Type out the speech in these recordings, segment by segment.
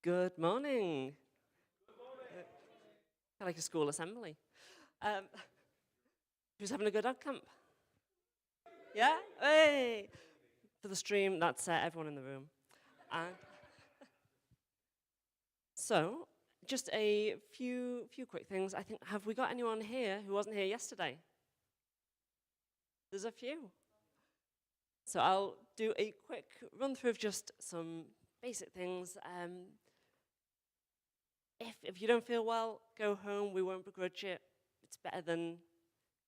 Good morning. Good morning. Like a school assembly. Who's having a good OggCamp? Yeah? Hey! For the stream, that's everyone in the room. And so, just a few quick things. I think, have we got anyone here who wasn't here yesterday? There's a few. So I'll do a quick run through of just some basic things. If you don't feel well, go home. We won't begrudge it. It's better than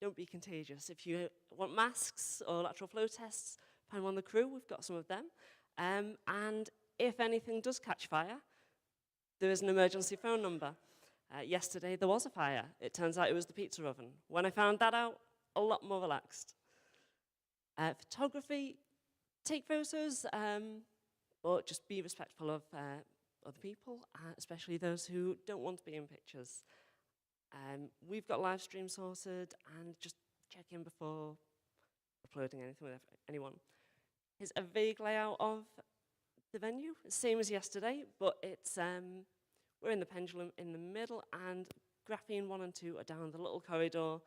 don't be contagious. If you want masks or lateral flow tests, find one on the crew. We've got some of them. And if anything does catch fire, there is an emergency phone number. Yesterday, there was a fire. It turns out it was the pizza oven. When I found that out, a lot more relaxed. Photography, take photos, but just be respectful of other people, especially those who don't want to be in pictures. We've got live stream sorted, and just check in before uploading anything with anyone. Here's a vague layout of the venue, same as yesterday, but it's we're in the pendulum in the middle, and graphene 1 and 2 are down the little corridor,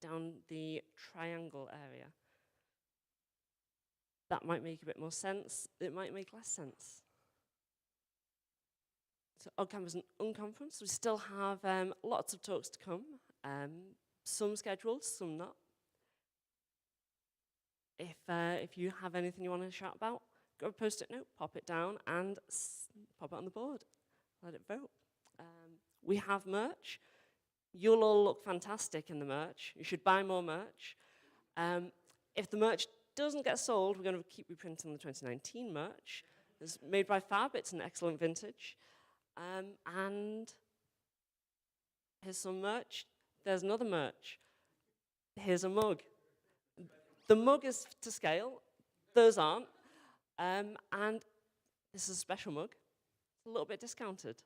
down the triangle area. That might make a bit more sense. It might make less sense. So OggCamp is an unconference. We still have lots of talks to come. Some scheduled, some not. If you have anything you want to shout about, go post-it note, pop it down, and pop it on the board. Let it vote. We have merch. You'll all look fantastic in the merch. You should buy more merch. If the merch doesn't get sold, we're going to keep reprinting the 2019 merch. It's made by Fab. It's an excellent vintage. And here's some merch. There's another merch. Here's a mug. The mug is to scale. Those aren't. And this is a special mug. It's a little bit discounted.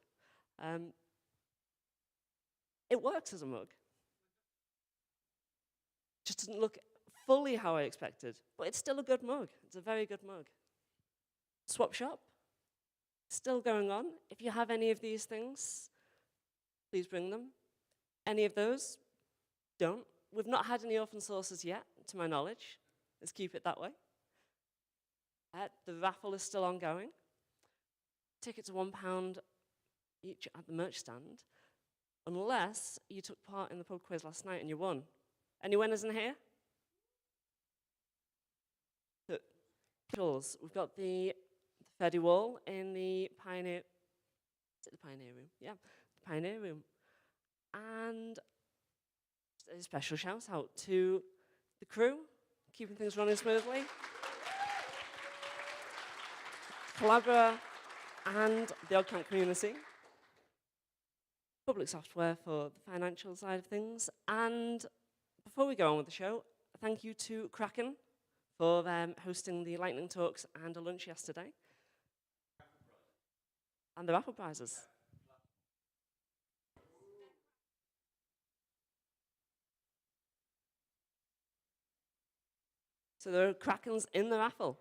It works as a mug. Just doesn't look fully how I expected, but it's still a good mug. It's a very good mug. Swap shop, still going on. If you have any of these things, please bring them. Any of those, don't. We've not had any open sources yet, to my knowledge. Let's keep it that way. The raffle is still ongoing. Tickets are £1 each at the merch stand, unless you took part in the pub quiz last night and you won. Any winners in here? We've got the Feddy wall in the Pioneer, is it the Pioneer Room? Yeah, the Pioneer Room. And a special shout out to the crew, keeping things running smoothly. Collabora and the OggCamp community. Public software for the financial side of things. And before we go on with the show, thank you to Kraken for hosting the lightning talks and a lunch yesterday. And the raffle prizes. So there are Krakens in the raffle.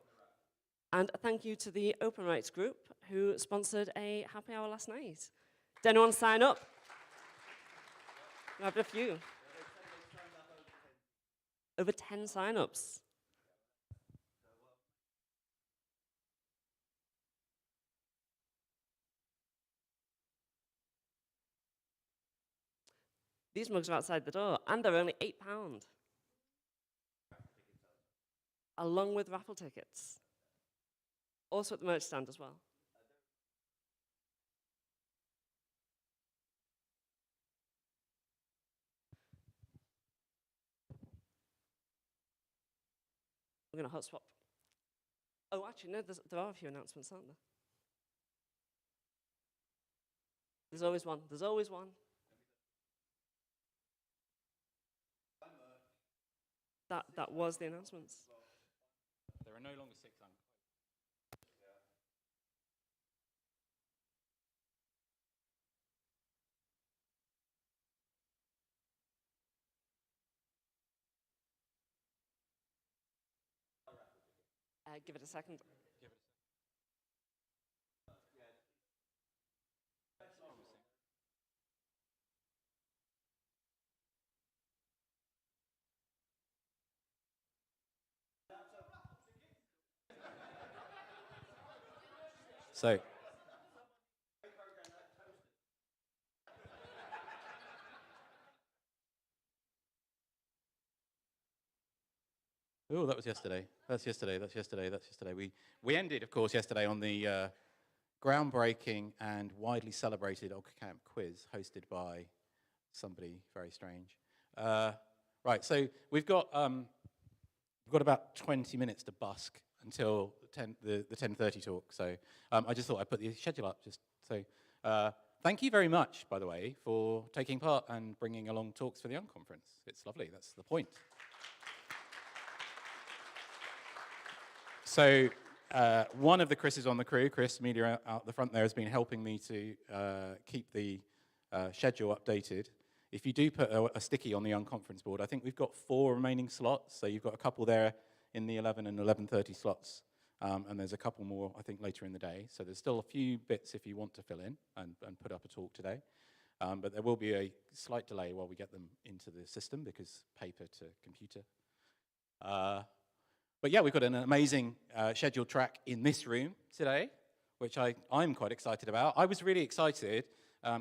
And a thank you to the Open Rights Group who sponsored a happy hour last night. Did anyone sign up? We have a few. Over 10 signups. These mugs are outside the door, and they're only £8, along with raffle tickets. Also at the merch stand as well. We're going to hot swap. Oh, actually, no, there are a few announcements, aren't there? There's always one. There's always one. That was the announcements. There are no longer 6 Give it a second. So, oh, that was yesterday. That's yesterday. We ended, of course, yesterday on the groundbreaking and widely celebrated OggCamp quiz hosted by somebody very strange. Right, so we've got about 20 minutes to busk until the 10:30 talk. So I just thought I'd put the schedule up. Thank you very much, by the way, for taking part and bringing along talks for the unconference. It's lovely. That's the point. So one of the Chris's on the crew, Chris Media out the front there, has been helping me to keep the schedule updated. If you do put a sticky on the unconference board, I think we've got 4 remaining slots. So you've got a couple there in the 11 and 11:30 slots. And there's a couple more, I think, later in the day. So there's still a few bits if you want to fill in and put up a talk today. But there will be a slight delay while we get them into the system because paper to computer. But yeah, we've got an amazing scheduled track in this room today, which I'm quite excited about. I was really excited.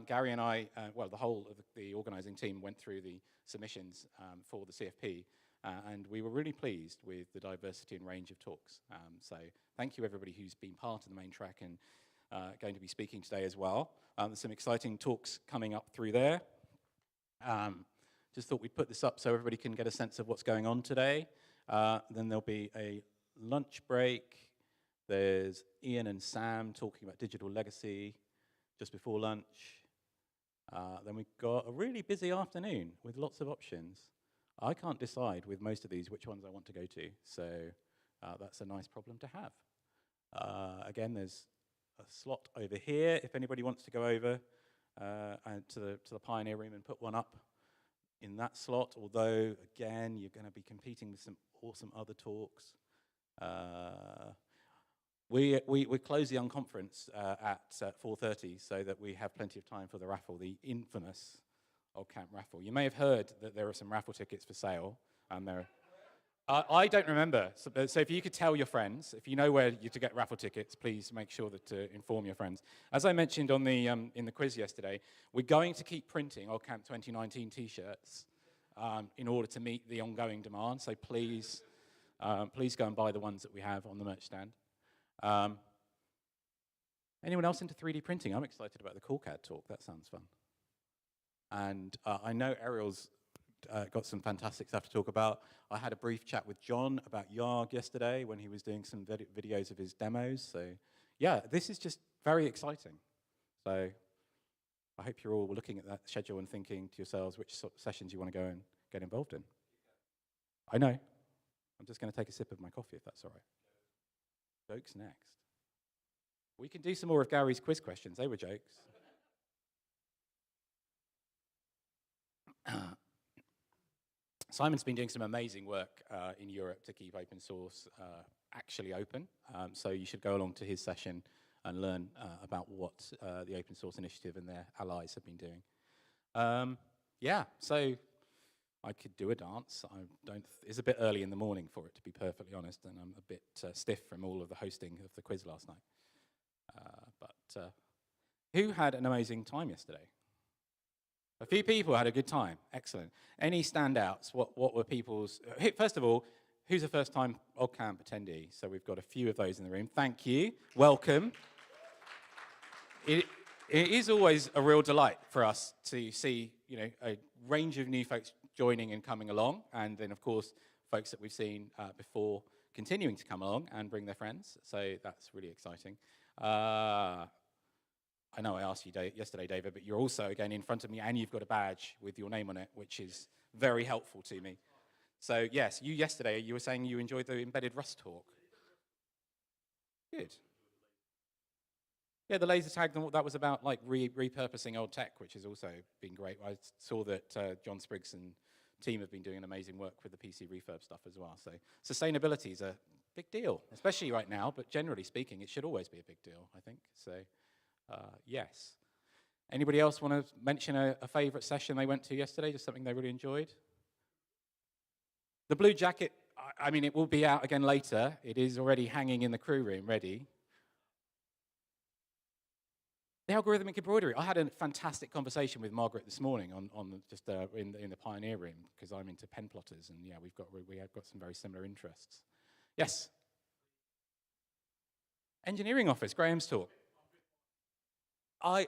Gary and I, well, the whole of the organizing team went through the submissions for the CFP, and we were really pleased with the diversity and range of talks. So thank you, everybody who's been part of the main track and going to be speaking today as well. There's some exciting talks coming up through there. Just thought we'd put this up so everybody can get a sense of what's going on today. Then there'll be a lunch break. There's Ian and Sam talking about digital legacy just before lunch. Then we've got a really busy afternoon with lots of options. I can't decide with most of these which ones I want to go to, so that's a nice problem to have. Again, there's a slot over here if anybody wants to go over and to the Pioneer Room and put one up in that slot, although, again, you're going to be competing with some awesome other talks. We close the unconference at 4:30 so that we have plenty of time for the raffle, the infamous OggCamp raffle. You may have heard that there are some raffle tickets for sale. I don't remember. So if you could tell your friends, if you know where to get raffle tickets, please make sure to inform your friends. As I mentioned on the in the quiz yesterday, we're going to keep printing OggCamp 2019 T-shirts in order to meet the ongoing demand. So please go and buy the ones that we have on the merch stand. Anyone else into 3D printing? I'm excited about the CoolCAD talk. That sounds fun. And I know Ariel's got some fantastic stuff to talk about. I had a brief chat with John about Yarg yesterday when he was doing some videos of his demos. So yeah, this is just very exciting. So I hope you're all looking at that schedule and thinking to yourselves which sort of sessions you want to go and get involved in. I know. I'm just going to take a sip of my coffee if that's all right. Jokes next. We can do some more of Gary's quiz questions. They were jokes. Simon's been doing some amazing work in Europe to keep open source actually open. So you should go along to his session and learn about what the Open Source Initiative and their allies have been doing. Yeah, so I could do a dance. I don't. It's a bit early in the morning for it, to be perfectly honest, and I'm a bit stiff from all of the hosting of the quiz last night. But who had an amazing time yesterday? A few people had a good time. Excellent. Any standouts? What were people's... First of all, who's a first-time OggCamp attendee? So we've got a few of those in the room. Thank you. Welcome. It is always a real delight for us to see, a range of new folks joining and coming along, and then, of course, folks that we've seen before continuing to come along and bring their friends. So that's really exciting. I know I asked you yesterday, David, but you're also, again, in front of me, and you've got a badge with your name on it, which is very helpful to me. So, yes, yesterday, you were saying you enjoyed the embedded Rust talk. Good. Yeah, the laser tag, that was about, like, repurposing old tech, which has also been great. I saw that John Spriggs and team have been doing amazing work with the PC refurb stuff as well. So sustainability is a big deal, especially right now, but generally speaking, it should always be a big deal, I think. So, yes. Anybody else want to mention a favorite session they went to yesterday, just something they really enjoyed? The blue jacket, I mean, it will be out again later. It is already hanging in the crew room, ready. The algorithmic embroidery. I had a fantastic conversation with Margaret this morning in the Pioneer room, because I'm into pen plotters, and yeah, we have got some very similar interests. Yes. Engineering office, Graham's talk. I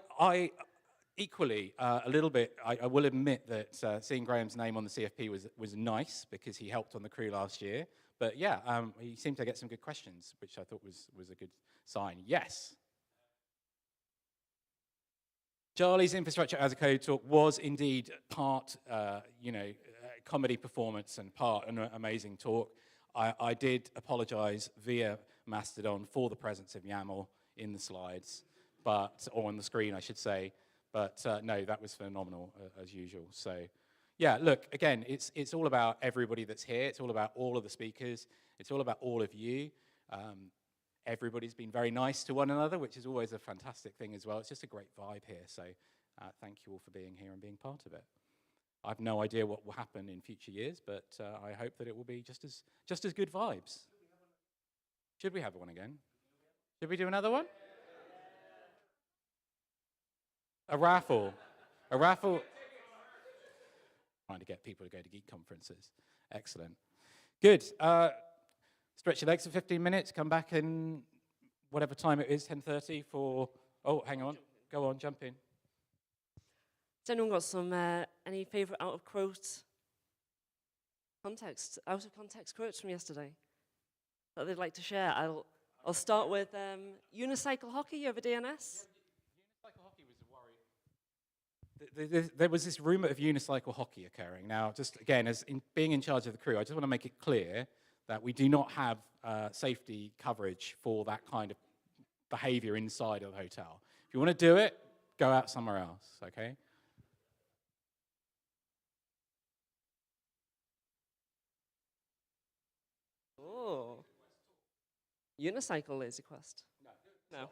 equally, a little bit, I will admit that seeing Graham's name on the CFP was nice, because he helped on the crew last year. But yeah, he seemed to get some good questions, which I thought was a good sign. Yes. Charlie's Infrastructure as a Code talk was indeed part, comedy performance and part an amazing talk. I did apologize via Mastodon for the presence of YAML in the slides, or on the screen, I should say. But no, that was phenomenal, as usual. So yeah, look, again, it's all about everybody that's here. It's all about all of the speakers. It's all about all of you. Everybody's been very nice to one another, which is always a fantastic thing as well. It's just a great vibe here. So thank you all for being here and being part of it. I have no idea what will happen in future years, but I hope that it will be just as good vibes. Should we have one again? Should we do another one? A raffle. A raffle. Trying to get people to go to geek conferences. Excellent. Good. Stretch your legs for 15 minutes. Come back in whatever time it is, 10:30 for... Oh, hang on. Go on, jump in. Has anyone got any favourite out of context quotes from yesterday that they'd like to share? I'll start with unicycle hockey over DNS. Unicycle hockey was a worry. There was this rumour of unicycle hockey occurring. Now, just again, being in charge of the crew, I just want to make it clear that we do not have safety coverage for that kind of behavior inside of the hotel. If you want to do it, go out somewhere else, okay? Oh. Unicycle lazy quest. No.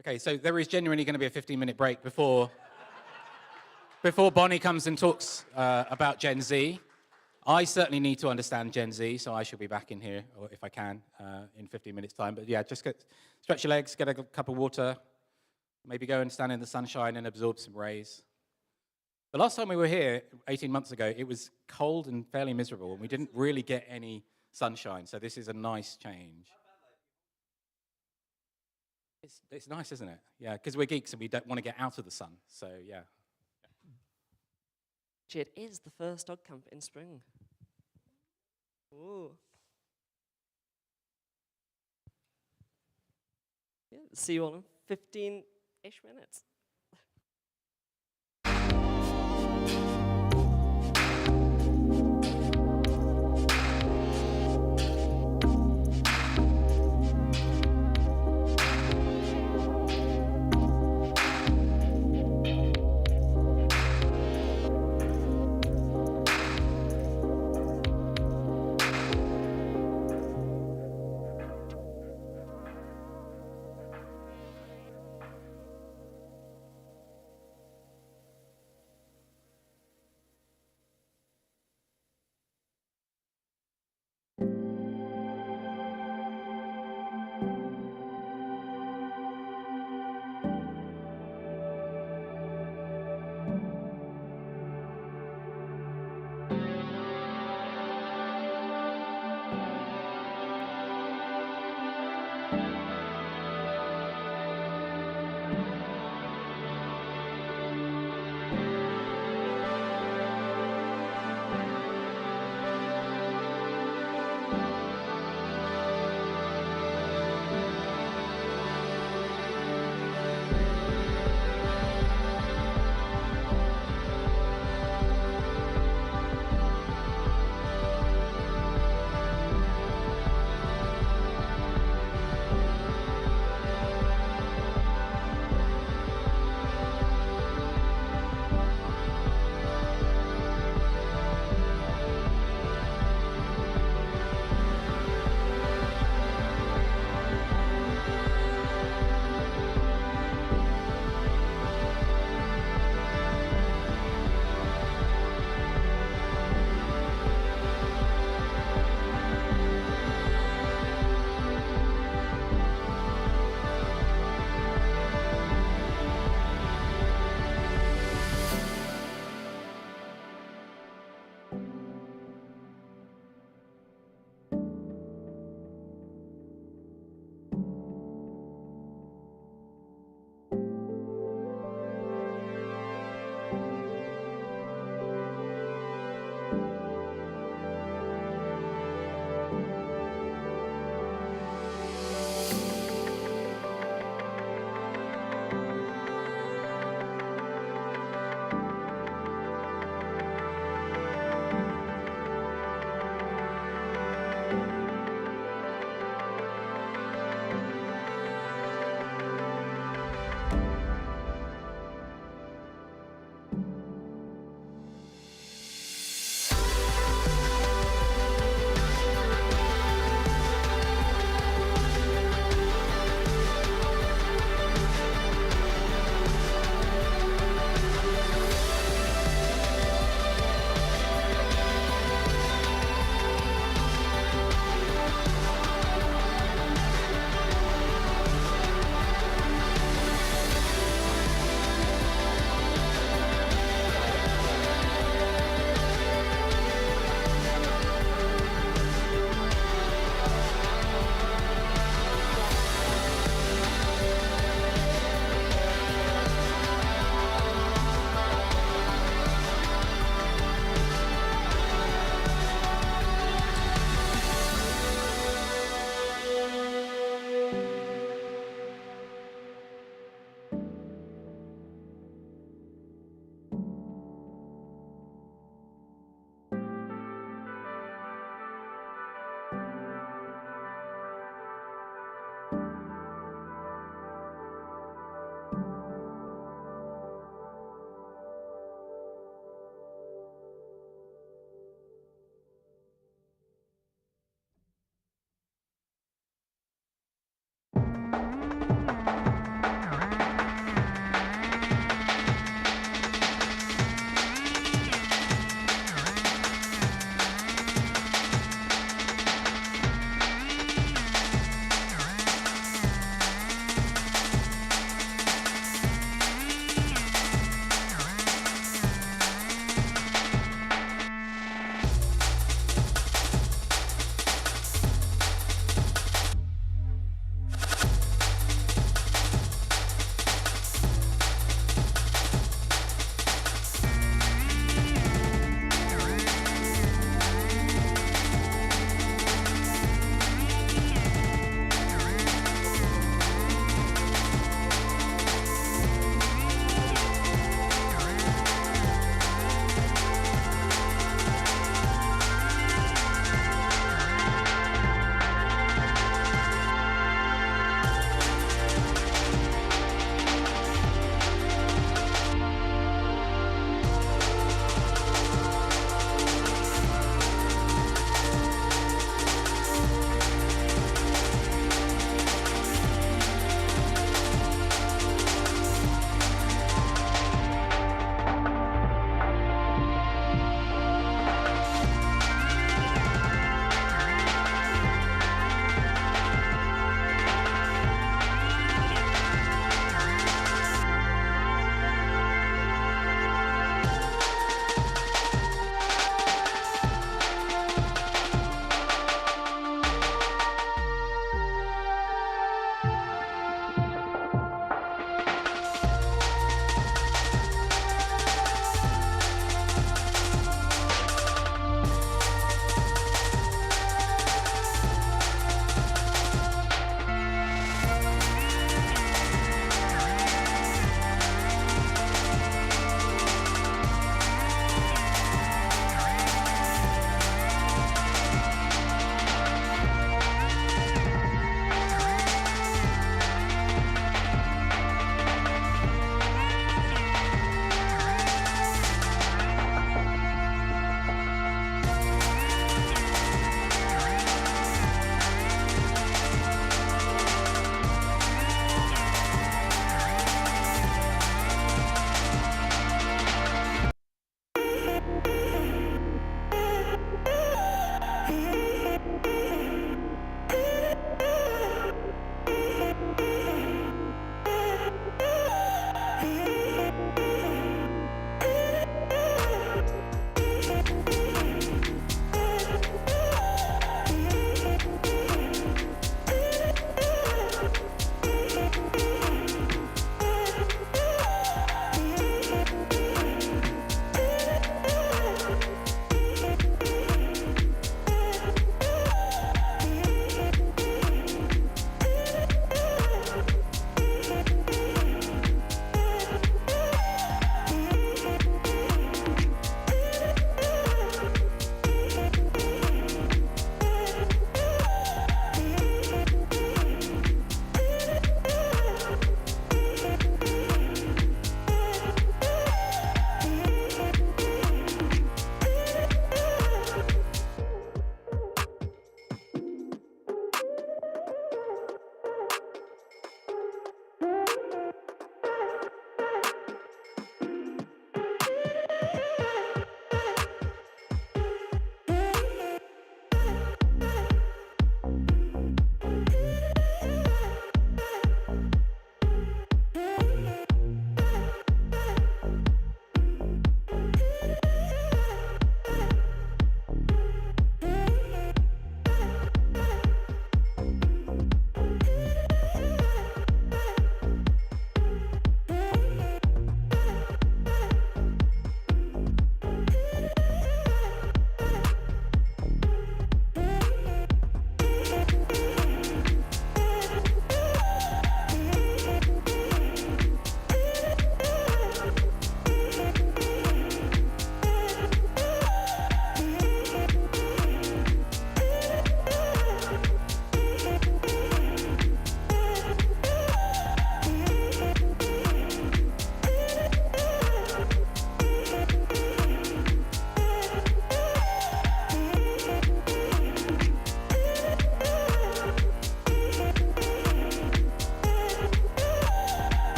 Okay, so there is genuinely going to be a 15-minute break before Bonnie comes and talks about Gen Z. I certainly need to understand Gen Z, so I shall be back in here, or if I can, in 15 minutes' time. But yeah, just stretch your legs, get a cup of water, maybe go and stand in the sunshine and absorb some rays. The last time we were here, 18 months ago, it was cold and fairly miserable, and we didn't really get any sunshine, so this is a nice change. It's nice, isn't it? Yeah, because we're geeks and we don't want to get out of the sun, so yeah. It is the first OggCamp in spring. Ooh. Yeah, see you all in 15-ish minutes.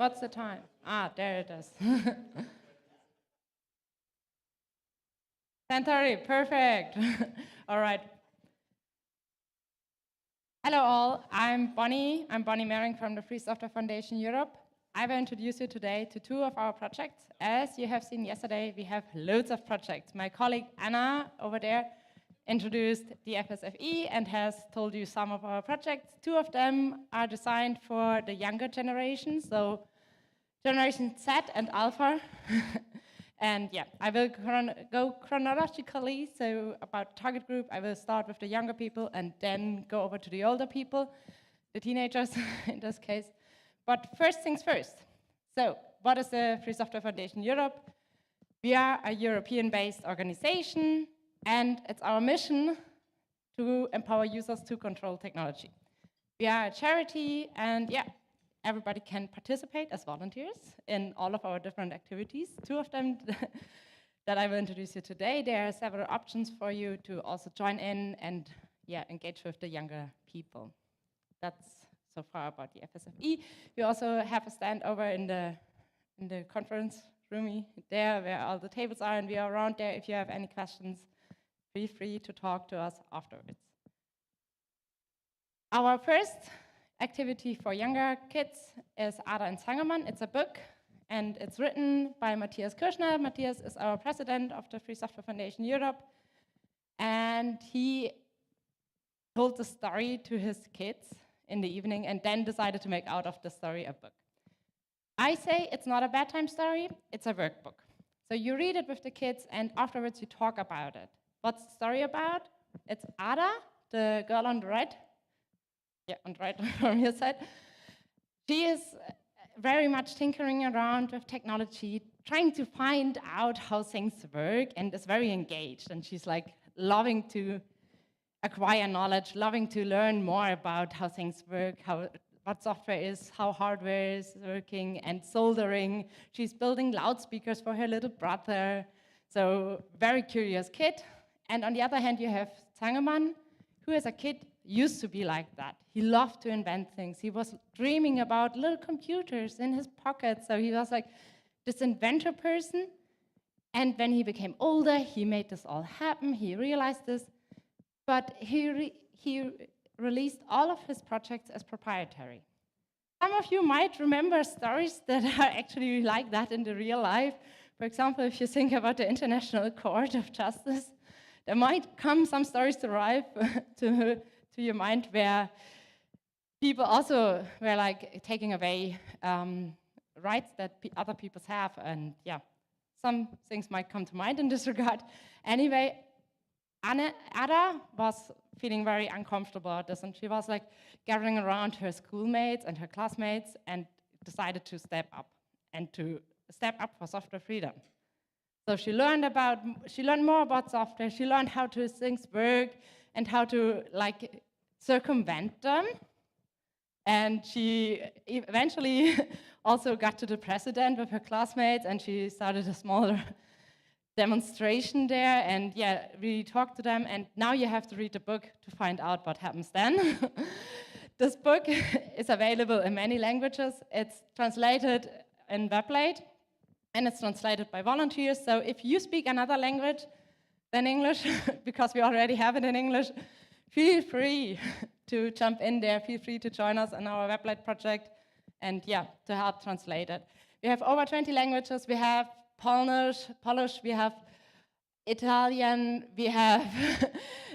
What's the time? Ah, there it is. 10:30, perfect. All right. Hello all, I'm Bonnie Mering from the Free Software Foundation Europe. I will introduce you today to two of our projects. As you have seen yesterday, we have loads of projects. My colleague Anna over there introduced the FSFE and has told you some of our projects. Two of them are designed for the younger generation, so Generation Z and Alpha. And yeah, I will go chronologically, so about target group, I will start with the younger people and then go over to the older people, the teenagers in this case. But first things first. So what is the Free Software Foundation Europe? We are a European-based organization, and it's our mission to empower users to control technology. We are a charity, and yeah, everybody can participate as volunteers in all of our different activities. Two of them that I will introduce you today. There are several options for you to also join in and yeah, engage with the younger people. That's so far about the FSFE. We also have a stand over in the conference room there where all the tables are, and we are around there. If you have any questions, feel free to talk to us afterwards. Our first activity for younger kids is Ada and Sangerman. It's a book, and it's written by Matthias Kirschner. Matthias is our president of the Free Software Foundation Europe, and he told the story to his kids in the evening and then decided to make out of the story a book. I say it's not a bedtime story, it's a workbook. So you read it with the kids and afterwards you talk about it. What's the story about? It's Ada, the girl on the right. Yeah, on the right from your side. She is very much tinkering around with technology, trying to find out how things work, and is very engaged. And she's like loving to acquire knowledge, loving to learn more about how things work, what software is, how hardware is working, and soldering. She's building loudspeakers for her little brother. So very curious kid. And on the other hand, you have Zangerman, who as a kid used to be like that. He loved to invent things. He was dreaming about little computers in his pocket. So he was like this inventor person. And when he became older, he made this all happen. He realized this. But he released all of his projects as proprietary. Some of you might remember stories that are actually like that in the real life. For example, if you think about the International Court of Justice, there might come some stories to arrive to your mind where people also were like taking away rights that other people have. And yeah, some things might come to mind in this regard. Anyway, Ada was feeling very uncomfortable about this, and she was like gathering around her schoolmates and her classmates and decided to step up for software freedom. So she learned more about software, she learned how things work and how to like circumvent them. And she eventually also got to the president with her classmates, and she started a smaller demonstration there, and yeah, we talked to them, and now you have to read the book to find out what happens then. This book is available in many languages. It's translated in Weblate, and it's translated by volunteers, so if you speak another language than English, because we already have it in English, feel free to jump in there, feel free to join us in our Weblate project, and yeah, to help translate it. We have over 20 languages. We have Polish, we have Italian, we have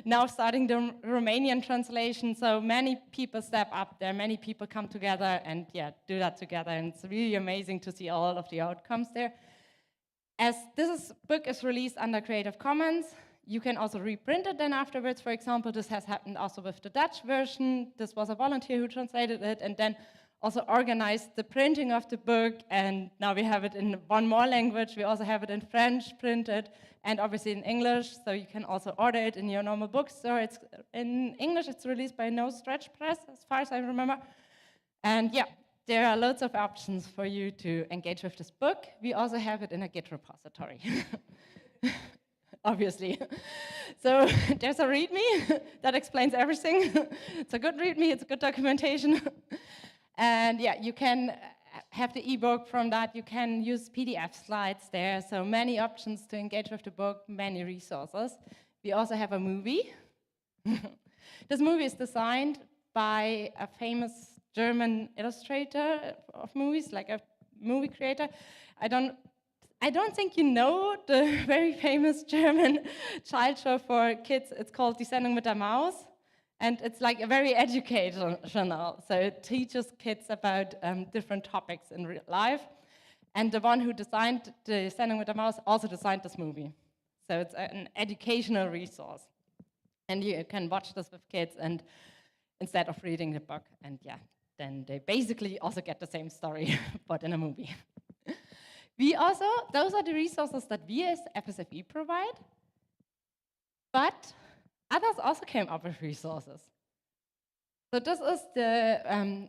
now starting the Romanian translation, so many people step up there, many people come together and yeah, do that together, and it's really amazing to see all of the outcomes there. As this book is released under Creative Commons, you can also reprint it then afterwards. For example, this has happened also with the Dutch version. This was a volunteer who translated it and then also organized the printing of the book, and now we have it in one more language. We also have it in French printed, and obviously in English, so you can also order it in your normal bookstore. It's in English, it's released by No Stretch Press, as far as I remember. And yeah, there are loads of options for you to engage with this book. We also have it in a Git repository, obviously. So there's a README that explains everything. It's a good README, it's a good documentation. And yeah, you can have the ebook from that. You can use PDF slides there. So many options to engage with the book, many resources. We also have a movie. This movie is designed by a famous German illustrator of movies, like a movie creator. I don't think you know the very famous German child show for kids. It's called Die Sendung mit der Maus. And it's like a very educational. So it teaches kids about different topics in real life. And the one who designed Die Sendung mit der Maus also designed this movie. So it's an educational resource. And you can watch this with kids and instead of reading the book. And yeah, then they basically also get the same story, but in a movie. Those are the resources that we as FSFE provide, but others also came up with resources. So this is the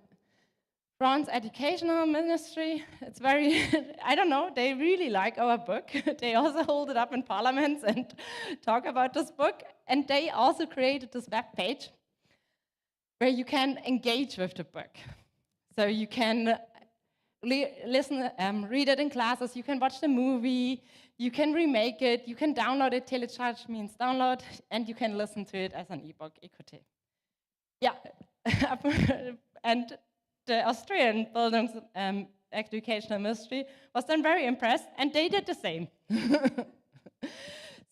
France Educational Ministry. It's very, I don't know, they really like our book. They also hold it up in parliaments and talk about this book. And they also created this web page where you can engage with the book. So you can listen, read it in classes, you can watch the movie, you can remake it, you can download it, telecharge means download, and you can listen to it as an ebook, écouter. Yeah, and the Austrian Bildungs Educational Ministry was then very impressed, and they did the same.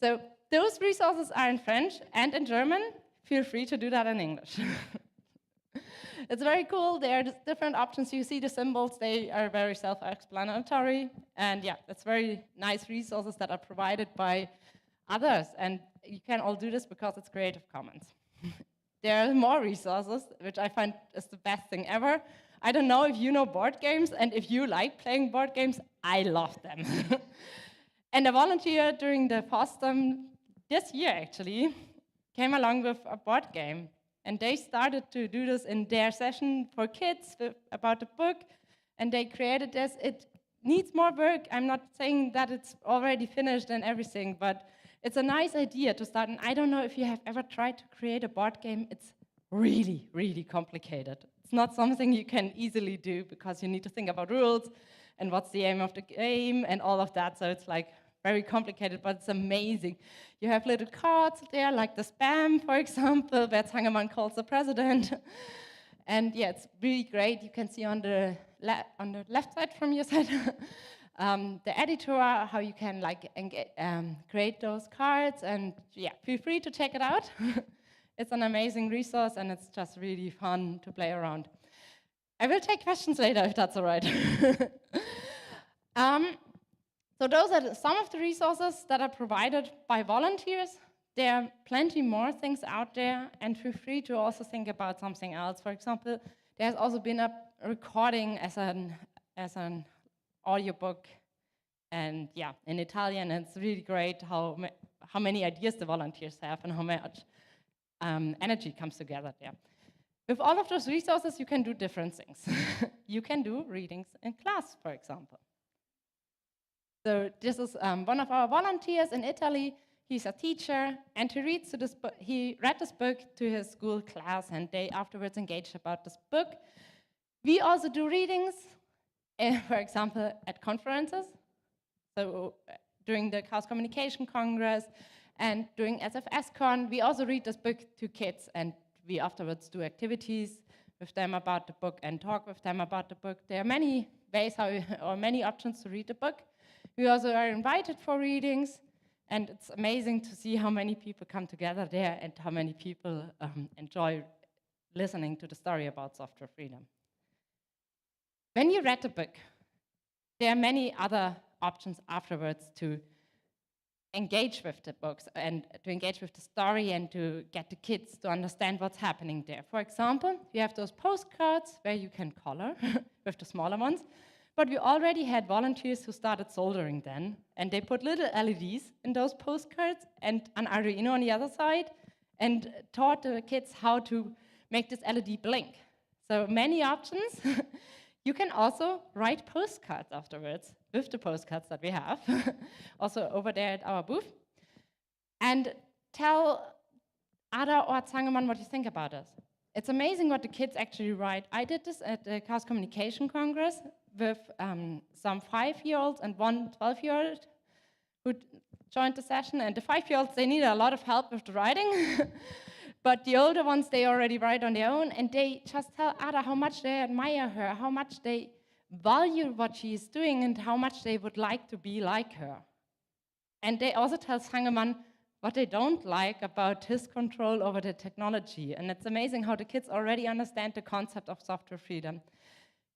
So those resources are in French and in German. Feel free to do that in English. It's very cool. There are different options. You see the symbols. They are very self-explanatory. And yeah, it's very nice resources that are provided by others. And you can all do this because it's Creative Commons. There are more resources, which I find is the best thing ever. I don't know if you know board games, and if you like playing board games, I love them. And a volunteer during the FOSDEM this year, actually, came along with a board game. And they started to do this in their session for kids about the book, and they created this. It needs more work. I'm not saying that it's already finished and everything, but it's a nice idea to start. And I don't know if you have ever tried to create a board game. It's really, really complicated. It's not something you can easily do because you need to think about rules and what's the aim of the game and all of that. So it's like very complicated, but it's amazing. You have little cards there, like the spam, for example, where Zangerman calls the president. And yeah, it's really great. You can see on the left side from your side the editor, how you can like create those cards. And yeah, feel free to check it out. It's an amazing resource, and it's just really fun to play around. I will take questions later, if that's all right. So those are some of the resources that are provided by volunteers. There are plenty more things out there, and feel free to also think about something else. For example, there has also been a recording as an audiobook, and yeah, in Italian. And it's really great how many ideas the volunteers have and how much energy comes together there. With all of those resources, you can do different things. You can do readings in class, for example. So this is one of our volunteers in Italy. He's a teacher, and he read this book to his school class, and they afterwards engaged about this book. We also do readings, for example, at conferences. So during the Chaos Communication Congress and during SFSCon, we also read this book to kids, and we afterwards do activities with them about the book and talk with them about the book. There are many ways or many options to read the book. We also are invited for readings, and it's amazing to see how many people come together there and how many people enjoy listening to the story about software freedom. When you read the book, there are many other options afterwards to engage with the books and to engage with the story and to get the kids to understand what's happening there. For example, you have those postcards where you can color with the smaller ones. But we already had volunteers who started soldering then, and they put little LEDs in those postcards and an Arduino on the other side, and taught the kids how to make this LED blink. So many options. You can also write postcards afterwards with the postcards that we have, also over there at our booth, and tell Ada or Zangerman what you think about us. It's amazing what the kids actually write. I did this at the Chaos Communication Congress. with some 5-year-olds and one 12-year-old who joined the session. And the 5-year-olds, they need a lot of help with the writing. But the older ones, they already write on their own, and they just tell Ada how much they admire her, how much they value what she's doing, and how much they would like to be like her. And they also tell Sangeman what they don't like about his control over the technology. And it's amazing how the kids already understand the concept of software freedom.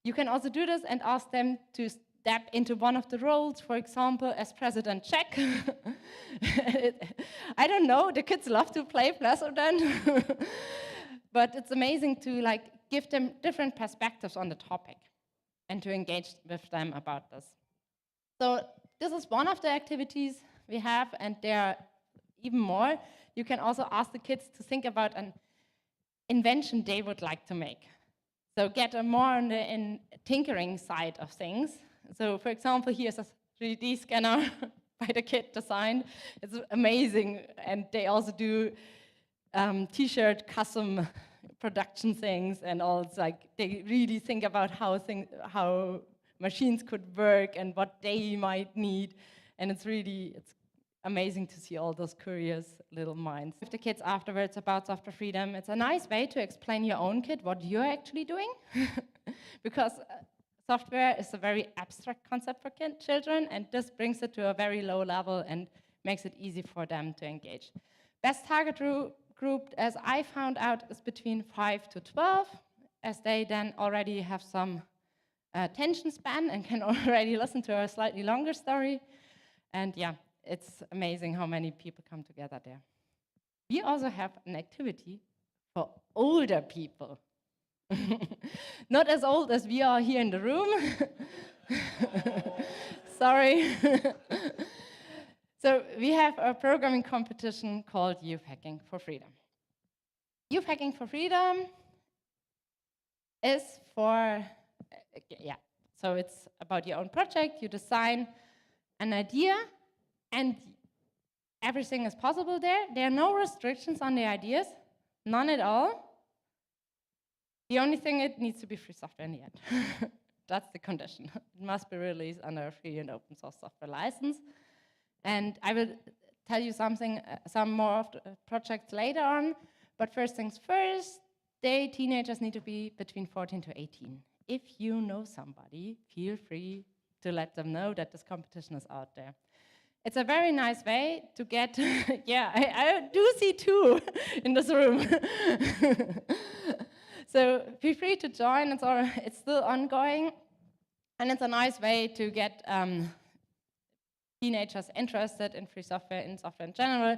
You can also do this and ask them to step into one of the roles, for example, as President Czech. I don't know, the kids love to play president. But it's amazing to give them different perspectives on the topic and to engage with them about this. So this is one of the activities we have, and there are even more. You can also ask the kids to think about an invention they would like to make. So get more on the tinkering side of things. So for example, here's a 3D scanner by the kid designed. It's amazing, and they also do t-shirt custom production things and all. It's they really think about how machines could work and what they might need, and it's amazing to see all those curious little minds. With the kids afterwards about software freedom, it's a nice way to explain your own kid what you're actually doing, because software is a very abstract concept for children, and this brings it to a very low level and makes it easy for them to engage. Best target group, as I found out, is between 5 to 12, as they then already have some attention span and can already listen to a slightly longer story. And yeah, it's amazing how many people come together there. We also have an activity for older people. Not as old as we are here in the room. Sorry. So we have a programming competition called Youth Hacking for Freedom. Youth Hacking for Freedom is so it's about your own project. You design an idea, and everything is possible there. There are no restrictions on the ideas, none at all. The only thing, it needs to be free software in the end. That's the condition. It must be released under a free and open source software license. And I will tell you some more of the projects later on. But first things first, teenagers need to be between 14 to 18. If you know somebody, feel free to let them know that this competition is out there. It's a very nice way to get, yeah, I do see two in this room. So feel free to join, it's still ongoing. And it's a nice way to get teenagers interested in free software, in software in general,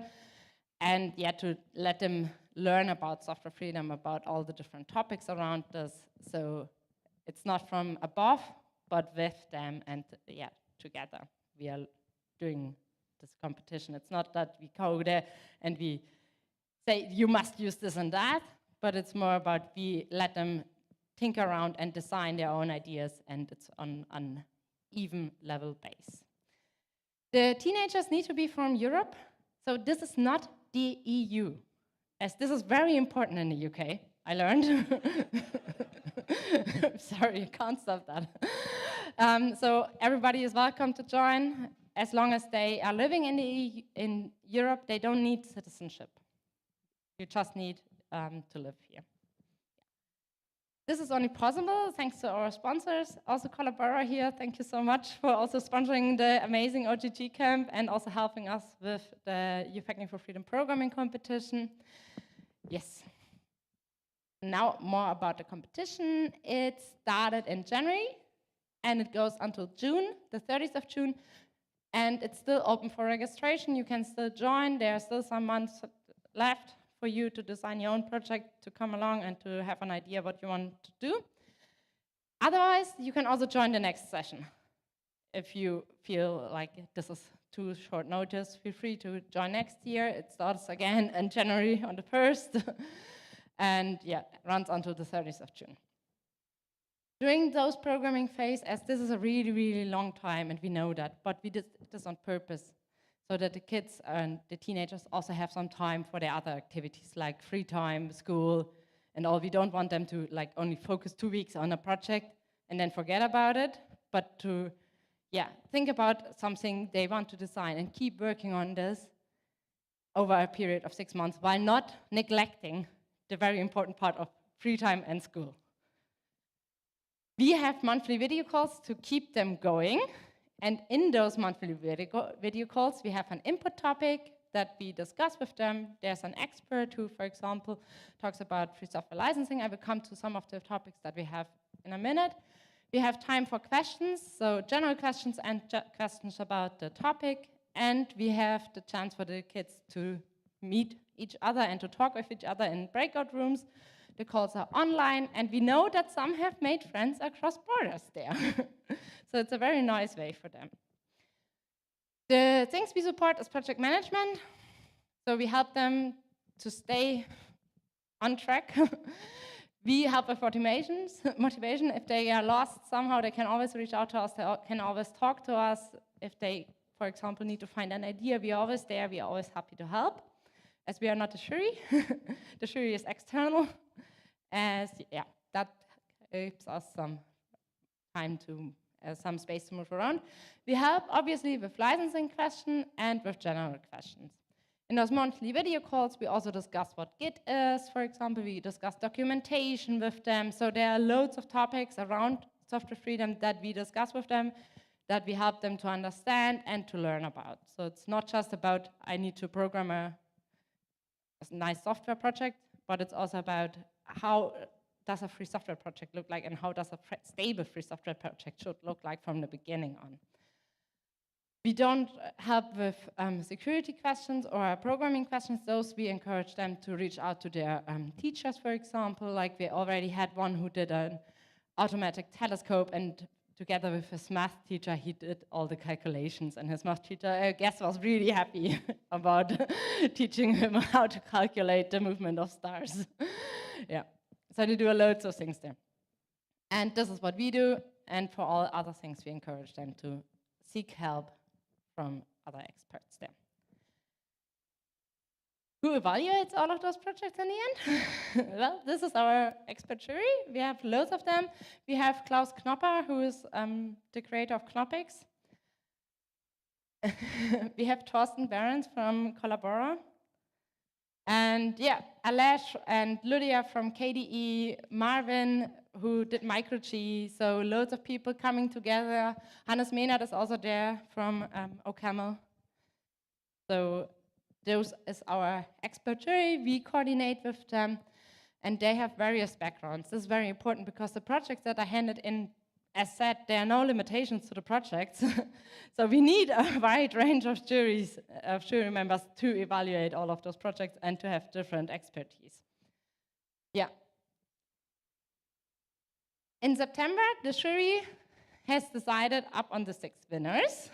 and yeah, to let them learn about software freedom, about all the different topics around this. So it's not from above, but with them, and yeah, together we are doing this competition. It's not that we go there and we say, you must use this and that, but it's more about we let them think around and design their own ideas, and it's on an even level base. The teenagers need to be from Europe, so this is not the EU, as this is very important in the UK, I learned. Sorry, I can't stop that. So everybody is welcome to join. As long as they are living in Europe, they don't need citizenship. You just need to live here. This is only possible thanks to our sponsors. Also Collabora here, thank you so much for also sponsoring the amazing OggCamp and also helping us with the Youth Hacking for Freedom programming competition. Yes. Now more about the competition. It started in January and it goes until June, the 30th of June, and it's still open for registration. You can still join. There are still some months left for you to design your own project, to come along and to have an idea what you want to do. Otherwise, you can also join the next session. If you feel like this is too short notice, feel free to join next year. It starts again in January on the 1st, and yeah, runs until the 30th of June. During those programming phase, as this is a really, really long time, and we know that, but we did this on purpose, so that the kids and the teenagers also have some time for their other activities, like free time, school, and all. We don't want them to only focus 2 weeks on a project and then forget about it. but to think about something they want to design and keep working on this over a period of 6 months while not neglecting the very important part of free time and school. We have monthly video calls to keep them going, and in those monthly video calls, we have an input topic that we discuss with them. There's an expert who, for example, talks about free software licensing. I will come to some of the topics that we have in a minute. We have time for questions, so general questions and questions about the topic, and we have the chance for the kids to meet each other and to talk with each other in breakout rooms. The calls are online, and we know that some have made friends across borders there. So it's a very nice way for them. The things we support is project management. So we help them to stay on track. We help with motivation. If they are lost somehow, they can always reach out to us. They can always talk to us. If they, for example, need to find an idea, we are always there. We are always happy to help, as we are not a jury. The jury is external. That gives us some time to, some space to move around. We help, obviously, with licensing questions and with general questions. In those monthly video calls, we also discuss what Git is, for example. We discuss documentation with them. So there are loads of topics around software freedom that we discuss with them, that we help them to understand and to learn about. So it's not just about, I need to program a nice software project, but it's also about how does a free software project look like, and how does a stable free software project should look like from the beginning on. We don't help with security questions or programming questions. Those we encourage them to reach out to their teachers, for example. Like we already had one who did an automatic telescope, and together with his math teacher, he did all the calculations. And his math teacher, I guess, was really happy about teaching him how to calculate the movement of stars. Yeah, so they do loads of things there. And this is what we do. And for all other things, we encourage them to seek help from other experts there. Who evaluates all of those projects in the end? Well, this is our expert jury. We have loads of them. We have Klaus Knopper, who is the creator of Knoppix. We have Thorsten Behrens from Collabora. And yeah, Alesh and Lydia from KDE, Marvin, who did MicroG, so loads of people coming together. Hannes Mehnert is also there from OggCamp. So those is our expert jury. We coordinate with them, and they have various backgrounds. This is very important because the projects that are handed in, as said, there are no limitations to the projects. So we need a wide range of jury members to evaluate all of those projects and to have different expertise. Yeah. In September, the jury has decided up on the 6 winners,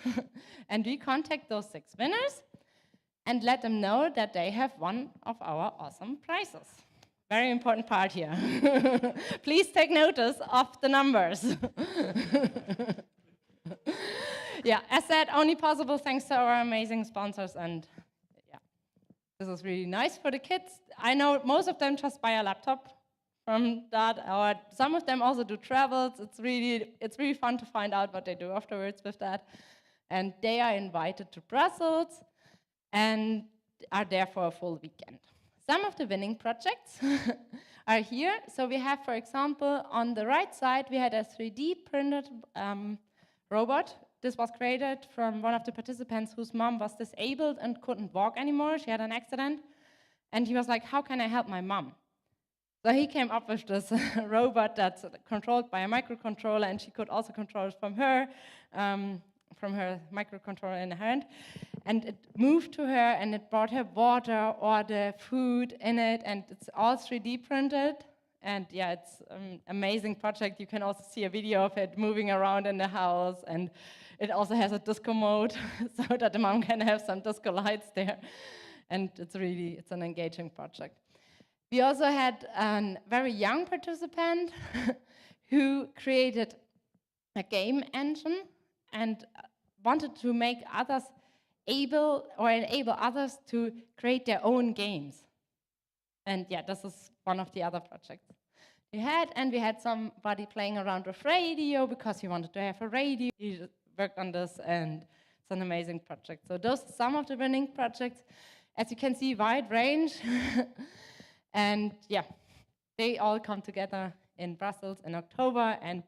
and we contact those 6 winners and let them know that they have one of our awesome prizes. Very important part here. Please take notice of the numbers. Yeah, as said, only possible thanks to our amazing sponsors, and yeah, this is really nice for the kids. I know most of them just buy a laptop from that, or some of them also do travels. It's really fun to find out what they do afterwards with that. And they are invited to Brussels and are there for a full weekend. Some of the winning projects are here. So we have, for example, on the right side, we had a 3D printed robot. This was created from one of the participants whose mom was disabled and couldn't walk anymore. She had an accident. And he was like, how can I help my mom? So he came up with this robot that's controlled by a microcontroller, and she could also control it from her microcontroller in her hand. And it moved to her, and it brought her water or the food in it, and it's all 3D printed. And yeah, it's an amazing project. You can also see a video of it moving around in the house, and it also has a disco mode so that the mom can have some disco lights there. And it's an engaging project. We also had a very young participant who created a game engine and wanted to make others able or enable others to create their own games. And yeah, this is one of the other projects. we had somebody playing around with radio because he wanted to have a radio. He worked on this, and it's an amazing project. So those are some of the winning projects. As you can see, wide range. And yeah, they all come together in Brussels in October and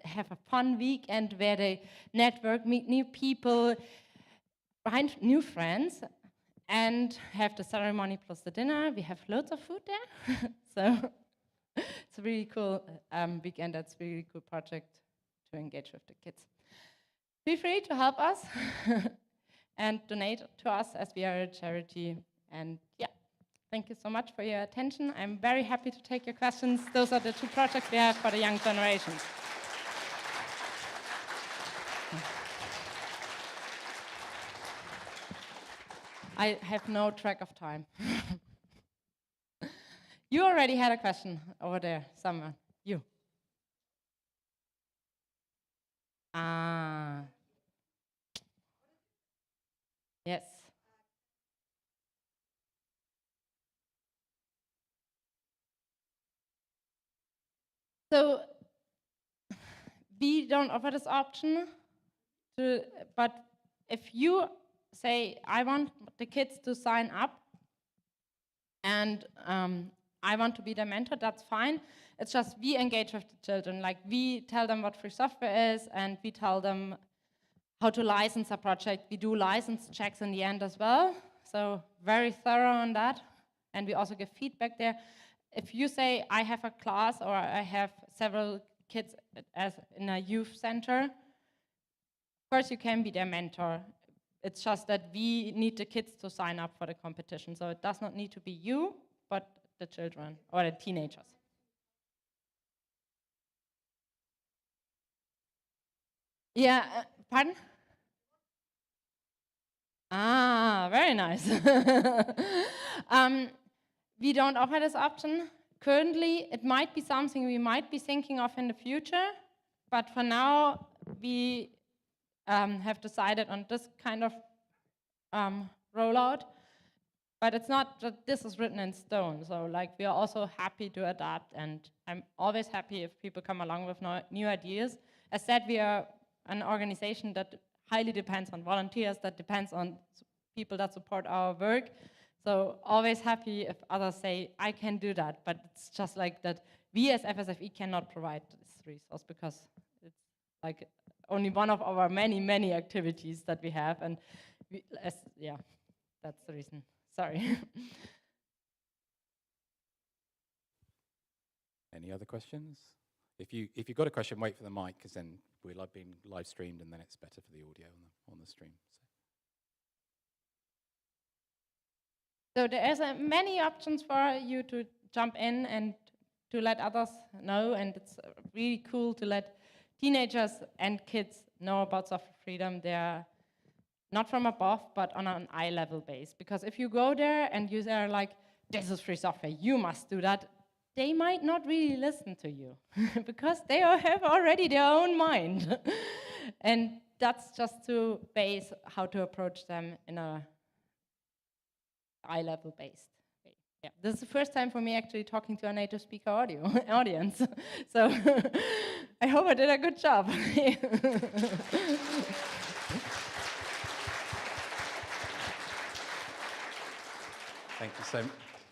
have a fun weekend where they network, meet new people, find new friends, and have the ceremony plus the dinner. We have loads of food there. So it's a really cool weekend. That's a really cool project to engage with the kids. Feel free to help us and donate to us, as we are a charity. And yeah, thank you so much for your attention. I'm very happy to take your questions. Those are the 2 projects we have for the young generations. I have no track of time. You already had a question over there, someone. You. Ah. Yes. So we don't offer this option, but if you say, I want the kids to sign up and I want to be their mentor, that's fine. It's just we engage with the children. Like, we tell them what free software is, and we tell them how to license a project. We do license checks in the end as well, so very thorough on that. And we also give feedback there. If you say, I have a class or I have several kids as in a youth center, of course you can be their mentor. It's just that we need the kids to sign up for the competition. So it does not need to be you, but the children or the teenagers. Yeah, pardon? Ah, very nice. We don't offer this option. Currently, it might be something we might be thinking of in the future, but for now, we have decided on this kind of rollout. But it's not that this is written in stone. So like, we are also happy to adapt, and I'm always happy if people come along with new ideas. As said, we are an organization that highly depends on volunteers, that depends on people that support our work. So always happy if others say, I can do that, but it's just like that we as FSFE cannot provide this resource because it's like only one of our many, many activities that we have, and yeah, that's the reason. Sorry. Any other questions? If you've got a question, wait for the mic, because then we're being live streamed, and then it's better for the audio on the stream. So there is many options for you to jump in and to let others know, and it's really cool to let teenagers and kids know about software freedom. They're not from above, but on an eye level base. Because if you go there and you are like, this is free software, you must do that, they might not really listen to you because they have already their own mind. And that's just to base how to approach them in a eye-level based way. Yeah, this is the first time for me actually talking to a native speaker audience. So I hope I did a good job.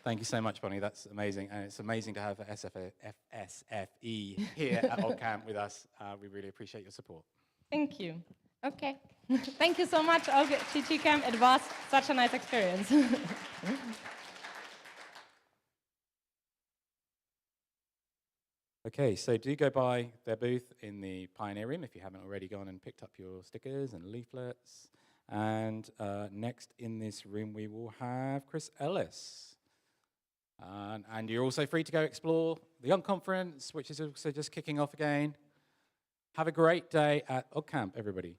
Thank you so much, Bonnie. That's amazing, and it's amazing to have FSFE here at OggCamp with us. We really appreciate your support. Thank you. Okay. Thank you so much, OggCamp. It was such a nice experience. Okay, so do go by their booth in the Pioneer Room if you haven't already gone and picked up your stickers and leaflets. And next in this room, we will have Chris Ellis. And you're also free to go explore the Young Conference, which is also just kicking off again. Have a great day at OggCamp, everybody.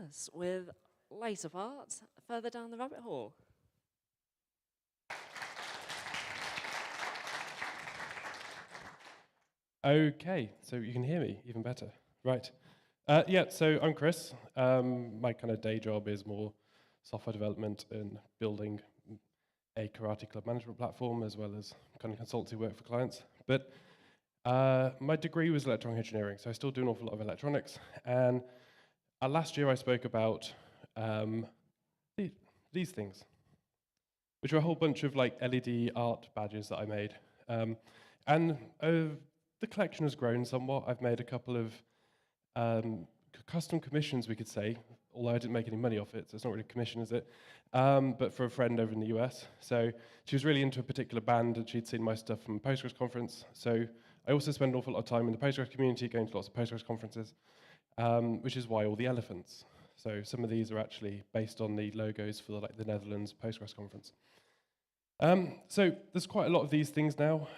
us with laser parts further down the rabbit hole. Okay, so you can hear me even better. Right. Yeah, so I'm Chris. My kind of day job is more software development and building a karate club management platform, as well as kind of consultancy work for clients. But my degree was electronic engineering, so I still do an awful lot of electronics. And last year I spoke about these things, which are a whole bunch of like LED art badges that I made. And the collection has grown somewhat. I've made a couple of custom commissions, we could say, although I didn't make any money off it, so it's not really a commission, is it? But for a friend over in the US. So she was really into a particular band, and she'd seen my stuff from a Postgres conference. So I also spend an awful lot of time in the Postgres community, going to lots of Postgres conferences, which is why all the elephants. So some of these are actually based on the logos for the Netherlands Postgres conference. So there's quite a lot of these things now.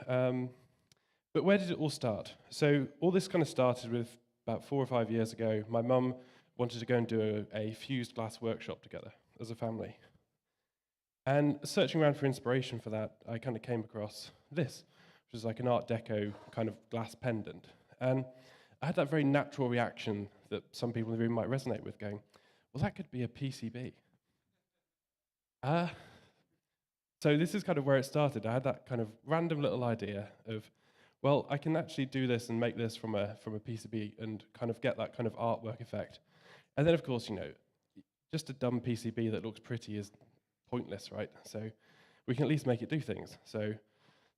But where did it all start? So all this kind of started with about 4 or 5 years ago. My mum wanted to go and do a fused glass workshop together as a family. And searching around for inspiration for that, I kind of came across this, which is like an Art Deco kind of glass pendant. And I had that very natural reaction that some people in the room might resonate with, going, well, that could be a PCB. So this is kind of where it started. I had that kind of random little idea of, well, I can actually do this and make this from a PCB and kind of get that kind of artwork effect. And then, of course, you know, just a dumb PCB that looks pretty is pointless, right? So we can at least make it do things. So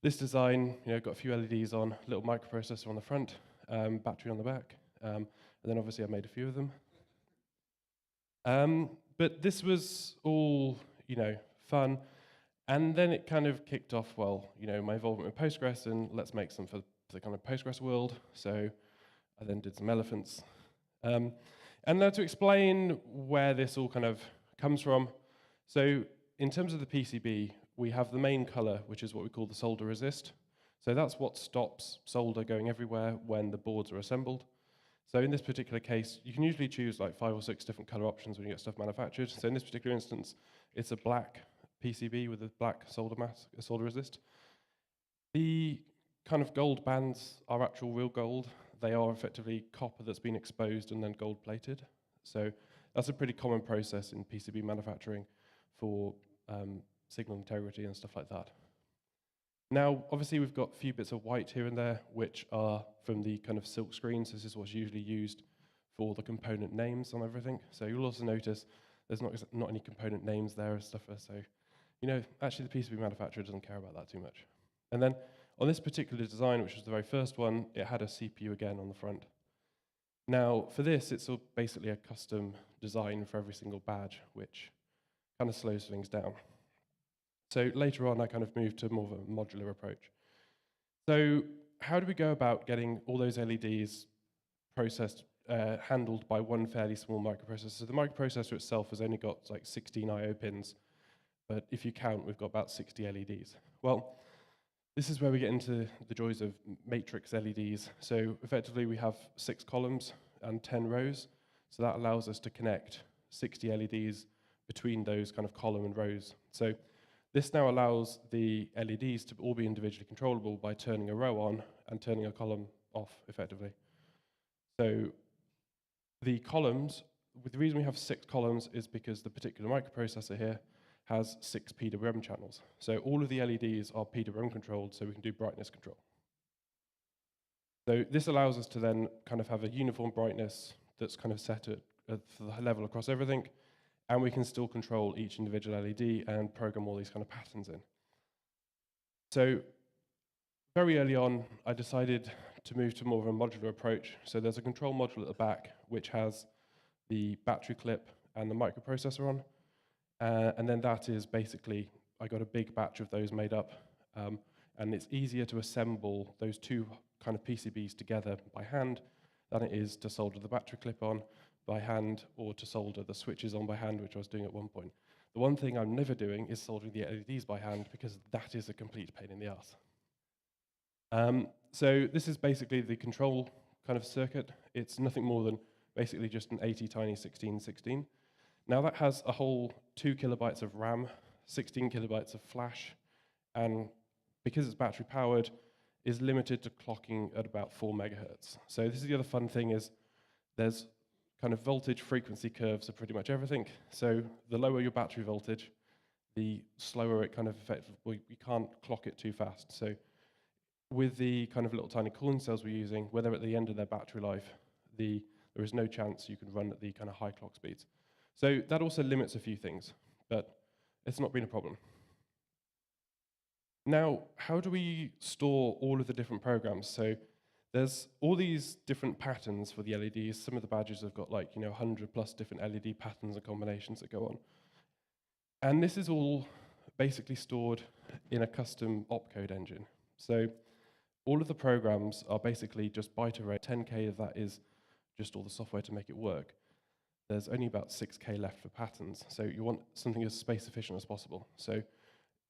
this design, you know, got a few LEDs on, little microprocessor on the front, battery on the back, and then obviously I made a few of them. But this was all, you know, fun. And then it kind of kicked off, well, you know, my involvement with Postgres, and let's make some for the kind of Postgres world. So I then did some elephants. And now to explain where this all kind of comes from. So in terms of the PCB, we have the main color, which is what we call the solder resist. So that's what stops solder going everywhere when the boards are assembled. So in this particular case, you can usually choose like 5 or 6 different color options when you get stuff manufactured. So in this particular instance, it's a black PCB with a black solder mask, a solder resist. The kind of gold bands are actual real gold. They are effectively copper that's been exposed and then gold plated. So that's a pretty common process in PCB manufacturing for signal integrity and stuff like that. Now, obviously, we've got a few bits of white here and there, which are from the kind of silk screens. This is what's usually used for the component names on everything. So you'll also notice there's not any component names there and stuff. So, you know, actually the PCB manufacturer doesn't care about that too much. And then on this particular design, which was the very first one, it had a CPU again on the front. Now, for this, it's basically a custom design for every single badge, which kind of slows things down. So later on, I kind of moved to more of a modular approach. So how do we go about getting all those LEDs processed, handled by one fairly small microprocessor? So the microprocessor itself has only got like 16 I/O pins, but if you count, we've got about 60 LEDs. Well, this is where we get into the joys of matrix LEDs. So effectively, we have 6 columns and 10 rows. So that allows us to connect 60 LEDs between those kind of column and rows. So this now allows the LEDs to all be individually controllable by turning a row on and turning a column off, effectively. So the columns, the reason we have 6 columns is because the particular microprocessor here has 6 PWM channels. So all of the LEDs are PWM controlled, so we can do brightness control. So this allows us to then kind of have a uniform brightness that's kind of set at the level across everything, and we can still control each individual LED and program all these kind of patterns in. So very early on, I decided to move to more of a modular approach. So there's a control module at the back, which has the battery clip and the microprocessor on. And then that is basically, I got a big batch of those made up. And it's easier to assemble those 2 kind of PCBs together by hand than it is to solder the battery clip on by hand or to solder the switches on by hand, which I was doing at one point. The one thing I'm never doing is soldering the LEDs by hand, because that is a complete pain in the ass. So this is basically the control kind of circuit. It's nothing more than basically just an 80 tiny 1616. Now that has a whole 2 kilobytes of RAM, 16 kilobytes of flash, and because it's battery powered, is limited to clocking at about 4 megahertz. So this is the other fun thing is there's kind of voltage frequency curves of pretty much everything. So the lower your battery voltage, the slower it kind of effectively, you can't clock it too fast. So with the kind of little tiny cooling cells we're using, where they're at the end of their battery life, there is no chance you can run at the kind of high clock speeds. So that also limits a few things, but it's not been a problem. Now, how do we store all of the different programs? So there's all these different patterns for the LEDs. Some of the badges have got 100 plus different LED patterns and combinations that go on. And this is all basically stored in a custom opcode engine. So all of the programs are basically just byte array. 10K of that is just all the software to make it work. There's only about 6K left for patterns. So you want something as space efficient as possible. So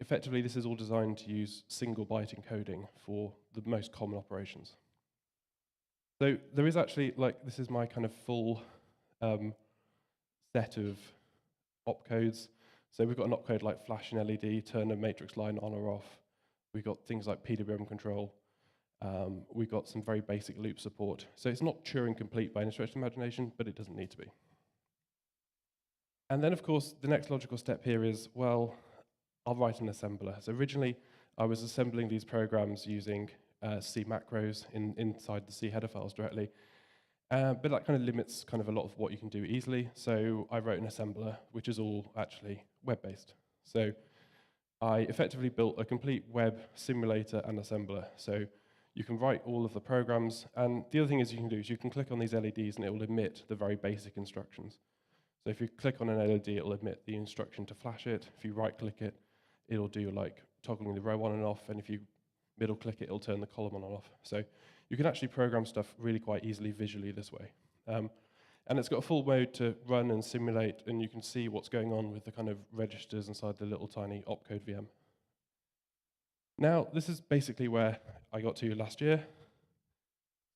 effectively, this is all designed to use single byte encoding for the most common operations. So there is actually, this is my kind of full set of opcodes. So we've got an opcode like flash and LED, turn a matrix line on or off. We've got things like PWM control. We've got some very basic loop support. So it's not Turing complete by any stretch of the imagination, but it doesn't need to be. And then, of course, the next logical step here is, well, I'll write an assembler. So originally, I was assembling these programs using C macros inside the C header files directly. But that kind of limits kind of a lot of what you can do easily. So I wrote an assembler, which is all actually web-based. So I effectively built a complete web simulator and assembler. So you can write all of the programs. And the other thing is you can do is you can click on these LEDs and it will emit the very basic instructions. So if you click on an LED, it will emit the instruction to flash it. If you right-click it, it'll do toggling the row on and off. And if you middle-click it, it'll turn the column on and off. So you can actually program stuff really quite easily visually this way. And it's got a full mode to run and simulate, and you can see what's going on with the kind of registers inside the little tiny opcode VM. Now, this is basically where I got to last year.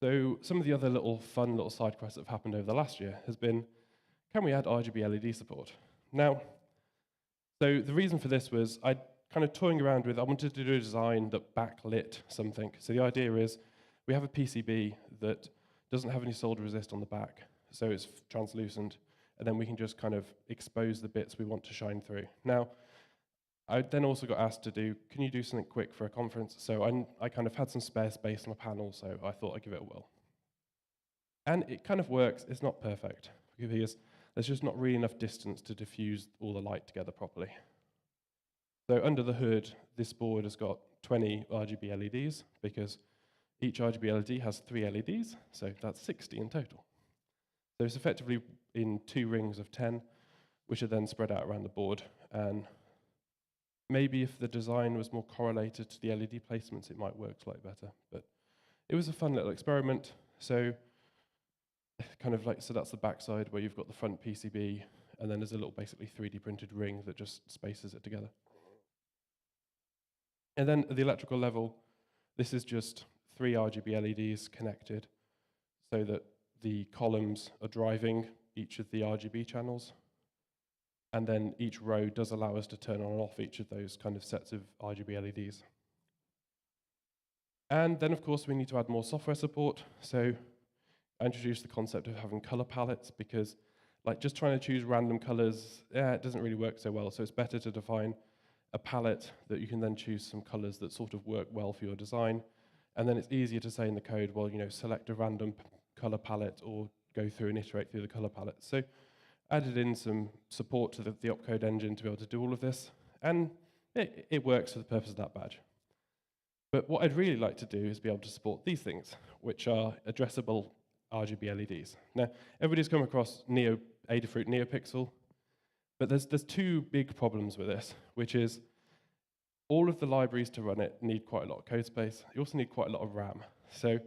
So some of the other fun little side quests that have happened over the last year has been, can we add RGB LED support? Now, so the reason for this was I kind of toying around with, I wanted to do a design that backlit something. So the idea is we have a PCB that doesn't have any solder resist on the back, so it's translucent, and then we can just kind of expose the bits we want to shine through. Now, I then also got asked to can you do something quick for a conference? So I kind of had some spare space on a panel, so I thought I'd give it a whirl. And it kind of works. It's not perfect, because there's just not really enough distance to diffuse all the light together properly. So under the hood, this board has got 20 RGB LEDs, because each RGB LED has 3 LEDs, so that's 60 in total. So it's effectively in 2 rings of 10, which are then spread out around the board. And maybe if the design was more correlated to the LED placements, it might work slightly better. But it was a fun little experiment. So so that's the backside where you've got the front PCB, and then there's a little basically 3D printed ring that just spaces it together. And then at the electrical level, this is just 3 RGB LEDs connected so that the columns are driving each of the RGB channels. And then each row does allow us to turn on and off each of those kind of sets of RGB LEDs. And then, of course, we need to add more software support. So I introduced the concept of having color palettes, because just trying to choose random colors, it doesn't really work so well. So it's better to define a palette that you can then choose some colors that sort of work well for your design. And then it's easier to say in the code, well, select a random color palette or go through and iterate through the color palette. So added in some support to the opcode engine to be able to do all of this. And it works for the purpose of that badge. But what I'd really like to do is be able to support these things, which are addressable RGB LEDs. Now, everybody's come across Adafruit NeoPixel, but there's 2 big problems with this, which is all of the libraries to run it need quite a lot of code space. You also need quite a lot of RAM. So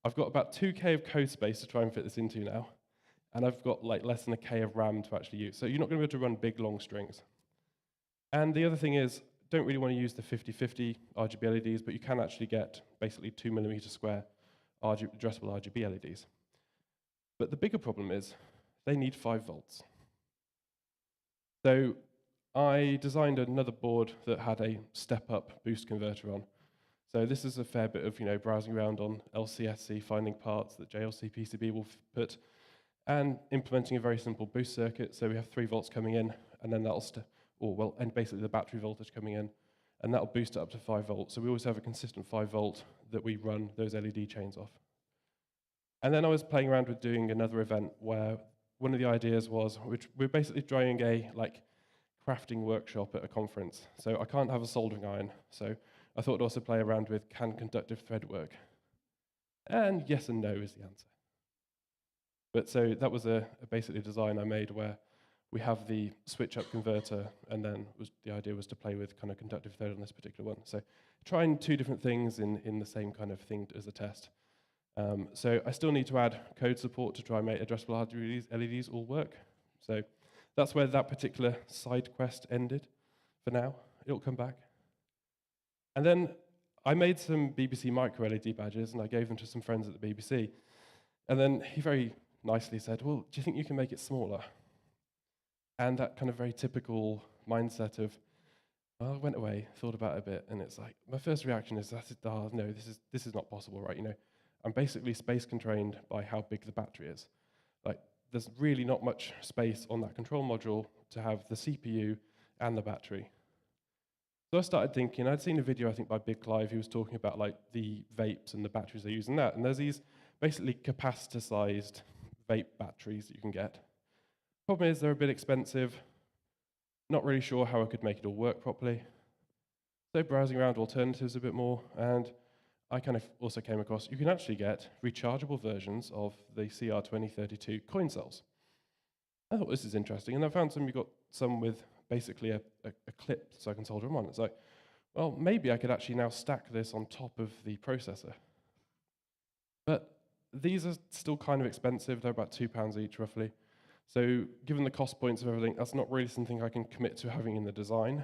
I've got about 2K of code space to try and fit this into now, and I've got less than a K of RAM to actually use. So you're not going to be able to run big, long strings. And the other thing is, don't really want to use the 50/50 RGB LEDs, but you can actually get basically 2 mm² addressable RGB LEDs. But the bigger problem is they need 5 volts. So I designed another board that had a step-up boost converter on. So this is a fair bit of browsing around on LCSC, finding parts that JLC PCB will put, and implementing a very simple boost circuit. So we have 3 volts coming in, and then that'll and basically the battery voltage coming in, and that'll boost it up to 5 volts. So we always have a consistent 5 volt that we run those LED chains off. And then I was playing around with doing another event where one of the ideas was, we're basically trying a crafting workshop at a conference. So I can't have a soldering iron. So I thought I'd also play around with, can conductive thread work? And yes and no is the answer. But so that was basically a design I made where we have the switch-up converter, and then the idea was to play with kind of conductive thread on this particular one. So trying 2 different things in the same kind of thing as a test. So I still need to add code support to try and make addressable LEDs all work. So that's where that particular side quest ended for now. It'll come back. And then I made some BBC micro LED badges, and I gave them to some friends at the BBC. And then he very nicely said, well, do you think you can make it smaller? And that kind of very typical mindset of, I went away, thought about it a bit, and it's like, my first reaction is, no, this is not possible, right? I'm basically space constrained by how big the battery is. Like, there's really not much space on that control module to have the CPU and the battery. So I started thinking, I'd seen a video, I think, by Big Clive. He was talking about like the vapes and the batteries they use in that. And there's these basically capacitor-sized vape batteries that you can get. Problem is, they're a bit expensive. Not really sure how I could make it all work properly. So browsing around alternatives a bit more, and I kind of also came across, you can actually get rechargeable versions of the CR2032 coin cells. I thought this is interesting, and I found you got some with basically a clip so I can solder them on. It's like, well, maybe I could actually now stack this on top of the processor. But these are still kind of expensive. They're about £2 each, roughly. So given the cost points of everything, that's not really something I can commit to having in the design.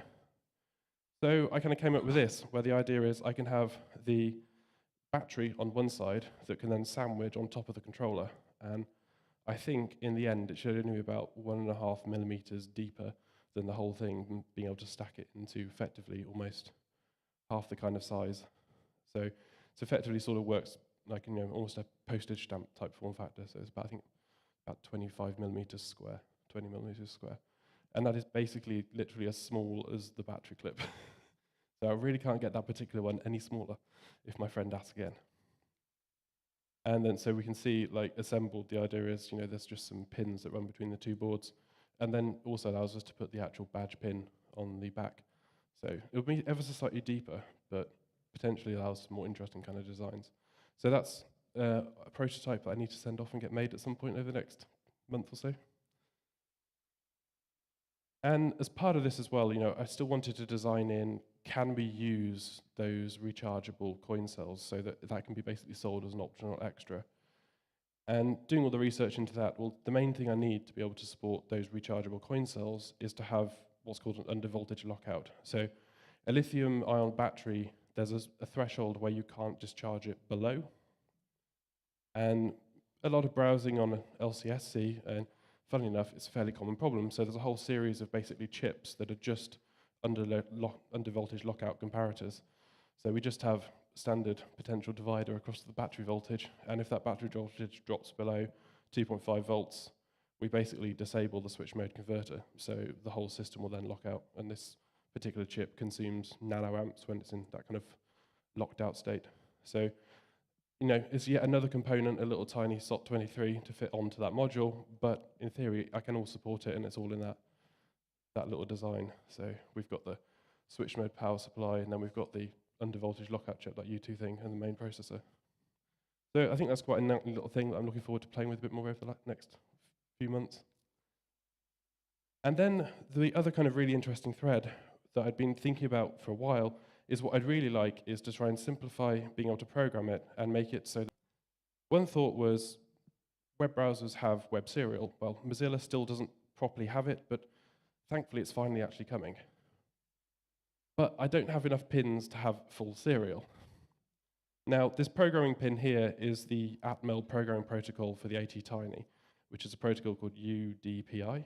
So I kind of came up with this, where the idea is I can have the battery on one side that can then sandwich on top of the controller. And I think in the end, it should only be about 1.5 millimeters deeper than the whole thing, and being able to stack it into effectively almost half the kind of size. So it's effectively sort of works like almost a postage stamp type form factor. So it's about, I think, about 25 millimeters square, 20 millimeters square. And that is basically literally as small as the battery clip. So I really can't get that particular one any smaller if my friend asks again. And then so we can see, like, assembled, the idea is, there's just some pins that run between the 2 boards. And then also allows us to put the actual badge pin on the back. So it'll be ever so slightly deeper, but potentially allows some more interesting kind of designs. So that's a prototype that I need to send off and get made at some point over the next month or so. And as part of this as well, I still wanted to design in, can we use those rechargeable coin cells so that can be basically sold as an optional extra. And doing all the research into that, well, the main thing I need to be able to support those rechargeable coin cells is to have what's called an undervoltage lockout. So a lithium-ion battery, there's a threshold where you can't discharge it below. And a lot of browsing on LCSC, and funnily enough, it's a fairly common problem. So there's a whole series of basically chips that are just undervoltage lockout comparators. So we just have standard potential divider across the battery voltage, and if that battery voltage drops below 2.5 volts, we basically disable the switch mode converter. So the whole system will then lock out, and this particular chip consumes nanoamps when it's in that kind of locked out state. So it's yet another component, a little tiny SOT23 to fit onto that module, but in theory, I can all support it, and it's all in that little design. So we've got the switch mode power supply, and then we've got the undervoltage lockout chip, that U2 thing, and the main processor. So I think that's quite a neat little thing that I'm looking forward to playing with a bit more over the next few months. And then the other kind of really interesting thread that I'd been thinking about for a while is what I'd really like is to try and simplify being able to program it and make it so that one thought was web browsers have web serial. Well, Mozilla still doesn't properly have it, but thankfully it's finally actually coming. But I don't have enough pins to have full serial. Now, this programming pin here is the Atmel programming protocol for the AT-Tiny, which is a protocol called UDPI.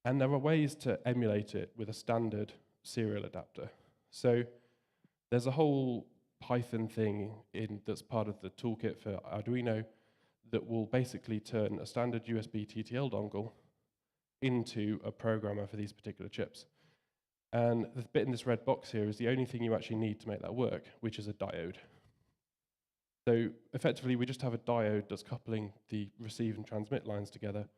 And there are ways to emulate it with a standard serial adapter. So there's a whole Python thing that's part of the toolkit for Arduino that will basically turn a standard USB TTL dongle into a programmer for these particular chips. And the bit in this red box here is the only thing you actually need to make that work, which is a diode. So effectively, we just have a diode that's coupling the receive and transmit lines together,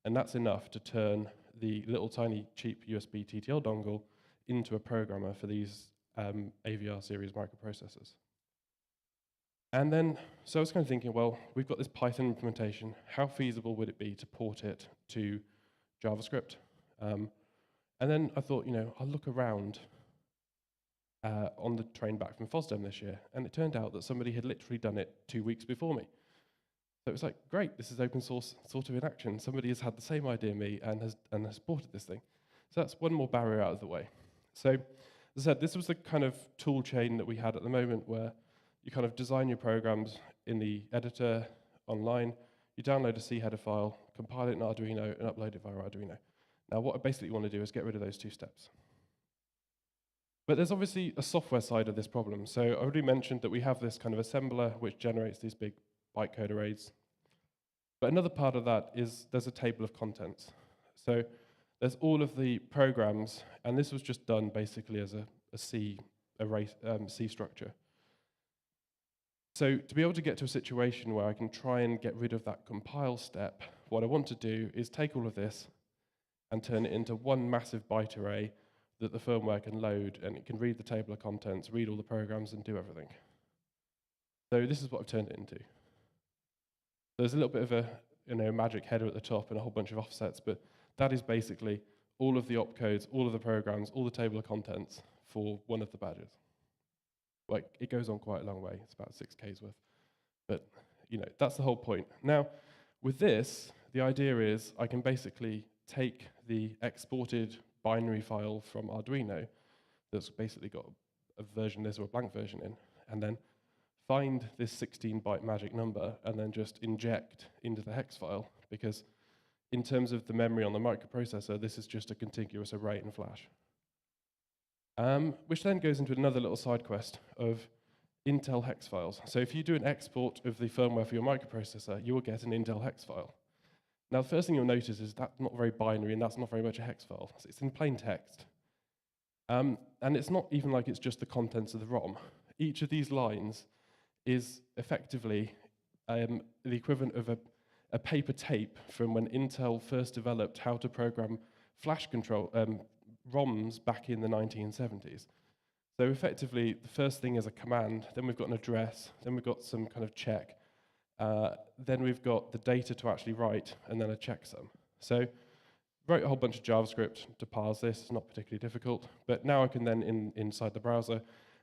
and that's enough to turn the little tiny cheap USB TTL dongle into a programmer for these AVR series microprocessors. And then, so I was kind of thinking, well, we've got this Python implementation. How feasible would it be to port it to JavaScript? And then I thought, I'll look around on the train back from FOSDEM this year, and it turned out that somebody had literally done it 2 weeks before me. So it was like, great, this is open source sort of in action. Somebody has had the same idea as me and has ported this thing. So that's one more barrier out of the way. So as I said, this was the kind of tool chain that we had at the moment where you kind of design your programs in the editor online, you download a C header file, compile it in Arduino, and upload it via Arduino. Now, what I basically want to do is get rid of those 2 steps. But there's obviously a software side of this problem. So I already mentioned that we have this kind of assembler which generates these big bytecode arrays. But another part of that is there's a table of contents. So there's all of the programs, and this was just done basically as a C array, C structure. So to be able to get to a situation where I can try and get rid of that compile step, what I want to do is take all of this and turn it into one massive byte array that the firmware can load, and it can read the table of contents, read all the programs, and do everything. So this is what I've turned it into. There's a little bit of a magic header at the top and a whole bunch of offsets, but that is basically all of the opcodes, all of the programs, all the table of contents for one of the badges. Like, it goes on quite a long way. It's about 6K's worth. But, that's the whole point. Now, with this, the idea is I can basically take the exported binary file from Arduino that's basically got a version this or a blank version in, and then find this 16-byte magic number and then just inject into the hex file, because in terms of the memory on the microprocessor, this is just a contiguous array in Flash. Which then goes into another little side quest of Intel hex files. So if you do an export of the firmware for your microprocessor, you will get an Intel hex file. Now, the first thing you'll notice is that's not very binary, and that's not very much a hex file. It's in plain text. And it's not even like it's just the contents of the ROM. Each of these lines is effectively the equivalent of a paper tape from when Intel first developed how to program flash control ROMs back in the 1970s. So effectively, the first thing is a command, then we've got an address, then we've got some kind of check, then we've got the data to actually write, and then a checksum. So wrote a whole bunch of JavaScript to parse this. It's not particularly difficult, but now I can then, inside the browser,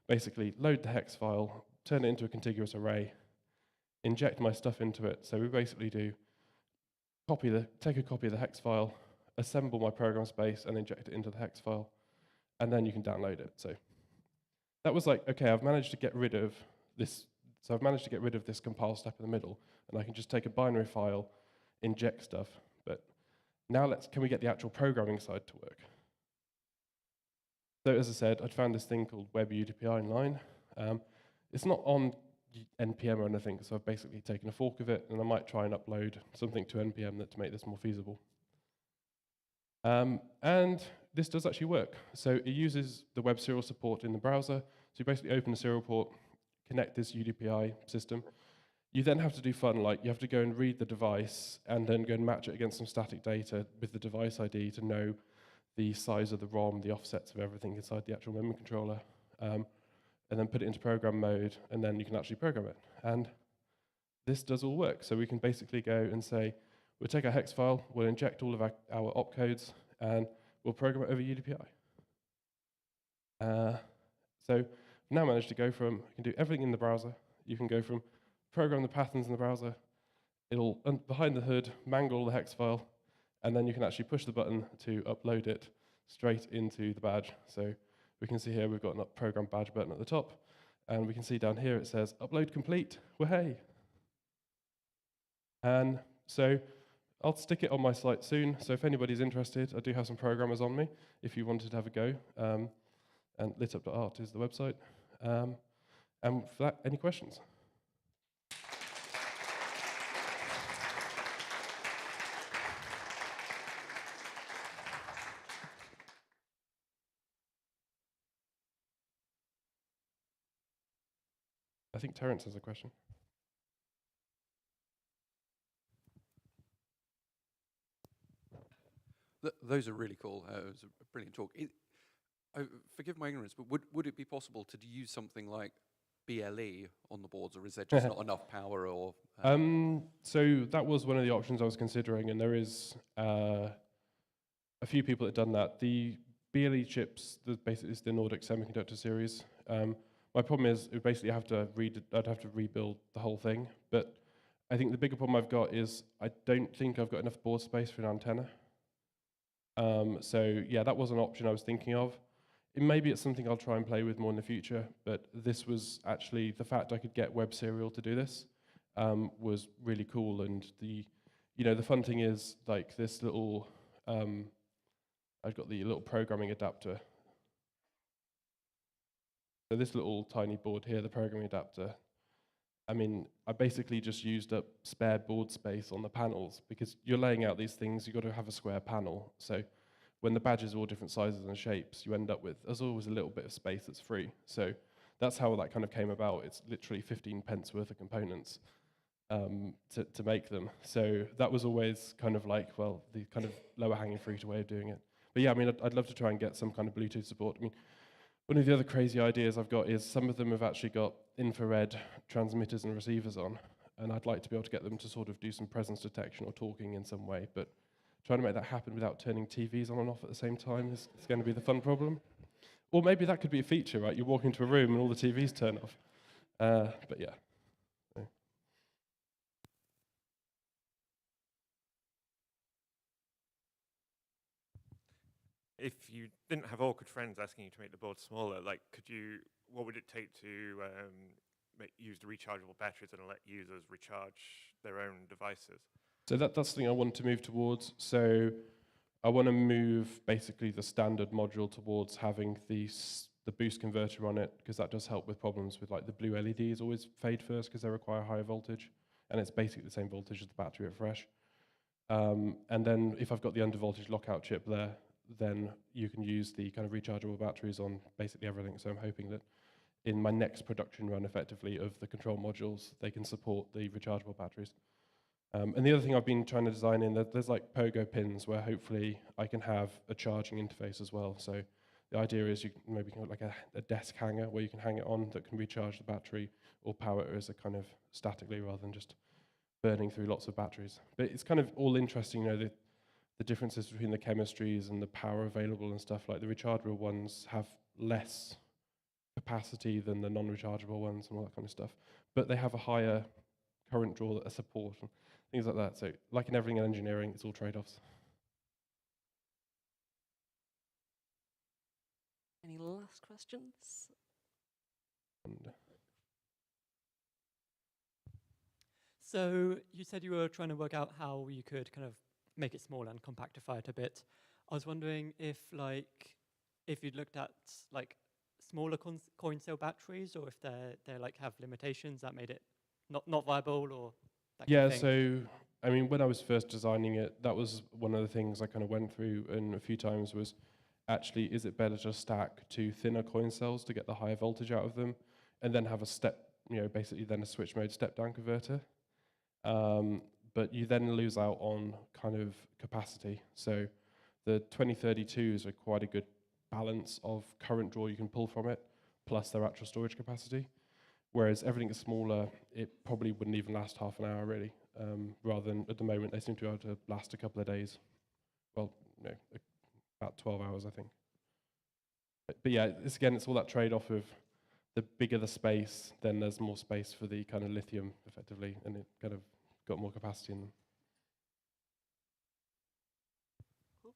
basically load the hex file, turn it into a contiguous array, inject my stuff into it. So we basically do take a copy of the hex file, assemble my program space, and inject it into the hex file, and then you can download it. So that was like, okay, I've managed to get rid of this. So I've managed to get rid of this compile step in the middle, and I can just take a binary file, inject stuff. But now can we get the actual programming side to work? So as I said, I'd found this thing called Web UDPI online. It's not on NPM or anything, so I've basically taken a fork of it, and I might try and upload something to NPM to make this more feasible. And this does actually work. So it uses the web serial support in the browser. So you basically open the serial port, connect this UDPI system. You then have to do fun, like you have to go and read the device and then go and match it against some static data with the device ID to know the size of the ROM, the offsets of everything inside the actual memory controller, and then put it into program mode, and then you can actually program it. And this does all work. So we can basically go and say, we'll take our hex file, we'll inject all of our opcodes, and we'll program it over UDPI. So now managed to go from, you can do everything in the browser. You can go from program the patterns in the browser, it'll, behind the hood, mangle the hex file, and then you can actually push the button to upload it straight into the badge. So we can see here we've got a program badge button at the top, And we can see down here it says upload complete, wahey. And so I'll stick it on my site soon. So if anybody's interested, I do have some programmers on me if you wanted to have a go. And litup.art is the website. And for that, any questions? I think Terence has a question. Those are really cool. It was a brilliant talk. Forgive my ignorance, but would it be possible to use something like BLE on the boards, or is there just not enough power? Or so that was one of the options I was considering, and there is a few people that have done that. The BLE chips, basically is the Nordic Semiconductor series. My problem is I'd have to rebuild the whole thing. But I think the bigger problem I've got is I don't think I've got enough board space for an antenna. So yeah, that was an option I was thinking of. Maybe it's something I'll try and play with more in the future, but this was actually, the fact I could get Web Serial to do this was really cool. And the fun thing is, like, this little, I've got the little programming adapter. So this little tiny board here, the programming adapter, I mean, I basically just used up spare board space on the panels, because you're laying out these things, you've got to have a square panel. So when the badges are all different sizes and shapes, you end up with, there's always a little bit of space that's free. So that's how that kind of came about. It's literally 15 pence worth of components to make them. So that was always kind of like, well, the kind of lower hanging fruit way of doing it. But yeah, I mean, I'd love to try and get some kind of Bluetooth support. I mean, one of the other crazy ideas I've got is some of them have actually got infrared transmitters and receivers on, and I'd like to be able to get them to sort of do some presence detection or talking in some way, but trying to make that happen without turning TVs on and off at the same time is going to be the fun problem. Or maybe that could be a feature, right? You walk into a room and all the TVs turn off. But yeah. If you didn't have awkward friends asking you to make the board smaller, like, what would it take to use the rechargeable batteries and let users recharge their own devices? So that's the thing I want to move towards. So I want to move basically the standard module towards having the boost converter on it, because that does help with problems with, like, the blue LEDs always fade first because they require higher voltage, and it's basically the same voltage as the battery refresh. And then if I've got the undervoltage lockout chip there, then you can use the kind of rechargeable batteries on basically everything. So I'm hoping that in my next production run, effectively, of the control modules, they can support the rechargeable batteries. And the other thing I've been trying to design in, there's like pogo pins where hopefully I can have a charging interface as well. So the idea is you maybe can have like a desk hanger where you can hang it on that can recharge the battery or power it as a kind of statically rather than just burning through lots of batteries. But it's kind of all interesting, you know, the differences between the chemistries and the power available and stuff. Like the rechargeable ones have less capacity than the non-rechargeable ones and all that kind of stuff, but they have a higher current draw, a support, and things like that. So like in everything in engineering, it's all trade-offs. Any last questions? And so you said you were trying to work out how you could kind of make it smaller and compactify it a bit. I was wondering if you'd looked at like smaller coin cell batteries, or if they like have limitations that made it not viable, or that kind of thing. So I mean, when I was first designing it, that was one of the things I kind of went through and a few times was actually, is it better to stack two thinner coin cells to get the higher voltage out of them, and then have a step, you know, basically then a switch mode step down converter. But you then lose out on kind of capacity. So the 2032s are quite a good balance of current draw you can pull from it, plus their actual storage capacity. Whereas everything is smaller, it probably wouldn't even last half an hour really, rather than at the moment they seem to be able to last a couple of days. Well, no, about 12 hours, I think. But yeah, it's all that trade-off of the bigger the space, then there's more space for the kind of lithium, effectively, and it kind of got more capacity in them. Cool.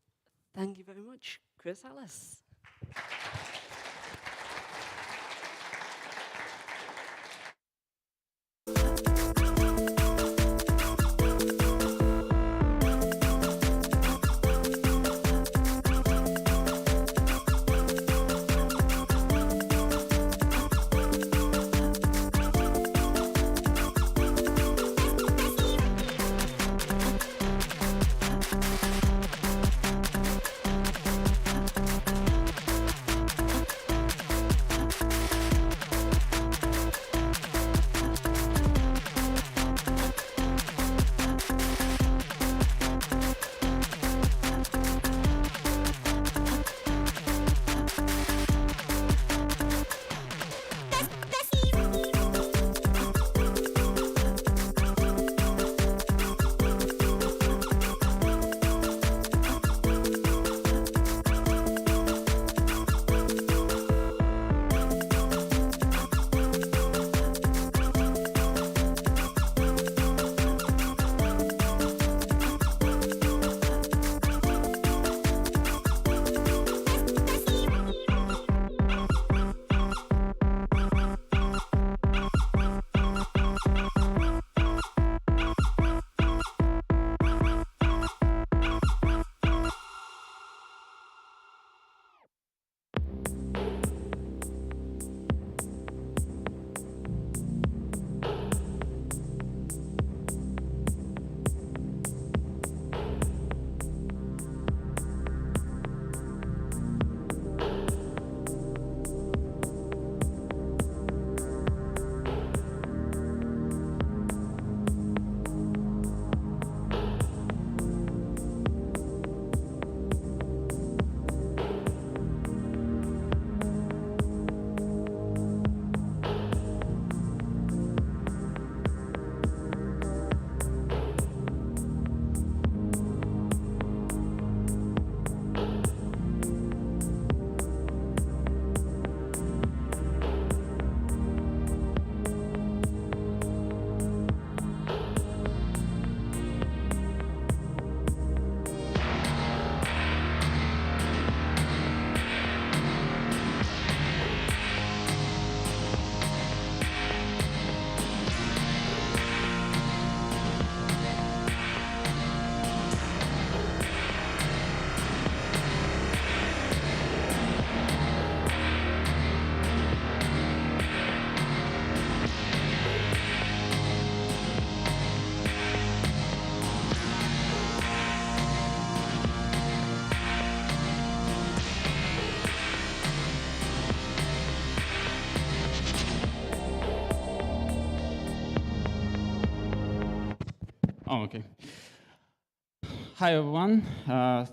Thank you very much, Chris Ellis. Oh, okay. Hi, everyone.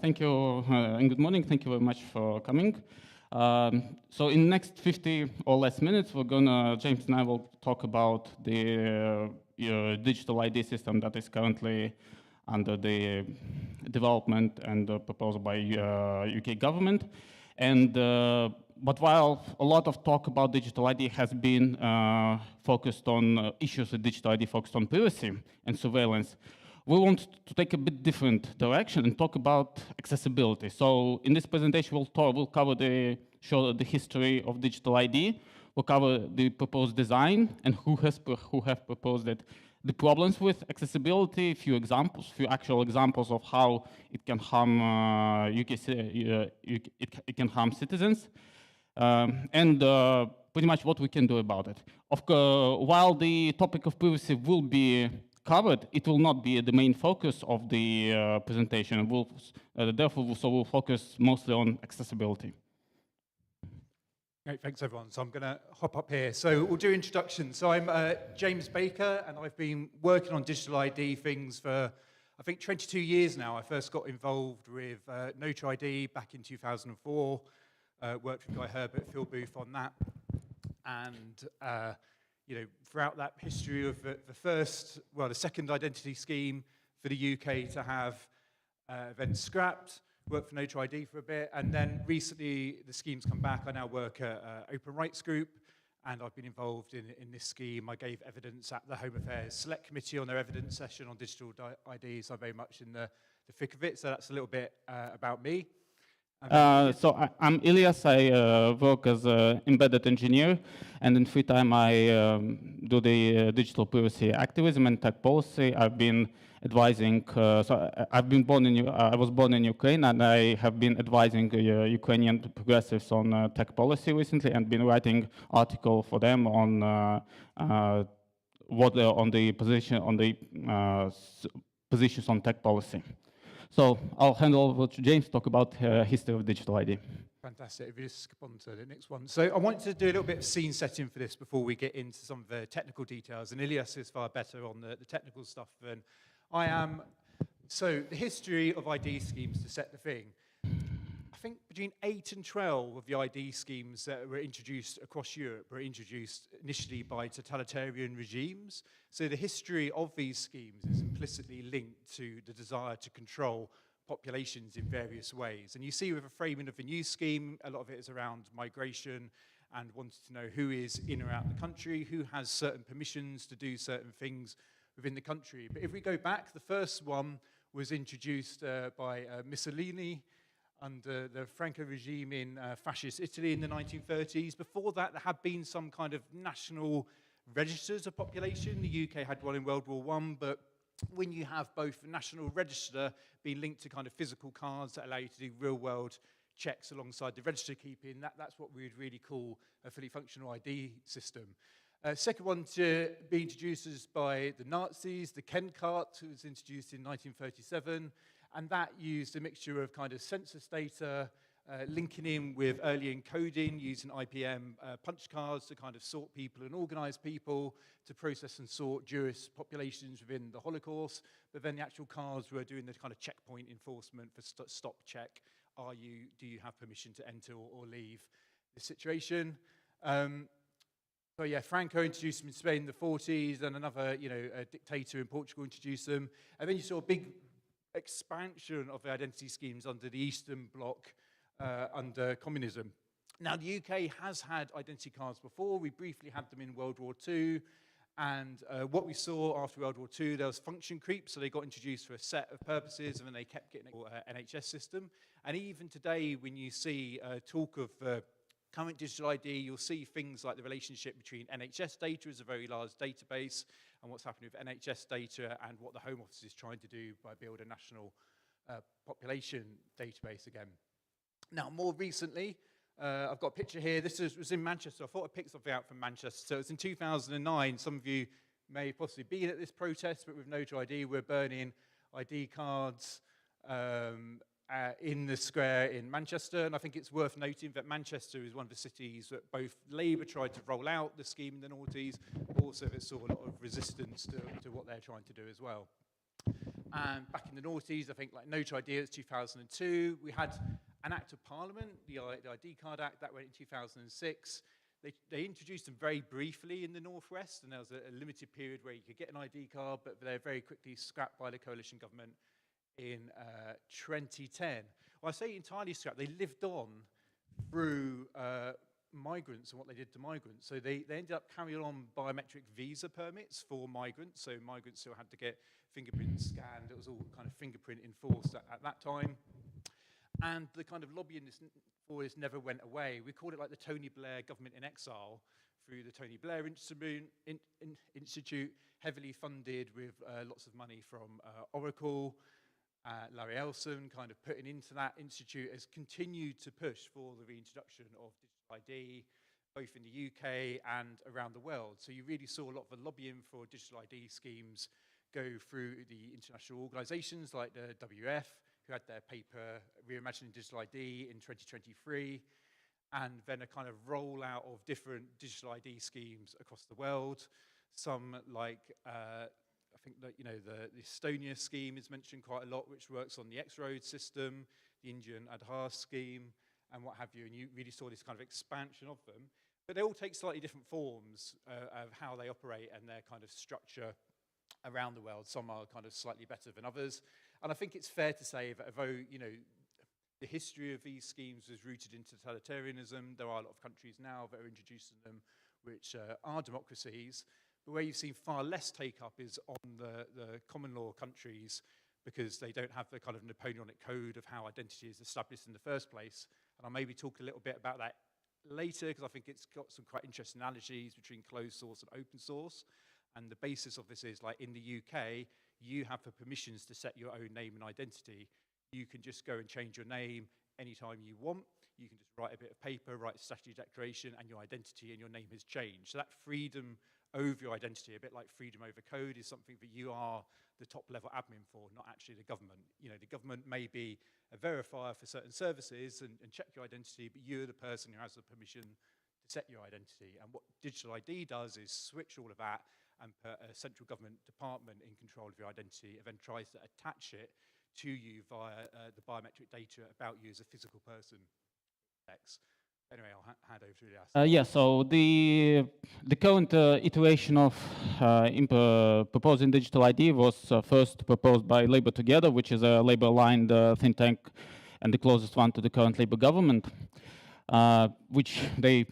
Thank you, and good morning. Thank you very much for coming. So in the next 50 or less minutes, James and I will talk about the digital ID system that is currently under the development and proposed by UK government. And but while a lot of talk about digital ID has been focused on issues with digital ID focused on privacy and surveillance, we want to take a bit different direction and talk about accessibility. So in this presentation, we'll cover the history of digital ID. We'll cover the proposed design and who have proposed it. The problems with accessibility, few actual examples of how it can harm it can harm citizens, and pretty much what we can do about it. Of course, while the topic of privacy will be covered, it will not be the main focus of the presentation. Therefore, we'll focus mostly on accessibility. Great, thanks everyone. So I'm going to hop up here. So we'll do introductions. So I'm James Baker, and I've been working on digital ID things for, I think, 22 years now. I first got involved with Notar ID back in 2004, worked with Guy Herbert, Phil Booth on that. And throughout that history of the second identity scheme for the UK to have then scrapped, worked for Notar ID for a bit, and then recently the scheme's come back. I now work at Open Rights Group, and I've been involved in this scheme. I gave evidence at the Home Affairs Select Committee on their evidence session on digital ID, so I'm very much in the thick of it. So that's a little bit about me. So I'm Ilyas. I work as an embedded engineer, and in free time I do the digital privacy activism and tech policy. I've been advising. I was born in Ukraine, and I have been advising Ukrainian progressives on tech policy recently, and been writing article for them on positions on tech policy. So I'll hand over to James to talk about history of digital ID. Fantastic. If you just skip on to the next one. So I wanted to do a little bit of scene setting for this before we get into some of the technical details. And Ilyas is far better on the technical stuff than I am. So the history of ID schemes, to set the thing. I think between 8 and 12 of the ID schemes that were introduced across Europe were introduced initially by totalitarian regimes. So the history of these schemes is implicitly linked to the desire to control populations in various ways. And you see with the framing of the new scheme, a lot of it is around migration and wanting to know who is in or out of the country, who has certain permissions to do certain things within the country. But if we go back, the first one was introduced by Mussolini under the Franco regime in fascist Italy in the 1930s. Before that, there had been some kind of national registers of population. The UK had one in World War I, but when you have both a national register being linked to kind of physical cards that allow you to do real-world checks alongside the register keeping, that's what we would really call a fully functional ID system. Second one to be introduced is by the Nazis, the Ken card, was introduced in 1937, and that used a mixture of kind of census data, linking in with early encoding, using IPM punch cards to kind of sort people and organize people, to process and sort Jewish populations within the Holocaust. But then the actual cards were doing the kind of checkpoint enforcement for stop check. Do you have permission to enter or leave the situation? So yeah, Franco introduced them in Spain in the 40s, and another, a dictator in Portugal introduced them. And then you saw a big expansion of the identity schemes under the Eastern Bloc under communism. Now, the UK has had identity cards before. We briefly had them in World War II. And what we saw after World War II, there was function creep. So they got introduced for a set of purposes, and then they kept getting an NHS system. And even today, when you see talk of current digital ID, you'll see things like the relationship between NHS data as a very large database and what's happening with NHS data and what the Home Office is trying to do by building a national population database again. Now, more recently, I've got a picture here. This was in Manchester. I thought I'd pick something out from Manchester. So it's in 2009. Some of you may possibly be at this protest, but with Notar ID, we're burning ID cards in the square in Manchester. And I think it's worth noting that Manchester is one of the cities that both Labour tried to roll out the scheme in the noughties, but also that saw a lot of resistance to what they're trying to do as well. And back in the noughties, I think like No to ID was 2002. We had an Act of Parliament, the ID Card Act, that went in 2006. They introduced them very briefly in the Northwest, and there was a limited period where you could get an ID card, but they're very quickly scrapped by the coalition government in 2010. Well, I say entirely scrapped. They lived on through migrants and what they did to migrants. So they ended up carrying on biometric visa permits for migrants. So migrants still had to get fingerprints scanned. It was all kind of fingerprint enforced at that time. And the kind of lobbying for this never went away. We called it like the Tony Blair government in exile through the Tony Blair Institute, heavily funded with lots of money from Oracle. Larry Ellison kind of putting into that institute has continued to push for the reintroduction of digital ID, both in the UK and around the world. So you really saw a lot of the lobbying for digital ID schemes go through the international organizations like the WF, who had their paper Reimagining Digital ID in 2023, and then a kind of rollout of different digital ID schemes across the world. Some like, I think that, the Estonia scheme is mentioned quite a lot, which works on the X-Road system, the Indian Aadhaar scheme, and what have you, and you really saw this kind of expansion of them. But they all take slightly different forms of how they operate and their kind of structure around the world. Some are kind of slightly better than others. And I think it's fair to say that although, the history of these schemes was rooted in totalitarianism, there are a lot of countries now that are introducing them which are democracies. But where you've seen far less take-up is on the common law countries, because they don't have the kind of Napoleonic code of how identity is established in the first place. And I'll maybe talk a little bit about that later, because I think it's got some quite interesting analogies between closed source and open source. And the basis of this is, like in the UK, you have the permissions to set your own name and identity. You can just go and change your name anytime you want. You can just write a bit of paper, write a statutory declaration, and your identity and your name has changed. So that freedom over your identity, a bit like freedom over code, is something that you are the top level admin for, not actually the government. The government may be a verifier for certain services and check your identity, but you're the person who has the permission to set your identity. And what digital ID does is switch all of that and put a central government department in control of your identity, and then tries to attach it to you via the biometric data about you as a physical person. Anyway, I'll hand over to Elias. Yeah, so the current iteration of proposing digital ID was first proposed by Labour Together, which is a Labour-aligned think tank and the closest one to the current Labour government, which they,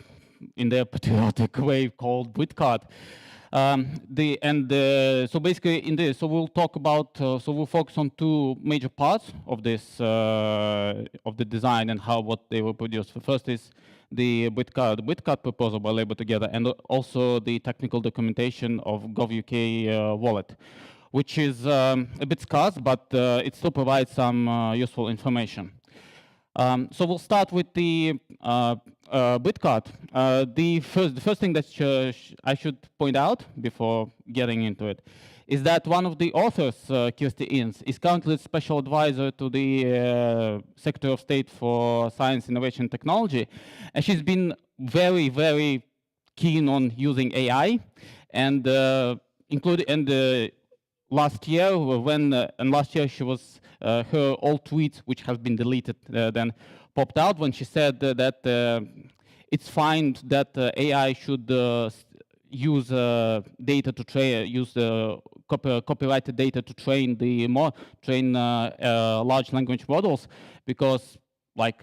in their patriotic way, called BritCard. So basically in this, so we'll talk about, so we'll focus on two major parts of this, of the design and what they will produce. The first is the BritCard proposal by Labour Together, and also the technical documentation of GovUK wallet, which is a bit scarce, but it still provides some useful information. So we'll start with the BritCard. The first thing that I should point out before getting into it is that one of the authors, Kirsty Innes, is currently special advisor to the Secretary of State for Science, Innovation and Technology, and she's been very, very keen on using AI, and last year she was her old tweets, which have been deleted, then popped out when she said that it's fine that AI should use data to use copyrighted data to train large language models, because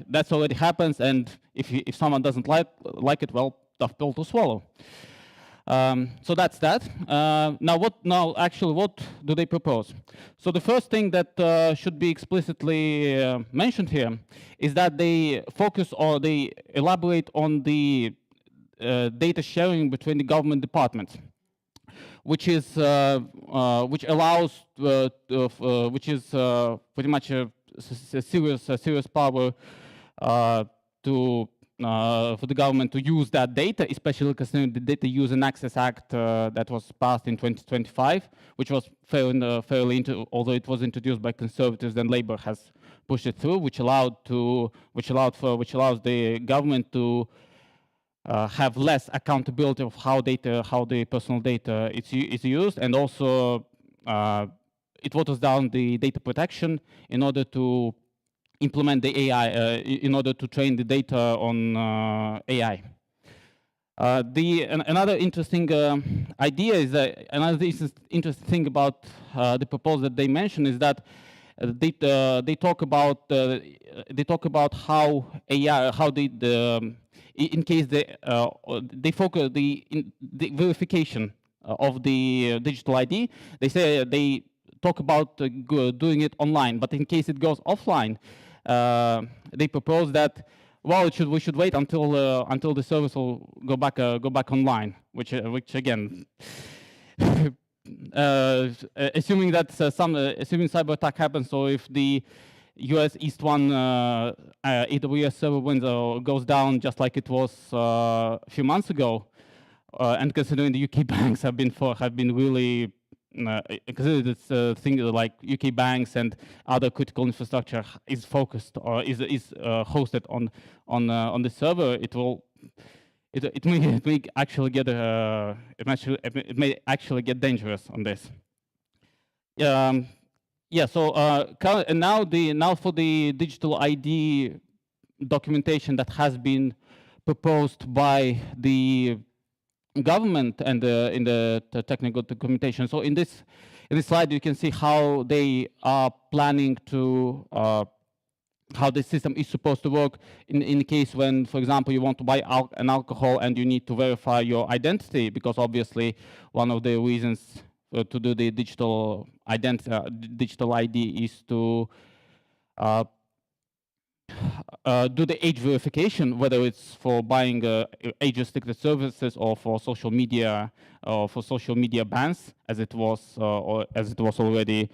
that's already happens, and if someone doesn't like it, well, tough pill to swallow. So that's that. Now, actually, what do they propose? So the first thing that should be explicitly mentioned here is that they focus or they elaborate on the data sharing between the government departments, which is which allows which is pretty much a serious power for the government to use that data, especially considering the Data Use and Access Act that was passed in 2025, which was although it was introduced by Conservatives, then Labour has pushed it through, which allows the government to have less accountability of how the personal data is used, and also it waters down the data protection in order to implement the AI, in order to train the data on AI. Another interesting idea is that another interesting thing about the proposal that they mention is that they talk about how AI, how in case they focus the verification of the digital ID. They say they talk about doing it online, but in case it goes offline, they propose that we should wait until the service will go back online, which again. Assuming that assuming cyber attack happens, so if the US East 1 AWS server window goes down just like it was a few months ago, and considering the UK banks have been really considered this thing like UK banks and other critical infrastructure is focused or is hosted on the server, it may actually get it may actually get dangerous on this. Yeah. So and now for the digital ID documentation that has been proposed by the government and in the technical documentation. So in this slide, you can see how they are planning to how the system is supposed to work in the case when, for example, you want to buy an alcohol and you need to verify your identity, because obviously one of the reasons to do the digital ID is to do the age verification, whether it's for buying age-restricted services or for social media bans, as it was already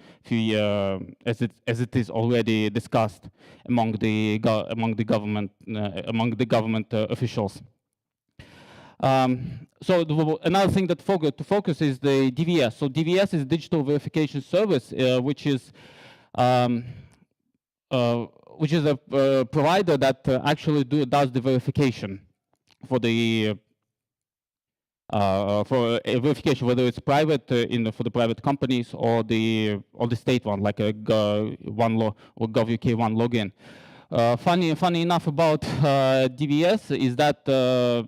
as it is already discussed among the government officials. So another thing that to focus is the DVS. So DVS is Digital Verification Service, which is a provider that actually does the verification for the for a verification, whether it's private for the private companies or the state one, like a GovUK one login. Funny enough about DVS is that a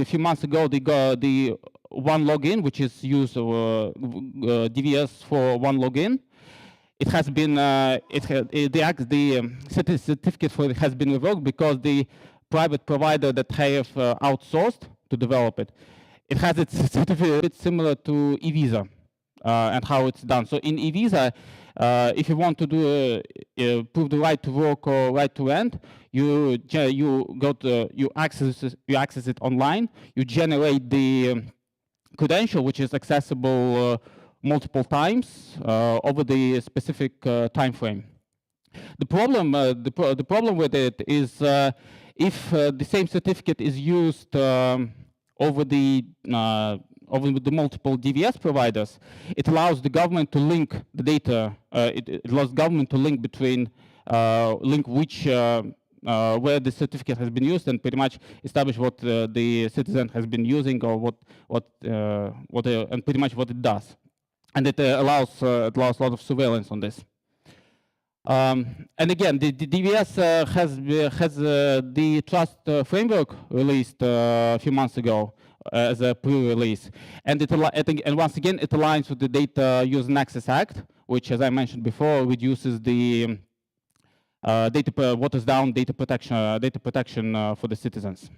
few months ago the one login, which is used DVS for one login. It has been the certificate for it has been revoked because the private provider that have outsourced to develop it, it has its certificate similar to e-visa and how it's done. So in e-visa, if you want to do prove the right to work or right to rent, you access it online. You generate the credential, which is accessible multiple times over the specific time frame. The problem with it is if the same certificate is used over the multiple DVS providers, it allows the government to link the data. It allows government to link between which where the certificate has been used and pretty much establish what the citizen has been using or and pretty much what it does. And it allows a lot of surveillance on this. And again, the DVS has the trust framework released a few months ago as a pre-release, and and once again it aligns with the Data Use and Access Act, which, as I mentioned before, reduces the waters down data protection for the citizens.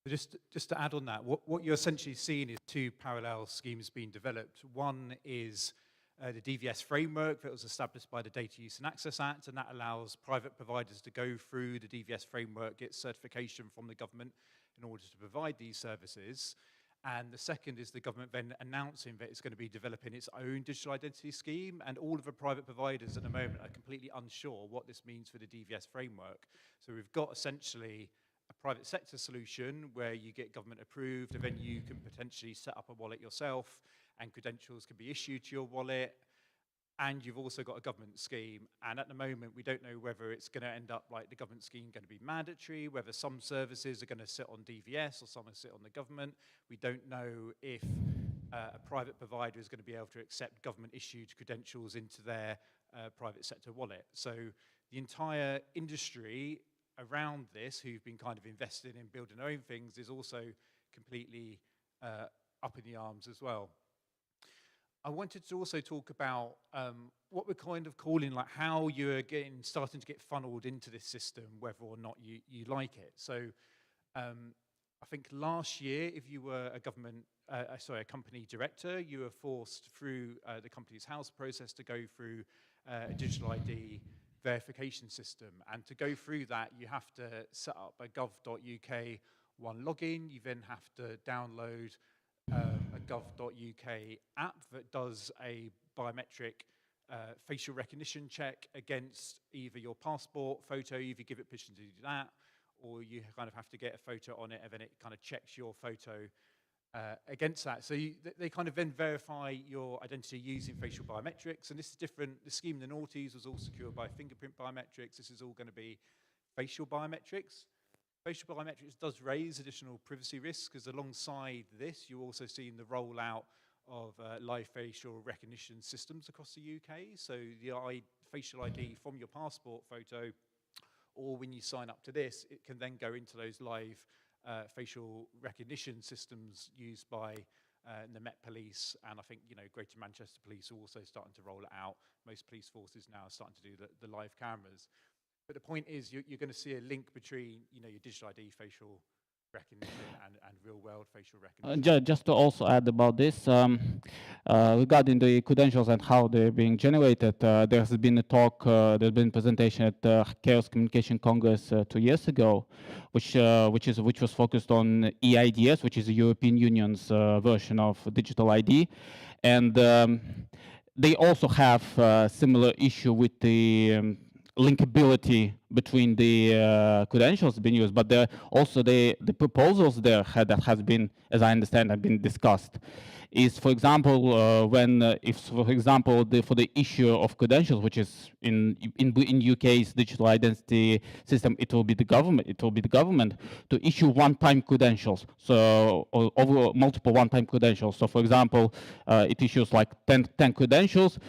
Just to add on that, what you're essentially seeing is two parallel schemes being developed. One is the DVS framework that was established by the Data Use and Access Act, and that allows private providers to go through the DVS framework, get certification from the government in order to provide these services. And the second is the government then announcing that it's going to be developing its own digital identity scheme, and all of the private providers at the moment are completely unsure what this means for the DVS framework. So we've got essentially a private sector solution where you get government approved, and then you can potentially set up a wallet yourself, and credentials can be issued to your wallet. And you've also got a government scheme. And at the moment, we don't know whether it's going to end up like the government scheme going to be mandatory, whether some services are going to sit on DVS or some will sit on the government. We don't know if a private provider is going to be able to accept government-issued credentials into their private sector wallet. So the entire industry around this, who've been kind of invested in building their own things, is also completely up in the arms as well. I wanted to also talk about what we're kind of calling like how you're starting to get funneled into this system, whether or not you like it. So I think last year, if you were a company director, you were forced through the Companies House process to go through a digital ID verification system. And to go through that, you have to set up a gov.uk one login. You then have to download a gov.uk app that does a biometric facial recognition check against either your passport photo, if you give it permission to do that, or you kind of have to get a photo on it, and then it kind of checks your photo against that. So they kind of then verify your identity using facial biometrics, and this is different. The scheme in the noughties was all secured by fingerprint biometrics. This is all going to be facial biometrics. Facial biometrics does raise additional privacy risks, because alongside this, you're also seeing the rollout of live facial recognition systems across the UK. So the facial ID from your passport photo, or when you sign up to this, it can then go into those live facial recognition systems used by the Met Police, and I think Greater Manchester Police are also starting to roll it out. Most police forces now are starting to do the live cameras. But the point is, you're going to see a link between your digital ID facial recognition and real-world facial recognition. Just to also add about this, regarding the credentials and how they're being generated, there has been a talk, there's been a presentation at the Chaos Communication Congress 2 years ago, which was focused on EIDS, which is the European Union's version of digital ID, and they also have a similar issue with the linkability between the credentials being used, but also the proposals there that has been, as I understand, have been discussed. Is, for example, if for example for the issue of credentials, which is in UK's digital identity system, it will be the government to issue one-time credentials, so over multiple one-time credentials. So, for example, it issues like 10 credentials.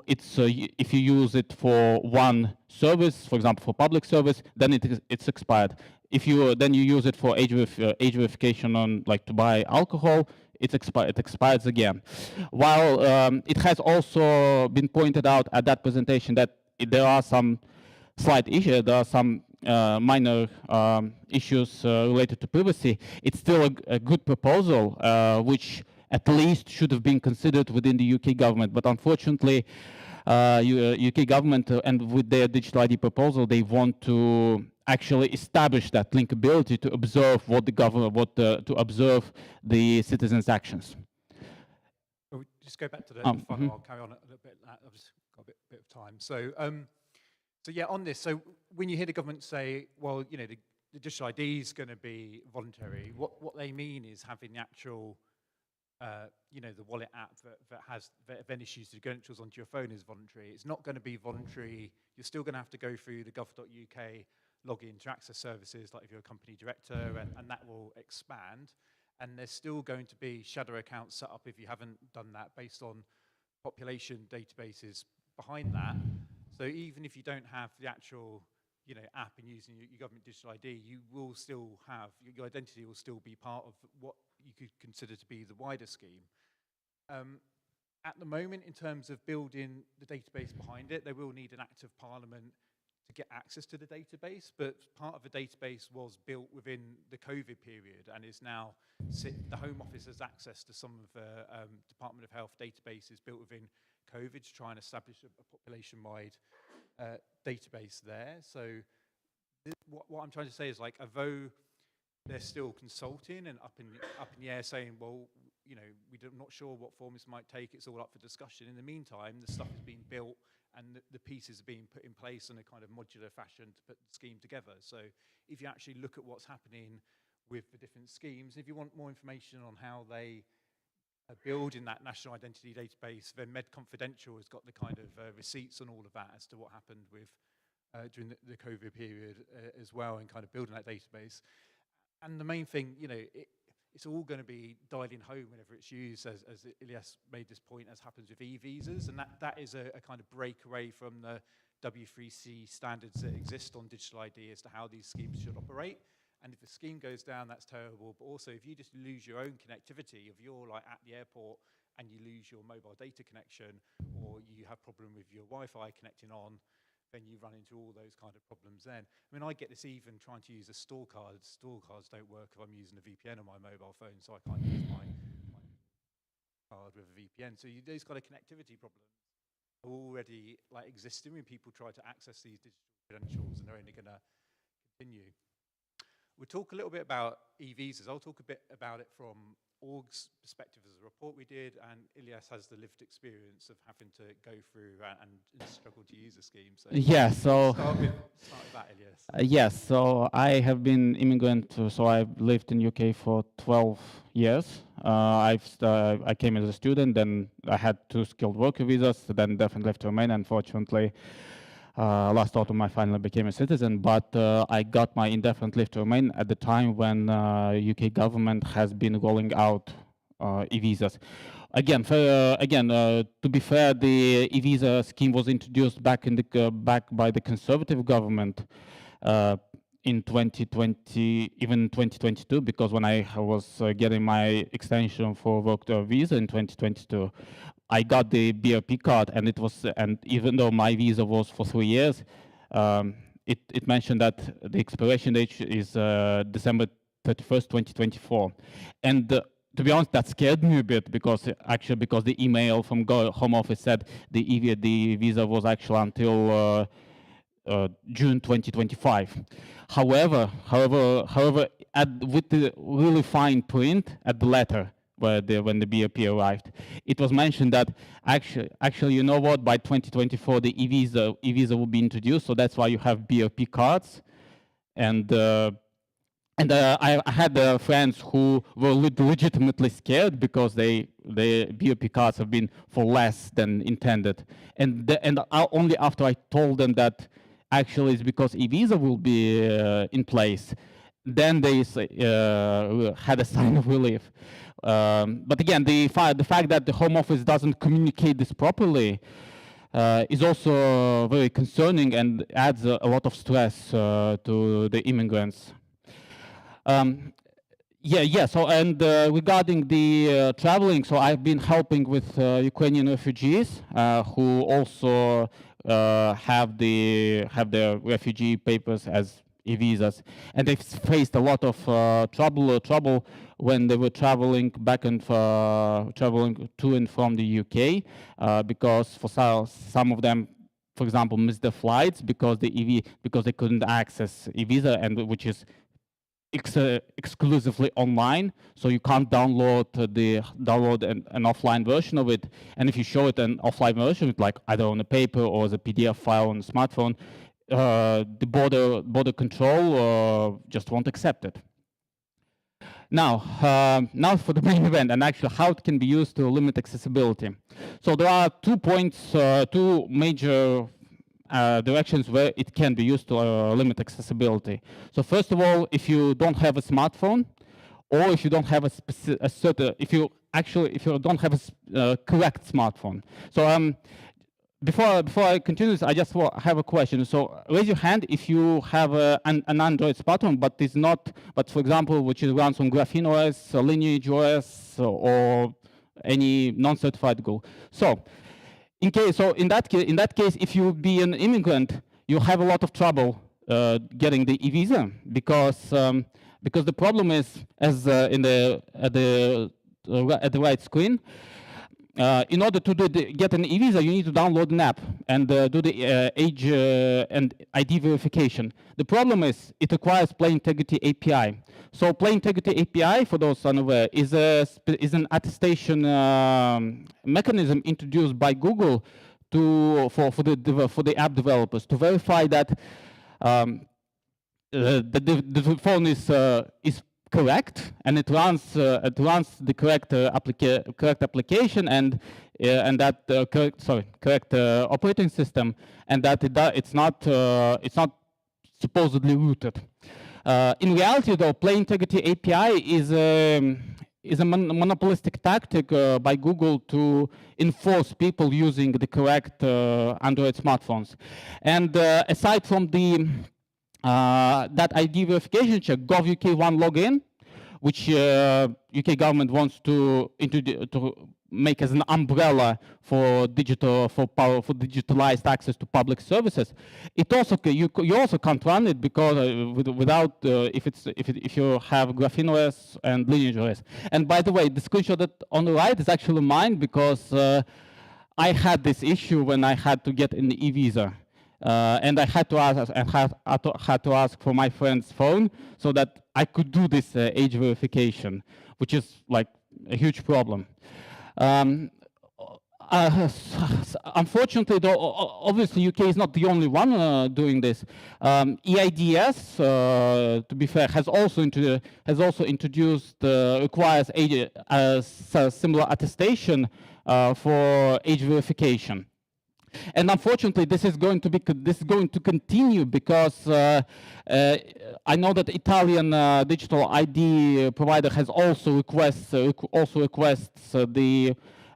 It's if you use it for one service, for example, for public service, then it's expired. If you then you use it for age verification on like to buy alcohol, it expires again. While it has also been pointed out at that presentation that there are some slight issues, there are some minor issues related to privacy. It's still a good proposal, which at least should have been considered within the UK government. But unfortunately, UK government and with their digital ID proposal, they want to actually establish that linkability to observe what the government, to observe the citizens' actions. We'll just go back to the funnel. Mm-hmm. I'll carry on a little bit. I've just got a bit of time. So, so yeah, on this. So when you hear the government say, well, the digital ID is going to be voluntary, what they mean is having the actual the wallet app that then issues the credentials onto your phone is voluntary. It's not going to be voluntary. You're still going to have to go through the gov.uk login to access services, like if you're a company director, and that will expand. And there's still going to be shadow accounts set up if you haven't done that, based on population databases behind that. So even if you don't have the actual app and using your government digital ID, you will still have, your identity will still be part of what you could consider to be the wider scheme. At the moment, in terms of building the database behind it, they will need an act of Parliament to get access to the database, but part of the database was built within the COVID period and is now, the Home Office has access to some of the Department of Health databases built within COVID to try and establish a population-wide database there. So what I'm trying to say is, like, although they're still consulting and up in the air saying, well, we're not sure what form this might take, it's all up for discussion. In the meantime, the stuff is being built and the pieces are being put in place in a kind of modular fashion to put the scheme together. So if you actually look at what's happening with the different schemes, if you want more information on how they are building that national identity database, then Med Confidential has got the kind of receipts on all of that as to what happened with during the COVID period as well, and kind of building that database. And the main thing, it's all going to be dialing home whenever it's used, as Ilyas made this point, as happens with e-visas, and that is a kind of break away from the W3C standards that exist on digital ID as to how these schemes should operate. And if the scheme goes down, that's terrible. But also, if you just lose your own connectivity, if you're like at the airport and you lose your mobile data connection, or you have problem with your Wi-Fi connecting on, then you run into all those kind of problems then. I mean, I get this even trying to use a store card. Store cards don't work if I'm using a VPN on my mobile phone, so I can't use my card with a VPN. So those kind of connectivity problems are already like existing when people try to access these digital credentials, and they're only going to continue. We'll talk a little bit about e-visas. I'll talk a bit about it from Org's perspective as a report we did, and Ilyas has the lived experience of having to go through and struggle to use a scheme. So yeah, so start with that, Ilyas. yes, so I have been immigrant, so I've lived in UK for 12 years. I came as a student, then I had 2 skilled worker visas, then definitely left to remain, unfortunately. Last autumn I finally became a citizen, but I got my indefinite leave to remain at the time when UK government has been rolling out e-visas. Again, to be fair, the e-visa scheme was introduced back by the Conservative government in 2020, even 2022, because when I was getting my extension for work visa in 2022, I got the BRP card, and even though my visa was for 3 years, it mentioned that the expiration date is December 31st, 2024. And to be honest, that scared me a bit, because the email from Home Office said the visa was actually until June 2025. However, with the really fine print at the letter, when the BRP arrived, it was mentioned that actually, you know what, by 2024 the e-visa will be introduced, so that's why you have BRP cards. And I had friends who were legitimately scared because the BRP cards have been for less than intended, and only after I told them that actually it's because e-visa will be in place, then they had a sign of relief. But again, the fact that the Home Office doesn't communicate this properly is also very concerning and adds a lot of stress to the immigrants. So regarding the traveling, so I've been helping with Ukrainian refugees who also have their refugee papers as e-visas, and they've faced a lot of trouble when they were traveling traveling to and from the UK, because for some of them, for example, missed their flights because they couldn't access e-visa, and which is exclusively online, so you can't download an offline version of it. And if you show it an offline version, like either on a paper or as a PDF file on a smartphone, the border control just won't accept it. Now for the main event, and actually how it can be used to limit accessibility. So there are 2 points, 2 major directions where it can be used to limit accessibility. So first of all, if you don't have a smartphone, or if you don't have if you don't have a correct smartphone. So before I continue this, I just have a question. So raise your hand if you have an Android smartphone, but for example, which runs on Graphene OS, Lineage OS, or any non-certified Google. So in that case, if you be an immigrant, you have a lot of trouble getting the e-visa, because the problem is, as at the right screen, in order to get an e-visa, you need to download an app and do the age and ID verification. The problem is it requires Play Integrity API. So Play Integrity API, for those unaware, is an attestation mechanism introduced by Google for the app developers to verify that the phone is correct, and it runs the correct application and that correct operating system, and that it's not supposedly rooted. In reality, though, Play Integrity API is a monopolistic tactic by Google to enforce people using the correct Android smartphones. And aside from the that ID verification check, GovUK1 login, which UK government wants to make as an umbrella for digitalized access to public services. It also you also can't run it because without if you have GrapheneOS and LineageOS. And by the way, the screenshot that on the right is actually mine because I had this issue when I had to get an e-visa. And I had to ask for my friend's phone so that I could do this age verification, which is like a huge problem. Unfortunately, though, obviously UK is not the only one doing this. EIDS, to be fair, has also introduced requires similar attestation for age verification. And unfortunately, this is going to continue because I know that Italian digital ID provider has also requests the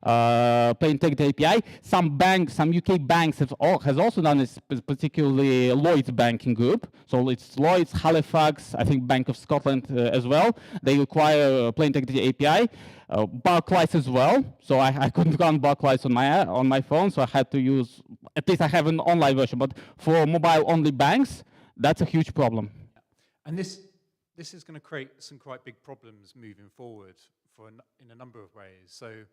Play Integrity API. Some UK banks has also done this, particularly Lloyds Banking Group. So it's Lloyds, Halifax, I think Bank of Scotland as well. They require Play Integrity API. Barclays as well. So I couldn't run Barclays on my phone, so I had to use. At least I have an online version. But for mobile-only banks, that's a huge problem. And this is going to create some quite big problems moving forward in a number of ways. So.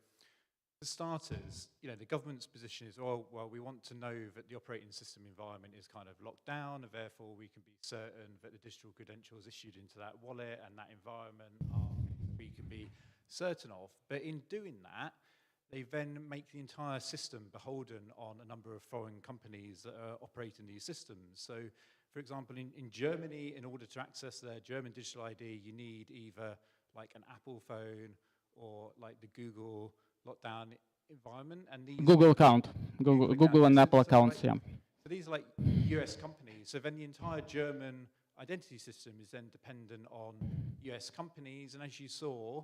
For starters, the government's position is, well, we want to know that the operating system environment is kind of locked down, and therefore we can be certain that the digital credentials issued into that wallet and that environment we can be certain of. But in doing that, they then make the entire system beholden on a number of foreign companies that are operating these systems. So, for example, in Germany, in order to access their German digital ID, you need either like an Apple phone or like the Google lockdown environment, and these Google account, Google and Apple accounts, yeah. So these are like US companies. So then the entire German identity system is then dependent on US companies, and as you saw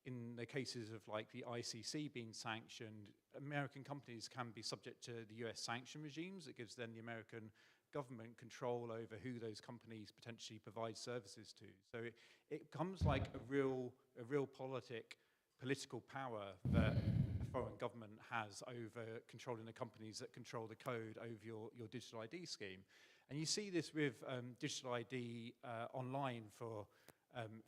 in the cases of like the ICC being sanctioned, American companies can be subject to the US sanction regimes. It gives then the American government control over who those companies potentially provide services to. So it becomes like a real political power that a foreign government has over controlling the companies that control the code over your digital ID scheme. And you see this with digital ID online for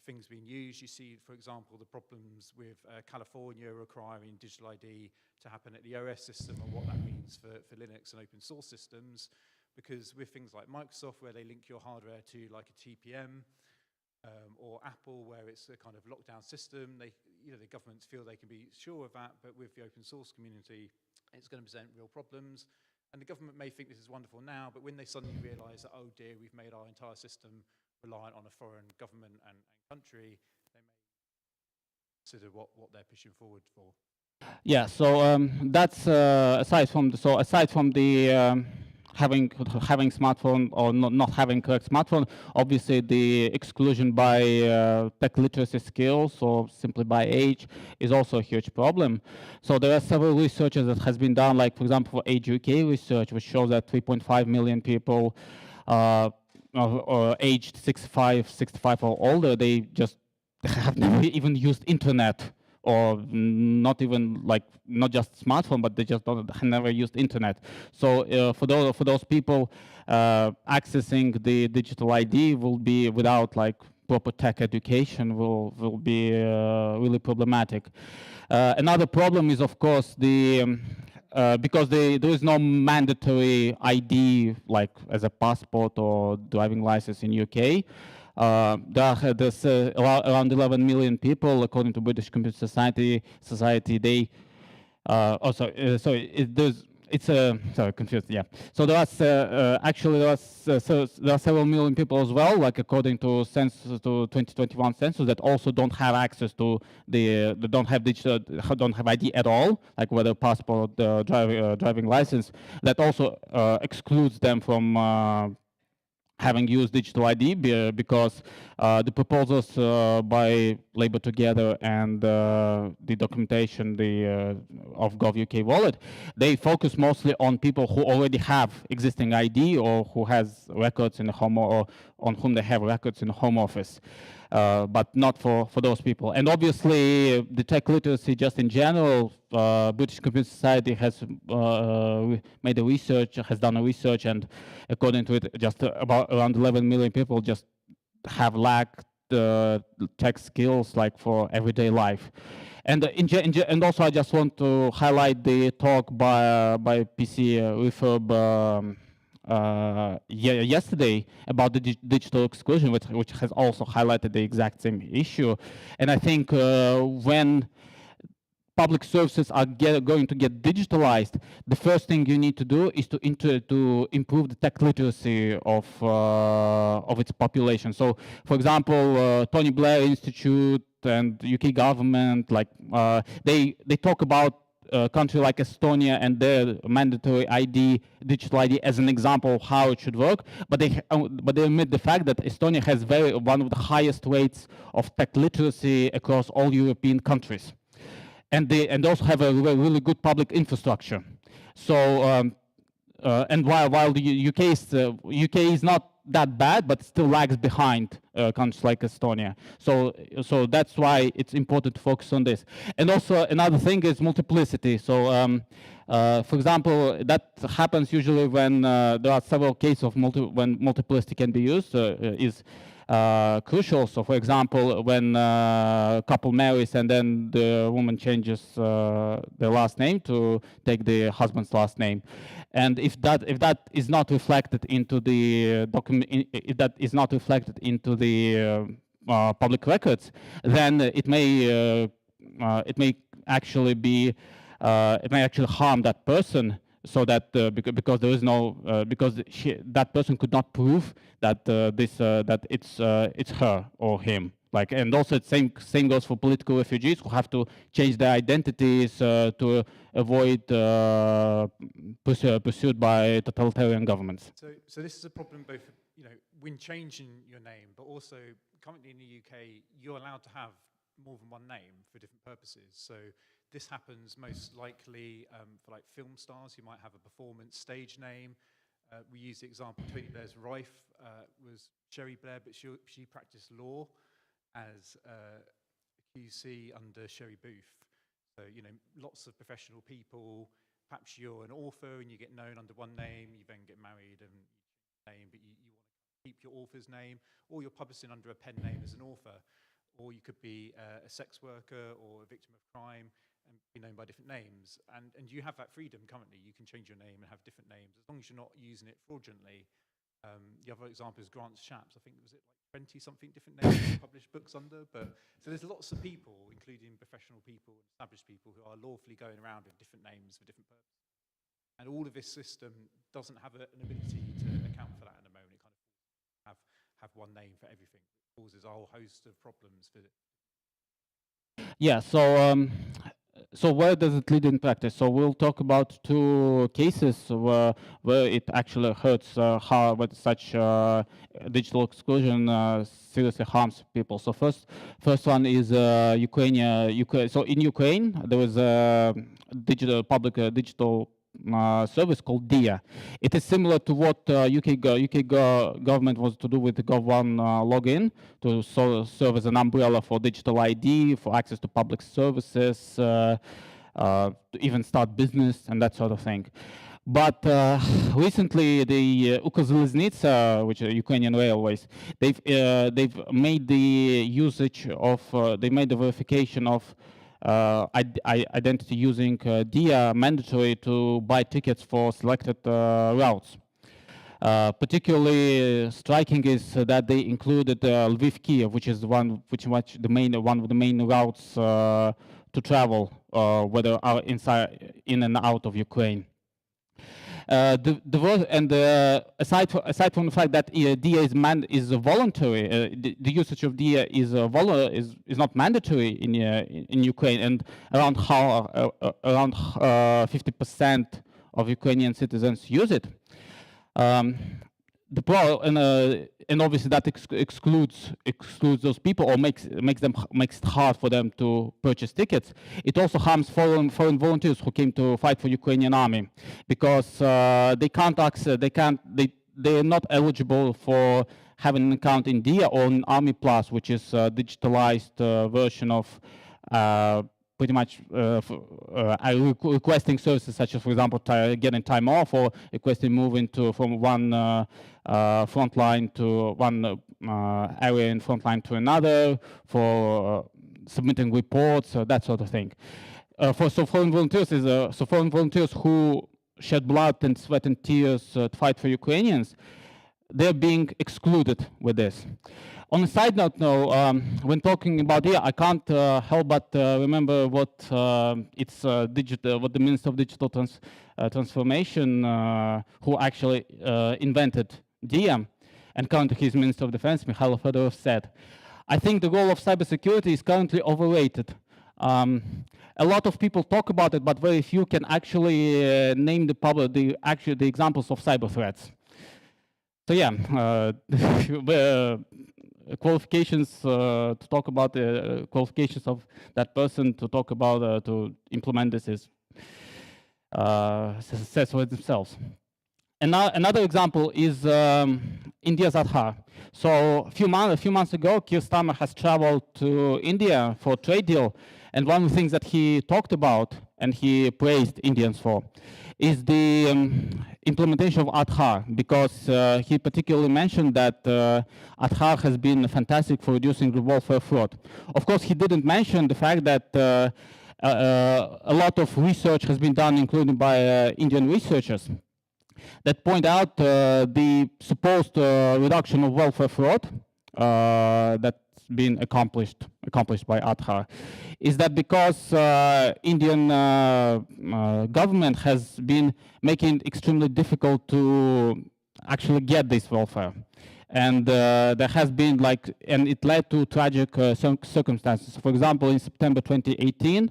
things being used. You see, for example, the problems with California requiring digital ID to happen at the OS system and what that means for Linux and open source systems. Because with things like Microsoft, where they link your hardware to like a TPM, or Apple, where it's a kind of lockdown system, the governments feel they can be sure of that, but with the open source community, it's going to present real problems. And the government may think this is wonderful now, but when they suddenly realize that, oh dear, we've made our entire system reliant on a foreign government and country, they may consider what they're pushing forward for. Yeah, so that's aside from the having smartphone or not having correct smartphone, obviously the exclusion by tech literacy skills or simply by age is also a huge problem. So there are several researches that has been done, like for example, for Age UK research, which shows that 3.5 million people aged 65 or older, they have never even used internet, or not even not just smartphone, but they just never used internet. So for those people, accessing the digital ID will be without proper tech education will be really problematic. Another problem is, of course, because there is no mandatory ID as a passport or driving license in UK. There's around 11 million people, according to British Computer Society. They confused. Yeah. So there are several million people as well, according to census, to 2021 census, that also don't have access to don't have ID at all, like whether passport, driving license. That also excludes them from having used digital ID because the proposals by Labour Together and the documentation of Gov.uk Wallet, they focus mostly on people who already have existing ID or who has records in the home or on whom they have records in the Home Office. But not for those people. And obviously, the tech literacy just in general, British Computer Society has made a research, has done a research, and according to it, just about around 11 million people just have lacked tech skills like for everyday life. And and also, I just want to highlight the talk by PC Refurb yesterday about the digital exclusion, which has also highlighted the exact same issue. And I think when public services are going to get digitalized, the first thing you need to do is to improve the tech literacy of its population. So, for example, Tony Blair Institute and UK government, like they talk about a country like Estonia and their mandatory ID, digital ID, as an example of how it should work, but they admit the fact that Estonia has one of the highest rates of tech literacy across all European countries, and they also have a really good public infrastructure. So and while the UK is not that bad, but still lags behind countries like Estonia. So that's why it's important to focus on this. And also another thing is multiplicity. So for example, that happens usually when there are several cases of when multiplicity can be used is crucial. So for example, when a couple marries and then the woman changes their last name to take the husband's last name. And if that is not reflected into the document, if that is not reflected into the public records, then it may actually be it may actually harm that person. So that because there is no that person could not prove that that it's her or him. Like, and also the same goes for political refugees who have to change their identities to avoid pursued by totalitarian governments. So this is a problem both, when changing your name, but also currently in the UK, you're allowed to have more than one name for different purposes. So this happens most likely for like film stars who might have a performance stage name. We use the example, Tony Blair's wife was Sherry Blair, but she practiced law as QC under Sherry Booth. So, lots of professional people, perhaps you're an author and you get known under one name, you then get married and name, but you want to keep your author's name, or you're publishing under a pen name as an author, or you could be a sex worker or a victim of crime and be known by different names. And you have that freedom currently. You can change your name and have different names as long as you're not using it fraudulently. The other example is Grant Shapps. I think, was it like 20-something different names to publish books under? But so there's lots of people, including professional people, established people, who are lawfully going around with different names for different purposes. And all of this system doesn't have an ability to account for that at the moment. It kind of have one name for everything. It causes a whole host of problems for it. Yeah, so where does it lead in practice? So we'll talk about two cases where it actually hurts how such digital exclusion seriously harms people. So first one is Ukraine. So in Ukraine there was a public digital service called DIA. It is similar to what UK government wants to do with the Gov1 login, to serve as an umbrella for digital ID, for access to public services, to even start business and that sort of thing. But recently, the Ukrzaliznytsia, which are Ukrainian railways, they've made the usage of they made the verification of identity using DIA mandatory to buy tickets for selected routes. Particularly striking is that they included Lviv-Kiev, which is one of the main routes to travel, whether in and out of Ukraine. Aside from the fact that DIA is voluntary, the usage of DIA is not mandatory in Ukraine, and around 50% of Ukrainian citizens use it. and obviously that excludes those people, or makes it hard for them to purchase tickets. It also harms foreign volunteers who came to fight for Ukrainian army, because they can't access, they're not eligible for having an account in DIA or in Army Plus, which is a digitalized version of pretty much requesting services such as, for example, getting time off, or requesting moving from one front line to one area in front line to another, for submitting reports, that sort of thing. Foreign volunteers who shed blood and sweat and tears to fight for Ukrainians, they're being excluded with this. On a side note, now, when talking about DIA, I can't help but remember what what the Minister of Digital Transformation, who actually invented DIA, and currently he's Minister of Defense, Mikhail Fedorov, said. I think the role of cybersecurity is currently overrated. A lot of people talk about it, but very few can actually name the examples of cyber threats. So yeah, qualifications to talk about the qualifications of that person to talk about to implement this is says for themselves. Another example is India's Aadhaar. So a few months ago, Keir Starmer has traveled to India for a trade deal, and one of the things that he talked about and he praised Indians for is the implementation of Aadhaar, because he particularly mentioned that Aadhaar has been fantastic for reducing the welfare fraud. Of course, he didn't mention the fact that a lot of research has been done, including by Indian researchers, that point out the supposed reduction of welfare fraud that's been accomplished by Aadhaar, is that because Indian government has been making it extremely difficult to actually get this welfare. And there has been and it led to tragic circumstances. For example, in September 2018,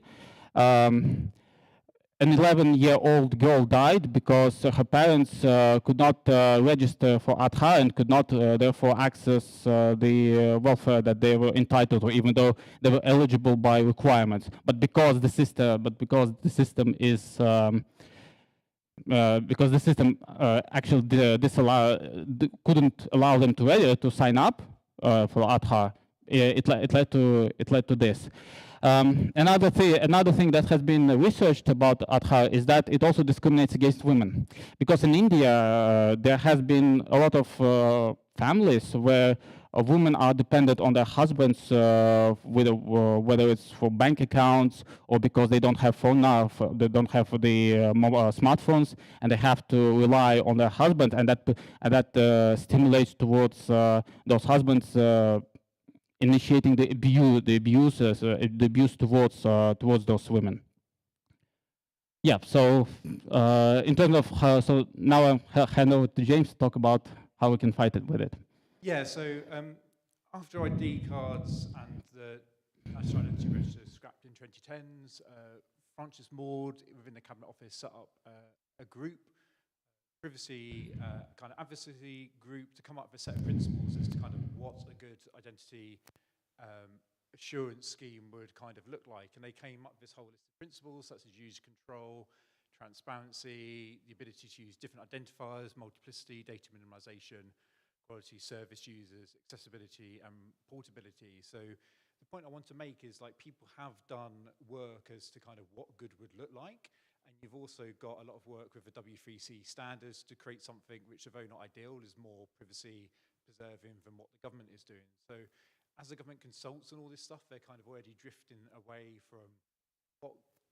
an 11-year-old girl died because her parents could not register for Aadhaar and could not therefore access the welfare that they were entitled to, even though they were eligible by requirements. But because the system is actually couldn't allow them to sign up for Aadhaar, it led to this. Another thing that has been researched about Aadhaar is that it also discriminates against women, because in India there has been a lot of families where women are dependent on their husbands, whether it's for bank accounts or because they don't have they don't have the smartphones, and they have to rely on their husband, and that stimulates towards those husbands initiating the abuse towards those women. Yeah. So in terms of so now I'll hand over to James to talk about how we can fight it with it. Yeah. So after ID cards and the National Identity Register scrapped in 2010s, Francis Maud within the Cabinet Office set up a group, privacy kind of advocacy group, to come up with a set of principles as to kind of what a good identity assurance scheme would kind of look like. And they came up with this whole list of principles such as user control, transparency, the ability to use different identifiers, multiplicity, data minimization, quality service users, accessibility, and portability. So the point I want to make is, like, people have done work as to kind of what good would look like. And you've also got a lot of work with the W3C standards to create something which, although not ideal, is more privacy preserving than what the government is doing. So as the government consults on all this stuff, they're kind of already drifting away from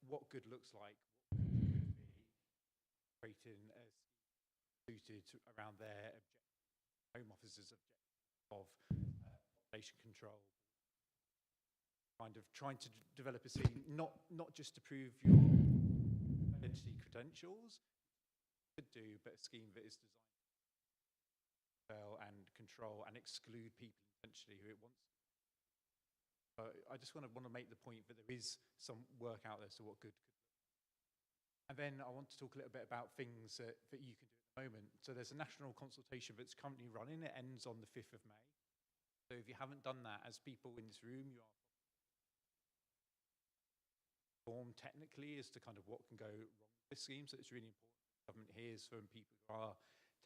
what good looks like, creating as suited around their Home Office's objective of population control, kind of trying to develop a scheme, not just to prove your identity credentials, could do, but a scheme that is designed to and control and exclude people essentially who it wants. I just want to make the point that there is some work out there as to what good could look like. And then I want to talk a little bit about things that you can do moment. So there's a national consultation that's currently running. It ends on the 5th of May. So if you haven't done that, as people in this room, you are informed technically as to kind of what can go wrong with this scheme. So it's really important the government hears from people who are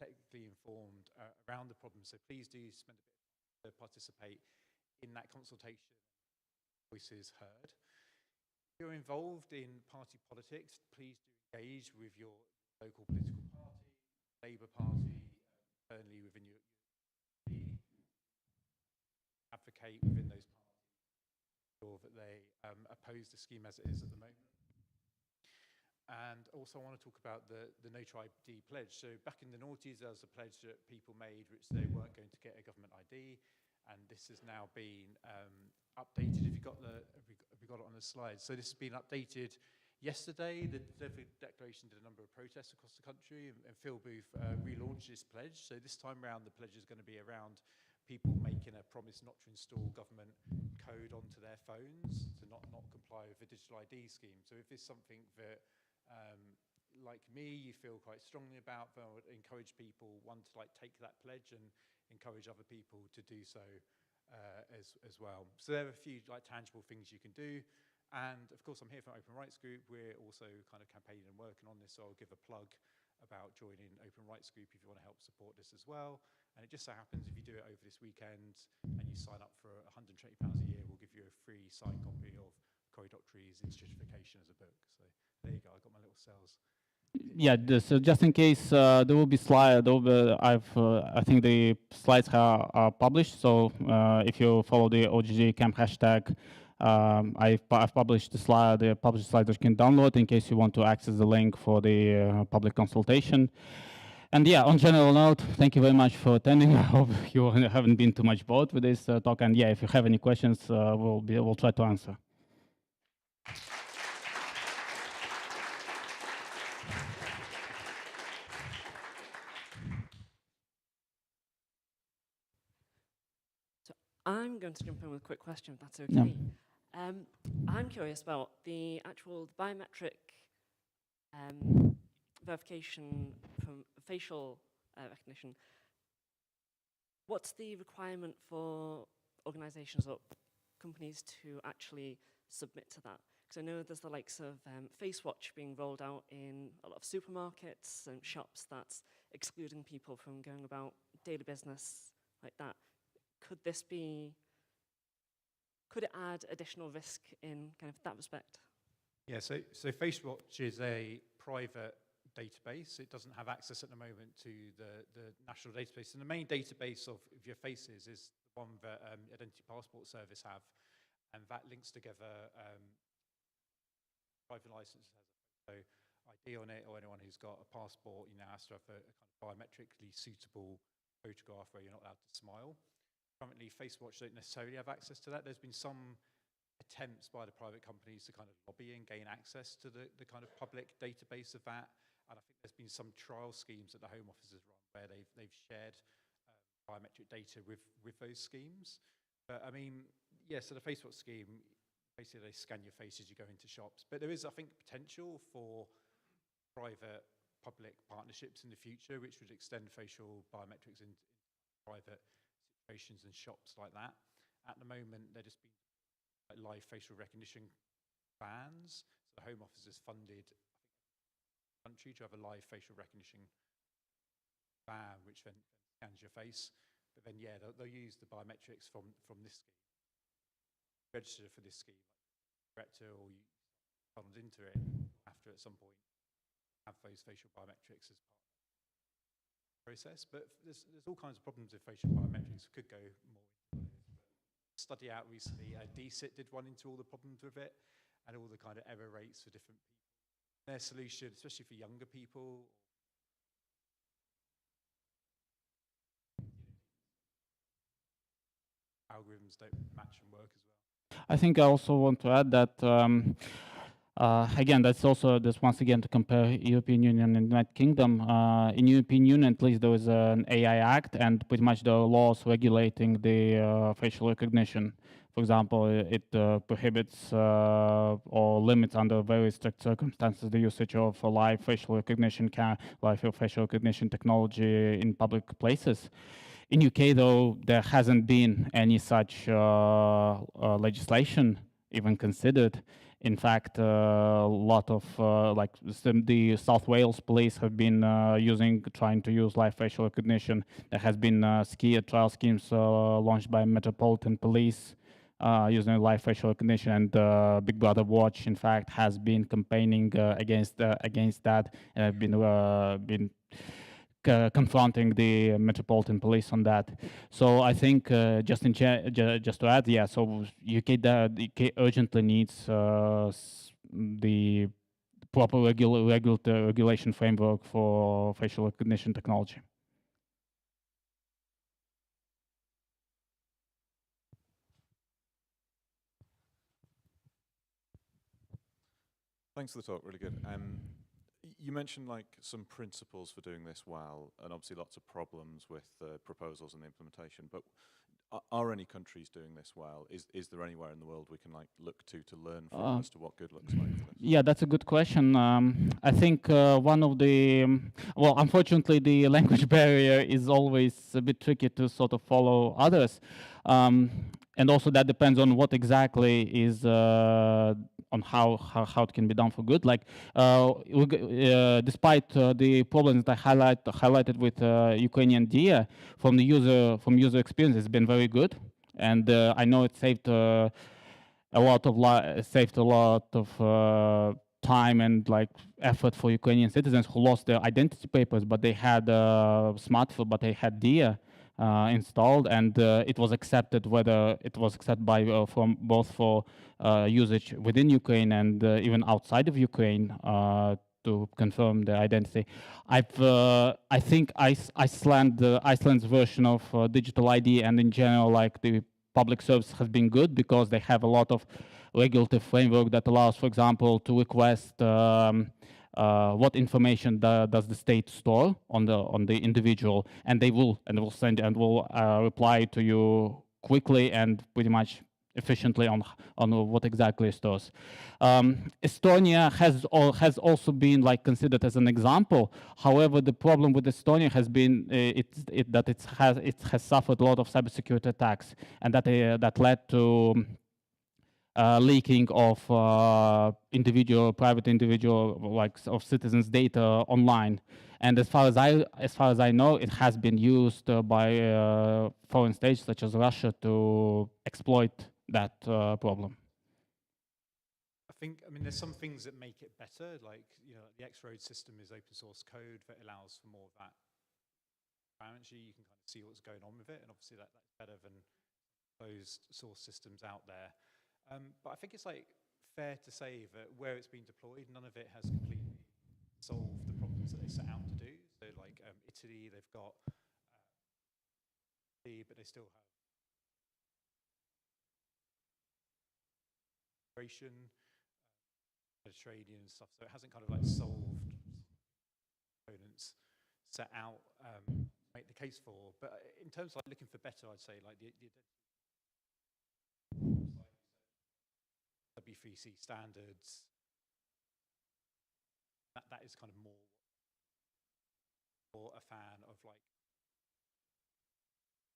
technically informed around the problem. So please do spend a bit of time to participate in that consultation. Voices heard. If you're involved in party politics, please do engage with your local political party, Labour Party, internally within your advocate within those parties, sure that they oppose the scheme as it is at the moment. And also I want to talk about the No to ID pledge. So back in the noughties, there was a pledge that people made which they weren't going to get a government ID, and this has now been updated. Have you got it on the slide? So this has been updated yesterday. The Declaration did a number of protests across the country, and Phil Booth relaunched this pledge. So this time around, the pledge is going to be around people making a promise not to install government code onto their phones, to not comply with the digital ID scheme. So if it's something that, like me, you feel quite strongly about, then I would encourage people, one, to take that pledge and encourage other people to do so as well. So there are a few tangible things you can do. And of course, I'm here for Open Rights Group. We're also kind of campaigning and working on this, so I'll give a plug about joining Open Rights Group if you want to help support this as well. And it just so happens if you do it over this weekend and you sign up for £120 a year, we'll give you a free signed copy of Cory Doctrey's Institutification as a book. So there you go, I got my little sales. Yeah, so just in case there will be slides, I think the slides are published. So if you follow the OggCamp hashtag, I've published the published slide that you can download in case you want to access the link for the public consultation. And yeah, on general note, thank you very much for attending. I hope you haven't been too much bored with this talk. And yeah, if you have any questions, we'll try to answer. So I'm going to jump in with a quick question, if that's okay. Yeah. I'm curious about the actual biometric verification from facial recognition. What's the requirement for organizations or companies to actually submit to that? Because I know there's the likes of Face Watch being rolled out in a lot of supermarkets and shops that's excluding people from going about daily business like that. Could it add additional risk in kind of that respect? Yeah, so FaceWatch is a private database. It doesn't have access at the moment to the national database. And the main database of your faces is the one that Identity Passport Service have, and that links together driving license has a photo ID on it, or anyone who's got a passport, has to have a kind of biometrically suitable photograph where you're not allowed to smile. Currently, FaceWatch don't necessarily have access to that. There's been some attempts by the private companies to kind of lobby and gain access to the kind of public database of that. And I think there's been some trial schemes that the Home Office has run where they've shared biometric data with those schemes. But I mean, yeah, so the FaceWatch scheme, basically they scan your face as you go into shops. But there is, I think, potential for private-public partnerships in the future, which would extend facial biometrics into private situations and shops like that. At the moment, they're just being live facial recognition vans. So the Home Office has funded, the country to have a live facial recognition van, which then scans your face. But then, yeah, they'll use the biometrics from this scheme. Register for this scheme, like director, or you funneled into it after at some point have those facial biometrics as part of the process. But there's all kinds of problems with facial biometrics. We could go more into those. Study out recently, DSIT did one into all the problems with it and all the kind of error rates for different people. Their solution, especially for younger people, algorithms don't match and work as well. I think I also want to add that, again, that's once again to compare European Union and United Kingdom. In European Union, at least there is an AI Act, and pretty much there are laws regulating the facial recognition For example, it prohibits or limits under very strict circumstances the usage of live facial recognition, live facial recognition technology in public places. In UK, though, there hasn't been any such legislation even considered. In fact, a lot of the South Wales police have been trying to use live facial recognition. There has been trial schemes launched by Metropolitan Police using live facial recognition, and Big Brother Watch, in fact, has been campaigning against that and have been confronting the Metropolitan Police on that. So I think just to add, yeah. So the UK urgently needs the proper regulation framework for facial recognition technology. Thanks for the talk, really good. You mentioned like some principles for doing this well, and obviously lots of problems with the proposals and the implementation, but are any countries doing this well? Is there anywhere in the world we can like look to learn from as to what good looks like for this? Yeah, that's a good question. I think one of the, well, unfortunately, the language barrier is always a bit tricky to sort of follow others. And also that depends on what exactly is, on how it can be done for good. Like, despite the problems that I highlighted with Ukrainian DIA, from user experience, it's been very good. And I know it saved a lot of time and like effort for Ukrainian citizens who lost their identity papers, but they had smartphone, but they had DIA installed, and it was accepted. Whether it was accepted by from both for usage within Ukraine and even outside of Ukraine to confirm their identity. I think Iceland's version of digital ID and in general like the public service has been good because they have a lot of regulatory framework that allows, for example, to request what information does the state store on the individual, and they will reply to you quickly and pretty much efficiently on what exactly it stores. Estonia has also been like considered as an example. However, the problem with Estonia has been that it has suffered a lot of cybersecurity attacks, and that led to leaking of private individual, like of citizens' data online. And as far as I know, it has been used by foreign states such as Russia to exploit that problem. I mean, there's some things that make it better, like, you know, the X-Road system is open source code that allows for more of that transparency. You can kind of see what's going on with it, and obviously that's better than closed source systems out there. But I think it's like fair to say that where it's been deployed, none of it has completely solved the problems that they set out to do. So like Italy, they've got, but they still have migration, Mediterranean stuff. So it hasn't kind of like solved components set out make the case for. But in terms of like looking for better, I'd say like the W3C standards, that is kind of more a fan of like,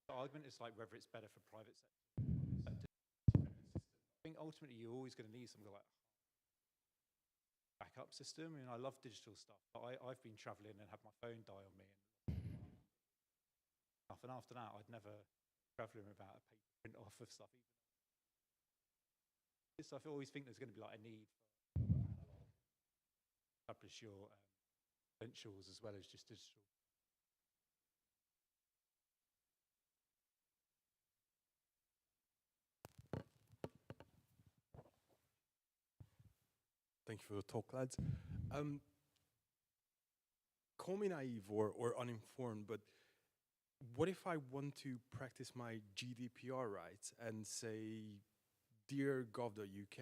the argument is like whether it's better for private sector. I think ultimately you're always going to need something like backup system. I mean, I love digital stuff, but I've been traveling and had my phone die on me. And after that, I'd never traveling without a paper print off of stuff. So I always think there's going to be like a need for publish your credentials as well as just digital. Thank you for the talk, lads. Call me naive or uninformed, but what if I want to practice my GDPR rights and say, dear gov.uk,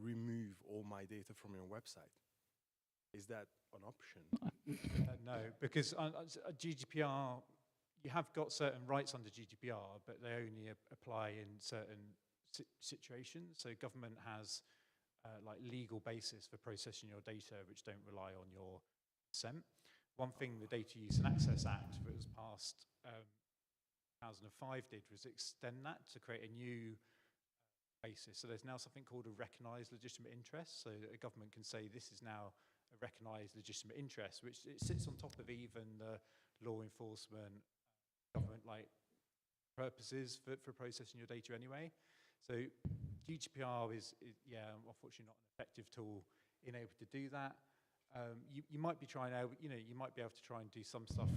remove all my data from your website? Is that an option? No, because GDPR, you have got certain rights under GDPR, but they only apply in certain situations. So government has like legal basis for processing your data which don't rely on your consent. One thing the Data Use and Access Act that was passed 2005 did was extend that to create a new basis. So there's now something called a recognised legitimate interest. So that a government can say this is now a recognised legitimate interest, which it sits on top of even the law enforcement, government like purposes for processing your data anyway. So GDPR is unfortunately not an effective tool in able to do that. You might be trying out, you might be able to try and do some stuff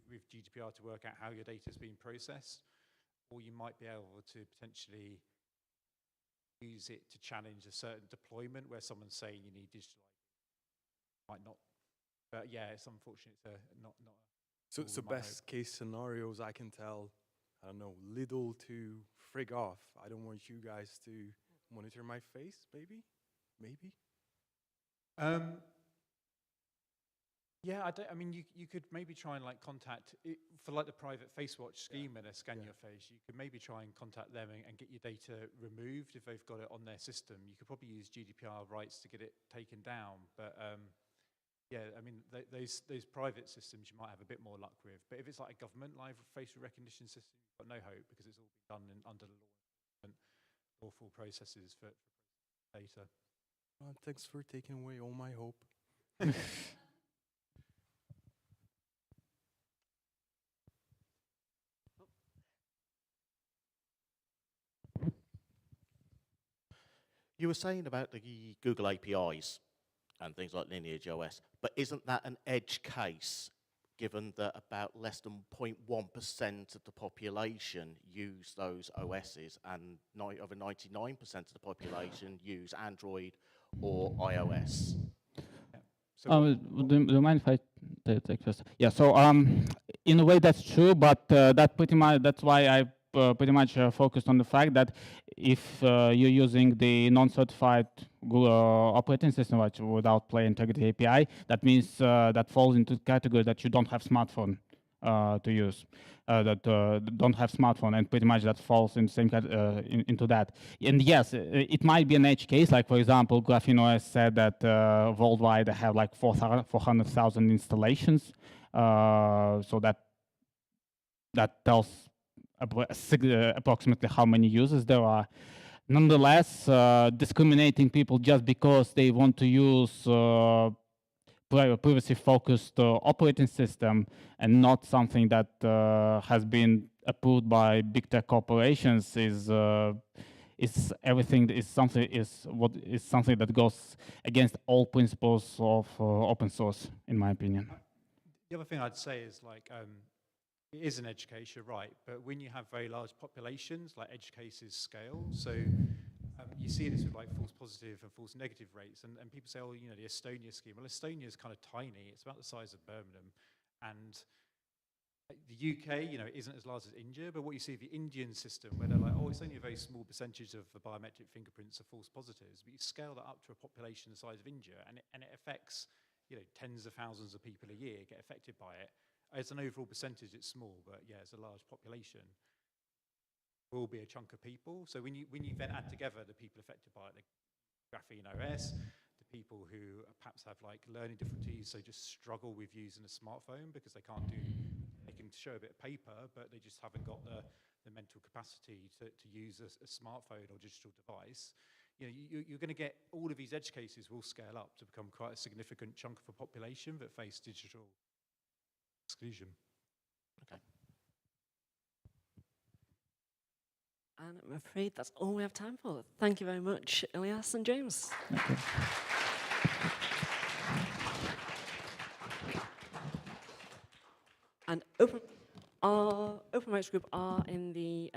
with GDPR to work out how your data is being processed, or you might be able to potentially use it to challenge a certain deployment where someone's saying you need digital ID. Might not, but yeah, it's unfortunate. Not. So best case scenarios, I can tell, I don't know, Lidl to frig off. I don't want you guys to monitor my face, maybe? Yeah, I mean, you could maybe try and like contact, for like the private face watch scheme and scan your face, you could maybe try and contact them and get your data removed if they've got it on their system. You could probably use GDPR rights to get it taken down, but yeah, I mean, those private systems you might have a bit more luck with. But if it's like a government live facial recognition system, you've got no hope because it's all been done under the lawful processes for data. Well, thanks for taking away all my hope. You were saying about the Google APIs and things like Lineage OS, but isn't that an edge case, given that about less than 0.1% of the population use those OSs and over 99% of the population use Android or iOS? Do you mind if I take first? Yeah, so in a way that's true, but that's why I pretty much focused on the fact that if you're using the non-certified Google operating system without Play Integrity API, that means that falls into the category that you don't have smartphone to use, that don't have smartphone, and pretty much that falls in the same into that. And yes, it might be an edge case, like for example, Graphene OS said that worldwide they have like 400,000 installations, so that tells approximately how many users there are. Nonetheless, discriminating people just because they want to use privacy-focused operating system and not something that has been approved by big tech corporations is something that goes against all principles of open source, in my opinion. The other thing I'd say is like, it is an edge case, you're right, but when you have very large populations, like edge cases scale, so you see this with like false positive and false negative rates, and people say, oh, the Estonia scheme. Well, Estonia is kind of tiny, it's about the size of Birmingham, and the UK, isn't as large as India, but what you see the Indian system, where they're like, oh, it's only a very small percentage of the biometric fingerprints are false positives, but you scale that up to a population the size of India, and it affects, tens of thousands of people a year get affected by it. As an overall percentage, it's small, but yeah, it's a large population. Will be a chunk of people. So when you then add together the people affected by it, the Graphene OS, the people who perhaps have like learning difficulties, so just struggle with using a smartphone because they can show a bit of paper, but they just haven't got the mental capacity to use a smartphone or digital device. You're going to get all of these edge cases will scale up to become quite a significant chunk of a population that face digital exclusion. Okay. And I'm afraid that's all we have time for. Thank you very much, Elias and James. Okay. And our Open Rights Group are in the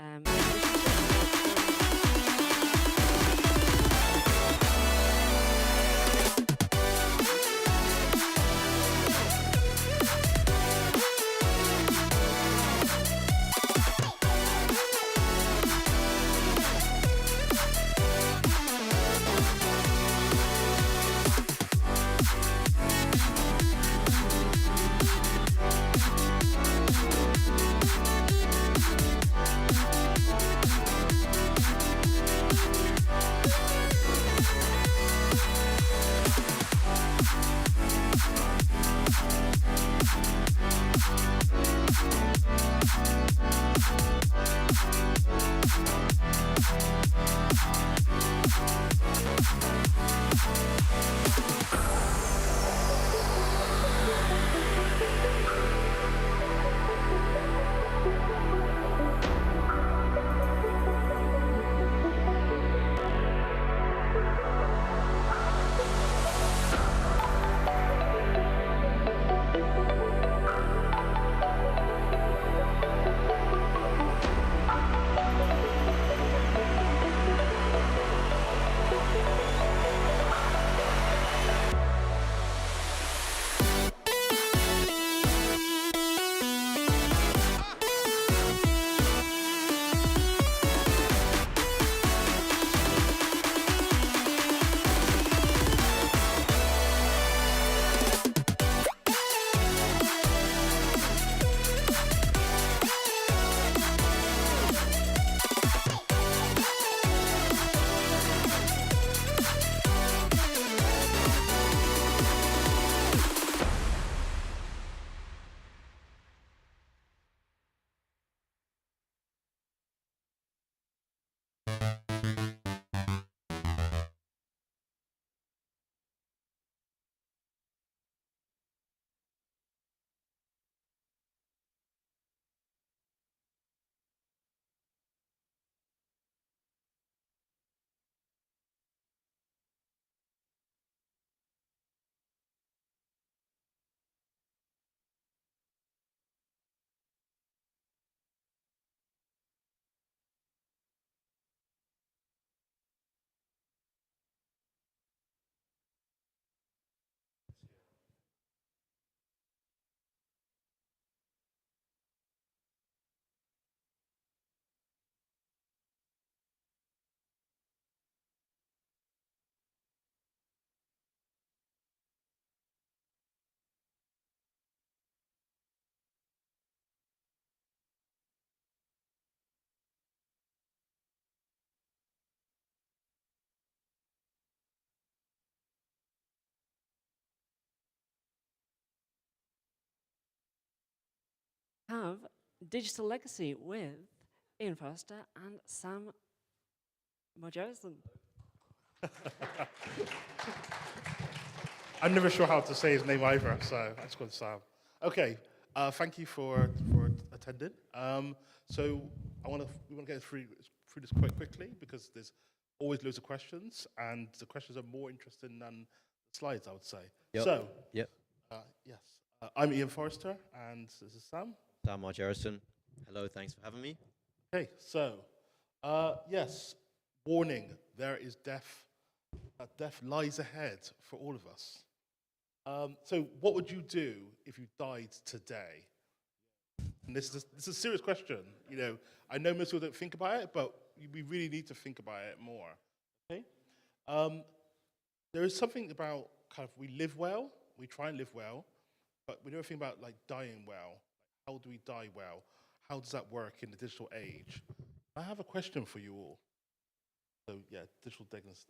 Have Digital Legacy with Ian Forster and Sam Margerson. I'm never sure how to say his name either, so that's good, Sam. Okay, thank you for attending. So we want to get through this quite quickly because there's always loads of questions, and the questions are more interesting than the slides, I would say. Yep. So, Yep. yes, I'm Ian Forster, and this is Sam. Sam Margerson. Hello, thanks for having me. Okay, so yes, warning: there is death. Death lies ahead for all of us. So, what would you do if you died today? And this is a serious question. You know, I know most people don't think about it, but we really need to think about it more. Okay. There is something about kind of we live well, we try and live well, but we never think about like dying well. How do we die well? How does that work in the digital age? I have a question for you all. So yeah, digital diagnosis.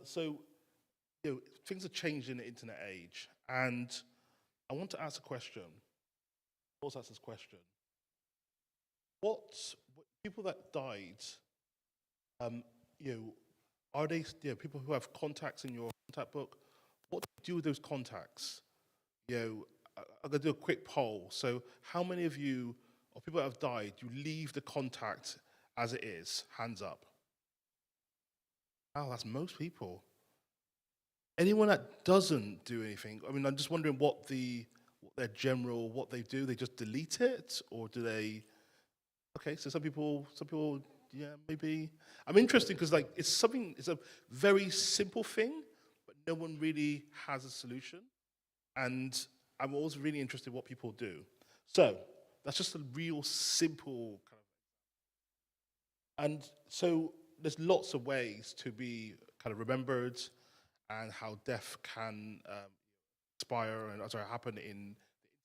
So you know, things have changed in the internet age, and I want to ask a question. Let's ask this question: what people that died? You know, are they people who have contacts in your contact book? What do you do with those contacts? You know, I'm going to do a quick poll. So, how many of you, or people that have died, you leave the contact as it is? Hands up. Wow, that's most people. Anyone that doesn't do anything? I mean, I'm just wondering what they do. They just delete it, or do they? Okay, so some people, yeah, maybe. I'm interested because like it's a very simple thing, but no one really has a solution, and I'm always really interested in what people do. So that's just a real simple kind of. And so there's lots of ways to be kind of remembered, and how death can expire and happen in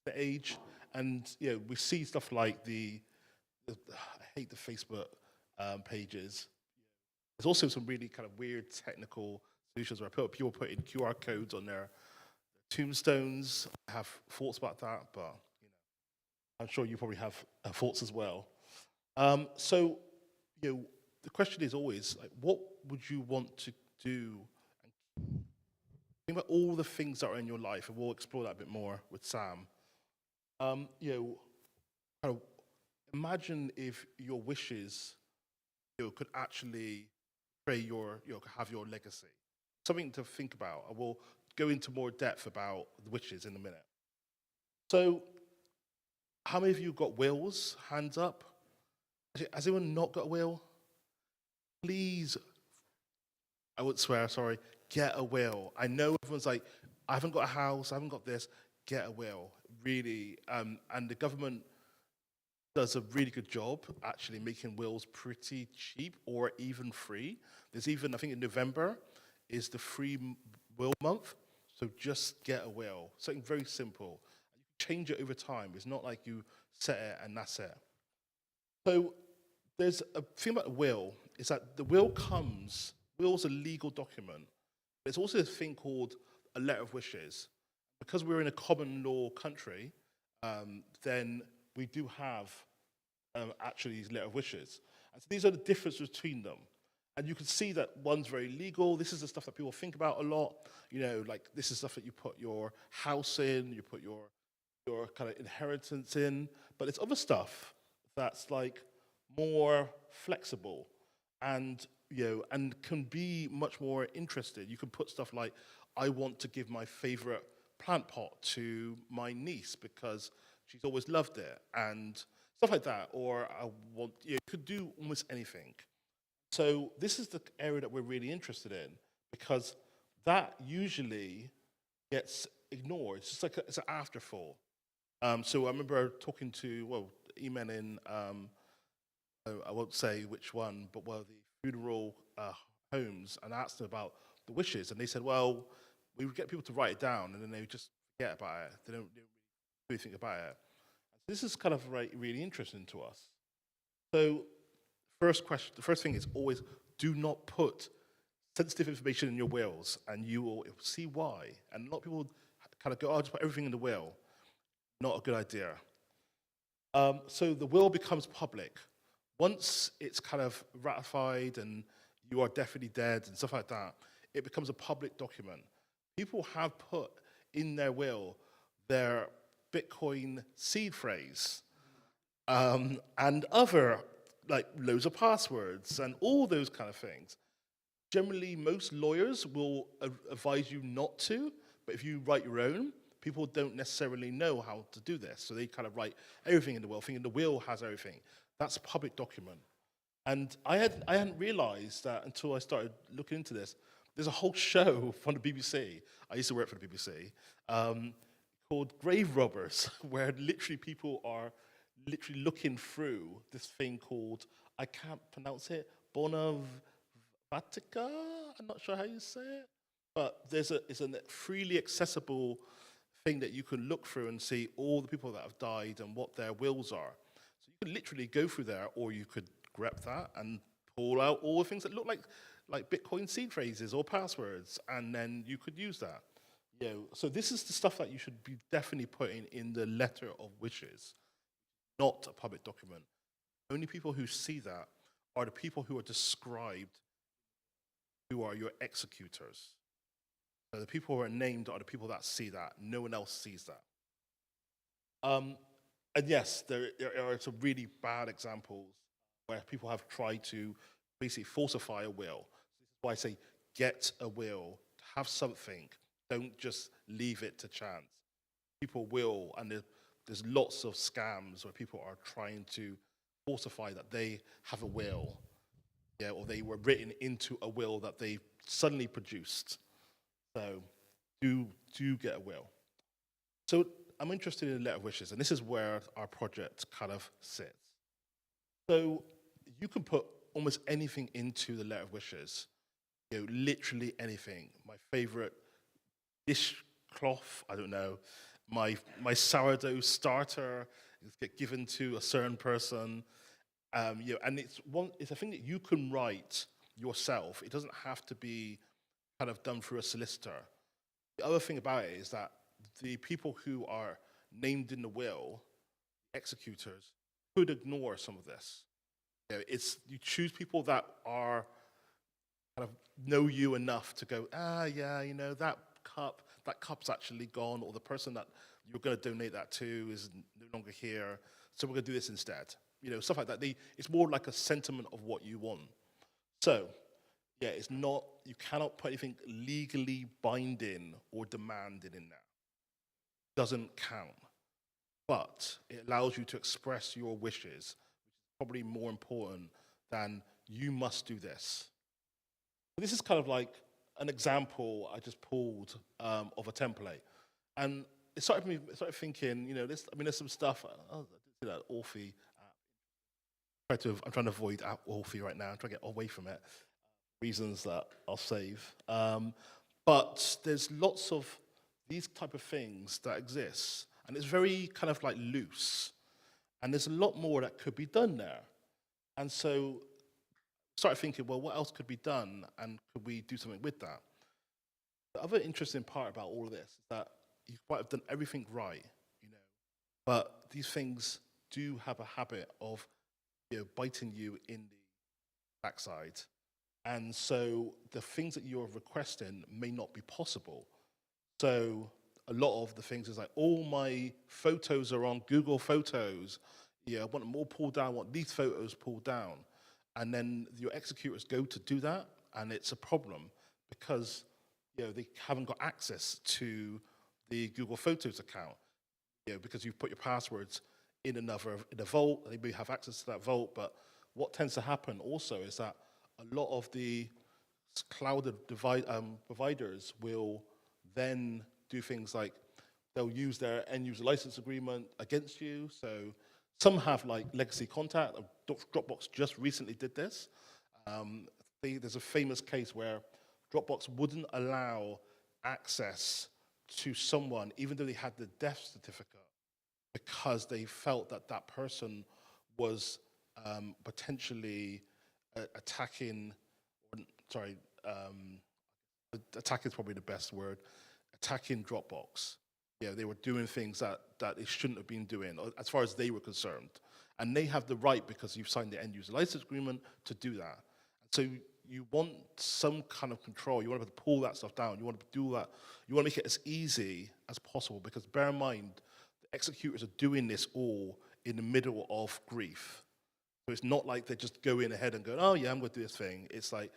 the age. And you know, we see stuff like I hate the Facebook pages. There's also some really kind of weird technical solutions where people put in QR codes on their tombstones. I have thoughts about that, but you know, I'm sure you probably have thoughts as well. So, you know, the question is always like, what would you want to do? Think about all the things that are in your life, and we'll explore that a bit more with Sam. You know, kind of imagine if your wishes, could actually create have your legacy. Something to think about. I will go into more depth about the wishes in a minute. So, how many of you got wills? Hands up. Has anyone not got a will? Please, I would swear, sorry, get a will. I know everyone's like, I haven't got a house, I haven't got this. Get a will, really. And the government does a really good job actually making wills pretty cheap or even free. There's even, I think in November is the free will month. So just get a will. Something very simple. You can change it over time. It's not like you set it and that's it. So there's a thing about a will, is that the will's a legal document. There's also a thing called a letter of wishes. Because we're in a common law country, then we do have actually these letter of wishes. And so these are the differences between them. And you can see that one's very legal. This is the stuff that people think about a lot. You know, like this is stuff that you put your house in, you put your kind of inheritance in. But there's other stuff that's like more flexible and and can be much more interesting. You can put stuff like, I want to give my favorite plant pot to my niece because she's always loved it, and stuff like that. Or I want, you could do almost anything. So this is the area that we're really interested in, because that usually gets ignored. It's just like it's an afterthought. So I remember talking to, Eman in, I won't say which one, but one of the funeral homes, and I asked them about the wishes, and they said, well, we would get people to write it down, and then they would just forget about it. They don't do anything about it. This is kind of really interesting to us. So, the first thing is always do not put sensitive information in your wills, and you will see why. And a lot of people kind of go, "Oh, just put everything in the will." Not a good idea. So the will becomes public. Once it's kind of ratified and you are definitely dead and stuff like that, it becomes a public document. People have put in their will their Bitcoin seed phrase and other, like loads of passwords and all those kind of things. Generally, most lawyers will advise you not to, but if you write your own, people don't necessarily know how to do this. So they kind of write everything in the will, thinking the will has everything. That's a public document. And I hadn't realized that until I started looking into this. There's a whole show from the BBC, I used to work for the BBC, called Grave Robbers, where literally people are literally looking through this thing called, I can't pronounce it, Bonavatica? I'm not sure how you say it. But it's a freely accessible thing that you can look through and see all the people that have died and what their wills are. So you could literally go through there, or you could grep that and pull out all the things that look like Bitcoin seed phrases or passwords, and then you could use that. So this is the stuff that you should be definitely putting in the letter of wishes, not a public document. Only people who see that are the people who are described, who are your executors. So the people who are named are the people that see that. No one else sees that. And yes, there are some really bad examples where people have tried to basically falsify a will. This is why I say get a will, have something. Don't just leave it to chance. People will, and there's lots of scams where people are trying to falsify that they have a will, or they were written into a will that they suddenly produced. So do get a will. So I'm interested in letter of wishes, and this is where our project kind of sits. So you can put almost anything into the letter of wishes, literally anything. My favorite dishcloth, I don't know, my sourdough starter is given to a certain person, and it's a thing that you can write yourself. It doesn't have to be kind of done through a solicitor. The other thing about it is that the people who are named in the will, executors, could ignore some of this. You choose people that are kind of know you enough to go, yeah, you know, that cup's actually gone, or the person that you're going to donate that to is no longer here, so we're going to do this instead. You know, stuff like that. It's more like a sentiment of what you want. So, yeah, it's not, you cannot put anything legally binding or demanding in there. Doesn't count. But it allows you to express your wishes, which is probably more important than you must do this. This is kind of like an example I just pulled of a template. And it started thinking, you know, there's some stuff, I did that Authy app. I'm trying to avoid Authy right now. I'm trying to get away from it. Reasons that I'll save. But there's lots of these type of things that exist. And it's very kind of like loose. And there's a lot more that could be done there. And so I started thinking, well, what else could be done? And could we do something with that? The other interesting part about all of this is that you might have done everything right, you know, but these things do have a habit of, you know, biting you in the backside. And so the things that you're requesting may not be possible. So a lot of the things is like, all my photos are on Google Photos. Yeah, I want them all pulled down, I want these photos pulled down. And then your executors go to do that, and it's a problem because, you know, they haven't got access to the Google Photos account, you know, because you've put your passwords in a vault. They may have access to that vault, but what tends to happen also is that a lot of the cloud providers will then do things like they'll use their end user license agreement against you. So some have like legacy contact. Dropbox just recently did this. There's a famous case where Dropbox wouldn't allow access to someone, even though they had the death certificate, because they felt that that person was potentially attacking, attack is probably the best word, attacking Dropbox. Yeah, they were doing things that they shouldn't have been doing, as far as they were concerned. And they have the right, because you've signed the end user license agreement, to do that. So you want some kind of control. You want to be able to pull that stuff down. You want to do that. You want to make it as easy as possible, because bear in mind, the executors are doing this all in the middle of grief. So it's not like they're just going ahead and going, oh yeah, I'm going to do this thing. It's like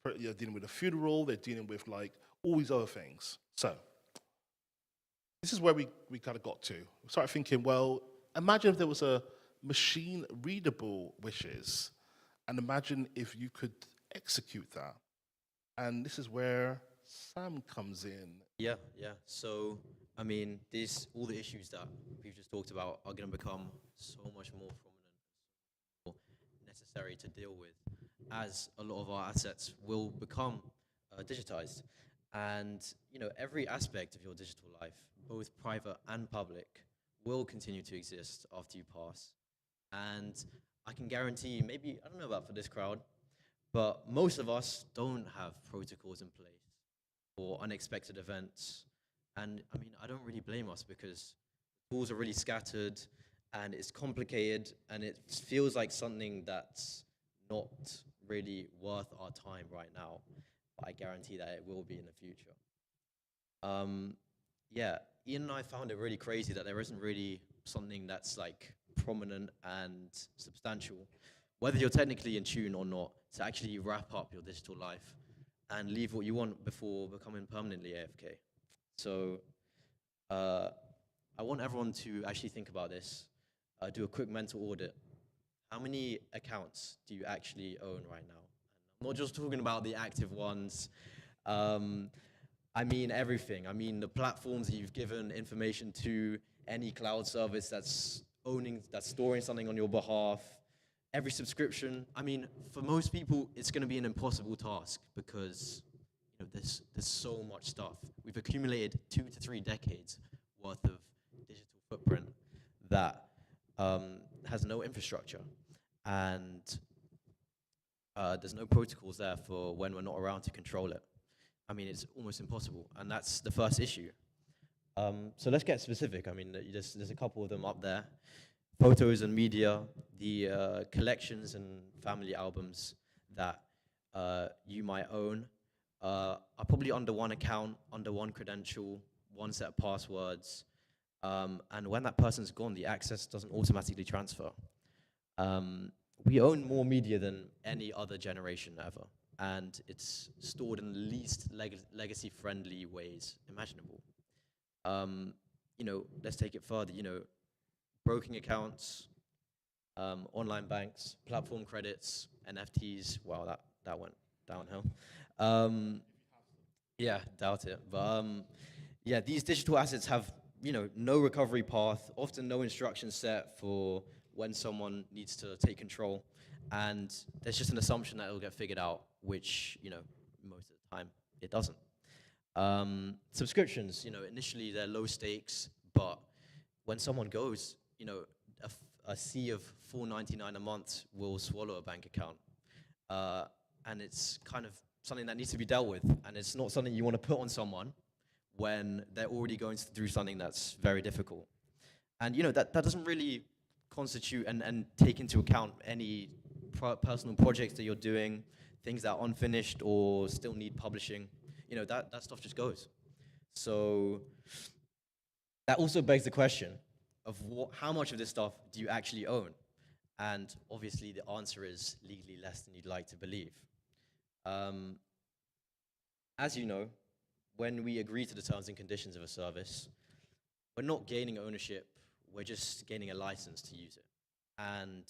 they're dealing with a funeral. They're dealing with like all these other things. So this is where we kind of got to. We started thinking, well, imagine if there was a machine-readable wishes, and imagine if you could execute that. And this is where Sam comes in. Yeah. So, I mean, all the issues that we've just talked about are going to become so much more prominent, more necessary to deal with, as a lot of our assets will become digitized. And, you know, every aspect of your digital life, both private and public, will continue to exist after you pass. And I can guarantee, maybe, I don't know about for this crowd, but most of us don't have protocols in place for unexpected events. And I mean, I don't really blame us, because tools are really scattered and it's complicated and it feels like something that's not really worth our time right now. But I guarantee that it will be in the future. Yeah, Ian and I found it really crazy that there isn't really something that's like prominent and substantial, whether you're technically in tune or not, to actually wrap up your digital life and leave what you want before becoming permanently AFK. So I want everyone to actually think about this, do a quick mental audit. How many accounts do you actually own right now? And I'm not just talking about the active ones. I mean everything. I mean the platforms that you've given information to, any cloud service that's storing something on your behalf, every subscription. I mean, for most people, it's going to be an impossible task, because you know, there's so much stuff. We've accumulated 2 to 3 decades worth of digital footprint that has no infrastructure, and there's no protocols there for when we're not around to control it. I mean, it's almost impossible, and that's the first issue. So let's get specific. I mean, there's a couple of them up there. Photos and media, the collections and family albums that you might own are probably under one account, under one credential, one set of passwords, and when that person's gone, the access doesn't automatically transfer. We own more media than any other generation ever, and it's stored in the least legacy-friendly ways imaginable. Let's take it further. Broking accounts, online banks, platform credits, NFTs. Wow, that went downhill. Yeah, doubt it. But yeah, these digital assets have no recovery path, often no instruction set for when someone needs to take control, and there's just an assumption that it'll get figured out, which most of the time it doesn't. Subscriptions, initially they're low stakes, but when someone goes, a sea of $4.99 a month will swallow a bank account, and it's kind of something that needs to be dealt with, and it's not something you want to put on someone when they're already going through something that's very difficult. And that doesn't really constitute and take into account any personal projects that you're doing, things that are unfinished or still need publishing. That stuff just goes. So that also begs the question of how much of this stuff do you actually own? And obviously the answer is legally less than you'd like to believe. As you know, when we agree to the terms and conditions of a service, we're not gaining ownership, we're just gaining a license to use it. And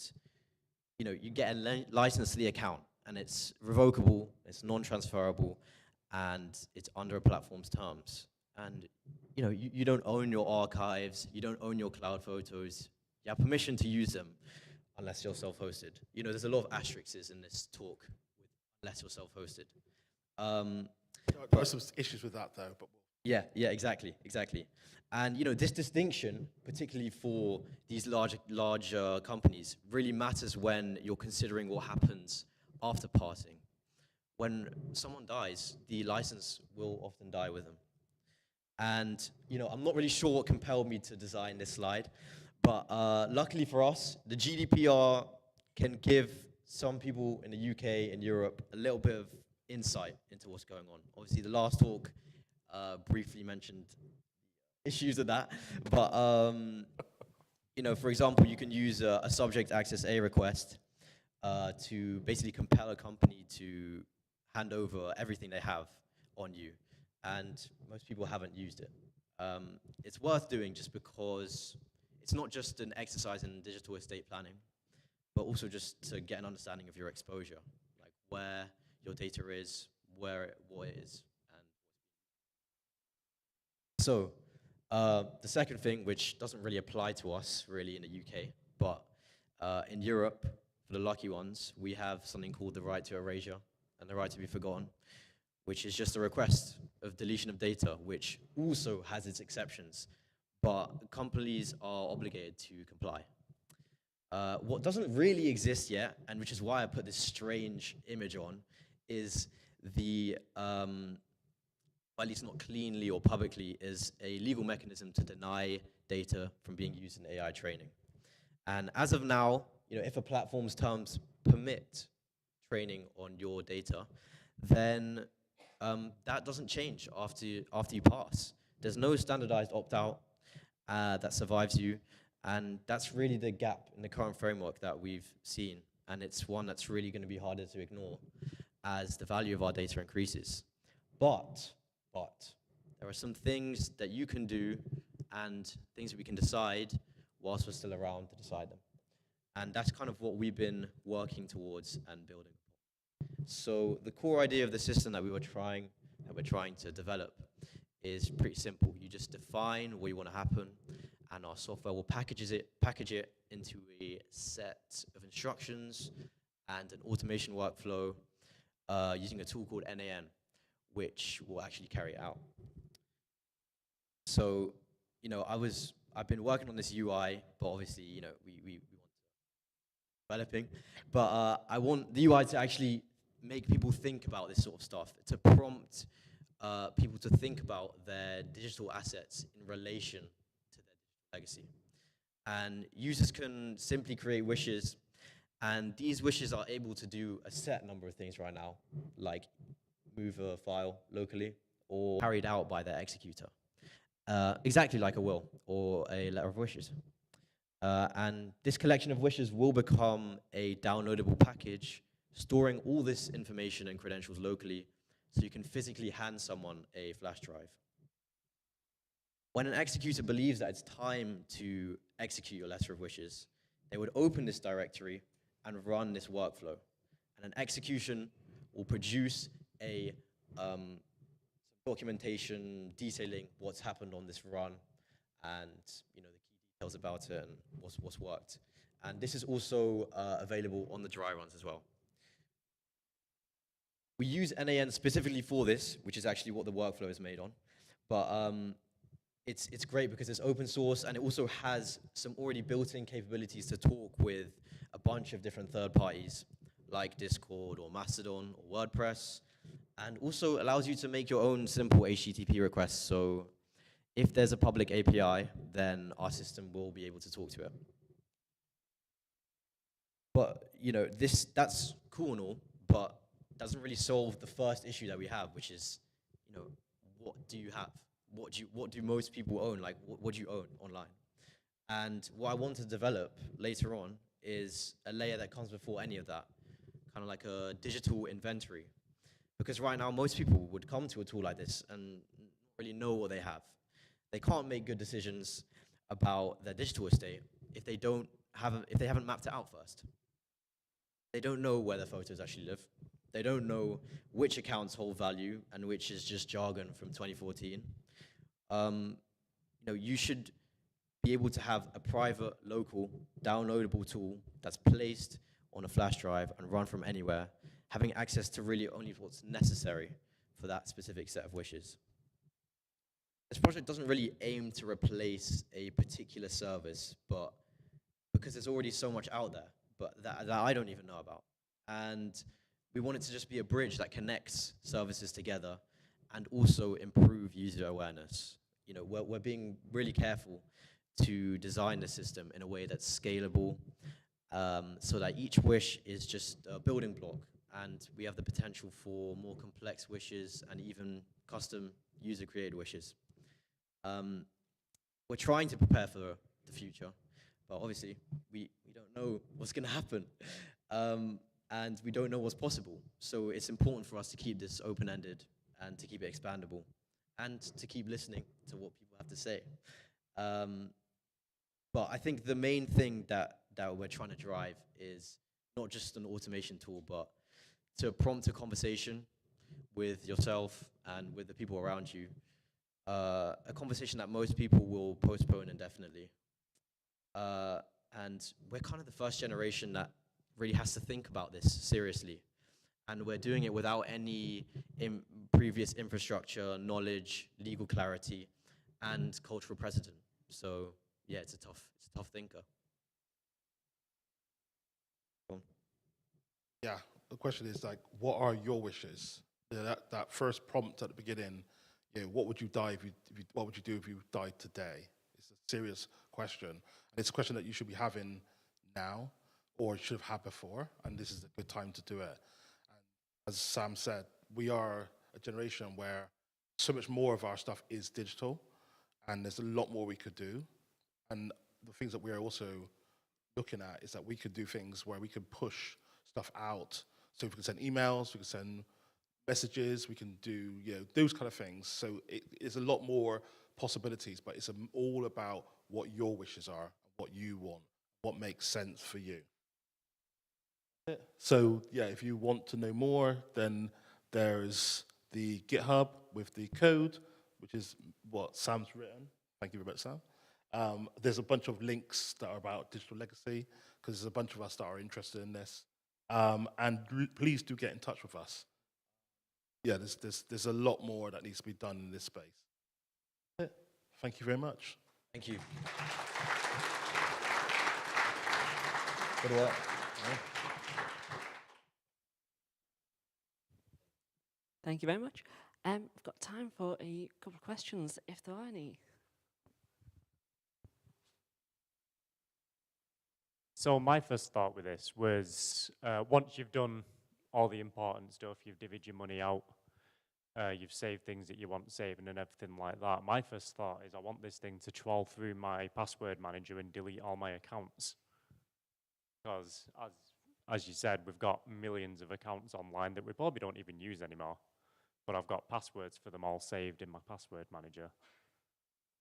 you get a license to the account, and it's revocable, it's non-transferable, and it's under a platform's terms. And you don't own your archives, you don't own your cloud photos, you have permission to use them unless you're self-hosted. There's a lot of asterisks in this talk, unless you're self-hosted. There are some issues with that, though. But yeah, exactly. And this distinction, particularly for these large companies, really matters when you're considering what happens after passing. When someone dies, the license will often die with them. And I'm not really sure what compelled me to design this slide, but luckily for us, the GDPR can give some people in the UK and Europe a little bit of insight into what's going on. Obviously, the last talk briefly mentioned issues of that, but for example, you can use a subject access A request to basically compel a company to hand over everything they have on you, and most people haven't used it. It's worth doing just because it's not just an exercise in digital estate planning, but also just to get an understanding of your exposure, like where your data is, what it is. And so the second thing, which doesn't really apply to us really in the UK, but in Europe, for the lucky ones, we have something called the right to erasure and the right to be forgotten, which is just a request of deletion of data, which also has its exceptions, but companies are obligated to comply. What doesn't really exist yet, and which is why I put this strange image on, is at least not cleanly or publicly, is a legal mechanism to deny data from being used in AI training. And as of now, if a platform's terms permit training on your data, then that doesn't change after you pass. There's no standardized opt-out that survives you, and that's really the gap in the current framework that we've seen, and it's one that's really going to be harder to ignore as the value of our data increases. But there are some things that you can do and things that we can decide whilst we're still around to decide them. And that's kind of what we've been working towards and building. So the core idea of the system that we're trying to develop is pretty simple. You just define what you want to happen, and our software will package it into a set of instructions and an automation workflow using a tool called NAN, which will actually carry it out. So, I've been working on this UI, but obviously, we want developing, but I want the UI to actually make people think about this sort of stuff, to prompt people to think about their digital assets in relation to their digital legacy. And users can simply create wishes And these wishes are able to do a set number of things right now, like move a file locally or carried out by their executor. Exactly like a will or a letter of wishes. And this collection of wishes will become a downloadable package storing all this information and credentials locally so you can physically hand someone a flash drive. When an executor believes that it's time to execute your letter of wishes, they would open this directory and run this workflow. And an execution will produce a documentation detailing what's happened on this run and the key details about it and what's worked. And this is also available on the dry runs as well. We use NAN specifically for this, which is actually what the workflow is made on. But it's great because it's open source and it also has some already built-in capabilities to talk with a bunch of different third parties like Discord or Mastodon or WordPress, and also allows you to make your own simple HTTP requests. So if there's a public API, then our system will be able to talk to it. But that's cool and all, but doesn't really solve the first issue that we have, which is, what do you have? What do most people own? Like, what do you own online? And what I want to develop later on is a layer that comes before any of that, kind of like a digital inventory. Because right now, most people would come to a tool like this and not really know what they have. They can't make good decisions about their digital estate if they haven't mapped it out first. They don't know where their photos actually live. They don't know which accounts hold value and which is just jargon from 2014. You should be able to have a private, local, downloadable tool that's placed on a flash drive and run from anywhere, having access to really only what's necessary for that specific set of wishes. This project doesn't really aim to replace a particular service, but because there's already so much out there, but that I don't even know about. And we want it to just be a bridge that connects services together and also improve user awareness. We're being really careful to design the system in a way that's scalable, so that each wish is just a building block, and we have the potential for more complex wishes and even custom user-created wishes. We're trying to prepare for the future, but obviously we don't know what's going to happen, and we don't know what's possible. So it's important for us to keep this open-ended and to keep it expandable and to keep listening to what people have to say. But I think the main thing that we're trying to drive is not just an automation tool, but to prompt a conversation with yourself and with the people around you, a conversation that most people will postpone indefinitely. And we're kind of the first generation that really has to think about this seriously. And we're doing it without any previous infrastructure, knowledge, legal clarity, and cultural precedent. So yeah, it's a tough thinker. Yeah, the question is like, what are your wishes? That first prompt at the beginning, what would you what would you do if you died today? It's a serious question. And it's a question that you should be having now, or should have had before, and this is a good time to do it. And as Sam said, we are a generation where so much more of our stuff is digital, and there's a lot more we could do. And the things that we're also looking at is that we could do things where we could push stuff out. So we can send emails, we can send messages, we can do those kind of things. So it's a lot more possibilities, but it's all about what your wishes are, what you want, what makes sense for you. So yeah, if you want to know more, then there's the GitHub with the code, which is what Sam's written. Thank you very much, Sam. There's a bunch of links that are about digital legacy, because there's a bunch of us that are interested in this. And please do get in touch with us. Yeah, there's a lot more that needs to be done in this space. Thank you very much. Thank you. Good work. Thank you very much. We've got time for a couple of questions, if there are any. So my first thought with this was, once you've done all the important stuff, you've divvied your money out, you've saved things that you want saving and everything like that. My first thought is I want this thing to trawl through my password manager and delete all my accounts. Because as you said, we've got millions of accounts online that we probably don't even use anymore. But I've got passwords for them all saved in my password manager.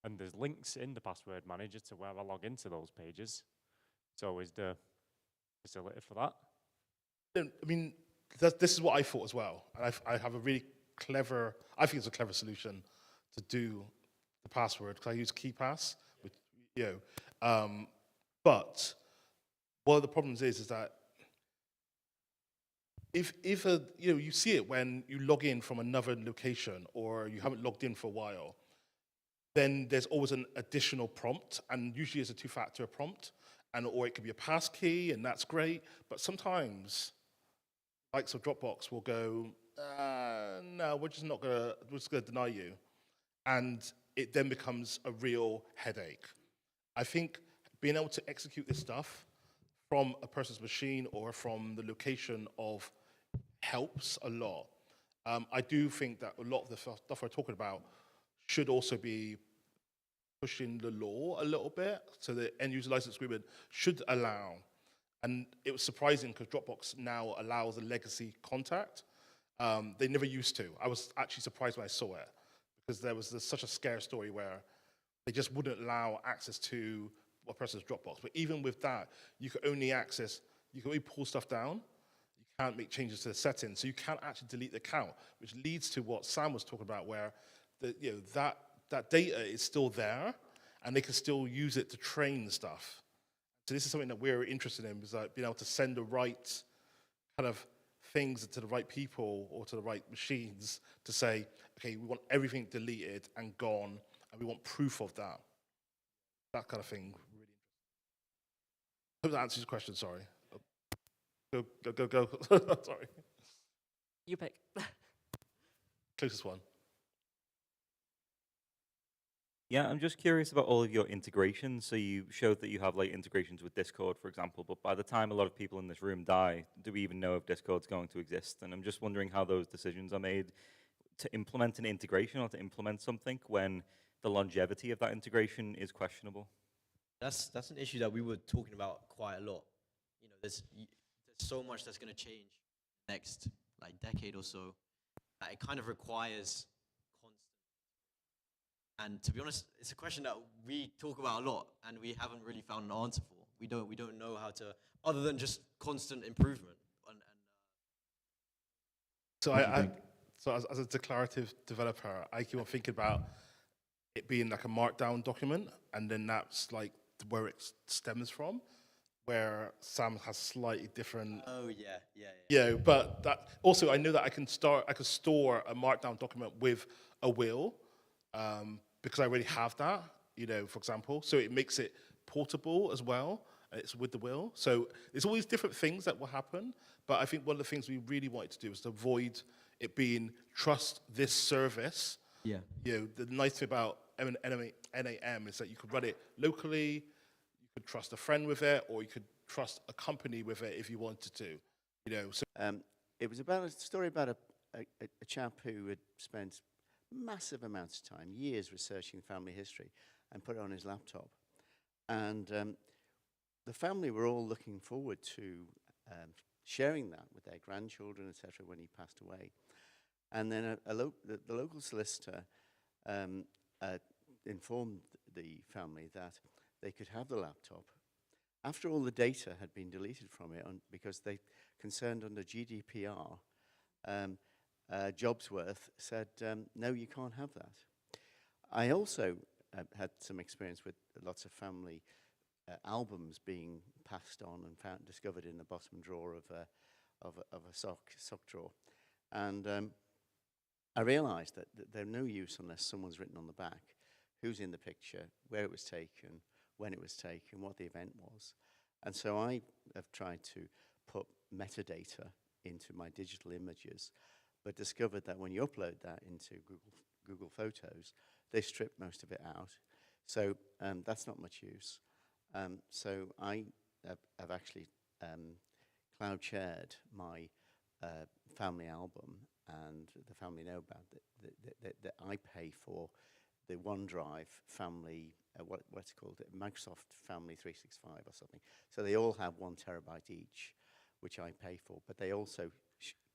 And there's links in the password manager to where I log into those pages. So is the facility for that? I mean, this is what I thought as well. And I have a really clever, I think it's a clever solution to do the password, because I use KeePass, which, but one of the problems is that if you see it when you log in from another location or you haven't logged in for a while, then there's always an additional prompt, and usually it's a two-factor prompt, or it could be a pass key, and that's great. But sometimes, likes of Dropbox will go, no, we're just gonna deny you, and it then becomes a real headache. I think being able to execute this stuff from a person's machine or from the location of helps a lot. I do think that a lot of the stuff we're talking about should also be pushing the law a little bit, so the end user license agreement should allow, and it was surprising because Dropbox now allows a legacy contact. They never used to. I was actually surprised when I saw it, because there's such a scare story where they just wouldn't allow access to a person's Dropbox. But even with that, you can only pull stuff down. You can't make changes to the settings, so you can't actually delete the account, which leads to what Sam was talking about, where that data is still there, and they can still use it to train stuff. So this is something that we're interested in, is like being able to send the right kind of things to the right people or to the right machines to say, okay, we want everything deleted and gone, and we want proof of that. That kind of thing. Really interesting. Hope that answers your question. Sorry. Go. Sorry. You pick. Closest one. Yeah, I'm just curious about all of your integrations. So you showed that you have like integrations with Discord, for example, but by the time a lot of people in this room die, do we even know if Discord's going to exist? And I'm just wondering how those decisions are made to implement an integration or to implement something when the longevity of that integration is questionable. That's an issue that we were talking about quite a lot. You know, there's so much that's going to change next like decade or so that it kind of requires constant. And to be honest, it's a question that we talk about a lot and we haven't really found an answer for. We don't know how to, other than just constant improvement. So as a declarative developer, I keep on thinking about it being like a markdown document, and then that's like where it stems from, where Sam has slightly different. Oh yeah. Yeah, but that also I know that I can store a markdown document with a will, because I already have that. For example, so it makes it portable as well. It's with the will, so there's all these different things that will happen. But I think one of the things we really wanted to do is to avoid it being trust this service. Yeah. The nice thing about NAM is that you could run it locally, you could trust a friend with it, or you could trust a company with it if you wanted to. It was about a story about a chap who had spent massive amounts of time, years researching family history, and put it on his laptop. And the family were all looking forward to sharing that with their grandchildren, etc., when he passed away. And then the local solicitor informed the family that they could have the laptop after all the data had been deleted from it, because they concerned under GDPR. Jobsworth said, no, you can't have that. I also had some experience with lots of family albums being passed on and discovered in the bottom drawer of a sock drawer. And I realized that they're no use unless someone's written on the back who's in the picture, where it was taken, when it was taken, what the event was. And so I have tried to put metadata into my digital images, but discovered that when you upload that into Google Photos, they strip most of it out. So that's not much use. So I I've actually cloud shared my family album, and the family know about that I pay for the OneDrive family, what's it called, Microsoft Family 365 or something. So they all have 1 terabyte each, which I pay for, but they also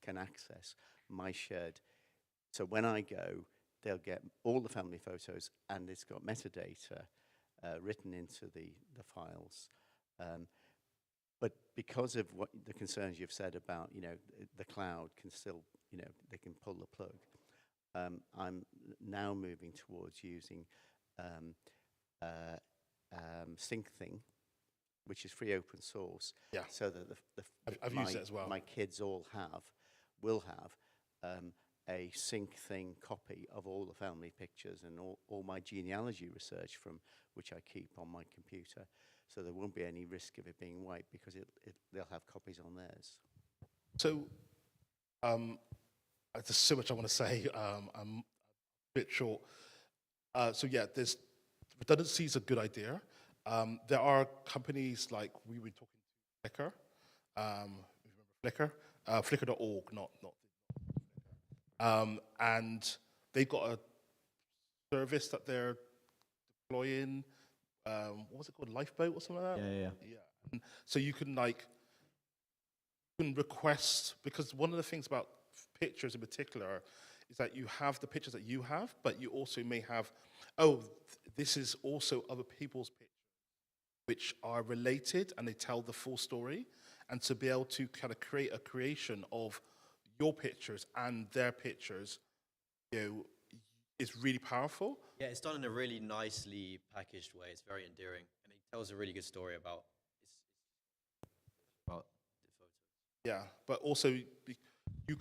can access my shared. So when I go, they'll get all the family photos, and it's got metadata written into the files. But because of what the concerns you've said about, the cloud can still, they can pull the plug. I'm now moving towards using SyncThing, which is free open source. Yeah. So that I've used it as well. My kids will have a SyncThing copy of all the family pictures and all my genealogy research from which I keep on my computer. So there won't be any risk of it being wiped because they'll have copies on theirs. So, there's so much I want to say. I'm a bit short. So yeah, redundancy is a good idea. There are companies like we were talking to Flickr. Remember Flickr? Flickr.org, not. And they've got a service that they're deploying. What was it called? Lifeboat or something like that? Yeah. And so you can request, because one of the things about pictures in particular is that you have the pictures that you have, but you also may have, this is also other people's pictures which are related and they tell the full story. And to be able to kind of create a creation of your pictures and their pictures, is really powerful. Yeah, it's done in a really nicely packaged way. It's very endearing, and it tells a really good story about the photos. Yeah, but also you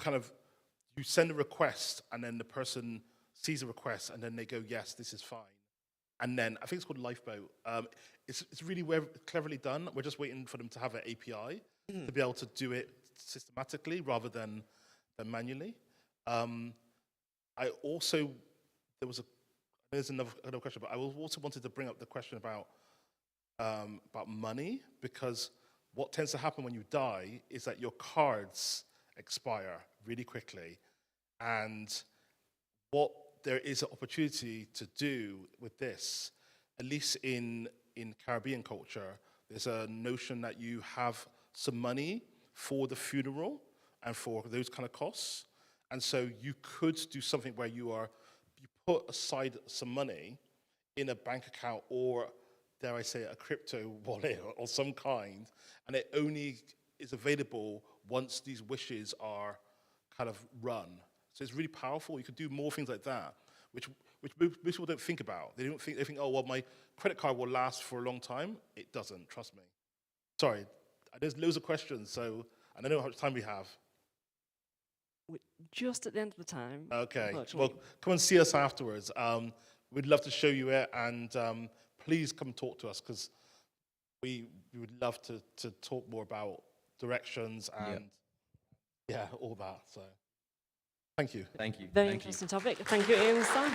send a request, and then the person sees the request, and then they go, yes, this is fine. And then I think it's called Lifeboat. It's really cleverly done. We're just waiting for them to have an API to be able to do it systematically rather than manually. There's another question, but I also wanted to bring up the question about money, because what tends to happen when you die is that your cards expire really quickly. And what there is an opportunity to do with this, at least in Caribbean culture, there's a notion that you have some money for the funeral and for those kind of costs. And so you could do something where you put aside some money in a bank account, or dare I say a crypto wallet or some kind, and it only is available once these wishes are kind of run. So it's really powerful. You could do more things like that, which most people don't think about. They think, oh, well, my credit card will last for a long time. It doesn't, trust me. Sorry, there's loads of questions, so I don't know how much time we have. We're just at the end of the time. Okay, well, come and see us afterwards. We'd love to show you it, and please come talk to us, because we would love to talk more about directions and all that. So thank you. Thank you. Very interesting topic. Thank you, Ian and Sam.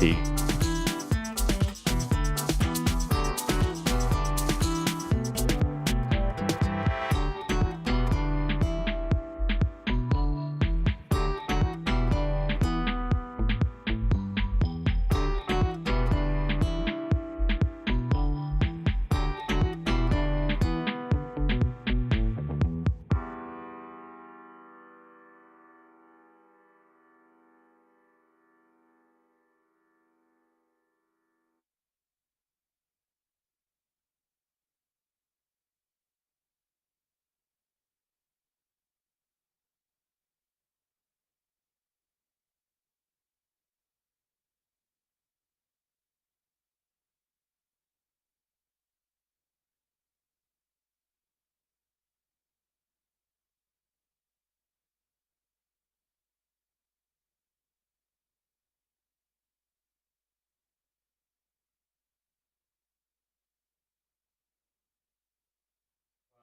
tea.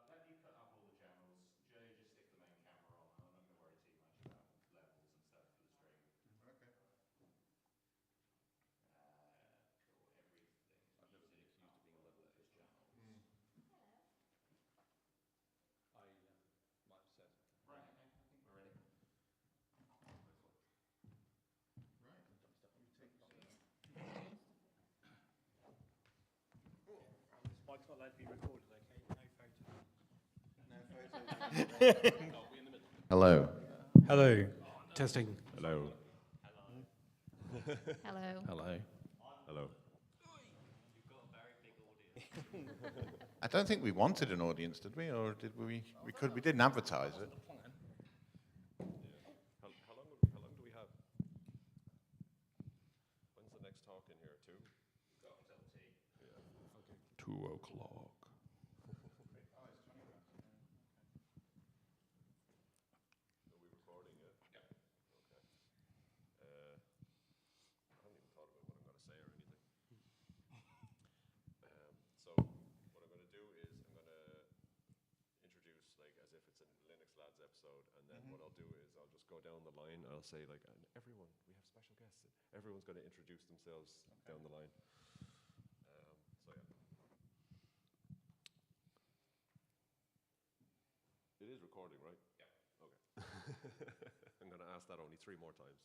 Let me put up all the channels. Jay, just stick the main camera on. I'm not going to worry too much about levels and stuff for the stream. Okay. Cool. Everything. I've never been accused of being level for channels. I might have said. Right, okay. I think we're ready. Right. You take your seat. This mic's not allowed to be recorded, okay? No photos. No photos. Hello. Hello. Testing. Hello. Hello. Hello. Hello. You've got a very big audience. I don't think we wanted an audience, did we? Or did we? We didn't advertise it. How long do we have? When's the next talk in here? 2? We've got until tea. Yeah. Okay. 2 o'clock. Are we recording it? Yeah. Okay. I haven't even thought about what I'm going to say or anything. So what I'm going to do is I'm going to introduce like as if it's a Linux Lads episode, and then what I'll do is I'll just go down the line. I'll say like, and everyone, we have special guests. Everyone's going to introduce themselves down the line. So yeah. It is recording, right? Yeah. Okay. I'm going to ask that only 3 more times.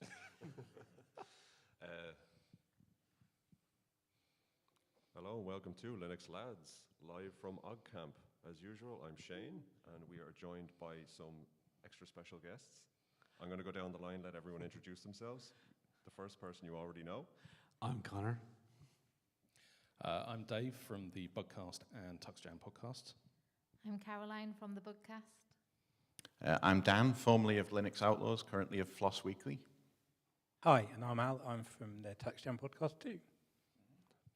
Hello and welcome to Linux Lads, live from OggCamp. As usual, I'm Shane, and we are joined by some extra special guests. I'm going to go down the line, let everyone introduce themselves. The first person you already know. I'm Connor. I'm Dave from the Bugcast and TuxJam podcast. I'm Caroline from the Bookcast. I'm Dan, formerly of Linux Outlaws, currently of Floss Weekly. Hi, and I'm Al. I'm from the TuxJam podcast too.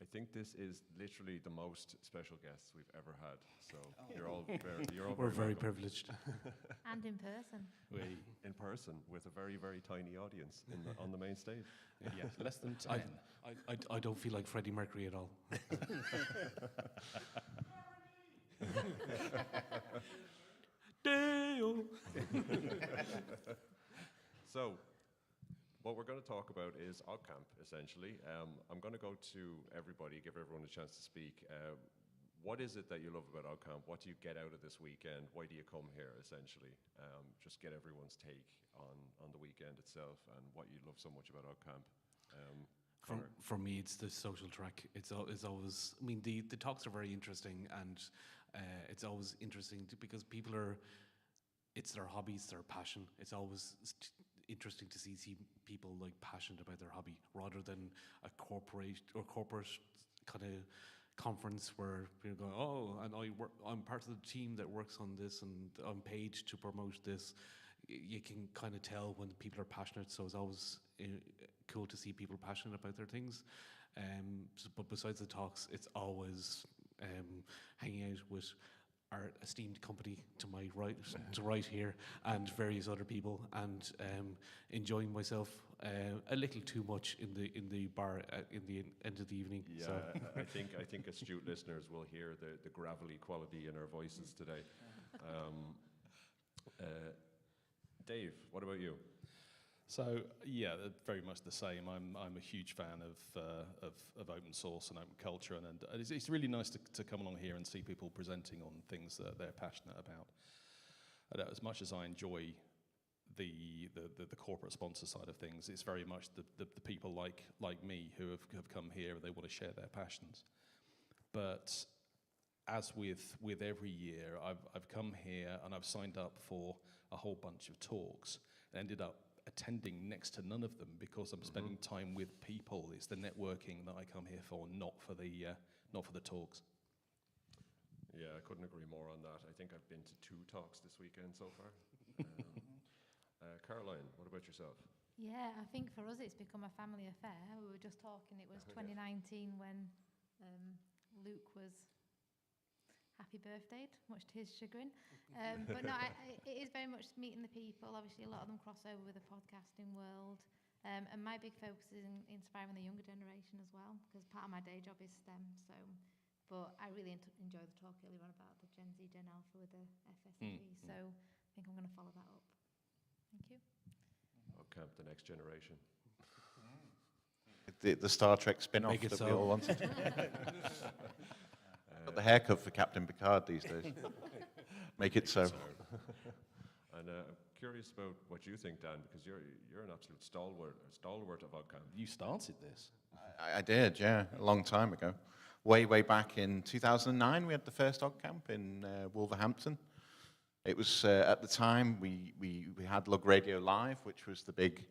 I think this is literally the most special guests we've ever had. So you're all very, We're very welcome. privileged. And in person. In person with a very, very tiny audience on the main stage. Yeah, less than 10. I don't feel like Freddie Mercury at all. Dale. So, what we're going to talk about is OggCamp, essentially. I'm going to go to everybody, give everyone a chance to speak. What is it that you love about OggCamp? What do you get out of this weekend? Why do you come here, essentially? Just get everyone's take on the weekend itself and what you love so much about OggCamp. For me, it's the social track. It's always. I mean, the talks are very interesting, and it's always interesting because people are. It's their hobbies, their passion. It's always interesting to see people like passionate about their hobby rather than a corporate kind of conference where people go, oh, and I'm part of the team that works on this, and I'm paid to promote this. You can kind of tell when people are passionate, so it's always cool to see people passionate about their things. But besides the talks, it's always hanging out with our esteemed company to my right here, and various other people, and enjoying myself a little too much in the bar in the end of the evening. Yeah, So. I think astute listeners will hear the gravelly quality in our voices today. Dave, what about you? So yeah, they're very much the same. I'm a huge fan of open source and open culture, and it's really nice to come along here and see people presenting on things that they're passionate about. As much as I enjoy the corporate sponsor side of things, it's very much the people like me who have come here and they want to share their passions. But as with every year, I've come here and I've signed up for a whole bunch of talks and ended up attending next to none of them because I'm spending time with people. It's the networking that I come here for, not for the talks. Yeah, I couldn't agree more on that. I think I've been to 2 talks this weekend so far. Caroline, what about yourself? Yeah, I think for us it's become a family affair. We were just talking, it was 2019 when Luke was happy birthday, much to his chagrin. But no, it is very much meeting the people. Obviously, a lot of them cross over with the podcasting world. And my big focus is in inspiring the younger generation as well, because part of my day job is STEM. But I really enjoyed the talk earlier on about the Gen Z, Gen Alpha with the FSFE. So I think I'm going to follow that up. Thank you. OggCamp, the next generation. The Star Trek spin-off that we all wanted. Got the haircut for Captain Picard these days. Make it so. And I'm curious about what you think, Dan, because you're an absolute stalwart of OggCamp. You started this. I did, yeah, a long time ago. Way back in 2009, we had the first OggCamp in Wolverhampton. It was, at the time, we had Lug Radio Live, which was the big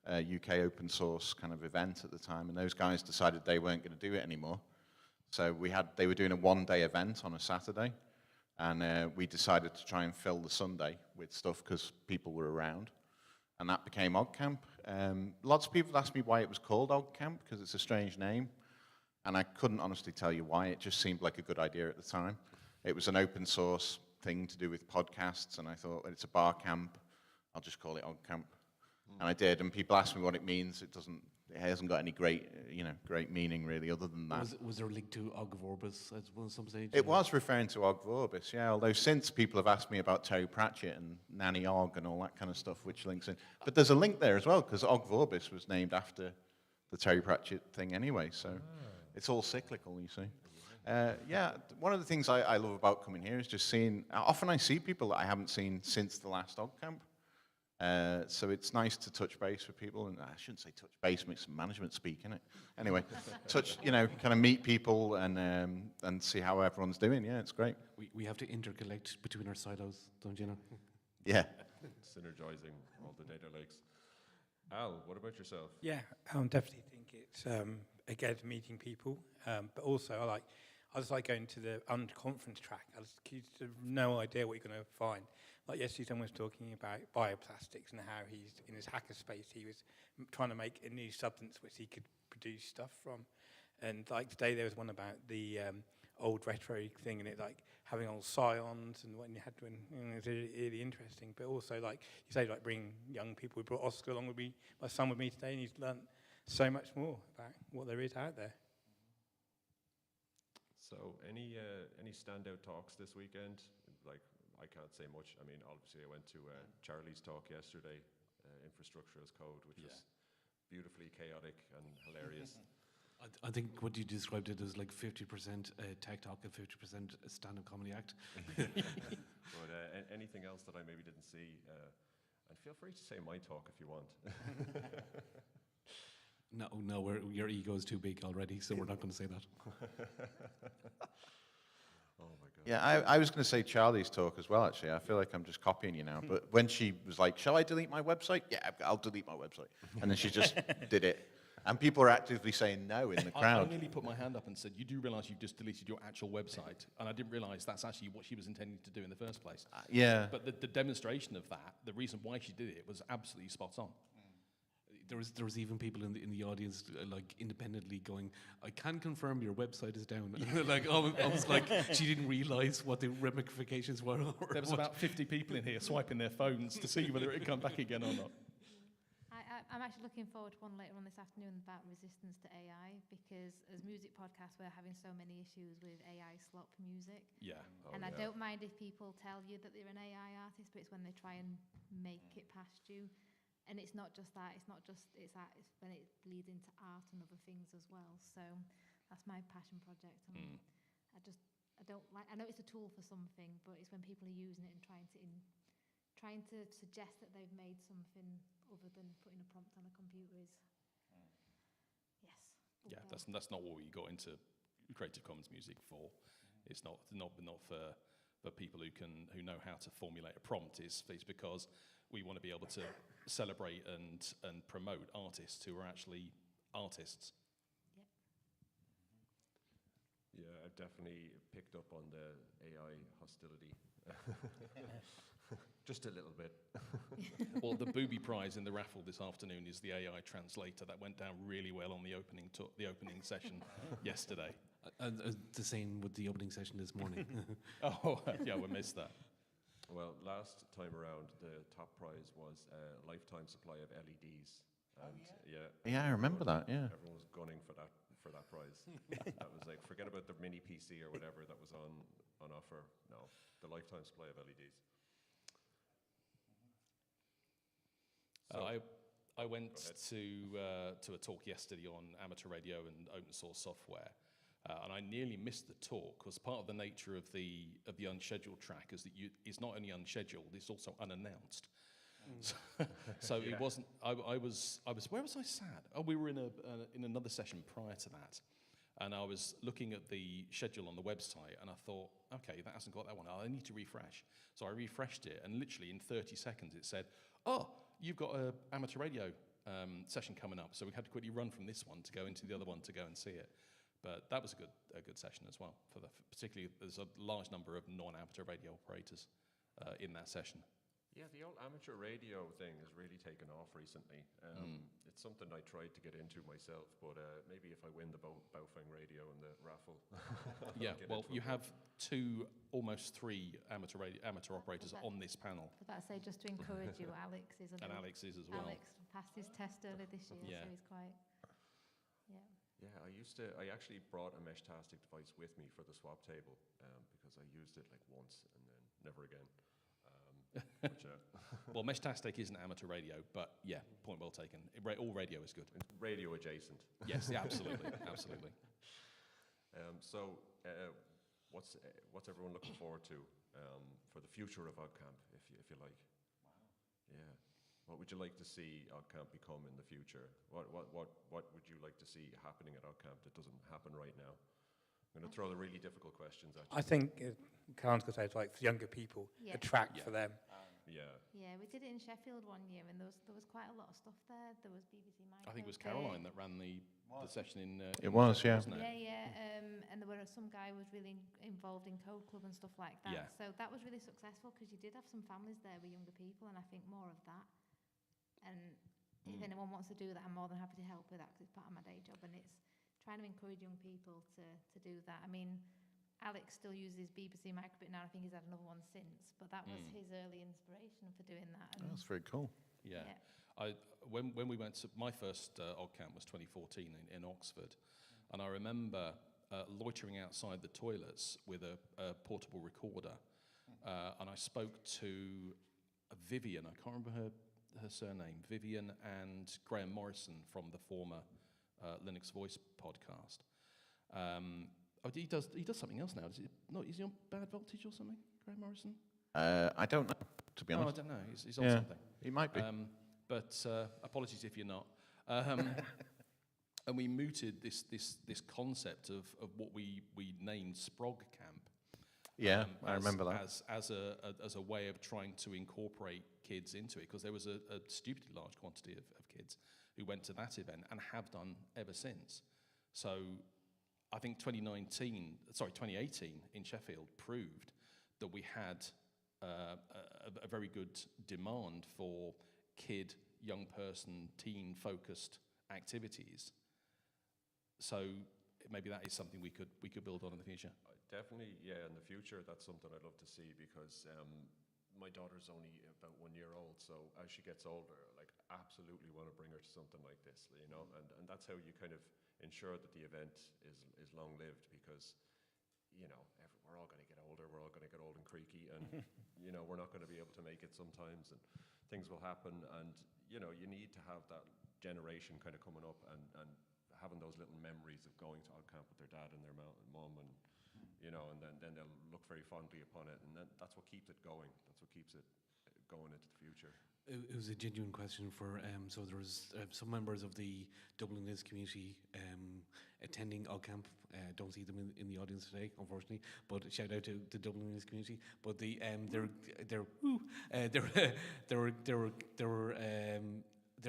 UK open source kind of event at the time, and those guys decided they weren't going to do it anymore. So they were doing a one-day event on a Saturday, and we decided to try and fill the Sunday with stuff because people were around, and that became OggCamp. Lots of people asked me why it was called OggCamp, because it's a strange name, and I couldn't honestly tell you why. It just seemed like a good idea at the time. It was an open source thing to do with podcasts, and I thought, it's a bar camp, I'll just call it OggCamp. And I did, and people asked me what it means. It hasn't got any great meaning really, other than that. Was there a link to Ogg Vorbis at some stage? It was referring to Ogg Vorbis, yeah. Although since people have asked me about Terry Pratchett and Nanny Ogg and all that kind of stuff, which links in. But there's a link there as well, because Ogg Vorbis was named after the Terry Pratchett thing anyway. So it's all cyclical, you see. Yeah, one of the things I love about coming here is just seeing. Often I see people that I haven't seen since the last OggCamp. So it's nice to touch base with people, and I shouldn't say touch base, make some management speak, innit? Anyway, kind of meet people and see how everyone's doing. Yeah, it's great. We have to interconnect between our silos, don't you know? Yeah. Synergizing all the data lakes. Al, what about yourself? Yeah, I definitely think it's again meeting people, but also I just like going to the unconference track. I just have no idea what you're going to find. Like yesterday, someone was talking about bioplastics and how he's in his hackerspace. He was trying to make a new substance which he could produce stuff from. And like today, there was one about the old retro thing, and it like having old scions and what you had to. And it's really interesting. But also, like you say, like bring young people. We brought Oscar along with me, my son with me today, and he's learnt so much more about what there is out there. So any standout talks this weekend? Like, I can't say much. I mean, obviously I went to Charlie's talk yesterday, Infrastructure as Code, which was beautifully chaotic and hilarious. I think what you described it as like 50% tech talk and 50% stand-up comedy act. But anything else that I maybe didn't see, and feel free to say my talk if you want. No, your ego is too big already, so we're not going to say that. Oh my God. Yeah, I was going to say Charlie's talk as well, actually. I feel like I'm just copying you now. But when she was like, shall I delete my website? Yeah, I'll delete my website. And then she just did it. And people are actively saying no in the crowd. I nearly put my hand up and said, you do realise you've just deleted your actual website. And I didn't realise that's actually what she was intending to do in the first place. Yeah. But the demonstration of that, the reason why she did it was absolutely spot on. There was even people in the audience like independently going, I can confirm your website is down. Like almost like she didn't realise what the ramifications were. There was about 50 people in here swiping their phones to see whether it would come back again or not. I'm actually looking forward to one later on this afternoon about resistance to AI, because as music podcasts we're having so many issues with AI slop music. Yeah. And I don't mind if people tell you that they're an AI artist, but it's when they try and make it past you. And it's not just that, it's that, it's when it bleeds into art and other things as well. So that's my passion project. And I know it's a tool for something, but it's when people are using it and trying to suggest that they've made something other than putting a prompt on a computer is, yes. Yeah, that's not what we got into Creative Commons music for. It's not for people who know how to formulate a prompt. It's because we want to be able to celebrate and promote artists who are actually artists. Yeah, I've definitely picked up on the AI hostility. Just a little bit. Well, the booby prize in the raffle this afternoon is the AI translator. That went down really well on the opening session yesterday. The same with the opening session this morning. Oh, yeah, we missed that. Well, last time around, the top prize was a lifetime supply of LEDs. And Yeah, I remember that, yeah. Everyone was gunning for that prize. That was like, forget about the mini PC or whatever that was on offer. No, the lifetime supply of LEDs. I went to a talk yesterday on amateur radio and open source software, and I nearly missed the talk because part of the nature of the unscheduled track is that it's not only unscheduled, it's also unannounced. So it wasn't. I was. Where was I sat? Oh, we were in another session prior to that, and I was looking at the schedule on the website, and I thought, okay, that hasn't got that one. I need to refresh. So I refreshed it, and literally in 30 seconds, it said, "Oh, you've got an amateur radio session coming up." So we had to quickly run from this one to go into the other one to go and see it. But that was a good session as well. Particularly, there's a large number of non-amateur radio operators in that session. Yeah, the old amateur radio thing has really taken off recently. It's something I tried to get into myself, but maybe if I win the Baofeng radio in the raffle. Yeah, well, you have almost three amateur operators on this panel. But that's just to encourage you, Alex is and Alex is as well. Alex passed his test earlier this year, so he's quite, Yeah, I actually brought a Meshtastic device with me for the swap table because I used it like once and then never again. Well, Meshtastic isn't amateur radio, but yeah, point well taken. All radio is good. It's radio adjacent. Yes, yeah, absolutely, absolutely. What's everyone looking forward to for the future of OggCamp, if you like? Wow. Yeah. What would you like to see OggCamp become in the future? What would you like to see happening at OggCamp that doesn't happen right now? I'm going to throw the really difficult questions at you. I think Karen's going to say it's like for younger people, a track for them. Yeah, we did it in Sheffield one year, and there was quite a lot of stuff there. There was BBC Micro. I think it was Caroline that ran the session in. It was, yeah. Wasn't it? Yeah. And there were some guy who was really involved in Code Club and stuff like that. Yeah. So that was really successful because you did have some families there with younger people, and I think more of that. And if anyone wants to do that, I'm more than happy to help with that because it's part of my day job, and it's trying to encourage young people to do that. I mean, Alex still uses BBC Microbit now. I think he's had another one since, but that was his early inspiration for doing that. That's very cool. Yeah. When we went to my first OggCamp was 2014 in Oxford, and I remember loitering outside the toilets with a portable recorder, and I spoke to Vivian. I can't remember her surname. Vivian and Graham Morrison from the former Linux Voice podcast. He does something else now. Is he on Bad Voltage or something, Graham Morrison? I don't know, to be honest. I don't know. He's on something. He might be. But apologies if you're not. And we mooted this concept of what we named Sprog Camp. Yeah, I remember that. As a way of trying to incorporate kids into it, because there was a stupidly large quantity of kids who went to that event and have done ever since. So I think 2018 in Sheffield proved that we had a very good demand for kid, young person, teen-focused activities. So maybe that is something we could build on in the future. Definitely, yeah. In the future, that's something I'd love to see because my daughter's only about 1 year old. So as she gets older, like absolutely want to bring her to something like this, you know. And that's how you kind of ensure that the event is long-lived because, you know, we're all going to get older. We're all going to get old and creaky, and you know we're not going to be able to make it sometimes, and things will happen. And you know, you need to have that generation kind of coming up and having those little memories of going to OggCamp with their dad and their mum, and you know, and then they'll look very fondly upon it, and then that's what keeps it going. That's what keeps it going into the future. It was a genuine question for, so there was some members of the Dublin Liz community attending OggCamp. Don't see them in the audience today, unfortunately, but shout out to the Dublin Liz community. But they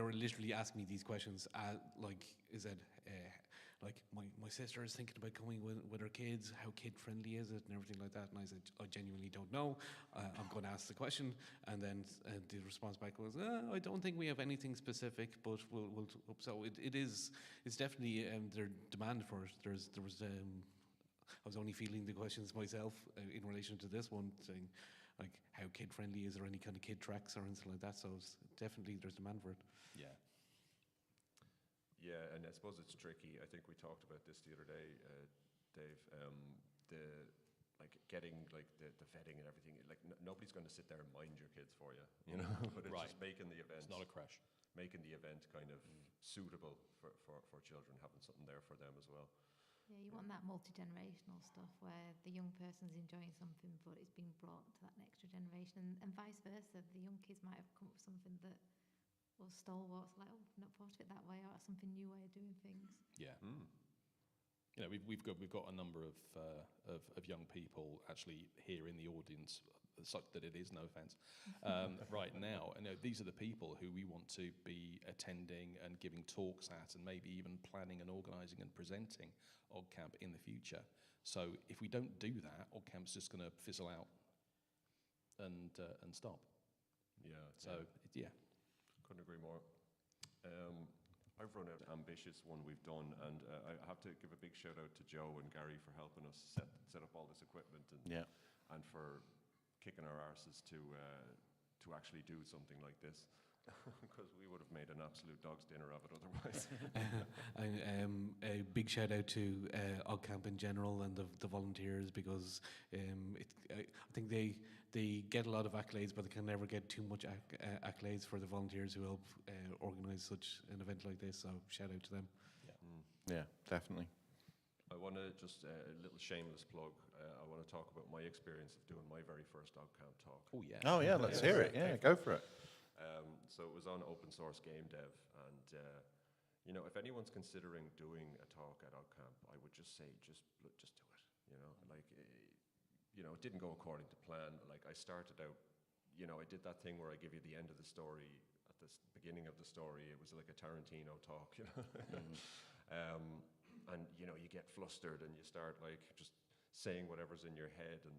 were literally asking me these questions, like, is it like my sister is thinking about coming with her kids, how kid friendly is it and everything like that, and I said, I genuinely don't know. I'm going to ask the question, and then the response back was, I don't think we have anything specific, but we'll so it's definitely their demand for it. There was I was only feeling the questions myself in relation to this one, saying like how kid friendly, is there any kind of kid tracks or anything like that, so it's definitely there's demand for it. Yeah. Yeah, and I suppose it's tricky. I think we talked about this the other day, Dave. Getting like the vetting and everything. Like nobody's going to sit there and mind your kids for you, you know. But it's just making the event. It's not a crash. Making the event kind of suitable for children, having something there for them as well. Yeah, you want that multi-generational stuff where the young person's enjoying something, but it's being brought to that next generation, and vice versa. The young kids might have come up with something that was stalwarts, like, oh, I've not thought of it that way, or something new way of doing things. Yeah. You know, we've got a number of young people actually here in the audience, such that it is no offence, right now. And these are the people who we want to be attending and giving talks at, and maybe even planning and organising and presenting OggCamp in the future. So if we don't do that, OggCamp's just going to fizzle out and stop. Yeah. So yeah. Couldn't agree more. I've run out ambitious one we've done, and I have to give a big shout out to Joe and Gary for helping us set up all this equipment, and for kicking our arses to actually do something like this, because we would have made an absolute dog's dinner of it otherwise. A big shout out to OggCamp in general and the volunteers, because I think they get a lot of accolades, but they can never get too much accolades for the volunteers who help organise such an event like this. So shout out to them. Yeah, definitely. I want to just a little shameless plug. I want to talk about my experience of doing my very first OggCamp talk. Oh yeah. Oh yeah, let's hear it. Yeah, go for it. So it was on open source game dev, and you know, if anyone's considering doing a talk at OggCamp, I would just say just do it. You know, like you know, it didn't go according to plan. Like I started out, you know, I did that thing where I give you the end of the story at the beginning of the story. It was like a Tarantino talk, you know. And you know, you get flustered and you start like just saying whatever's in your head, and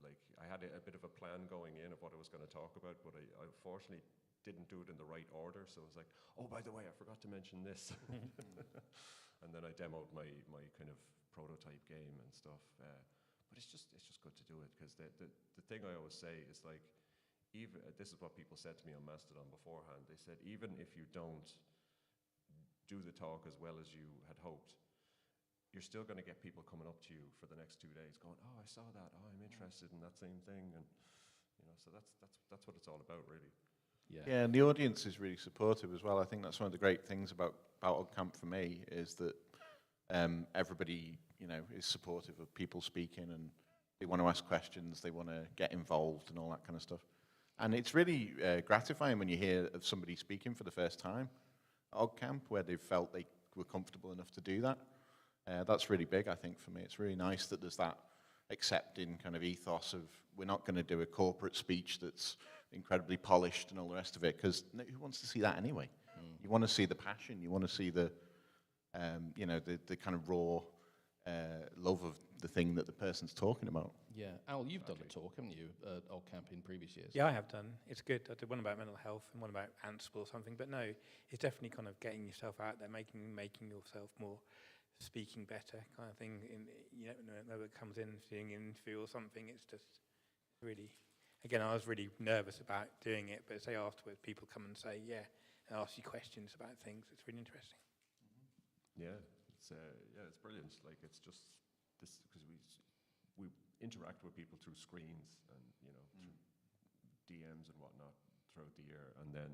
like I had a bit of a plan going in of what I was going to talk about, but I unfortunately didn't do it in the right order. So I was like, oh, by the way, I forgot to mention this. And then I demoed my kind of prototype game and stuff. But it's just good to do it, because the thing I always say is like, even this is what people said to me on Mastodon beforehand. They said, even if you don't do the talk as well as you had hoped, you're still going to get people coming up to you for the next 2 days going, oh, I saw that, oh, I'm interested in that same thing. And you know, so that's what it's all about, really. Yeah, and the audience is really supportive as well. I think that's one of the great things about OggCamp for me, is that everybody, you know, is supportive of people speaking, and they want to ask questions, they want to get involved and all that kind of stuff. And it's really gratifying when you hear of somebody speaking for the first time at OggCamp, where they've felt they were comfortable enough to do that. That's really big, I think, for me. It's really nice that there's that accepting kind of ethos of, we're not going to do a corporate speech that's incredibly polished and all the rest of it, because who wants to see that anyway? You want to see the passion, you want to see the, you know, the kind of raw love of the thing that the person's talking about. Yeah, Al, you've done a talk, haven't you, at OggCamp in previous years? Yeah, I have done. It's good. I did one about mental health and one about Ansible or something. But no, it's definitely kind of getting yourself out there, making yourself more speaking better kind of thing. You know, whenever it comes in, doing an interview or something, it's just really. Again, I was really nervous about doing it, but say afterwards, people come and say, yeah, and ask you questions about things. It's really interesting. Yeah, it's brilliant. Like, it's just this, because we interact with people through screens and, you know, through DMs and whatnot throughout the year, and then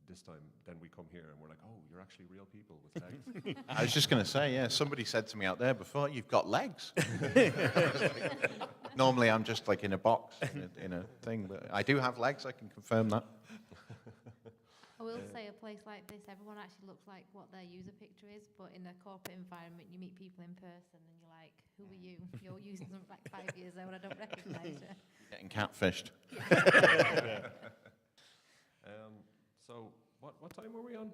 this time, then we come here and we're like, oh, you're actually real people with legs. I was just going to say, yeah, somebody said to me out there before, you've got legs. Normally I'm just like in a box, in a thing, but I do have legs, I can confirm that. I will say a place like this, everyone actually looks like what their user picture is, but in a corporate environment, you meet people in person and you're like, who are you? You're using something like 5 years old, I don't recognise you. Getting catfished. So what time were we on?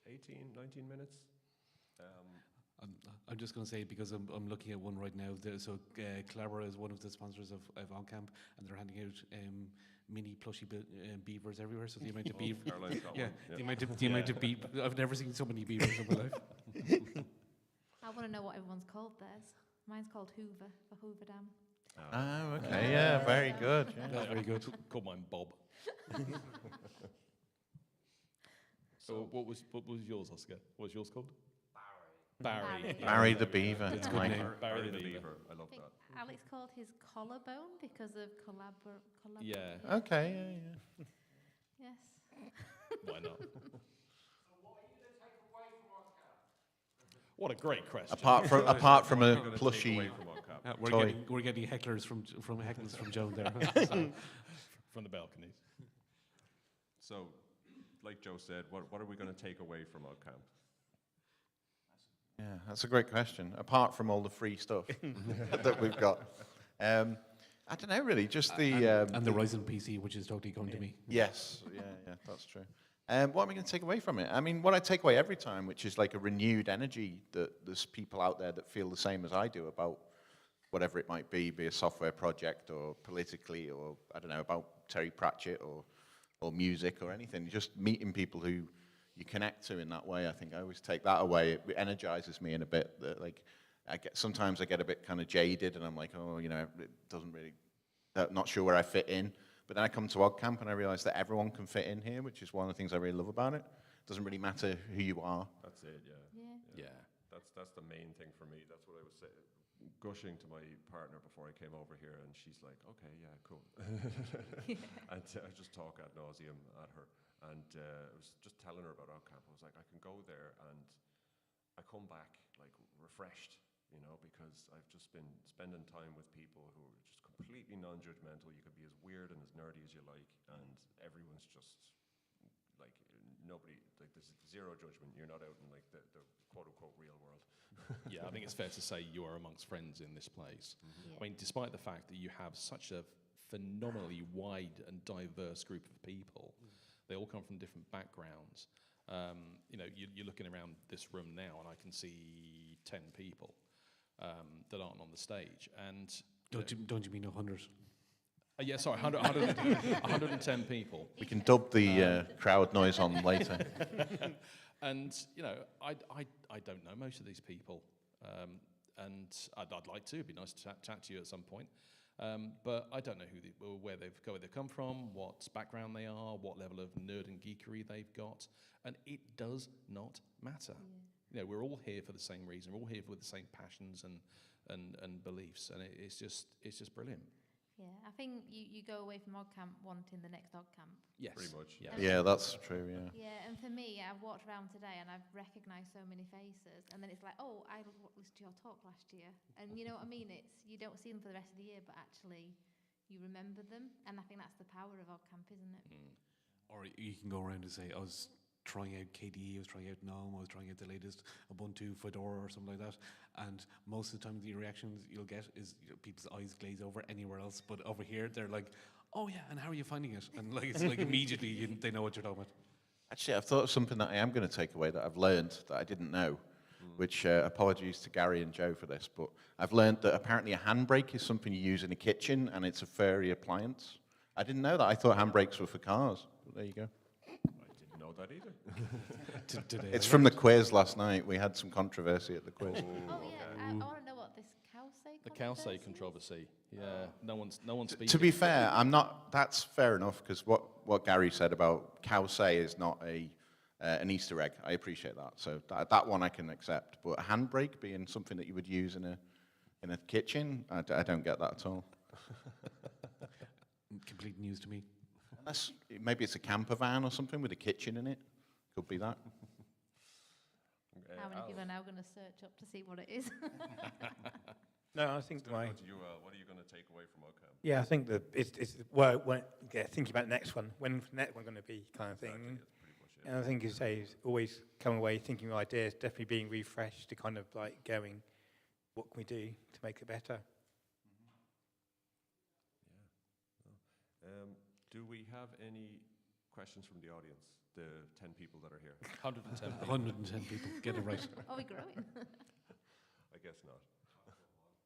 18, 19 minutes? I'm just going to say, because I'm looking at one right now. So Collabora is one of the sponsors of OggCamp, and they're handing out mini plushy beavers everywhere. So the amount of beaver, Caroline's got one. the amount of beaver. I've never seen so many beavers in my life. I want to know what everyone's called theirs. Mine's called Hoover, for Hoover Dam. Oh, okay, yeah, very good. Yeah. Very good. Call mine Bob. So what was yours, Oscar? What was yours called? Barry. Barry the Beaver. It's a I good like name. it. Barry the Beaver. I love I think Alex called his collarbone because of Yeah. Okay, yeah. Yes. Why not? What a great question. Apart from a plushy toy. We're getting hecklers from Joe there. From the balconies. So, like Joe said, what are we going to take away from OggCamp? Yeah, that's a great question. Apart from all the free stuff that we've got, I don't know really. Just the and the Ryzen PC, which is totally going to me. Yes, yeah, that's true. What am I going to take away from it? I mean, what I take away every time, which is like a renewed energy that there's people out there that feel the same as I do about whatever it might be a software project or politically, or I don't know, about Terry Pratchett or music or anything. Just meeting people who you connect to in that way. I think I always take that away. It energizes me in a bit. That like sometimes I get a bit kind of jaded, and I'm like, oh, you know, it doesn't really, not sure where I fit in. But then I come to OggCamp and I realize that everyone can fit in here, which is one of the things I really love about it. It doesn't really matter who you are. That's it, Yeah. That's the main thing for me. That's what I was saying, gushing to my partner before I came over here, and she's like, okay, yeah, cool. And I just talk ad nauseum at her. And I was just telling her about OggCamp. I was like, I can go there and I come back like refreshed, you know, because I've just been spending time with people who are just completely non-judgmental. You can be as weird and as nerdy as you like, and everyone's just like nobody, like there's zero judgment. You're not out in like the quote-unquote real world. Yeah, I think it's fair to say you are amongst friends in this place. Yeah. I mean, despite the fact that you have such a phenomenally wide and diverse group of people, they all come from different backgrounds. You know, you're looking around this room now, and I can see 10 people that aren't on the stage. And Don't you mean 100? yeah, sorry, 110 people. We can dub the crowd noise on later. And you know, I don't know most of these people, and I'd like to. It'd be nice to chat to you at some point. But I don't know where they've come from, what background they are, what level of nerd and geekery they've got, and it does not matter. You know, we're all here for the same reason. We're all here with the same passions and beliefs, and it's just brilliant. Yeah, I think you go away from OggCamp wanting the next OggCamp. Yes, pretty much. Yeah, Yeah, that's true. Yeah. Yeah, and for me, I've walked around today and I've recognised so many faces, and then it's like, oh, I listened to your talk last year, and you know what I mean? It's you don't see them for the rest of the year, but actually, you remember them, and I think that's the power of OggCamp, isn't it? Or you can go around and say, I was trying out KDE, I was trying out GNOME, I was trying out the latest Ubuntu, Fedora or something like that, and most of the time the reactions you'll get is people's eyes glaze over anywhere else, but over here they're like, oh yeah, and how are you finding it? And like it's like immediately they know what you're talking about. Actually, I've thought of something that I am going to take away that I've learned that I didn't know, which apologies to Gary and Joe for this, but I've learned that apparently a handbrake is something you use in a kitchen and it's a furry appliance. I didn't know that. I thought handbrakes were for cars. But there you go. Know that either. It's from the quiz last night. We had some controversy at the quiz. Oh yeah, I want to know what this cow say. The cow controversy. Yeah, no one's speaking. To be fair, I'm not. That's fair enough because what Gary said about cow say is not an Easter egg. I appreciate that. So that one I can accept. But a handbrake being something that you would use in a kitchen, I don't get that at all. Complete news to me. Maybe it's a camper van or something with a kitchen in it. Could be that. How many people are now going to search up to see what it is? No, I think What are you going to take away from OggCamp? Yeah, I think that it's well, thinking about the next one, when's the next one going to be, kind of thing. And I think, as you say, is always coming away thinking of ideas, definitely being refreshed to kind of like going, what can we do to make it better? Do we have any questions from the audience? The 10 people that are here. 110. 110 people. Get it right. Are we growing? I guess not.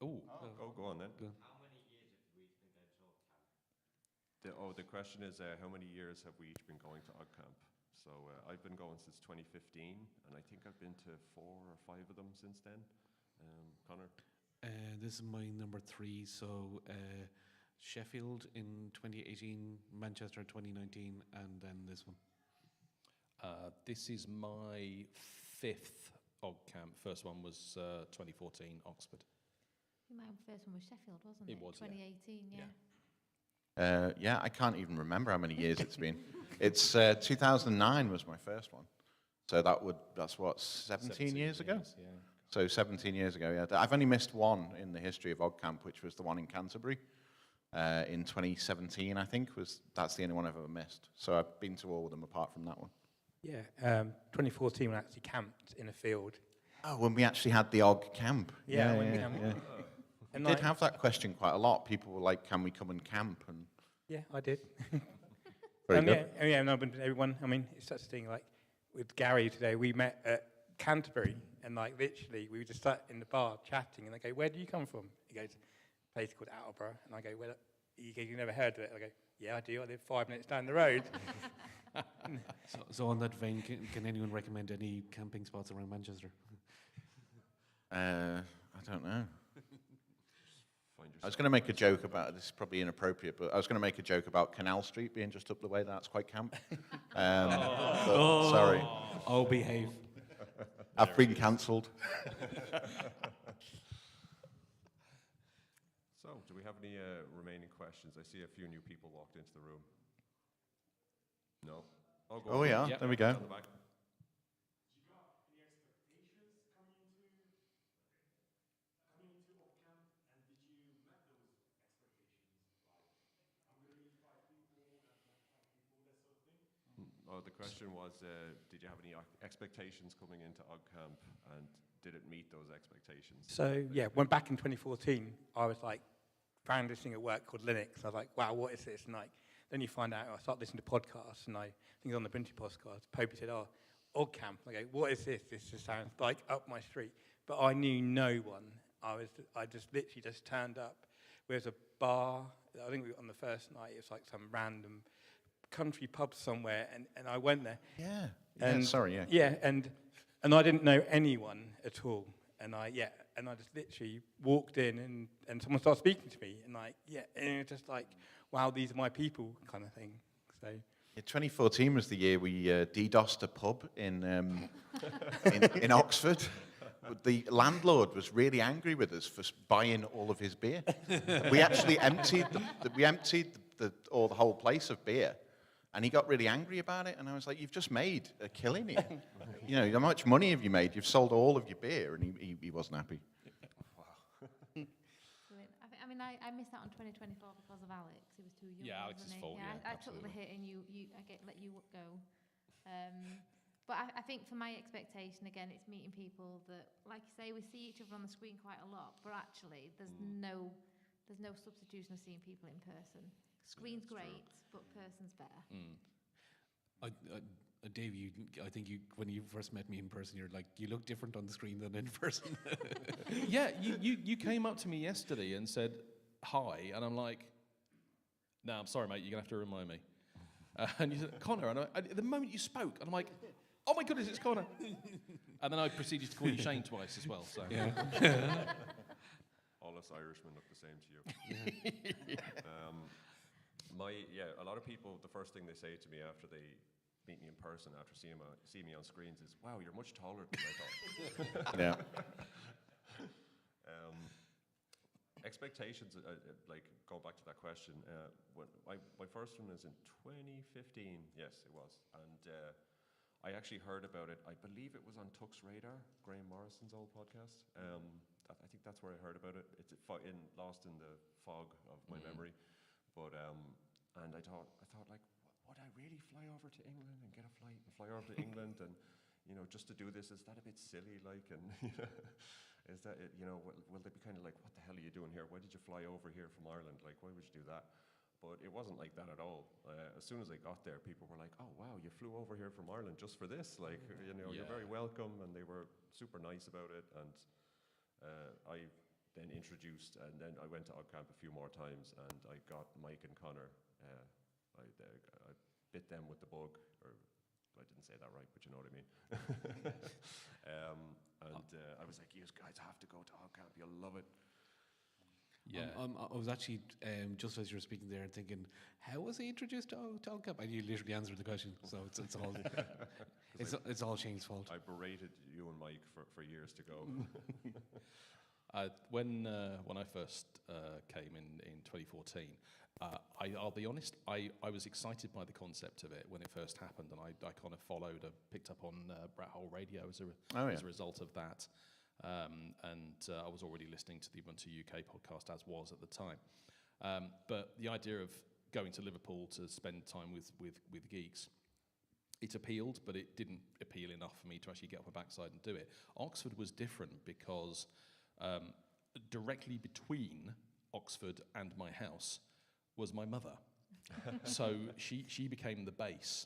Oh, go on then. Go. How many years have we each been going to OggCamp? The question is, how many years have we each been going to OggCamp? So I've been going since 2015, and I think I've been to 4 or 5 of them since then. Connor? This is my number 3. So Sheffield in 2018, Manchester 2019, and then this one. This is my 5th OggCamp. First one was 2014, Oxford. My first one was Sheffield, wasn't it? It was, 2018, yeah. Yeah, I can't even remember how many years it's been. It's 2009 was my first one. So that's what, 17 years ago? Yeah. So 17 years ago, yeah. I've only missed one in the history of OggCamp, which was the one in Canterbury in 2017, I think. That's the only one I've ever missed. So I've been to all of them apart from that one. Yeah, 2014 we actually camped in a field. Oh, when we actually had the OggCamp. Yeah, yeah. And We did have that question quite a lot. People were like, can we come and camp? And yeah, I did. Very good. Yeah, and I've been to everyone. I mean, it's such a thing. Like with Gary today, we met at Canterbury, and like literally, we were just sat in the bar chatting. And I go, "Where do you come from?" He goes, "A place called Attleborough." And I go, "Well, you never heard of it?" I go, "Yeah, I do. I live 5 minutes down the road." So on that vein, can anyone recommend any camping spots around Manchester? I don't know. I was going to make a joke about this. Is probably inappropriate, but I was going to make a joke about Canal Street being just up the way. That's quite camp. Sorry. Oh, behave. I've been cancelled. So, do we have any remaining questions? I see a few new people walked into the room. No? Oh, yeah. There we go. Down the back. Oh, the question was, did you have any expectations coming into OggCamp, and did it meet those expectations? So yeah, when back in 2014, I was like, found this thing at work called Linux. I was like, wow, what is this? And like, then you find out, I start listening to podcasts, and I think on the Brinty podcast, Popey said, oh, OggCamp. I go, what is this? This just sounds like up my street. But I knew no one. I just literally just turned up. There's a bar, I think on the first night, it was like some random country pub somewhere, and I went there. Yeah. And Yeah. Yeah, and I didn't know anyone at all. And I just literally walked in, and someone started speaking to me, and and it's just like, wow, these are my people, kind of thing. So. Yeah, 2014 was the year we DDoSed a pub in Oxford. The landlord was really angry with us for buying all of his beer. We actually emptied the whole place of beer. And he got really angry about it, and I was like, "You've just made a killing here. You know, how much money have you made? You've sold all of your beer," and he wasn't happy. Wow. I mean, I missed out on 2024 because of Alex. He was too young. Yeah, Alex's fault. Yeah, I took the hit, and let you go. But I think for my expectation, again, it's meeting people that, like you say, we see each other on the screen quite a lot, but actually, there's no substitution of seeing people in person. Screen's great, but person's better. Dave, I think when you first met me in person, you're like, you look different on the screen than in person. Yeah, you came up to me yesterday and said hi, and I'm like, no, I'm sorry, mate, you're going to have to remind me. And you said, Connor, and the moment you spoke, and I'm like, oh my goodness, it's Connor. And then I proceeded to call you Shane twice as well. So. Yeah. All us Irishmen look the same to you. A lot of people, the first thing they say to me after they meet me in person, after seeing me on screens, is, wow, you're much taller than I thought. Yeah. expectations, like going back to that question, when my first one was in 2015, yes it was, and I actually heard about it, I believe it was on Tux Radar, Graham Morrison's old podcast. I think that's where I heard about it. It's lost in the fog of my memory, but and I thought like, would I really fly over to England and get a flight and fly over to England and just to do this? Is that a bit silly, like, and is that it, will they be kind of like, what the hell are you doing here? Why did you fly over here from Ireland? Like, why would you do that? But it wasn't like that at all. As soon as I got there, people were like, oh wow, you flew over here from Ireland just for this? Like, you're very welcome, and they were super nice about it. And I then introduced, and then I went to OggCamp a few more times, and I got Mike and Connor. I bit them with the bug, or I didn't say that right, but you know what I mean. I was like, you guys have to go to OggCamp, you'll love it. Yeah, I was actually just as you were speaking there thinking, how was he introduced to OggCamp? And you literally answered the question, so it's all it's all Shane's fault. I berated you and Mike for years to go. When I first came in 2014, I'll be honest, I was excited by the concept of it when it first happened, and I kind of followed, picked up on Brat Hole Radio as a result of that. I was already listening to the Ubuntu UK podcast, as was at the time. But the idea of going to Liverpool to spend time with geeks, it appealed, but it didn't appeal enough for me to actually get off my backside and do it. Oxford was different because directly between Oxford and my house was my mother. So she became the base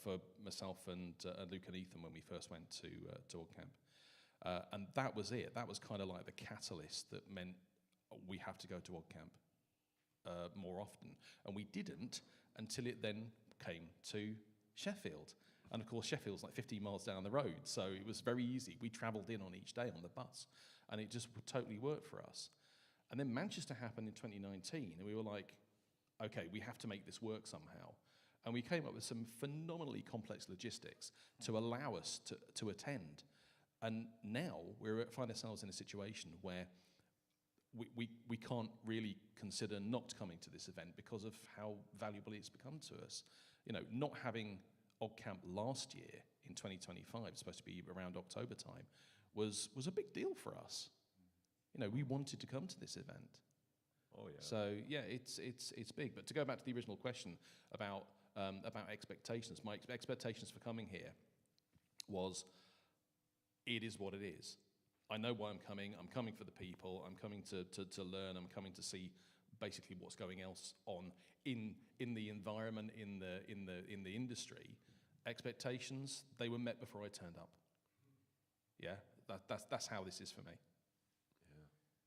for myself and Luke and Ethan when we first went to OggCamp. And that was it. That was kind of like the catalyst that meant we have to go to OggCamp more often. And we didn't until it then came to Sheffield. And of course, Sheffield's like 15 miles down the road, so it was very easy. We travelled in on each day on the bus, and it just totally worked for us. And then Manchester happened in 2019, and we were like, okay, we have to make this work somehow. And we came up with some phenomenally complex logistics to allow us to attend. And now we find ourselves in a situation where we can't really consider not coming to this event because of how valuable it's become to us. Not having OggCamp last year in 2025, supposed to be around October time, was a big deal for us. We wanted to come to this event. Oh yeah. So yeah, it's big. But to go back to the original question about expectations, my expectations for coming here was, it is what it is. I know why I'm coming. I'm coming for the people. I'm coming to learn. I'm coming to see basically what's going else on in the environment, in the industry. Expectations, they were met before I turned up. Yeah, that's how this is for me.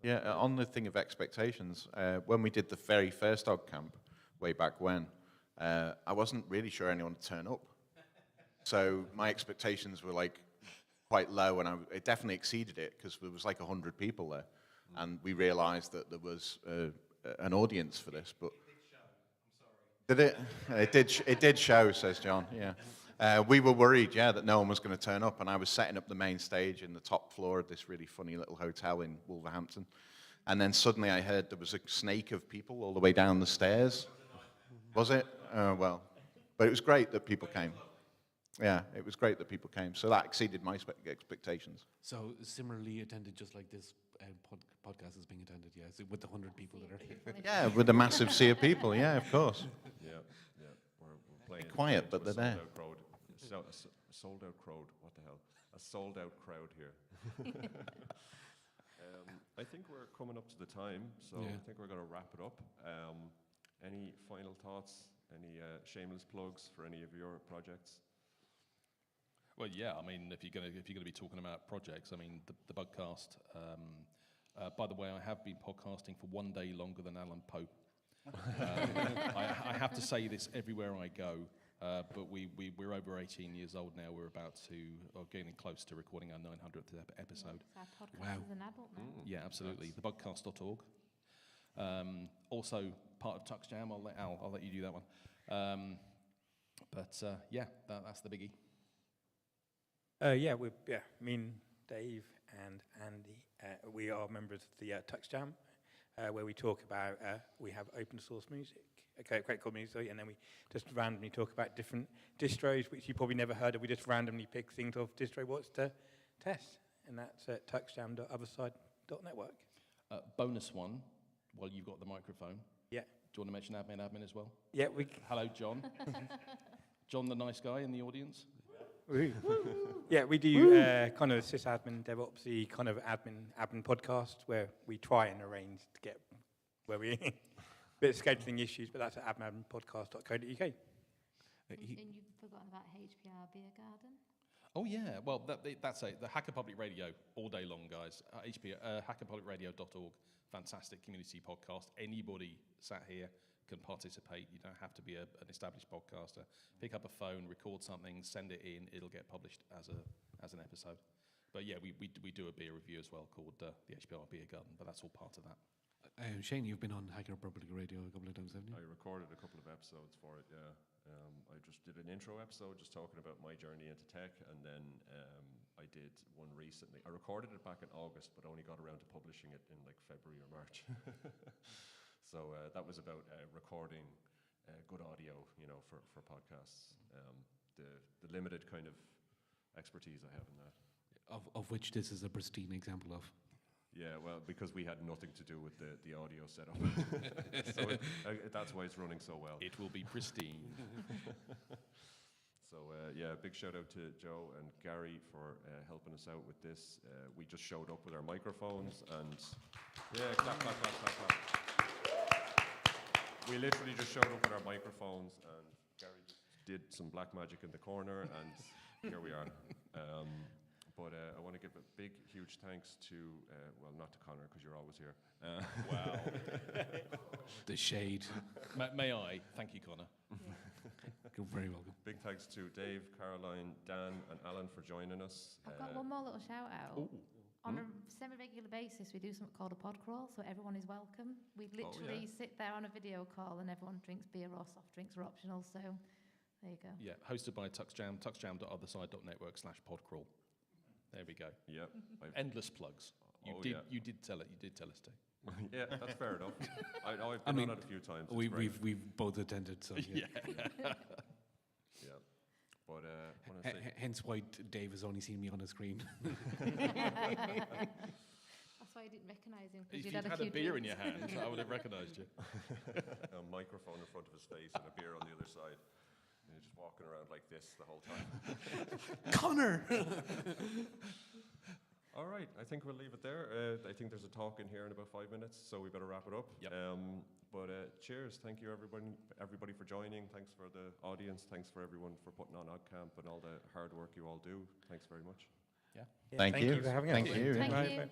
Yeah, on the thing of expectations, when we did the very first OggCamp way back when, I wasn't really sure anyone would turn up. So my expectations were like quite low, and it definitely exceeded it because there was like 100 people there, and we realized that there was an audience for this. But did it? It did show, says John. Yeah, we were worried, that no one was going to turn up, and I was setting up the main stage in the top floor of this really funny little hotel in Wolverhampton, and then suddenly I heard there was a snake of people all the way down the stairs. Was it? Well, but it was great that people came. Yeah, it was great that people came. So that exceeded my expectations. So similarly attended, just like this podcast is being attended, yes, with the 100 people that are here. Yeah, with a massive sea of people. Yeah, of course. Yeah. We're playing. Be quiet, but they're there. Sold out crowd. What the hell? A sold out crowd here. I think we're coming up to the time, so I think we're going to wrap it up. Any final thoughts? Any shameless plugs for any of your projects? Well, yeah. I mean, if you're going to be talking about projects, I mean, the Bugcast. By the way, I have been podcasting for one day longer than Alan Pope. I have to say this everywhere I go, but we're over 18 years old now. We're getting close to recording our 900th episode. Yes, our podcast is an adult now. Yeah, absolutely. Thebugcast.org. Also part of TuxJam. I'll let you do that one. That's the biggie. Me and Dave and Andy, we are members of the TuxJam. where we talk about, we have open source music, okay, great cool music, and then we just randomly talk about different distros, which you probably never heard of. We just randomly pick things off distro what's to test, and that's at touchdown.otherside.network. Bonus one, while you've got the microphone. Yeah. Do you want to mention admin as well? Yeah, Hello, John. John, the nice guy in the audience. Yeah, we do kind of sysadmin, DevOpsy kind of admin podcast where we try and arrange to get where we bit of scheduling issues, but that's at adminpodcast.co.uk. And you've forgotten about HPR Beer Garden. Oh yeah, well that's the Hacker Public Radio all day long, guys. hackerpublicradio.org, fantastic community podcast. Anybody sat here can participate. You don't have to be an established podcaster. Pick up a phone, record something, send it in. It'll get published as an episode. But yeah, we do a beer review as well called the HPR Beer Garden. But that's all part of that. Shane, you've been on Hacker Public Radio a couple of times, haven't you? I recorded a couple of episodes for it. Yeah, I just did an intro episode just talking about my journey into tech, and then I did one recently. I recorded it back in August, but only got around to publishing it in like February or March. So that was about recording good audio, for podcasts. The limited kind of expertise I have in that. Of which this is a pristine example of. Yeah, well, because we had nothing to do with the audio setup. So that's why it's running so well. It will be pristine. So yeah, big shout out to Joe and Gary for helping us out with this. We just showed up with our microphones and yeah, clap, clap, clap, clap, clap. We literally just showed up with our microphones and Gary just did some black magic in the corner and here we are. But I want to give a big, huge thanks to, well, not to Connor because you're always here. Wow. The shade. May I? Thank you, Connor. You're very welcome. Big thanks to Dave, Caroline, Dan, and Alan for joining us. I've got one more little shout out. Ooh. On a semi-regular basis, we do something called a pod crawl, so everyone is welcome. We literally sit there on a video call and everyone drinks beer or soft drinks are optional, so there you go. Yeah, hosted by TuxJam, tuxjam.otherside.network/podcrawl. There we go. Yep. Endless plugs. You did tell us to. Yeah, that's fair enough. I've been on it a few times. We've both attended, so yeah. Yeah. But hence why Dave has only seen me on a screen. That's why I didn't recognise him. If you'd had a beer in your hand, I would have recognised you. A microphone in front of his face and a beer on the other side. And you're just walking around like this the whole time. Connor! All right, I think we'll leave it there. I think there's a talk in here in about 5 minutes, so we better wrap it up. Yep. But cheers, thank you everybody for joining. Thanks for the audience. Thanks for everyone for putting on OggCamp and all the hard work you all do. Thanks very much. Yeah. Thank you for having us. Thank you. Thank you.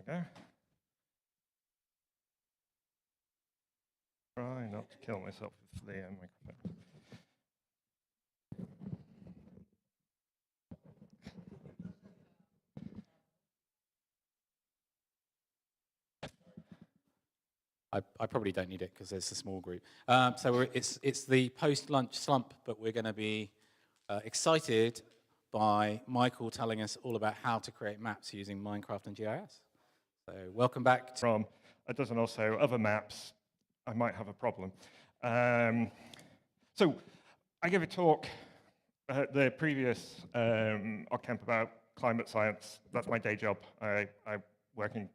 we go. Try not to kill myself with the microphone. I probably don't need it because there's a small group. It's the post-lunch slump, but we're going to be excited by Michael telling us all about how to create maps using Minecraft and GIS. So welcome back. From a dozen or so other maps, I might have a problem. So I gave a talk at the previous OggCamp about climate science. That's my day job. I'm working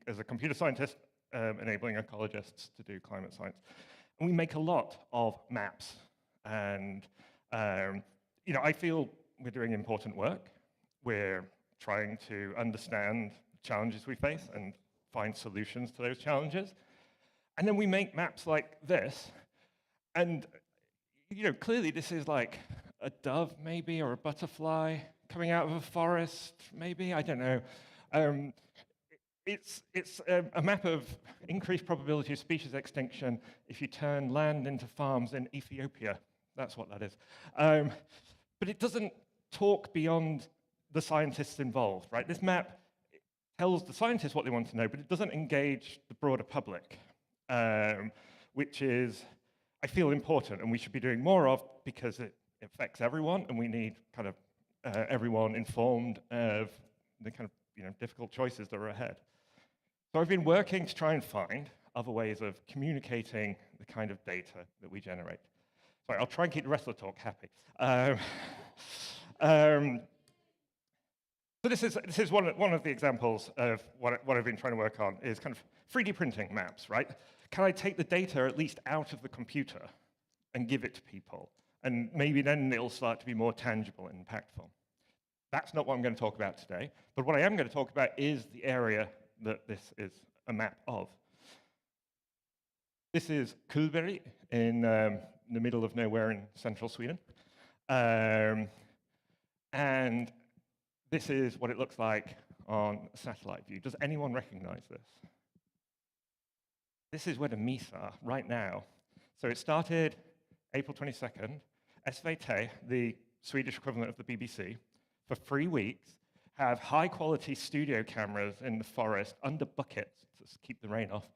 as a computer scientist, enabling ecologists to do climate science. And we make a lot of maps. And you know, I feel we're doing important work. We're trying to understand challenges we face and find solutions to those challenges. And then we make maps like this. And you know, clearly this is like a dove maybe, or a butterfly coming out of a forest maybe, I don't know. It's a map of increased probability of species extinction if you turn land into farms in Ethiopia. That's what that is. But it doesn't talk beyond the scientists involved, right? This map tells the scientists what they want to know, but it doesn't engage the broader public, which is, I feel, important, and we should be doing more of because it affects everyone, and we need kind of everyone informed of the kind of difficult choices that are ahead. So I've been working to try and find other ways of communicating the kind of data that we generate. Sorry, I'll try and keep the rest of the talk happy. So this is one of the examples of what I've been trying to work on, is kind of 3D printing maps, right? Can I take the data at least out of the computer and give it to people? And maybe then it'll start to be more tangible and impactful. That's not what I'm going to talk about today, but what I am going to talk about is the area that this is a map of. This is Kullberg in the middle of nowhere in central Sweden. And this is what it looks like on satellite view. Does anyone recognize this? This is where the Meese are right now. So it started April 22nd. SVT, the Swedish equivalent of the BBC, for 3 weeks, have high-quality studio cameras in the forest under buckets to keep the rain off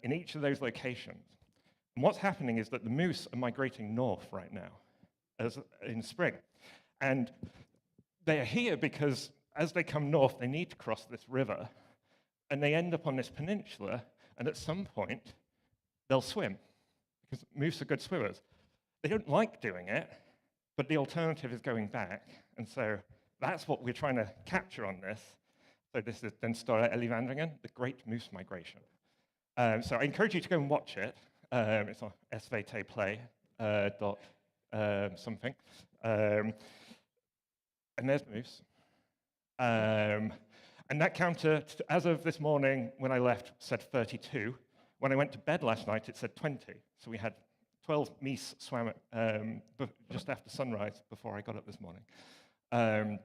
in each of those locations. And what's happening is that the moose are migrating north right now, as in spring. And they are here because as they come north, they need to cross this river, and they end up on this peninsula, and at some point, they'll swim, because moose are good swimmers. They don't like doing it, but the alternative is going back, and so that's what we're trying to capture on this. So this is Den Stora Älgvandringen, the Great Moose Migration. So I encourage you to go and watch it. It's on svtplay something. And there's moose. And that counter, as of this morning when I left, said 32. When I went to bed last night, it said 20. So we had 12 meese swam just after sunrise before I got up this morning. And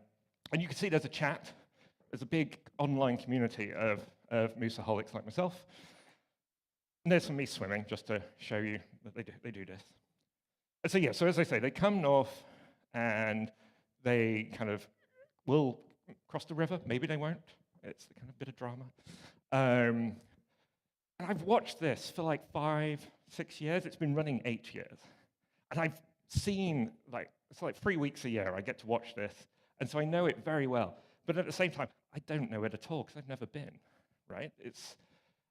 you can see there's a chat. There's a big online community of mooseaholics like myself. And there's some meese swimming, just to show you that they do this. And so yeah, so as I say, they come north and they kind of will cross the river. Maybe they won't. It's a kind of bit of drama. And I've watched this for like 5, 6 years. It's been running 8 years. And I've seen, it's like 3 weeks a year I get to watch this. And so I know it very well. But at the same time, I don't know it at all because I've never been, right?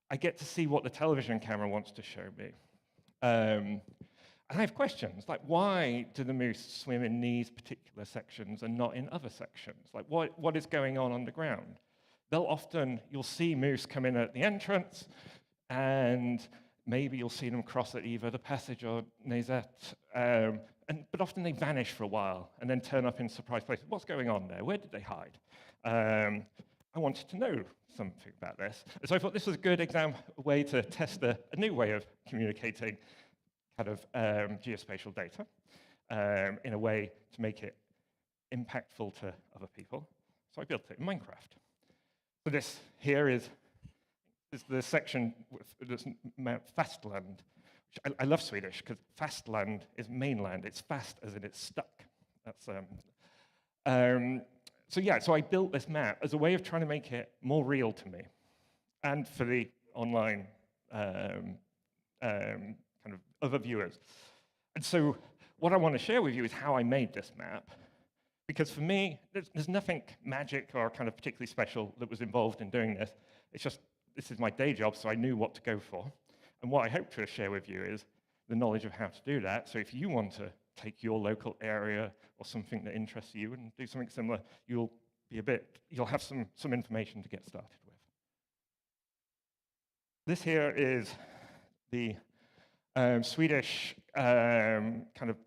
I get to see what the television camera wants to show me. And I have questions, like why do the moose swim in these particular sections and not in other sections? Like what is going on the ground? You'll see moose come in at the entrance, and maybe you'll see them cross at either the passage or Nezet, but often they vanish for a while and then turn up in surprise places. What's going on there? Where did they hide? I wanted to know something about this. And so I thought this was a good way to test a new way of communicating kind of geospatial data in a way to make it impactful to other people. So I built it in Minecraft. So this here is the section that's Mount Fastland. Which I love Swedish because fastland is mainland. It's fast as in it's stuck. That's so I built this map as a way of trying to make it more real to me, and for the online kind of other viewers. And so what I want to share with you is how I made this map. Because for me, there's nothing magic or kind of particularly special that was involved in doing this. It's just, this is my day job, so I knew what to go for. And what I hope to share with you is the knowledge of how to do that. So if you want to take your local area or something that interests you and do something similar, you'll have some information to get started with. This here is the Swedish kind of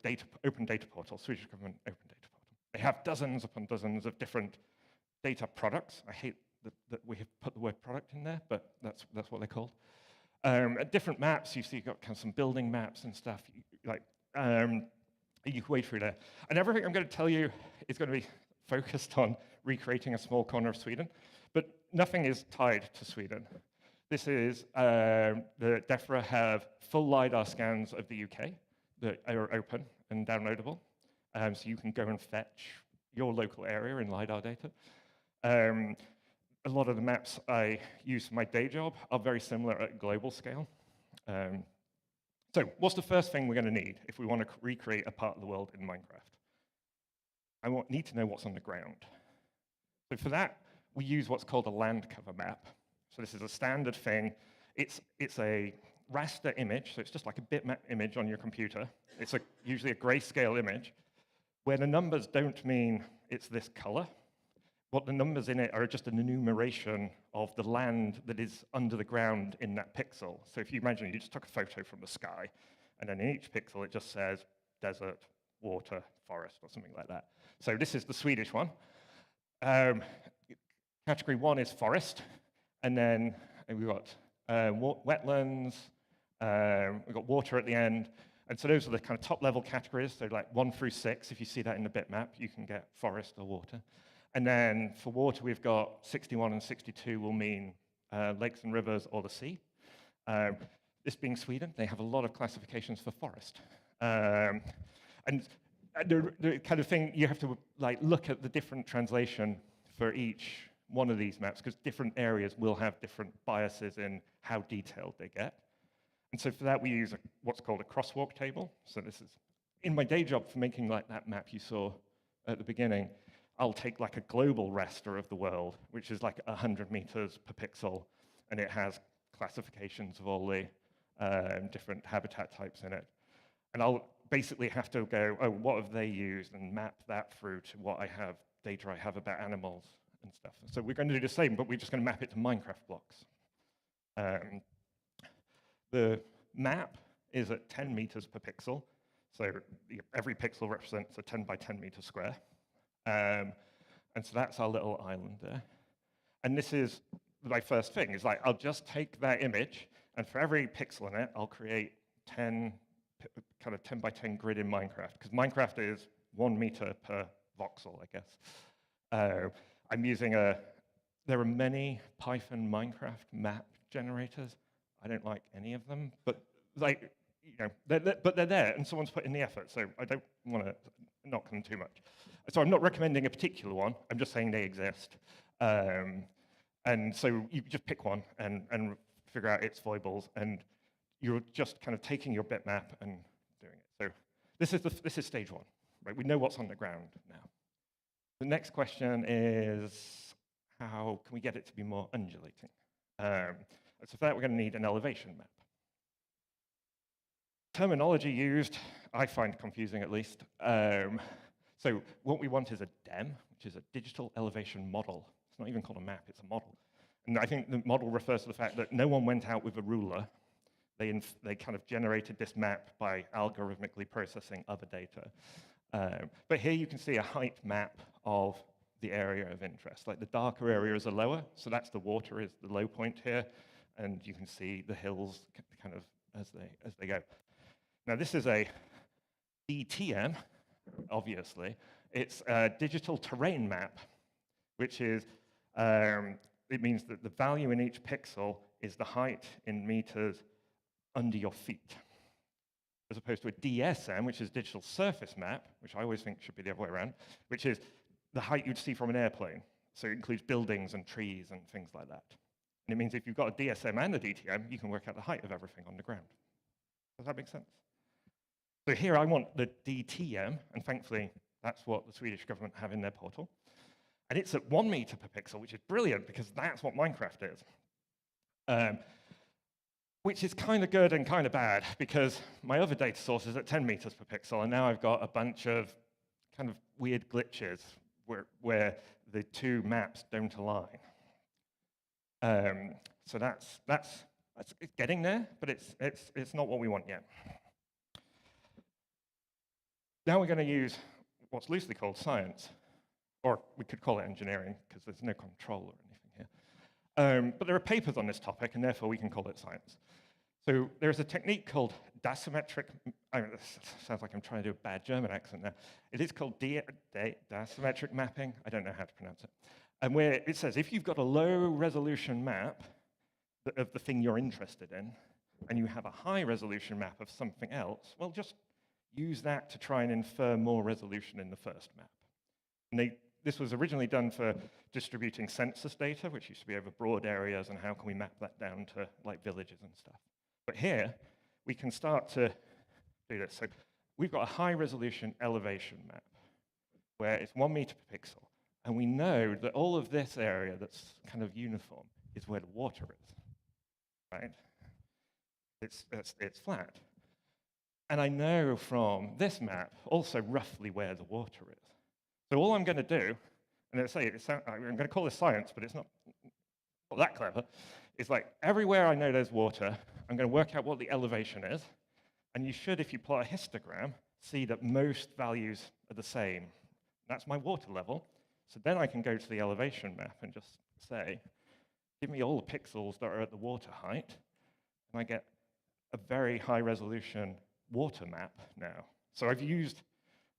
open data portal, Swedish government open data portal. They have dozens upon dozens of different data products. I hate that we have put the word product in there, but that's what they're called. Different maps, you see you've got kind of some building maps and stuff. You can wade through there. And everything I'm going to tell you is going to be focused on recreating a small corner of Sweden, but nothing is tied to Sweden. This is, the DEFRA have full LiDAR scans of the UK that are open and downloadable. So you can go and fetch your local area in LiDAR data. A lot of the maps I use for my day job are very similar at global scale. So what's the first thing we're going to need if we want to recreate a part of the world in Minecraft? I need to know what's on the ground. So for that, we use what's called a land cover map. So this is a standard thing. It's a raster image, so it's just like a bitmap image on your computer. It's usually a grayscale image, where the numbers don't mean it's this color. What the numbers in it are just an enumeration of the land that is under the ground in that pixel. So if you imagine you just took a photo from the sky, and then in each pixel it just says desert, water, forest, or something like that. So this is the Swedish one. Category 1 is forest, and then we've got wetlands, we've got water at the end, and so those are the kind of top level categories, so like 1 through 6, if you see that in the bitmap, you can get forest or water. And then for water, we've got 61 and 62 will mean lakes and rivers or the sea. This being Sweden, they have a lot of classifications for forest. And the kind of thing, you have to look at the different translation for each one of these maps, because different areas will have different biases in how detailed they get. And so for that, we use what's called a crosswalk table. So this is, in my day job for making that map you saw at the beginning, I'll take a global raster of the world, which is 100 meters per pixel, and it has classifications of all the different habitat types in it. And I'll basically have to go, oh, what have they used, and map that through to what data I have about animals and stuff. So we're going to do the same, but we're just going to map it to Minecraft blocks. The map is at 10 meters per pixel, so every pixel represents a 10 by 10 meter square. And so that's our little island there. And this is my first thing, is I'll just take that image, and for every pixel in it, I'll create 10 by 10 grid in Minecraft, because Minecraft is 1 meter per voxel, I guess. I'm using there are many Python Minecraft map generators. I don't like any of them, but they're there, and someone's put in the effort, so I don't want to knock them too much. So I'm not recommending a particular one, I'm just saying they exist. And so you just pick one and figure out its foibles, and you're just kind of taking your bitmap and doing it. So this is stage 1, right? We know what's on the ground now. The next question is, how can we get it to be more undulating? So for that, we're going to need an elevation map. Terminology used, I find confusing at least. So what we want is a DEM, which is a digital elevation model. It's not even called a map, it's a model. And I think the model refers to the fact that no one went out with a ruler. They kind of generated this map by algorithmically processing other data. But here you can see a height map of the area of interest. The darker areas are lower, so that's the water is the low point here, and you can see the hills kind of as they go. Now this is a DTM, obviously. It's a digital terrain map, which is it means that the value in each pixel is the height in meters under your feet, as opposed to a DSM, which is digital surface map, which I always think should be the other way around, which is the height you'd see from an airplane. So it includes buildings and trees and things like that. And it means if you've got a DSM and a DTM, you can work out the height of everything on the ground. Does that make sense? So here I want the DTM, and thankfully that's what the Swedish government have in their portal. And it's at 1 meter per pixel, which is brilliant because that's what Minecraft is. Which is kind of good and kind of bad because my other data source is at 10 meters per pixel, and now I've got a bunch of kind of weird glitches where the two maps don't align. So that's getting there, but it's not what we want yet. Now we're going to use what's loosely called science, or we could call it engineering because there's no control or anything here. But there are papers on this topic, and therefore we can call it science. So there's a technique called dasymetric, this sounds like I'm trying to do a bad German accent now. It is called dasymetric mapping. I don't know how to pronounce it. And where it says if you've got a low resolution map of the thing you're interested in, and you have a high resolution map of something else, well, just use that to try and infer more resolution in the first map. And this was originally done for distributing census data, which used to be over broad areas, and how can we map that down to like villages and stuff. But here, we can start to do this. So we've got a high-resolution elevation map, where it's 1 meter per pixel. And we know that all of this area that's kind of uniform is where the water is, right? It's flat. And I know from this map also roughly where the water is. So all I'm going to do, and I'm going to call this science, but it's not that clever, is like everywhere I know there's water, I'm going to work out what the elevation is. And you should, if you plot a histogram, see that most values are the same. That's my water level. So then I can go to the elevation map and just say, give me all the pixels that are at the water height, and I get a very high resolution water map now. So I've used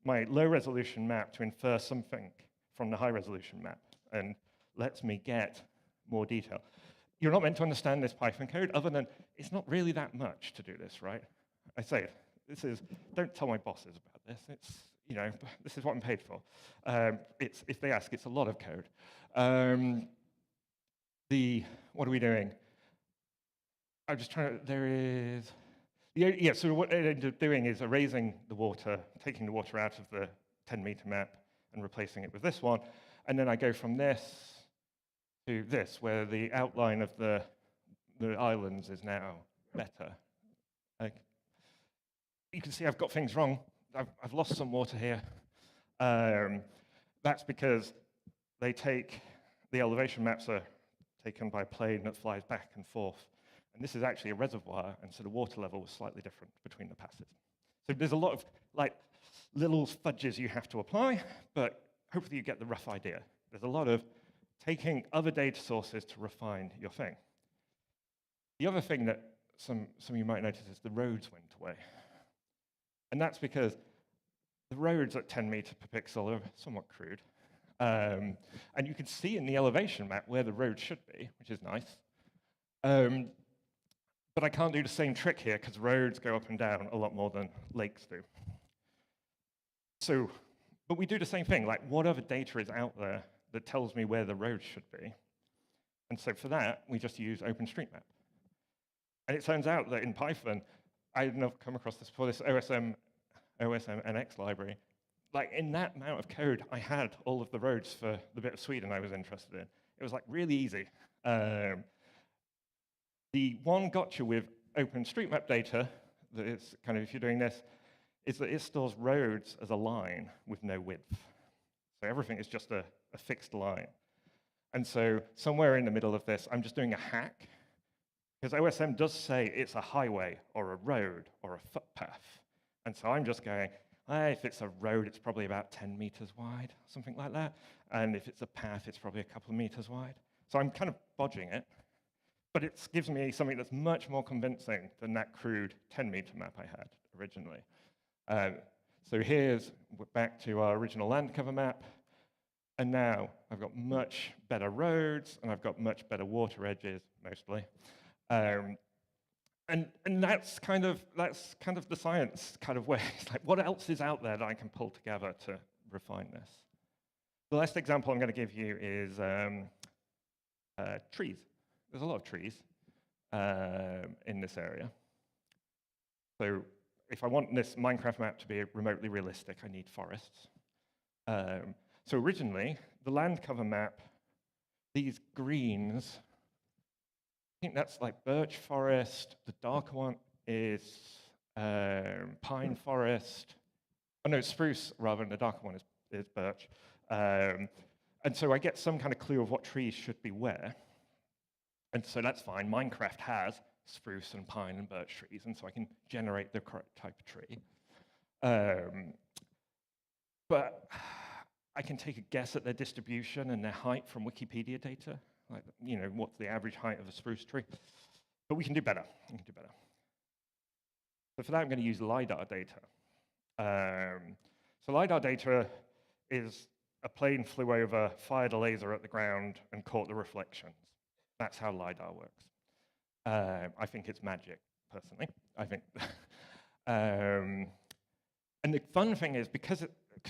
my low resolution map to infer something from the high resolution map, and lets me get more detail. You're not meant to understand this Python code other than it's not really that much to do this, right? I say it. Don't tell my bosses about this. This is what I'm paid for. If they ask, it's a lot of code. What are we doing? I'm just trying to, so what I ended up doing is erasing the water, taking the water out of the 10-meter map and replacing it with this one. And then I go from this to this, where the outline of the islands is now better. You can see I've got things wrong. I've lost some water here. That's because the elevation maps are taken by a plane that flies back and forth. And this is actually a reservoir, and so the water level was slightly different between the passes. So there's a lot of little fudges you have to apply, but hopefully you get the rough idea. There's a lot of taking other data sources to refine your thing. The other thing that some of you might notice is the roads went away. And that's because the roads at 10 meters per pixel are somewhat crude. And you can see in the elevation map where the road should be, which is nice. But I can't do the same trick here because roads go up and down a lot more than lakes do. But we do the same thing, like what other data is out there that tells me where the road should be? And so for that, we just use OpenStreetMap. And it turns out that in Python, I had not come across this before, this OSM-NX library. Like in that amount of code, I had all of the roads for the bit of Sweden I was interested in. It was like really easy. The one gotcha with OpenStreetMap data, that is kind of if you're doing this, is that it stores roads as a line with no width. So everything is just a fixed line. And so somewhere in the middle of this, I'm just doing a hack, because OSM does say it's a highway or a road or a footpath. And so I'm just going, if it's a road, it's probably about 10 meters wide, something like that. And if it's a path, it's probably a couple of meters wide. So I'm kind of bodging it. But it gives me something that's much more convincing than that crude 10-meter map I had originally. So here's back to our original land cover map. And now I've got much better roads, and I've got much better water edges, mostly. And that's kind of the science kind of way. It's like, what else is out there that I can pull together to refine this? The last example I'm going to give you is trees. There's a lot of trees in this area. So if I want this Minecraft map to be remotely realistic, I need forests. So originally, the land cover map, these greens, I think that's like birch forest. The darker one is pine forest. Oh no, spruce rather, and the darker one is birch. And so I get some kind of clue of what trees should be where. And so that's fine. Minecraft has spruce and pine and birch trees, and so I can generate the correct type of tree. But I can take a guess at their distribution and their height from Wikipedia data. Like, you know, what's the average height of a spruce tree? But we can do better. We can do better. So for that, I'm going to use LiDAR data. So LiDAR data is a plane flew over, fired a laser at the ground, and caught the reflections. That's how LiDAR works. I think it's magic, personally. I think. And the fun thing is, because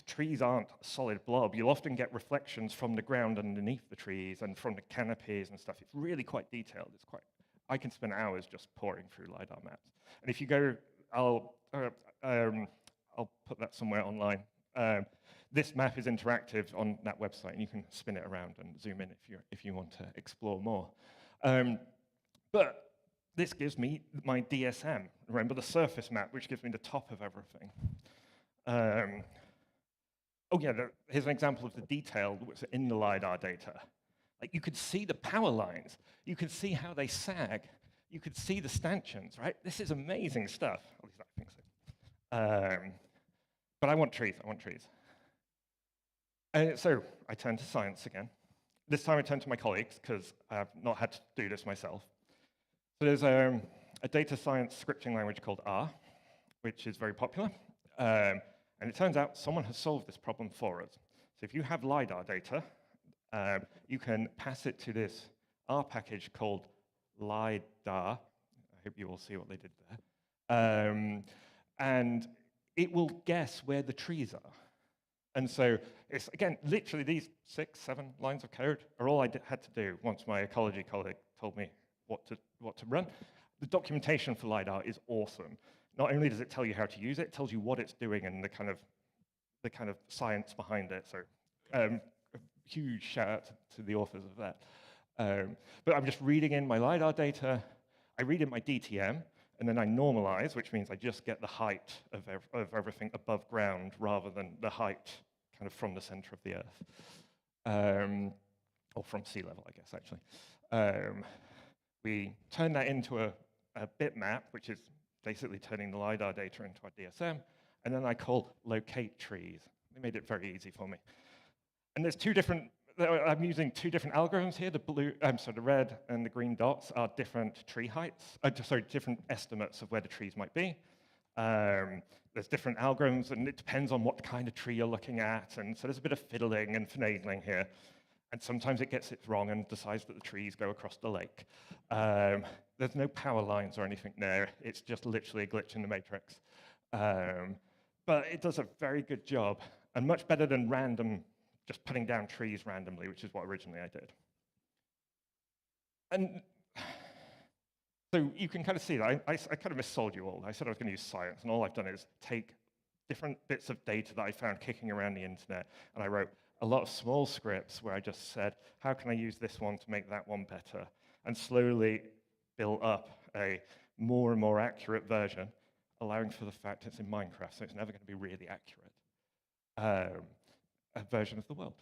trees aren't a solid blob, you'll often get reflections from the ground underneath the trees and from the canopies and stuff. It's really quite detailed. It's quite. I can spend hours just pouring through LiDAR maps. And if you go, I'll put that somewhere online. This map is interactive on that website, and you can spin it around and zoom in if you want to explore more. But this gives me my DSM. Remember the surface map, which gives me the top of everything. Oh yeah, here's an example of the detail that's in the LiDAR data. Like, you could see the power lines. You could see how they sag. You could see the stanchions, right? This is amazing stuff. At least I think so. But I want trees. I want trees. So I turn to science again. This time I turn to my colleagues, because I've not had to do this myself. So there's a data science scripting language called R, which is very popular. And it turns out someone has solved this problem for us. So if you have LiDAR data, you can pass it to this R package called LiDAR. I hope you all see what they did there. And it will guess where the trees are. And so it's, again, literally these 6, 7 lines of code are all I had to do once my ecology colleague told me what to run. The documentation for LiDAR is awesome. Not only does it tell you how to use it, it tells you what it's doing and the kind of science behind it. So a huge shout out to the authors of that. But I'm just reading in my LiDAR data. I read in my DTM, and then I normalize, which means I just get the height of everything above ground rather than the height kind of from the center of the Earth. Or from sea level, I guess, actually. We turn that into a bitmap, which is basically turning the LiDAR data into our DSM, and then I call locate trees. They made it very easy for me. And there's I'm using 2 different algorithms here. The red and the green dots are different tree heights, different estimates of where the trees might be. There's different algorithms, and it depends on what kind of tree you're looking at, and so there's a bit of fiddling and finagling here. And sometimes it gets it wrong and decides that the trees go across the lake. There's no power lines or anything there. It's just literally a glitch in the matrix. But it does a very good job, and much better than just putting down trees randomly, which is what originally I did. And so you can kind of see that I kind of missold you all. I said I was going to use science, and all I've done is take different bits of data that I found kicking around the internet, and I wrote a lot of small scripts where I just said, how can I use this one to make that one better? And slowly built up a more and more accurate version, allowing for the fact it's in Minecraft, so it's never going to be really accurate, a version of the world.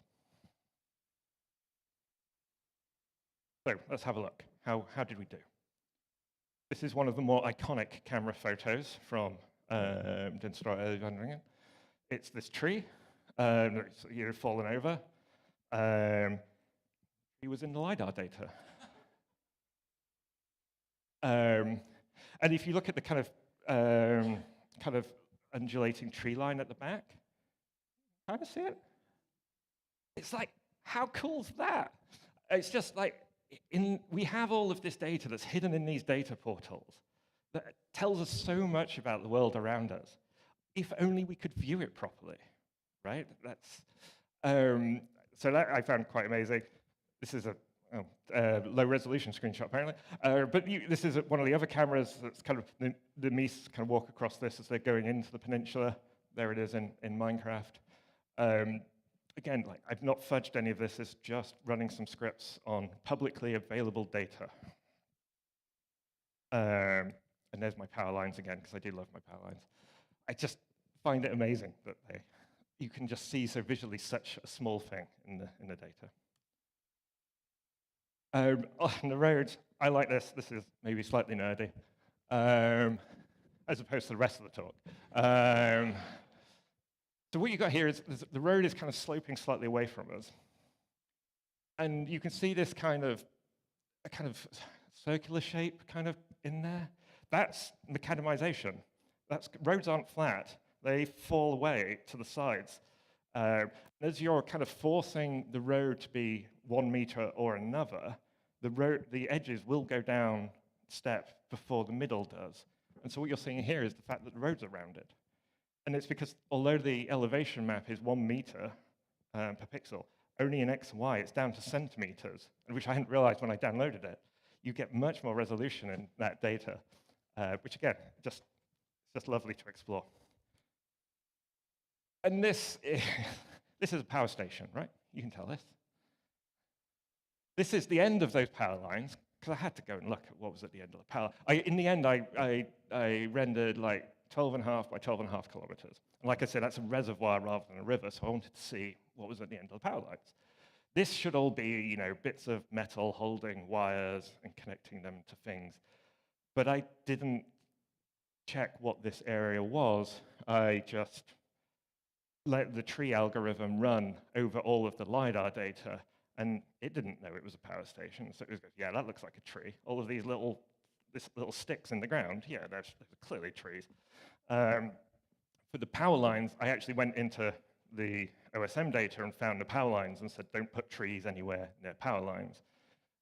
So let's have a look. How did we do? This is one of the more iconic camera photos from Den Store Elvandringen. It's this tree. It's fallen over. He was in the LiDAR data. And if you look at the kind of undulating tree line at the back, kind of see it? It's like, how cool's that? It's just like, we have all of this data that's hidden in these data portals that tells us so much about the world around us. If only we could view it properly, right? So that I found quite amazing. This is a low resolution screenshot, apparently. But this is one of the other cameras that's kind of, the Mies kind of walk across this as they're going into the peninsula. There it is in Minecraft. Again, like, I've not fudged any of this. It's just running some scripts on publicly available data. And there's my power lines again, because I do love my power lines. I just find it amazing that you can just see so visually such a small thing in the data. On the road, I like this. This is maybe slightly nerdy, as opposed to the rest of the talk. So what you got here is the road is kind of sloping slightly away from us. And you can see this kind of circular shape kind of in there. That's macadamization. Roads aren't flat. They fall away to the sides. As you're kind of forcing the road to be 1 meter or another, the edges will go down step before the middle does. And so what you're seeing here is the fact that the roads are rounded. And it's because although the elevation map is 1 meter per pixel, only in X and Y it's down to centimeters, which I hadn't realized when I downloaded it. You get much more resolution in that data, which again, it's just lovely to explore. And this is a power station, right? You can tell this. This is the end of those power lines, because I had to go and look at what was at the end of the power. In the end, I rendered like 12.5 by 12.5 kilometers. And like I said, that's a reservoir rather than a river, so I wanted to see what was at the end of the power lines. This should all be, bits of metal holding wires and connecting them to things. But I didn't check what this area was. I just let the tree algorithm run over all of the LiDAR data, and it didn't know it was a power station. So it was, yeah, that looks like a tree. All of these little sticks in the ground, yeah, they're clearly trees. For the power lines, I actually went into the OSM data and found the power lines and said, don't put trees anywhere near power lines.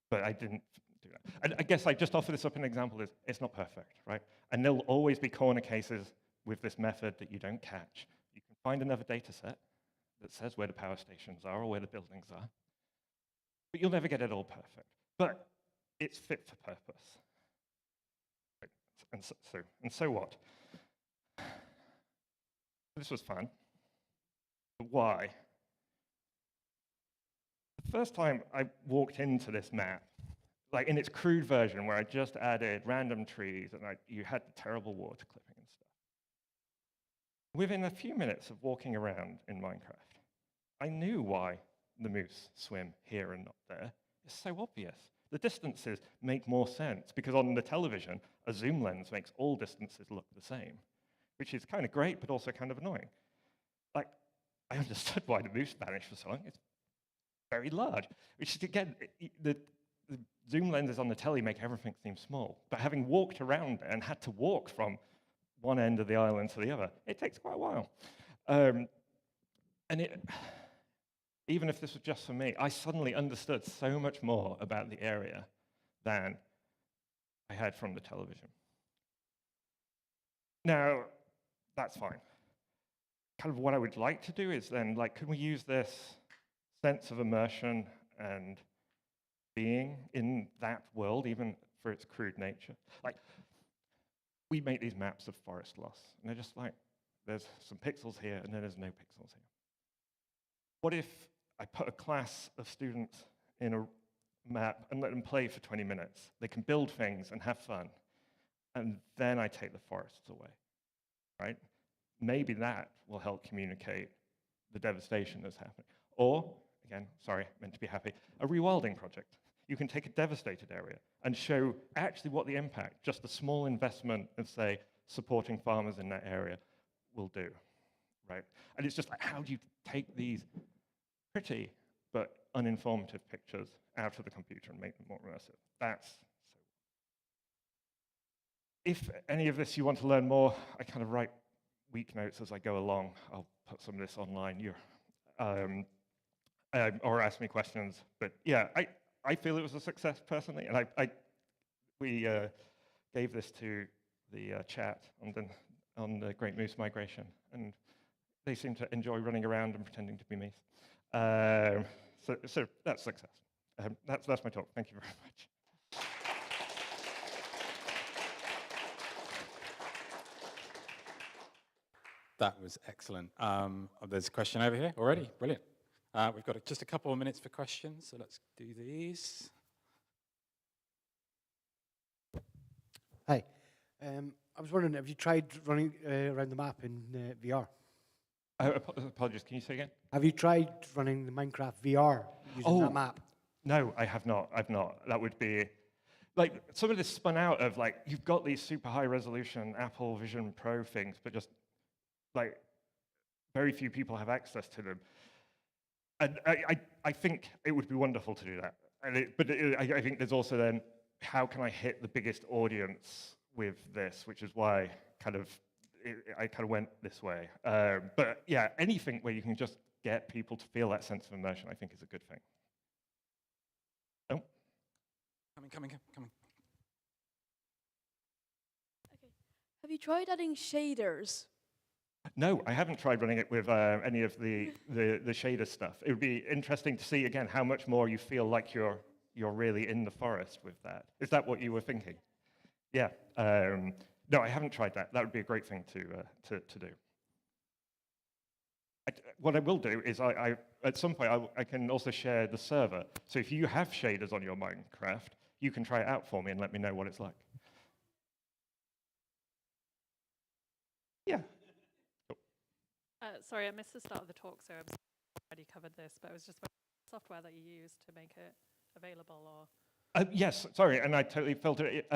But I didn't do that. I guess I just offer this up an example. It's not perfect, right? And there'll always be corner cases with this method that you don't catch. You can find another data set that says where the power stations are or where the buildings are. But you'll never get it all perfect. But it's fit for purpose. And so what? This was fun. But why? The first time I walked into this map, like in its crude version where I just added random trees and you had the terrible water clipping and stuff. Within a few minutes of walking around in Minecraft, I knew why the moose swim here and not there. It's so obvious. The distances make more sense because on the television, a zoom lens makes all distances look the same, which is kind of great, but also kind of annoying. Like, I understood why the moose vanished for so long. It's very large, which is, again, the zoom lenses on the telly make everything seem small. But having walked around and had to walk from one end of the island to the other, it takes quite a while. Even if this was just for me, I suddenly understood so much more about the area than I had from the television. Now, that's fine. Kind of what I would like to do is then, like, can we use this sense of immersion and being in that world, even for its crude nature? Like, we make these maps of forest loss, and they're just like, there's some pixels here, and then there's no pixels here. What if I put a class of students in a map and let them play for 20 minutes? They can build things and have fun, and then I take the forests away, right? Maybe that will help communicate the devastation that's happening. Or, again, sorry, meant to be happy, a rewilding project. You can take a devastated area and show actually what the impact, just a small investment in, say, supporting farmers in that area will do, right? And it's just like, how do you take these pretty but uninformative pictures out of the computer and make them more immersive? That's so. If any of this you want to learn more, I kind of write week notes as I go along. I'll put some of this online. or ask me questions. But yeah, I feel it was a success personally, and we gave this to the chat on the Great Moose Migration, and they seem to enjoy running around and pretending to be me. So that's success. That's my talk. Thank you very much. That was excellent. There's a question over here already. Brilliant. We've got just a couple of minutes for questions, so let's do these. Hi. I was wondering, have you tried running around the map in VR? Apologies, can you say again? Have you tried running the Minecraft VR using that map? No, I have not. I've not. That would be, like, some of this spun out of, like, you've got these super high resolution Apple Vision Pro things, but just, like, very few people have access to them. And I think it would be wonderful to do that. I think there's also then, how can I hit the biggest audience with this, which is why I kind of went this way. But yeah, anything where you can just get people to feel that sense of immersion, I think is a good thing. Oh. Coming. Okay. Have you tried adding shaders? No, I haven't tried running it with any of the shader stuff. It would be interesting to see, again, how much more you feel like you're really in the forest with that. Is that what you were thinking? Yeah. No, I haven't tried that. That would be a great thing to do. What I will do is at some point I can also share the server. So if you have shaders on your Minecraft, you can try it out for me and let me know what it's like. Yeah. Sorry, I missed the start of the talk, so I've already covered this, but it was just about software that you use to make it available, or? Yes, sorry, and I totally filtered it.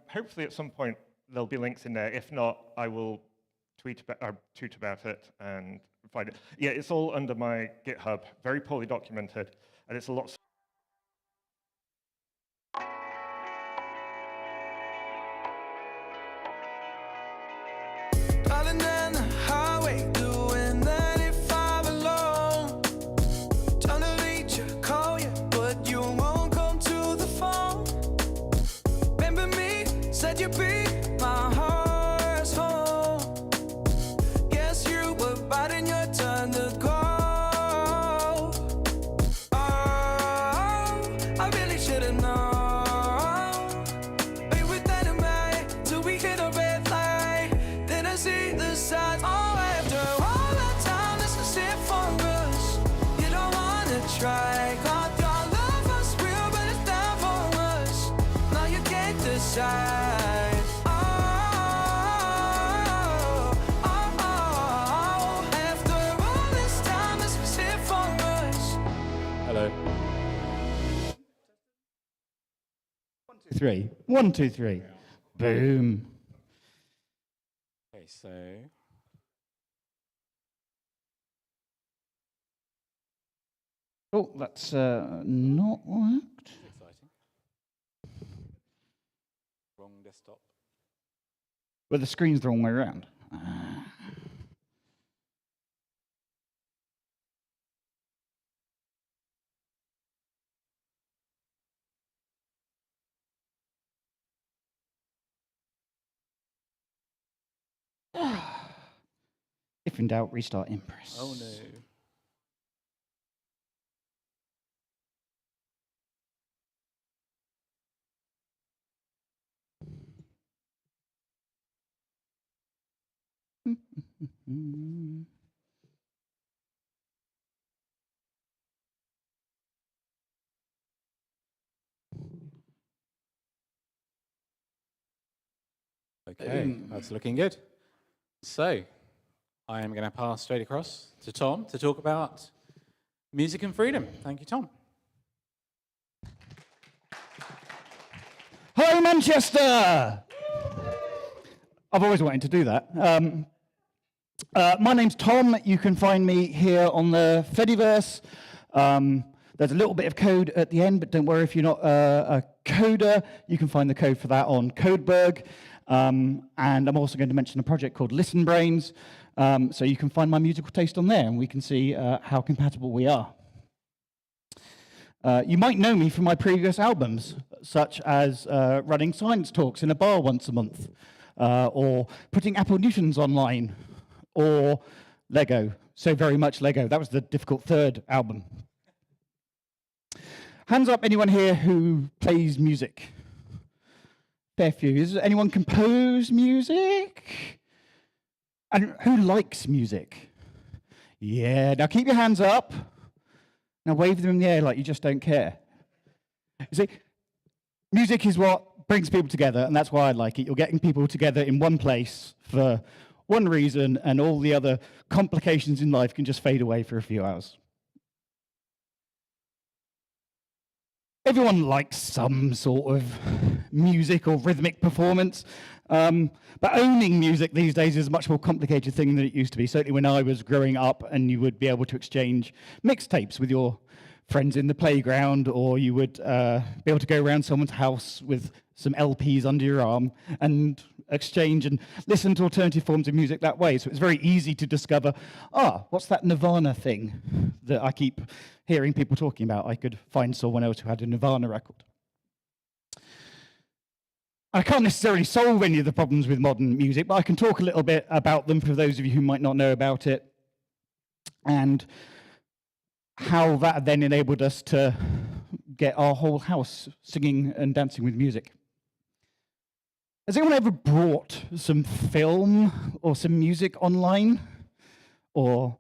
Hopefully at some point there'll be links in there. If not, I will tweet about it and find it. Yeah, it's all under my GitHub, very poorly documented, and it's a lot. Driving down the highway, doing 95 alone. Trying to reach you, call you, but you won't come to the phone. Remember me, said you'd be my heart's home. Guess you were biting your tongue to go. Oh, I really should've known. We were dynamite till we hit a red light. Then I see the signs. Oh, after all that time, this is it for us. You don't wanna try. God, your love was real, but it's down for us. Now you can't decide. After all this time, this was it for us. Hello. 1, 2, 3. 1, 2, 3. Boom. Okay, so Oh, that's not worked. exciting. Wrong desktop. Well, the screen's the wrong way around. If in doubt, restart Impress. Oh no. Okay, that's looking good. So, I am going to pass straight across to Tom to talk about music and freedom. Thank you, Tom. Hi, Manchester! I've always wanted to do that. My name's Tom. You can find me here on the Fediverse. There's a little bit of code at the end, but don't worry if you're not a coder. You can find the code for that on Codeberg. And I'm also going to mention a project called Listen Brains. So you can find my musical taste on there, and we can see how compatible we are. You might know me from my previous albums, such as running science talks in a bar once a month, or putting Apple Newtons online, or Lego, So Very Much Lego. That was the difficult third album. Hands up, anyone here who plays music? Fair few. Does anyone compose music? And who likes music? Yeah, now keep your hands up. Now wave them in the air like you just don't care. You see, music is what brings people together, and that's why I like it. You're getting people together in one place for one reason, and all the other complications in life can just fade away for a few hours. Everyone likes some sort of music or rhythmic performance, but owning music these days is a much more complicated thing than it used to be. Certainly when I was growing up, and you would be able to exchange mixtapes with your friends in the playground, or you would be able to go around someone's house with some LPs under your arm and exchange and listen to alternative forms of music that way. So it's very easy to discover, what's that Nirvana thing that I keep hearing people talking about? I could find someone else who had a Nirvana record. I can't necessarily solve any of the problems with modern music, but I can talk a little bit about them for those of you who might not know about it, and how that then enabled us to get our whole house singing and dancing with music. Has anyone ever brought some film or some music online, or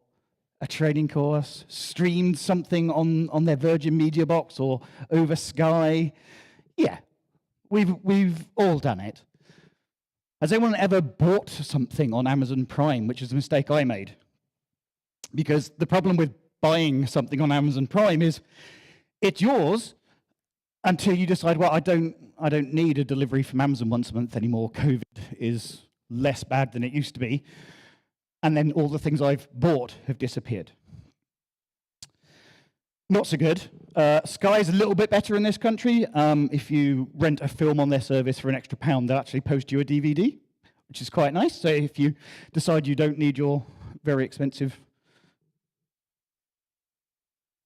a training course, streamed something on their Virgin Media box or over Sky? Yeah, we've all done it. Has anyone ever bought something on Amazon Prime, which is a mistake I made? Because the problem with buying something on Amazon Prime is it's yours until you decide, well, I don't need a delivery from Amazon once a month anymore. COVID is less bad than it used to be. And then all the things I've bought have disappeared. Not so good. Sky is a little bit better in this country. If you rent a film on their service for an extra £1, they'll actually post you a DVD, which is quite nice. So if you decide you don't need your very expensive...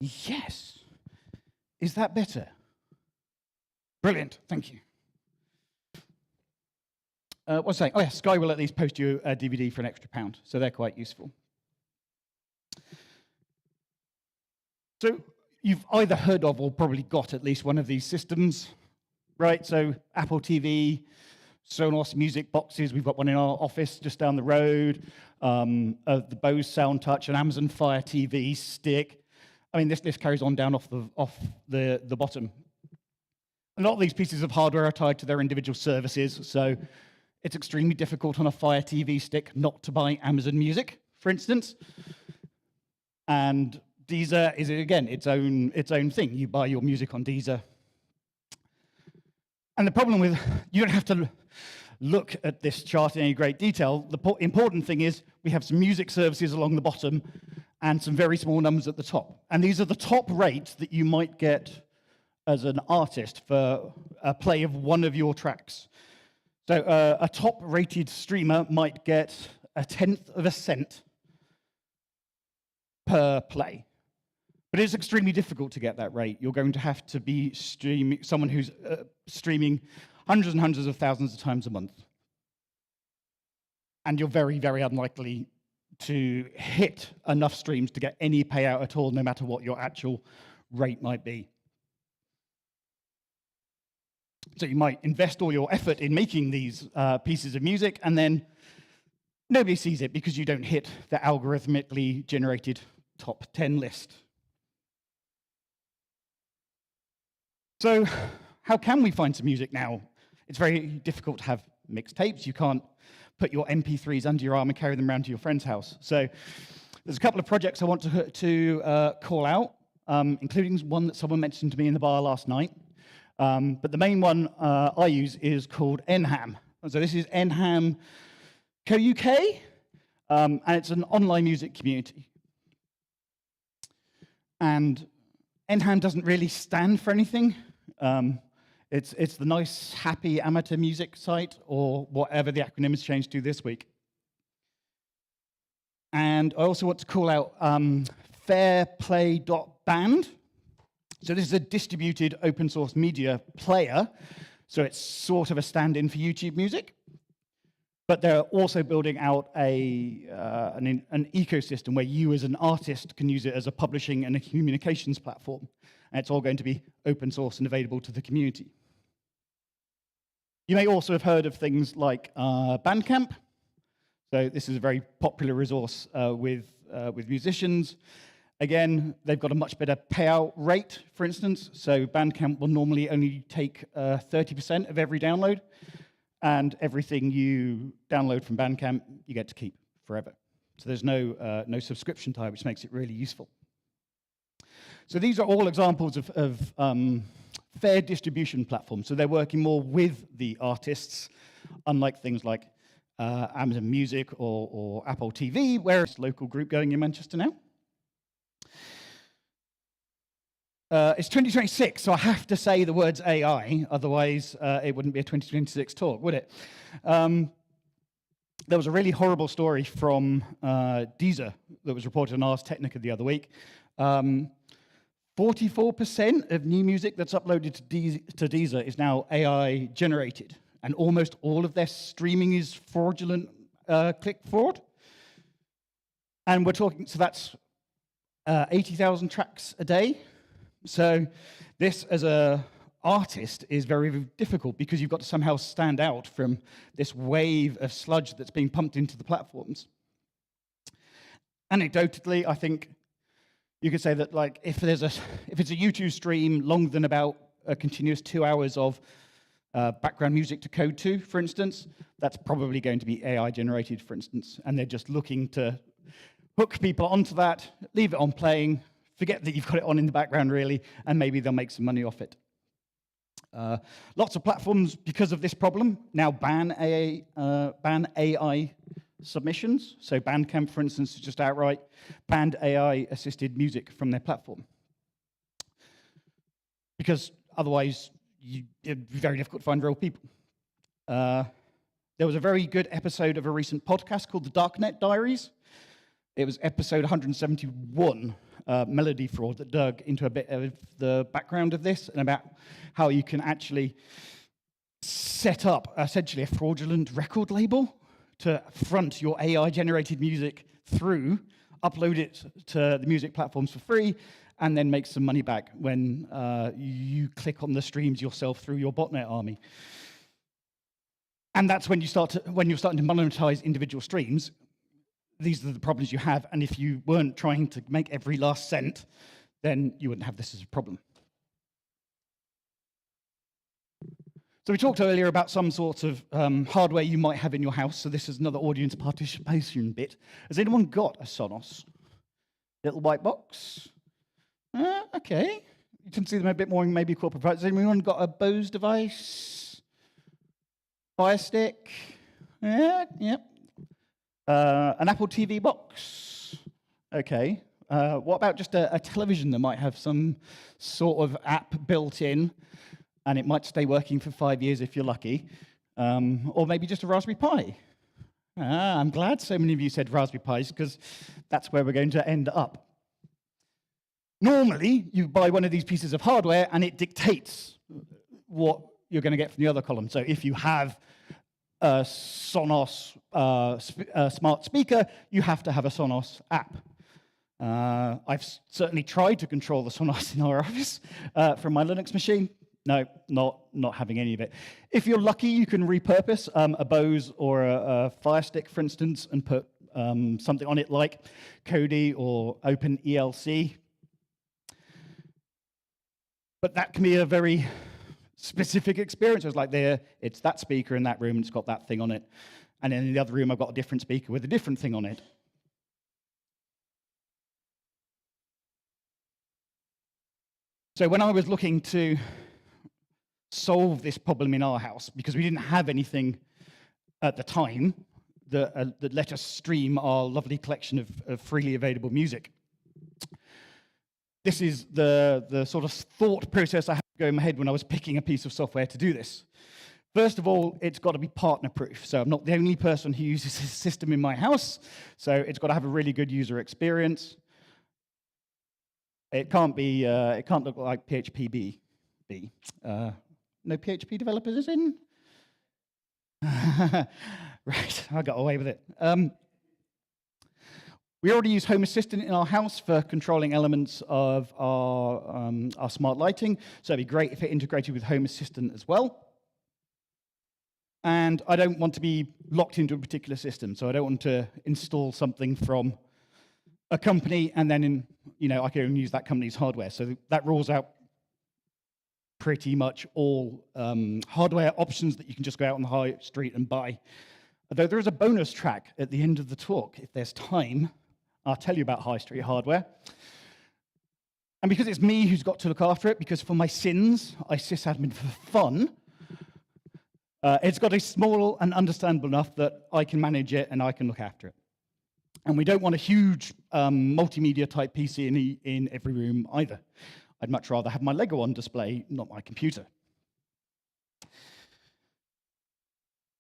Yes. Is that better? Brilliant, thank you. What was I saying? Oh yeah, Sky will at least post you a DVD for an extra £1, so they're quite useful. So you've either heard of or probably got at least one of these systems, right? So Apple TV, Sonos music boxes, we've got one in our office just down the road, the Bose Sound Touch, an Amazon Fire TV stick. I mean, this list carries on down off the bottom. A lot of these pieces of hardware are tied to their individual services, so it's extremely difficult on a Fire TV stick not to buy Amazon Music, for instance. And Deezer is, again, its own thing. You buy your music on Deezer. And the problem with, you don't have to look at this chart in any great detail. The important thing is we have some music services along the bottom and some very small numbers at the top. And these are the top rates that you might get as an artist for a play of one of your tracks. So a top-rated streamer might get 1/10 of a cent per play. But it's extremely difficult to get that rate. You're going to have to be someone who's streaming hundreds and hundreds of thousands of times a month. And you're very, very unlikely to hit enough streams to get any payout at all, no matter what your actual rate might be. So you might invest all your effort in making these pieces of music, and then nobody sees it because you don't hit the algorithmically generated top 10 list. So how can we find some music now? It's very difficult to have mixtapes. You can't put your MP3s under your arm and carry them around to your friend's house. So there's a couple of projects I want to call out, including one that someone mentioned to me in the bar last night. But the main one I use is called NHAM. So this is NHAM Co.UK, and it's an online music community. And NHAM doesn't really stand for anything. It's the nice, happy amateur music site, or whatever the acronym has changed to this week. And I also want to call out fairplay.band. So this is a distributed open source media player. So it's sort of a stand-in for YouTube Music. But they're also building out an ecosystem where you as an artist can use it as a publishing and a communications platform. And it's all going to be open source and available to the community. You may also have heard of things like Bandcamp. So this is a very popular resource with musicians. Again, they've got a much better payout rate, for instance. So Bandcamp will normally only take 30% of every download. And everything you download from Bandcamp, you get to keep forever. So there's no subscription type, which makes it really useful. So these are all examples of fair distribution platforms. So they're working more with the artists, unlike things like Amazon Music or Apple TV, where it's a local group going in Manchester now. It's 2026, so I have to say the words AI, otherwise it wouldn't be a 2026 talk, would it? There was a really horrible story from Deezer that was reported on Ars Technica the other week. 44% of new music that's uploaded to Deezer is now AI generated, and almost all of their streaming is fraudulent click fraud. And we're talking, so that's 80,000 tracks a day. So this, as an artist, is very, very difficult because you've got to somehow stand out from this wave of sludge that's being pumped into the platforms. Anecdotally, I think you could say that, like, if it's a YouTube stream longer than about a continuous 2 hours of background music to code to, for instance, that's probably going to be AI generated, for instance, and they're just looking to hook people onto that, leave it on playing, forget that you've got it on in the background, really, and maybe they'll make some money off it. Lots of platforms, because of this problem, now ban AI submissions. So Bandcamp, for instance, has just outright banned AI-assisted music from their platform. Because otherwise, it'd be very difficult to find real people. There was a very good episode of a recent podcast called The Darknet Diaries. It was episode 171, Melody Fraud, that dug into a bit of the background of this and about how you can actually set up essentially a fraudulent record label to front your AI-generated music through, upload it to the music platforms for free, and then make some money back when you click on the streams yourself through your botnet army. And that's when you're starting to monetize individual streams. These are the problems you have, and if you weren't trying to make every last cent, then you wouldn't have this as a problem. So we talked earlier about some sorts of hardware you might have in your house, so this is another audience participation bit. Has anyone got a Sonos? Little white box? Okay. You can see them a bit more in maybe corporate products. Has anyone got a Bose device? Fire Stick? Yeah, yep. An Apple TV box. Okay. What about just a television that might have some sort of app built in, and it might stay working for 5 years if you're lucky? Or maybe just a Raspberry Pi. I'm glad so many of you said Raspberry Pis, because that's where we're going to end up. Normally, you buy one of these pieces of hardware, and it dictates what you're going to get from the other column. So if you have a Sonos smart speaker, you have to have a Sonos app. I've certainly tried to control the Sonos in our office from my Linux machine. No, not having any of it. If you're lucky, you can repurpose a Bose or a Fire Stick, for instance, and put something on it like Kodi or OpenELC. But that can be a very specific experience. It's like it's that speaker in that room, and it's got that thing on it. And in the other room, I've got a different speaker with a different thing on it. So when I was looking to solve this problem in our house, because we didn't have anything at the time that let us stream our lovely collection of freely available music, this is the sort of thought process I had to go in my head when I was picking a piece of software to do this. First of all, it's got to be partner-proof. So I'm not the only person who uses this system in my house, so it's got to have a really good user experience. It can't be. It can't look like PHP B. No PHP developers in. Right, I got away with it. We already use Home Assistant in our house for controlling elements of our smart lighting, so it'd be great if it integrated with Home Assistant as well. And I don't want to be locked into a particular system, so I don't want to install something from a company and then I can only use that company's hardware. So that rules out pretty much all hardware options that you can just go out on the high street and buy. Although there is a bonus track at the end of the talk, if there's time, I'll tell you about high street hardware. And because it's me who's got to look after it, because for my sins, I sysadmin for fun, it's got to be small and understandable enough that I can manage it and I can look after it. And we don't want a huge multimedia type PC in every room either. I'd much rather have my Lego on display, not my computer.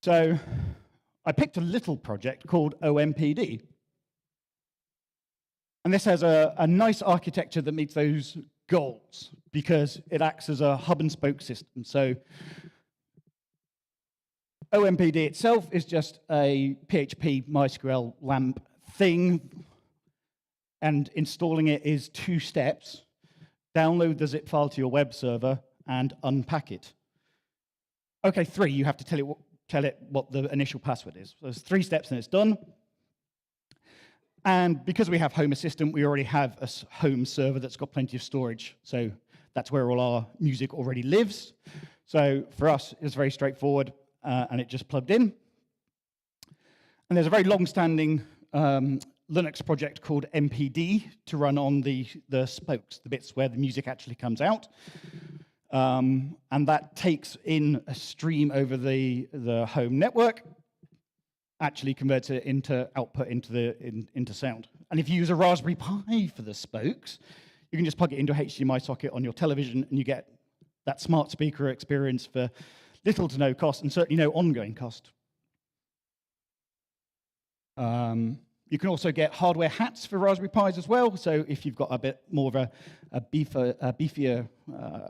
So I picked a little project called OMPD. And this has a nice architecture that meets those goals because it acts as a hub and spoke system. So OMPD itself is just a PHP MySQL LAMP thing, and installing it is 2 steps. Download the zip file to your web server and unpack it. Okay, 3, you have to tell it what the initial password is. So there's 3 steps and it's done. And because we have Home Assistant, we already have a home server that's got plenty of storage. So that's where all our music already lives. So for us, it's very straightforward, and it just plugged in. And there's a very long-standing Linux project called MPD to run on the spokes, the bits where the music actually comes out. And that takes in a stream over the home network, actually converts it into output into sound. And if you use a Raspberry Pi for the spokes, you can just plug it into a HDMI socket on your television and you get that smart speaker experience for little to no cost and certainly no ongoing cost. You can also get hardware hats for Raspberry Pis as well. So if you've got a bit more of a beefier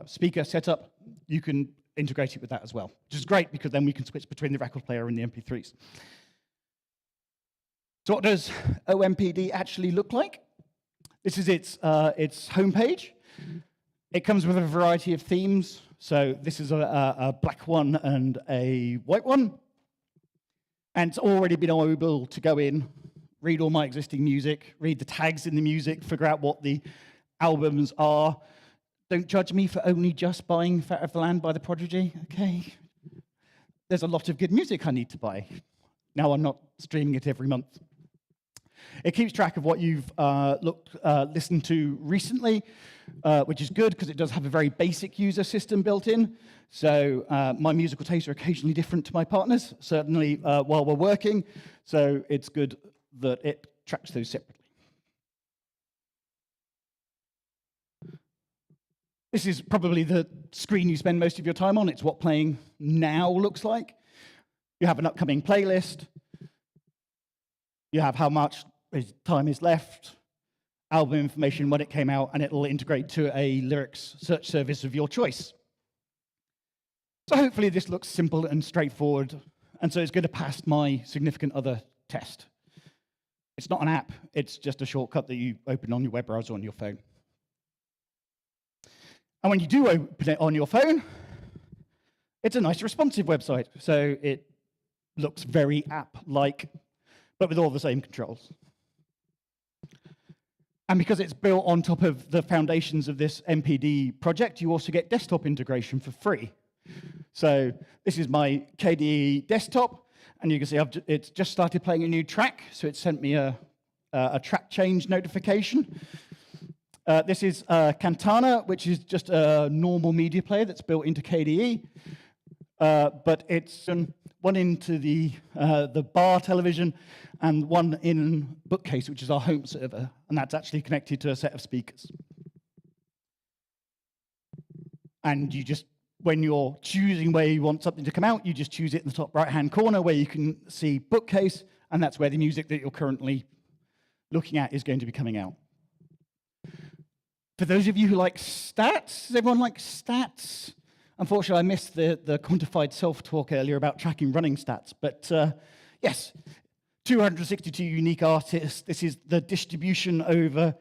speaker setup, you can integrate it with that as well, which is great because then we can switch between the record player and the MP3s. So what does OMPD actually look like? This is its homepage. It comes with a variety of themes. So this is a black one and a white one. And it's already been able to go in, read all my existing music, read the tags in the music, figure out what the albums are. Don't judge me for only just buying Fat of the Land by The Prodigy, okay? There's a lot of good music I need to buy. Now I'm not streaming it every month. It keeps track of what you've listened to recently, which is good because it does have a very basic user system built in. So my musical tastes are occasionally different to my partner's, certainly while we're working. So it's good that it tracks those separately. This is probably the screen you spend most of your time on. It's what playing now looks like. You have an upcoming playlist. You have how much time is left, album information, when it came out, and it'll integrate to a lyrics search service of your choice. So hopefully this looks simple and straightforward, and so it's going to pass my significant other test. It's not an app, it's just a shortcut that you open on your web browser on your phone. And when you do open it on your phone, it's a nice responsive website, so it looks very app-like, but with all the same controls. And because it's built on top of the foundations of this MPD project, you also get desktop integration for free. So this is my KDE desktop, and you can see it's just started playing a new track, so it sent me a track change notification. This is Cantana, which is just a normal media player that's built into KDE, but it's one into the bar television and one in Bookcase, which is our home server, and that's actually connected to a set of speakers. And you just, when you're choosing where you want something to come out, you just choose it in the top right-hand corner where you can see Bookcase, and that's where the music that you're currently looking at is going to be coming out. For those of you who like stats, does everyone like stats? Unfortunately, I missed the quantified self-talk earlier about tracking running stats, but yes, 262 unique artists. This is the distribution over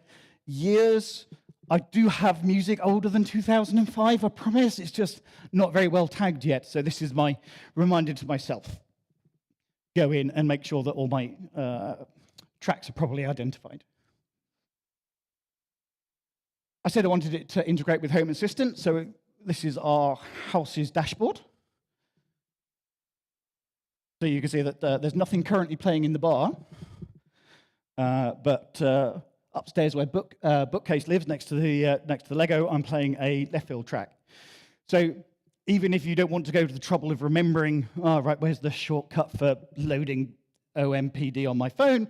years. I do have music older than 2005, I promise. It's just not very well tagged yet, so this is my reminder to myself. Go in and make sure that all my tracks are properly identified. I said I wanted it to integrate with Home Assistant, so this is our house's dashboard. So you can see that there's nothing currently playing in the bar, but upstairs where bookcase lives, next to the Lego, I'm playing a left field track. So even if you don't want to go to the trouble of remembering, right, where's the shortcut for loading OMPD on my phone,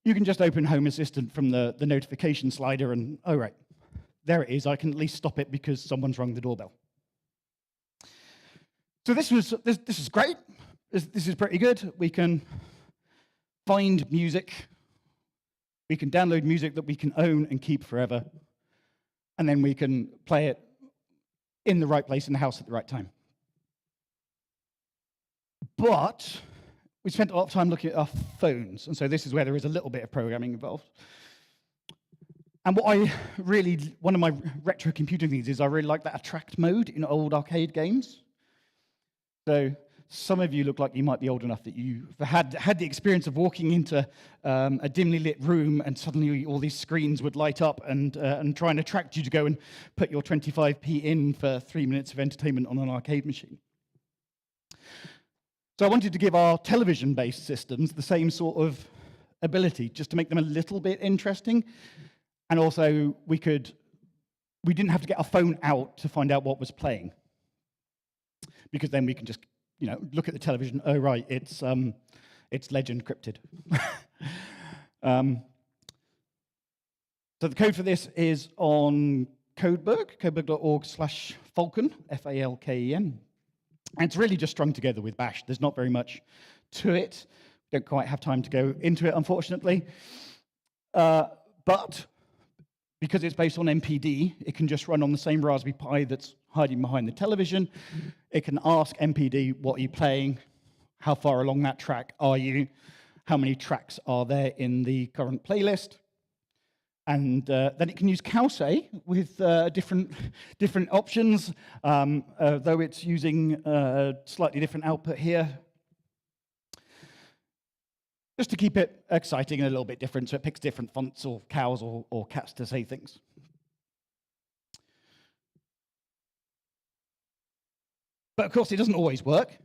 you can just open Home Assistant from the notification slider and, oh, right, there it is. I can at least stop it because someone's rung the doorbell. So this is great. This is pretty good. We can find music. We can download music that we can own and keep forever. And then we can play it in the right place in the house at the right time. But we spent a lot of time looking at our phones. And so this is where there is a little bit of programming involved. And one of my retro computing things is I really like that attract mode in old arcade games. So some of you look like you might be old enough that you've had the experience of walking into a dimly lit room and suddenly all these screens would light up and try and attract you to go and put your 25p in for 3 minutes of entertainment on an arcade machine. So I wanted to give our television-based systems the same sort of ability, just to make them a little bit interesting. And also, we didn't have to get our phone out to find out what was playing, because then we can just, look at the television. Oh, right, it's legend cryptid. So the code for this is on Codeberg, codeberg.org/Falcon, Falken. And it's really just strung together with Bash. There's not very much to it. Don't quite have time to go into it, unfortunately. But because it's based on MPD, it can just run on the same Raspberry Pi that's hiding behind the television. It can ask MPD, what are you playing? How far along that track are you? How many tracks are there in the current playlist? And then it can use Causa with different options, though it's using a slightly different output here, just to keep it exciting and a little bit different, so it picks different fonts or cows or cats to say things. But of course, it doesn't always work.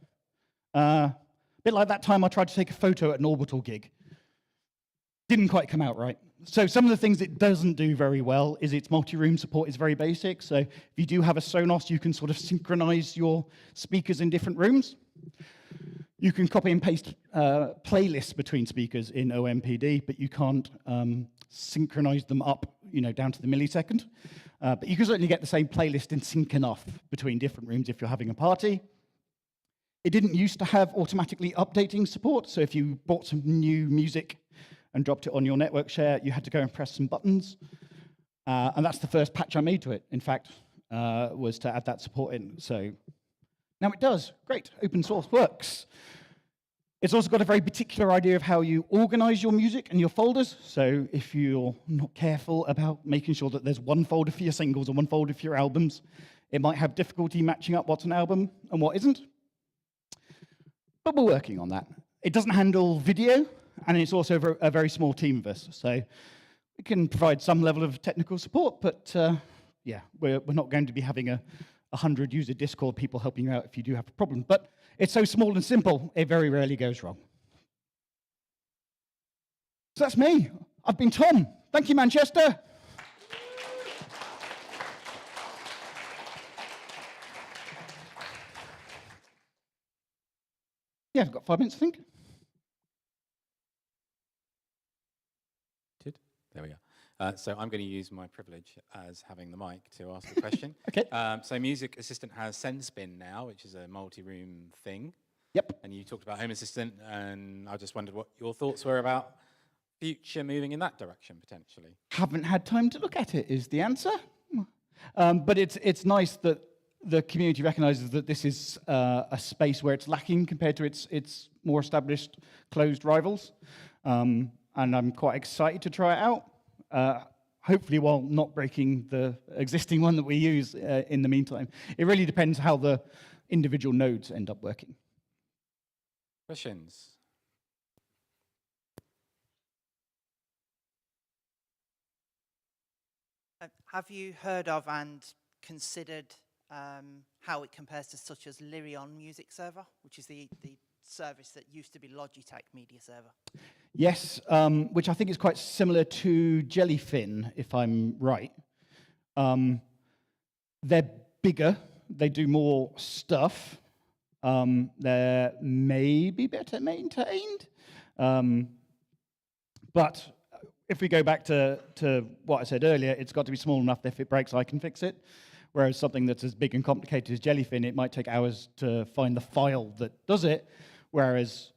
A bit like that time I tried to take a photo at an orbital gig. Didn't quite come out right. So some of the things it doesn't do very well is its multi-room support is very basic. So if you do have a Sonos, you can sort of synchronize your speakers in different rooms. You can copy and paste playlists between speakers in OMPD, but you can't synchronize them up, down to the millisecond. But you can certainly get the same playlist in sync enough between different rooms if you're having a party. It didn't used to have automatically updating support, so if you bought some new music and dropped it on your network share, you had to go and press some buttons. And that's the first patch I made to it, in fact, was to add that support in. So now it does. Great, open source works. It's also got a very particular idea of how you organize your music and your folders. So if you're not careful about making sure that there's one folder for your singles and one folder for your albums, it might have difficulty matching up what's an album and what isn't. But we're working on that. It doesn't handle video, and it's also a very small team of us. So we can provide some level of technical support, but yeah, we're not going to be having a 100-user Discord people helping you out if you do have a problem. But it's so small and simple, it very rarely goes wrong. So that's me. I've been Tom. Thank you, Manchester. Yeah, I've got 5 minutes, I think. There we go. So I'm going to use my privilege as having the mic to ask a question. Okay. So Music Assistant has SendSpin now, which is a multi-room thing. Yep. And you talked about Home Assistant, and I just wondered what your thoughts were about future moving in that direction, potentially? Haven't had time to look at it, is the answer. But it's nice that the community recognises that this is a space where it's lacking compared to its more established closed rivals. And I'm quite excited to try it out. Hopefully while not breaking the existing one that we use in the meantime. It really depends how the individual nodes end up working. Questions? Have you heard of and considered how it compares to such as Lyrion Music Server, which is the service that used to be Logitech Media Server? Yes, which I think is quite similar to Jellyfin, if I'm right. They're bigger, they do more stuff, they're maybe better maintained, but if we go back to what I said earlier, it's got to be small enough that if it breaks, I can fix it. Whereas something that's as big and complicated as Jellyfin, it might take hours to find the file that does it. Whereas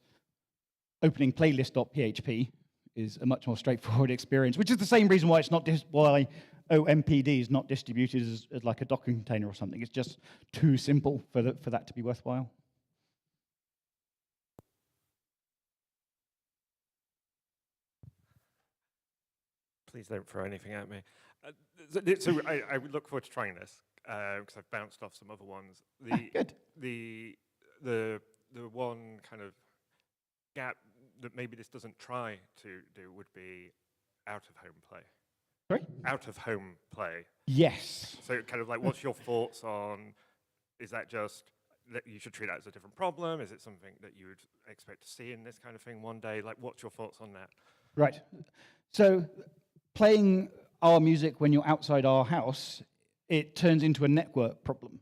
opening playlist.php is a much more straightforward experience, which is the same reason why it's not why OMPD is not distributed as like a Docker container or something. It's just too simple for that to be worthwhile. Please don't throw anything at me. So I would look forward to trying this because I've bounced off some other ones. Good. The one kind of gap that maybe this doesn't try to do would be out-of-home play. Sorry? Out-of-home play. Yes. So kind of like, what's your thoughts on, is that just that you should treat that as a different problem? Is it something that you would expect to see in this kind of thing one day? Like, what's your thoughts on that? Right. So playing our music when you're outside our house, it turns into a network problem.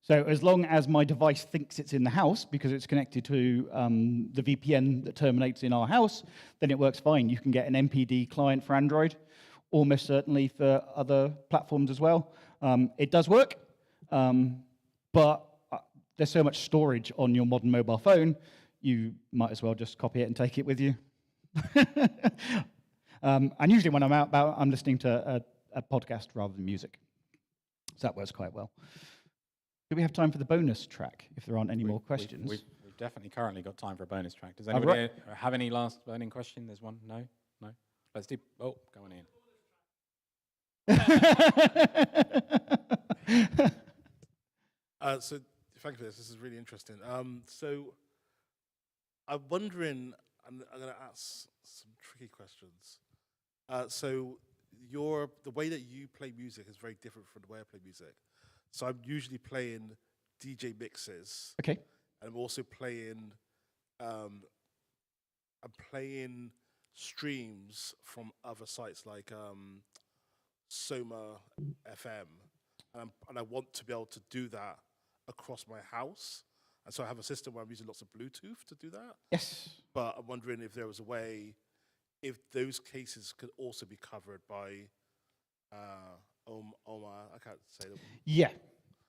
So as long as my device thinks it's in the house because it's connected to the VPN that terminates in our house, then it works fine. You can get an MPD client for Android, almost certainly for other platforms as well. It does work, but there's so much storage on your modern mobile phone, you might as well just copy it and take it with you. And usually when I'm out about, I'm listening to a podcast rather than music. So that works quite well. Do we have time for the bonus track, if there aren't any more questions? We've definitely currently got time for a bonus track. Does anybody have any last burning question? There's one? No? No? Let's do... Oh, go on in. So thank you for this. This is really interesting. So I'm wondering, I'm going to ask some tricky questions. So the way that you play music is very different from the way I play music. So I'm usually playing DJ mixes. Okay. And I'm also playing, streams from other sites like Soma FM. And I want to be able to do that across my house. And so I have a system where I'm using lots of Bluetooth to do that. Yes. But I'm wondering if there was a way, if those cases could also be covered by I can't say that. Yeah.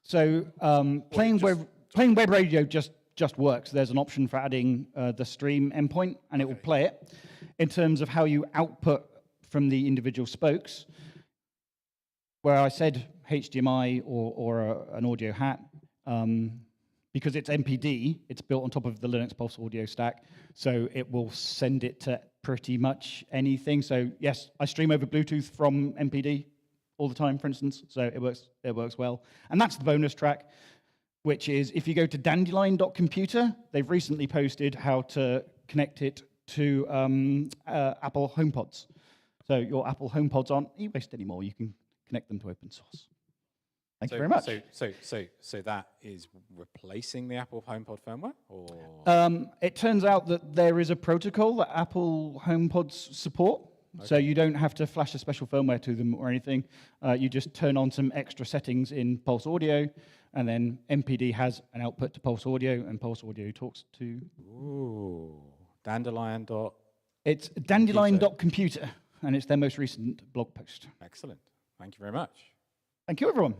So playing web radio just works. There's an option for adding the stream endpoint, and it will play it. In terms of how you output from the individual spokes, where I said HDMI or an audio hat, because it's MPD, it's built on top of the Linux Pulse audio stack, so it will send it to pretty much anything. So yes, I stream over Bluetooth from MPD all the time, for instance, so it works well. And that's the bonus track, which is if you go to dandelion.computer, they've recently posted how to connect it to Apple HomePods. So your Apple HomePods aren't e-waste anymore. You can connect them to open source. Thank you very much. So that is replacing the Apple HomePod firmware, or? It turns out that there is a protocol that Apple HomePods support. Okay. So you don't have to flash a special firmware to them or anything. You just turn on some extra settings in Pulse Audio, and then MPD has an output to Pulse Audio, and Pulse Audio talks to... Ooh, Dandelion. It's dandelion.computer, and it's their most recent blog post. Excellent. Thank you very much. Thank you, everyone.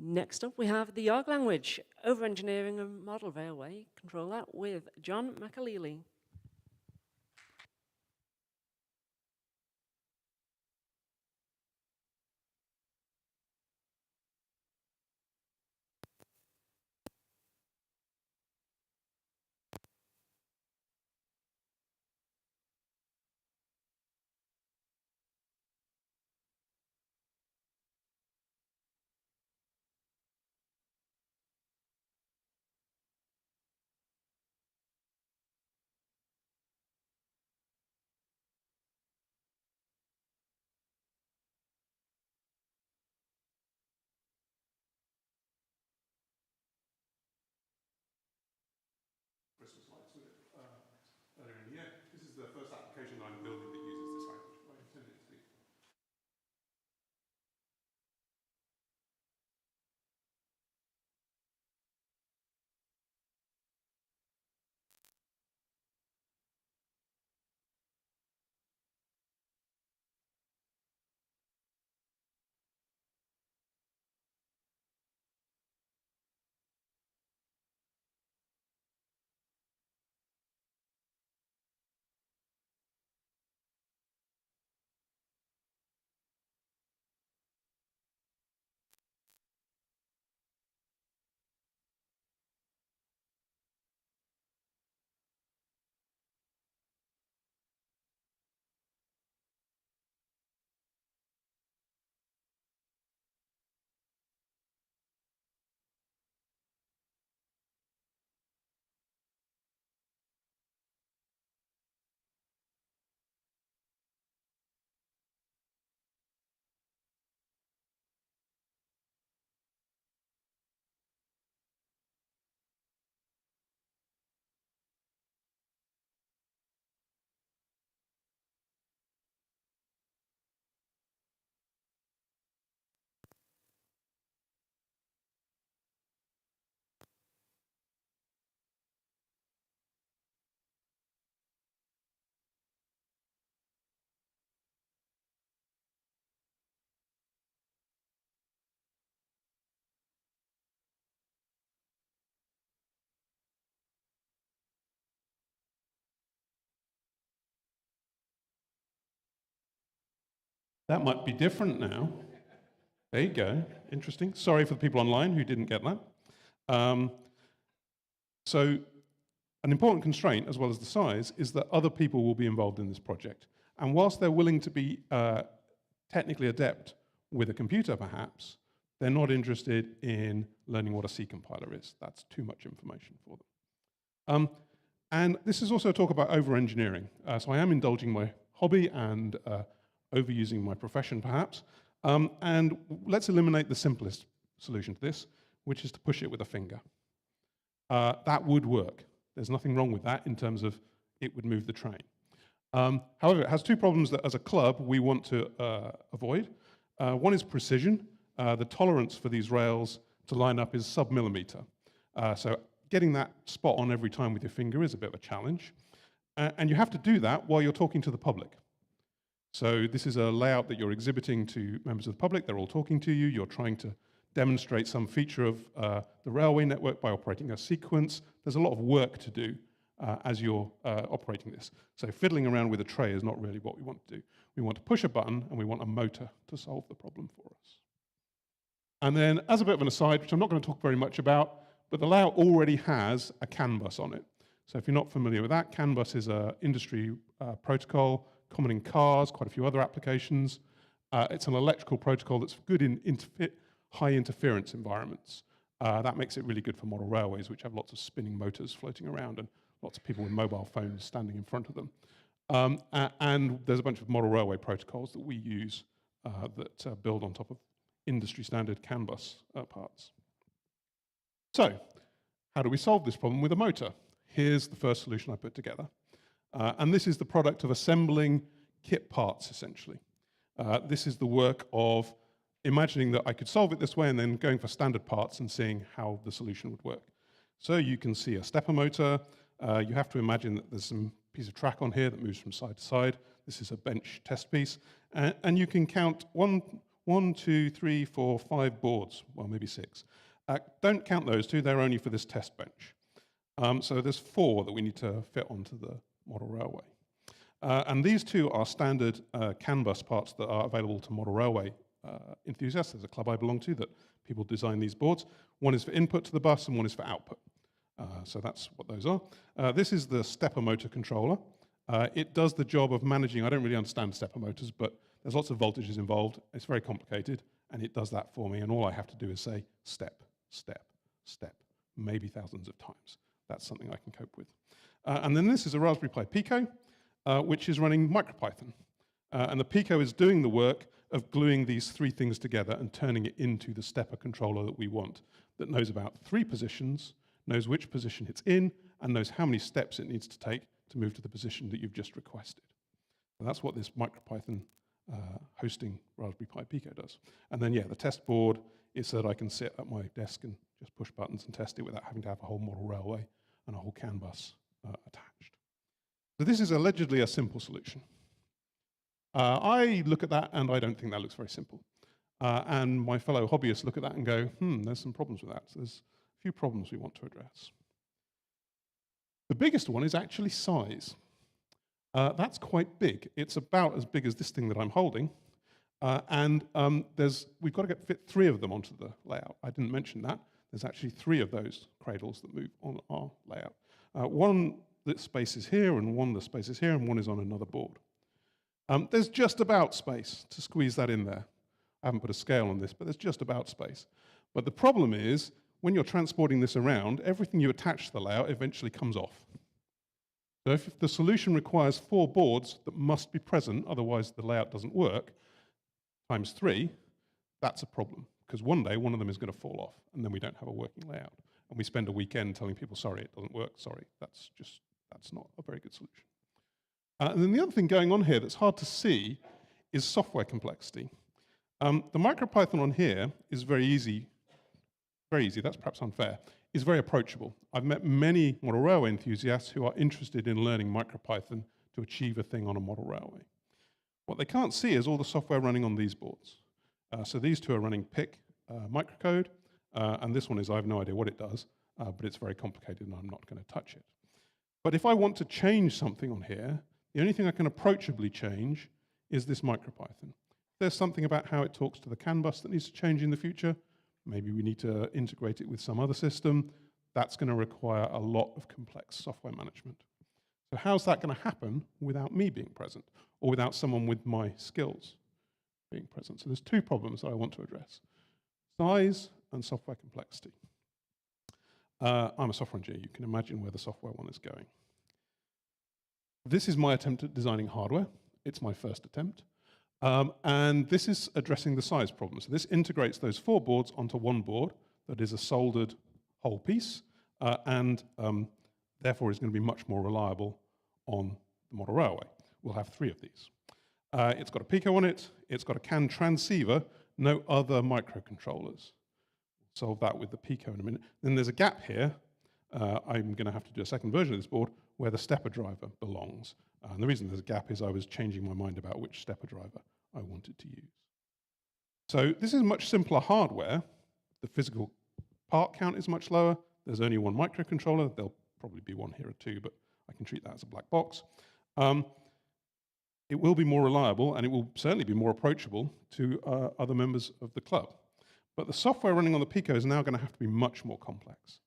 Next up, we have the Ogg language, over-engineering a model railway controller with John McAlealy. Christmas lights with it earlier in the year. This is the first application that I'm building that uses this language, but I intend it to be. That might be different now. There you go. Interesting. Sorry for the people online who didn't get that. So an important constraint, as well as the size, is that other people will be involved in this project. And whilst they're willing to be technically adept with a computer, perhaps, they're not interested in learning what a C compiler is. That's too much information for them. And this is also a talk about over-engineering. So I am indulging my hobby and overusing my profession, perhaps. And let's eliminate the simplest solution to this, which is to push it with a finger. That would work. There's nothing wrong with that in terms of it would move the train. However, it has two problems that, as a club, we want to avoid. One is precision. The tolerance for these rails to line up is sub-millimeter. So getting that spot on every time with your finger is a bit of a challenge. And you have to do that while you're talking to the public. So this is a layout that you're exhibiting to members of the public. They're all talking to you. You're trying to demonstrate some feature of the railway network by operating a sequence. There's a lot of work to do as you're operating this. So fiddling around with a tray is not really what we want to do. We want to push a button, and we want a motor to solve the problem for us. And then, as a bit of an aside, which I'm not going to talk very much about, but the layout already has a CAN bus on it. So if you're not familiar with that, CAN bus is an industry protocol, common in cars, quite a few other applications. It's an electrical protocol that's good in high interference environments. That makes it really good for model railways, which have lots of spinning motors floating around and lots of people with mobile phones standing in front of them. And there's a bunch of model railway protocols that we use that build on top of industry standard CAN bus parts. So, how do we solve this problem with a motor? Here's the first solution I put together. And this is the product of assembling kit parts, essentially. This is the work of imagining that I could solve it this way and then going for standard parts and seeing how the solution would work. So you can see a stepper motor. You have to imagine that there's some piece of track on here that moves from side to side. This is a bench test piece. And you can count one 1, 2, 3, 4, 5 boards, well, maybe 6. Don't count those 2, they're only for this test bench. So there's 4 that we need to fit onto the model railway. And these 2 are standard CAN bus parts that are available to model railway enthusiasts. There's a club I belong to that people design these boards. One is for input to the bus and one is for output. So that's what those are. This is the stepper motor controller. It does the job of managing, I don't really understand stepper motors, but there's lots of voltages involved. It's very complicated, and it does that for me, and all I have to do is say step, step, step, maybe thousands of times. That's something I can cope with. And then this is a Raspberry Pi Pico, which is running MicroPython. And the Pico is doing the work of gluing these 3 things together and turning it into the stepper controller that we want, that knows about 3 positions, knows which position it's in, and knows how many steps it needs to take to move to the position that you've just requested. And that's what this MicroPython hosting Raspberry Pi Pico does. And then, yeah, the test board is so that I can sit at my desk and just push buttons and test it without having to have a whole model railway and a whole CAN bus attached. So this is allegedly a simple solution. I look at that and I don't think that looks very simple. And my fellow hobbyists look at that and go, there's some problems with that. So there's a few problems we want to address. The biggest one is actually size. That's quite big. It's about as big as this thing that I'm holding. We've got to fit 3 of them onto the layout. I didn't mention that. There's actually 3 of those cradles that move on our layout. One that space is here, and one that space is here, and one is on another board. There's just about space to squeeze that in there. I haven't put a scale on this, but there's just about space. But the problem is, when you're transporting this around, everything you attach to the layout eventually comes off. So if the solution requires 4 boards that must be present, otherwise the layout doesn't work, times 3, that's a problem. Because one day, one of them is going to fall off, and then we don't have a working layout. And we spend a weekend telling people, sorry, it doesn't work, sorry. That's not a very good solution. And then the other thing going on here that's hard to see is software complexity. The MicroPython on here is very easy, that's perhaps unfair, is very approachable. I've met many model railway enthusiasts who are interested in learning MicroPython to achieve a thing on a model railway. What they can't see is all the software running on these boards. So these 2 are running PIC microcode, and this one is, I have no idea what it does, but it's very complicated and I'm not going to touch it. But if I want to change something on here, the only thing I can approachably change is this MicroPython. If there's something about how it talks to the CAN bus that needs to change in the future, maybe we need to integrate it with some other system, that's going to require a lot of complex software management. So how's that going to happen without me being present, or without someone with my skills being present? So there's 2 problems that I want to address: size and software complexity. I'm a software engineer. You can imagine where the software one is going. This is my attempt at designing hardware. It's my first attempt. And this is addressing the size problem. So this integrates those 4 boards onto one board that is a soldered whole piece, and therefore is going to be much more reliable on the model railway. We'll have 3 of these. It's got a Pico on it. It's got a CAN transceiver, no other microcontrollers. Solve that with the Pico in a minute. Then there's a gap here. I'm going to have to do a second version of this board where the stepper driver belongs. And the reason there's a gap is I was changing my mind about which stepper driver I wanted to use. So this is much simpler hardware. The physical part count is much lower. There's only 1 microcontroller. There'll probably be 1 here or 2, but I can treat that as a black box. It will be more reliable, and it will certainly be more approachable to other members of the club. But the software running on the Pico is now going to have to be much more complex,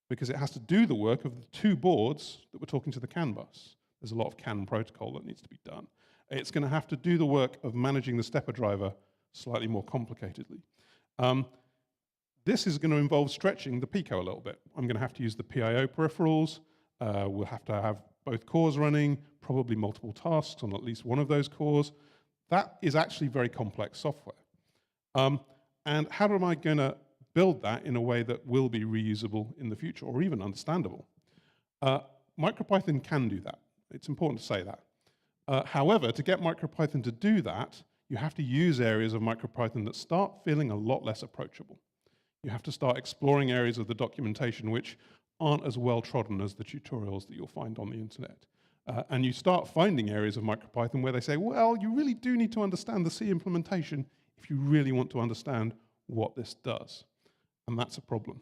because it has to do the work of the 2 boards that were talking to the CAN bus. There's a lot of CAN protocol that needs to be done. It's going to have to do the work of managing the stepper driver slightly more complicatedly. This is going to involve stretching the Pico a little bit. I'm going to have to use the PIO peripherals. We'll have to have both cores running, probably multiple tasks on at least one of those cores. That is actually very complex software. And how am I going to build that in a way that will be reusable in the future, or even understandable? MicroPython can do that. It's important to say that. However, to get MicroPython to do that, you have to use areas of MicroPython that start feeling a lot less approachable. You have to start exploring areas of the documentation which aren't as well trodden as the tutorials that you'll find on the internet. And you start finding areas of MicroPython where they say, well, you really do need to understand the C implementation if you really want to understand what this does. And that's a problem.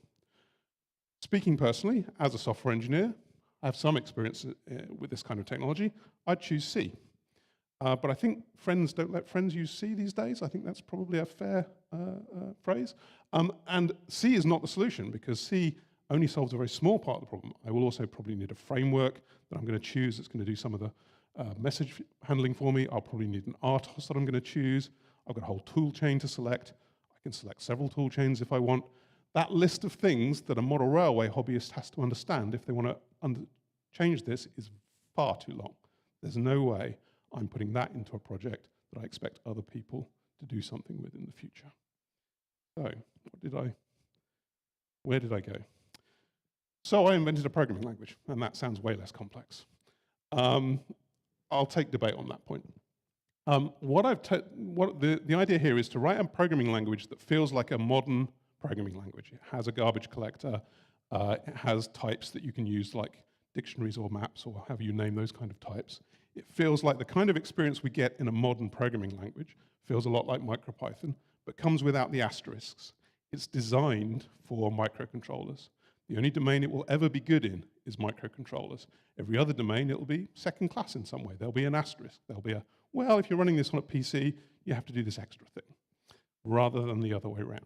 Speaking personally, as a software engineer, I have some experience with this kind of technology. I'd choose C. But I think friends don't let friends use C these days. I think that's probably a fair phrase. And C is not the solution, because C only solves a very small part of the problem. I will also probably need a framework that I'm going to choose that's going to do some of the message handling for me. I'll probably need an RTOS that I'm going to choose. I've got a whole tool chain to select. I can select several tool chains if I want. That list of things that a model railway hobbyist has to understand if they want to change this is far too long. There's no way I'm putting that into a project that I expect other people to do something with in the future. So, where did I go? So I invented a programming language, and that sounds way less complex. I'll take debate on that point. The idea here is to write a programming language that feels like a modern programming language. It has a garbage collector. It has types that you can use, like dictionaries or maps or however you name those kind of types. It feels like the kind of experience we get in a modern programming language. Feels a lot like MicroPython, but comes without the asterisks. It's designed for microcontrollers. The only domain it will ever be good in is microcontrollers. Every other domain, it'll be second class in some way. There'll be an asterisk. There'll be a, well, if you're running this on a PC, you have to do this extra thing, rather than the other way around.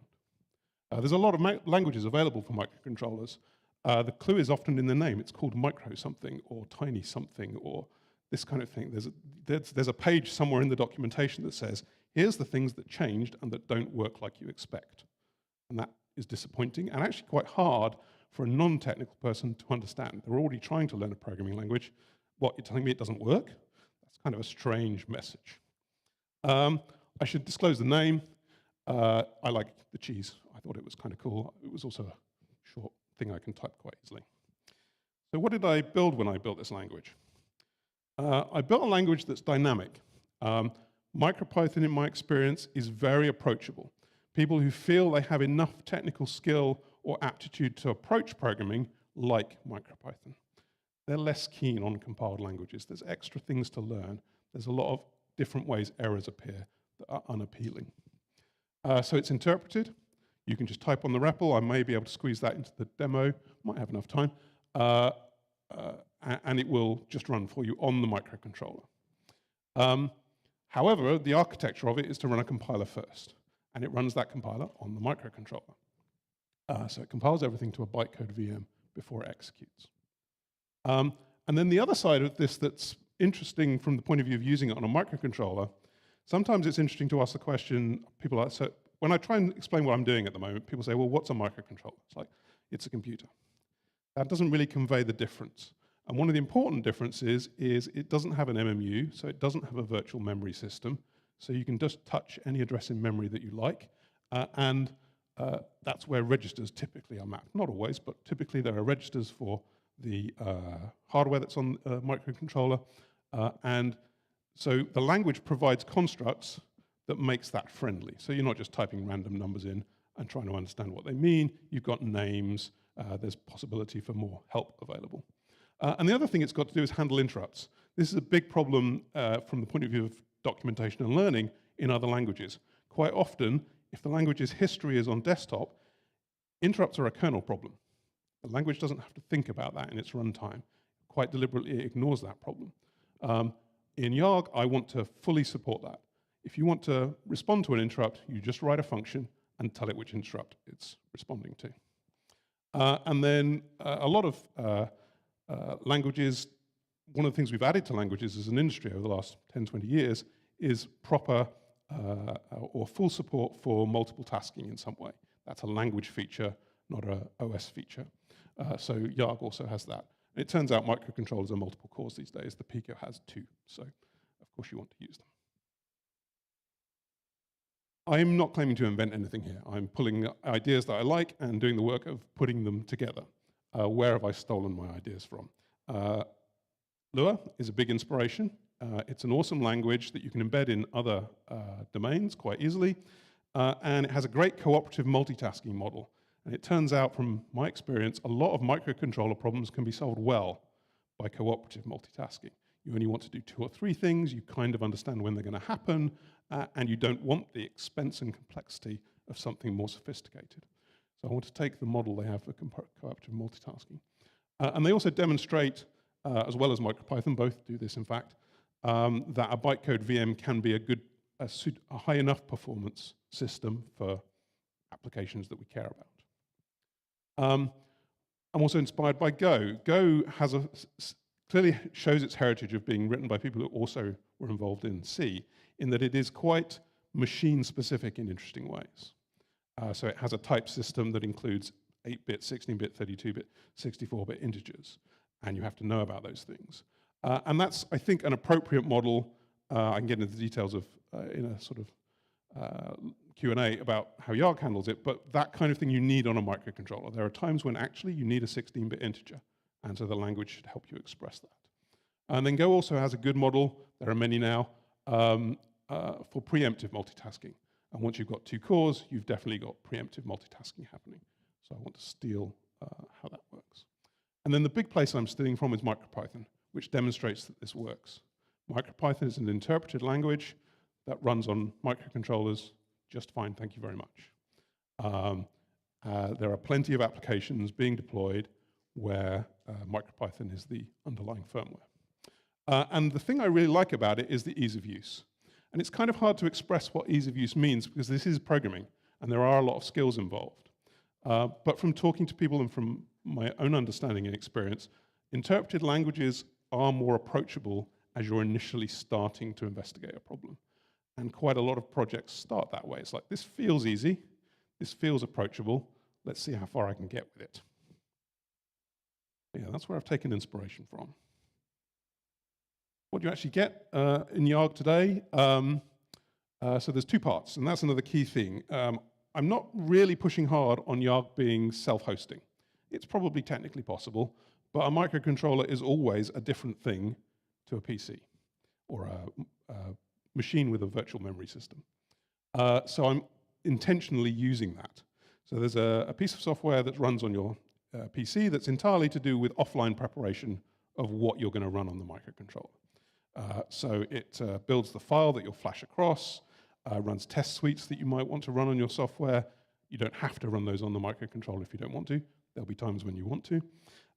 There's a lot of languages available for microcontrollers. The clue is often in the name. It's called micro something or tiny something or this kind of thing. There's a page somewhere in the documentation that says, here's the things that changed and that don't work like you expect. And that is disappointing and actually quite hard for a non-technical person to understand. They're already trying to learn a programming language. What, you're telling me it doesn't work? That's kind of a strange message. I should disclose the name. I like the cheese. I thought it was kind of cool. It was also a short thing I can type quite easily. So what did I build when I built this language? I built a language that's dynamic. MicroPython, in my experience, is very approachable. People who feel they have enough technical skill or aptitude to approach programming like MicroPython. They're less keen on compiled languages. There's extra things to learn. There's a lot of different ways errors appear that are unappealing. So it's interpreted. You can just type on the REPL. I may be able to squeeze that into the demo. Might have enough time. And it will just run for you on the microcontroller. However, the architecture of it is to run a compiler first. And it runs that compiler on the microcontroller. So it compiles everything to a bytecode VM before it executes. And then the other side of this that's interesting from the point of view of using it on a microcontroller, sometimes it's interesting to ask the question, people are, so when I try and explain what I'm doing at the moment, people say, well, what's a microcontroller? It's like, it's a computer. That doesn't really convey the difference. And one of the important differences is it doesn't have an MMU, so it doesn't have a virtual memory system. So you can just touch any address in memory that you like. That's where registers typically are mapped. Not always, but typically there are registers for the hardware that's on a microcontroller. And so the language provides constructs that makes that friendly. So you're not just typing random numbers in and trying to understand what they mean. You've got names. There's possibility for more help available. And the other thing it's got to do is handle interrupts. This is a big problem from the point of view of documentation and learning in other languages. Quite often, if the language's history is on desktop, interrupts are a kernel problem. The language doesn't have to think about that in its runtime. Quite deliberately, it ignores that problem. In Yarg, I want to fully support that. If you want to respond to an interrupt, you just write a function and tell it which interrupt it's responding to. And then a lot of languages, one of the things we've added to languages as an industry over the last 10, 20 years is proper or full support for multiple tasking in some way. That's a language feature, not an OS feature. So Yarg also has that. And it turns out microcontrollers are multiple cores these days. The Pico has 2, so of course you want to use them. I'm not claiming to invent anything here. I'm pulling ideas that I like and doing the work of putting them together. Where have I stolen my ideas from? Lua is a big inspiration. It's an awesome language that you can embed in other domains quite easily. And it has a great cooperative multitasking model. And it turns out, from my experience, a lot of microcontroller problems can be solved well by cooperative multitasking. You only want to do 2 or 3 things. You kind of understand when they're going to happen. and you don't want the expense and complexity of something more sophisticated. So I want to take the model they have for cooperative multitasking. And they also demonstrate, as well as MicroPython, both do this in fact, that a bytecode VM can be a high enough performance system for applications that we care about. I'm also inspired by Go. Go has clearly shows its heritage of being written by people who also were involved in C, in that it is quite machine-specific in interesting ways. So it has a type system that includes 8-bit, 16-bit, 32-bit, 64-bit integers, and you have to know about those things. And that's, I think, an appropriate model. I can get into the details of in a sort of Q&A about how Yarg handles it, but that kind of thing you need on a microcontroller. There are times when actually you need a 16-bit integer, and so the language should help you express that. And then Go also has a good model, there are many now, for preemptive multitasking. And once you've got 2 cores, you've definitely got preemptive multitasking happening. So I want to steal how that works. And then the big place I'm stealing from is MicroPython, which demonstrates that this works. MicroPython is an interpreted language that runs on microcontrollers just fine, thank you very much. There are plenty of applications being deployed where MicroPython is the underlying firmware. And the thing I really like about it is the ease of use. And it's kind of hard to express what ease of use means because this is programming and there are a lot of skills involved. But from talking to people and from my own understanding and experience, interpreted languages are more approachable as you're initially starting to investigate a problem. And quite a lot of projects start that way. It's like, this feels easy, this feels approachable, let's see how far I can get with it. Yeah, that's where I've taken inspiration from. What do you actually get in Yarg today? So there's 2 parts, and that's another key thing. I'm not really pushing hard on Yarg being self-hosting. It's probably technically possible, but a microcontroller is always a different thing to a PC or a machine with a virtual memory system. So I'm intentionally using that. So there's a piece of software that runs on your PC that's entirely to do with offline preparation of what you're going to run on the microcontroller. So it builds the file that you'll flash across, runs test suites that you might want to run on your software. You don't have to run those on the microcontroller if you don't want to. There'll be times when you want to.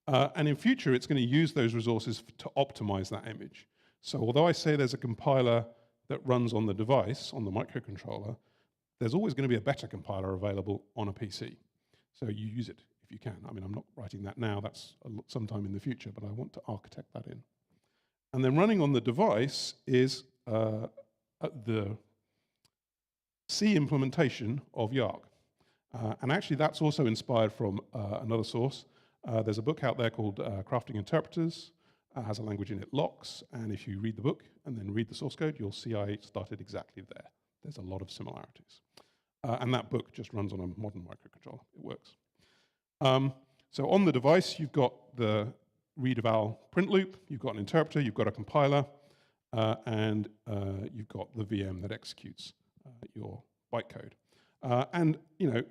And in future, it's going to use those resources to optimize that image. So although I say there's a compiler that runs on the device, on the microcontroller, there's always going to be a better compiler available on a PC. So you use it if you can. I mean, I'm not writing that now, that's sometime in the future, but I want to architect that in. And then running on the device is the C implementation of Yarg. And actually that's also inspired from another source. There's a book out there called Crafting Interpreters. Has a language in it, LOX, and if you read the book and then read the source code, you'll see I started exactly there. There's a lot of similarities. And that book just runs on a modern microcontroller. It works. So on the device, you've got the read-eval print loop, you've got an interpreter, you've got a compiler, and you've got the VM that executes your bytecode. And you know,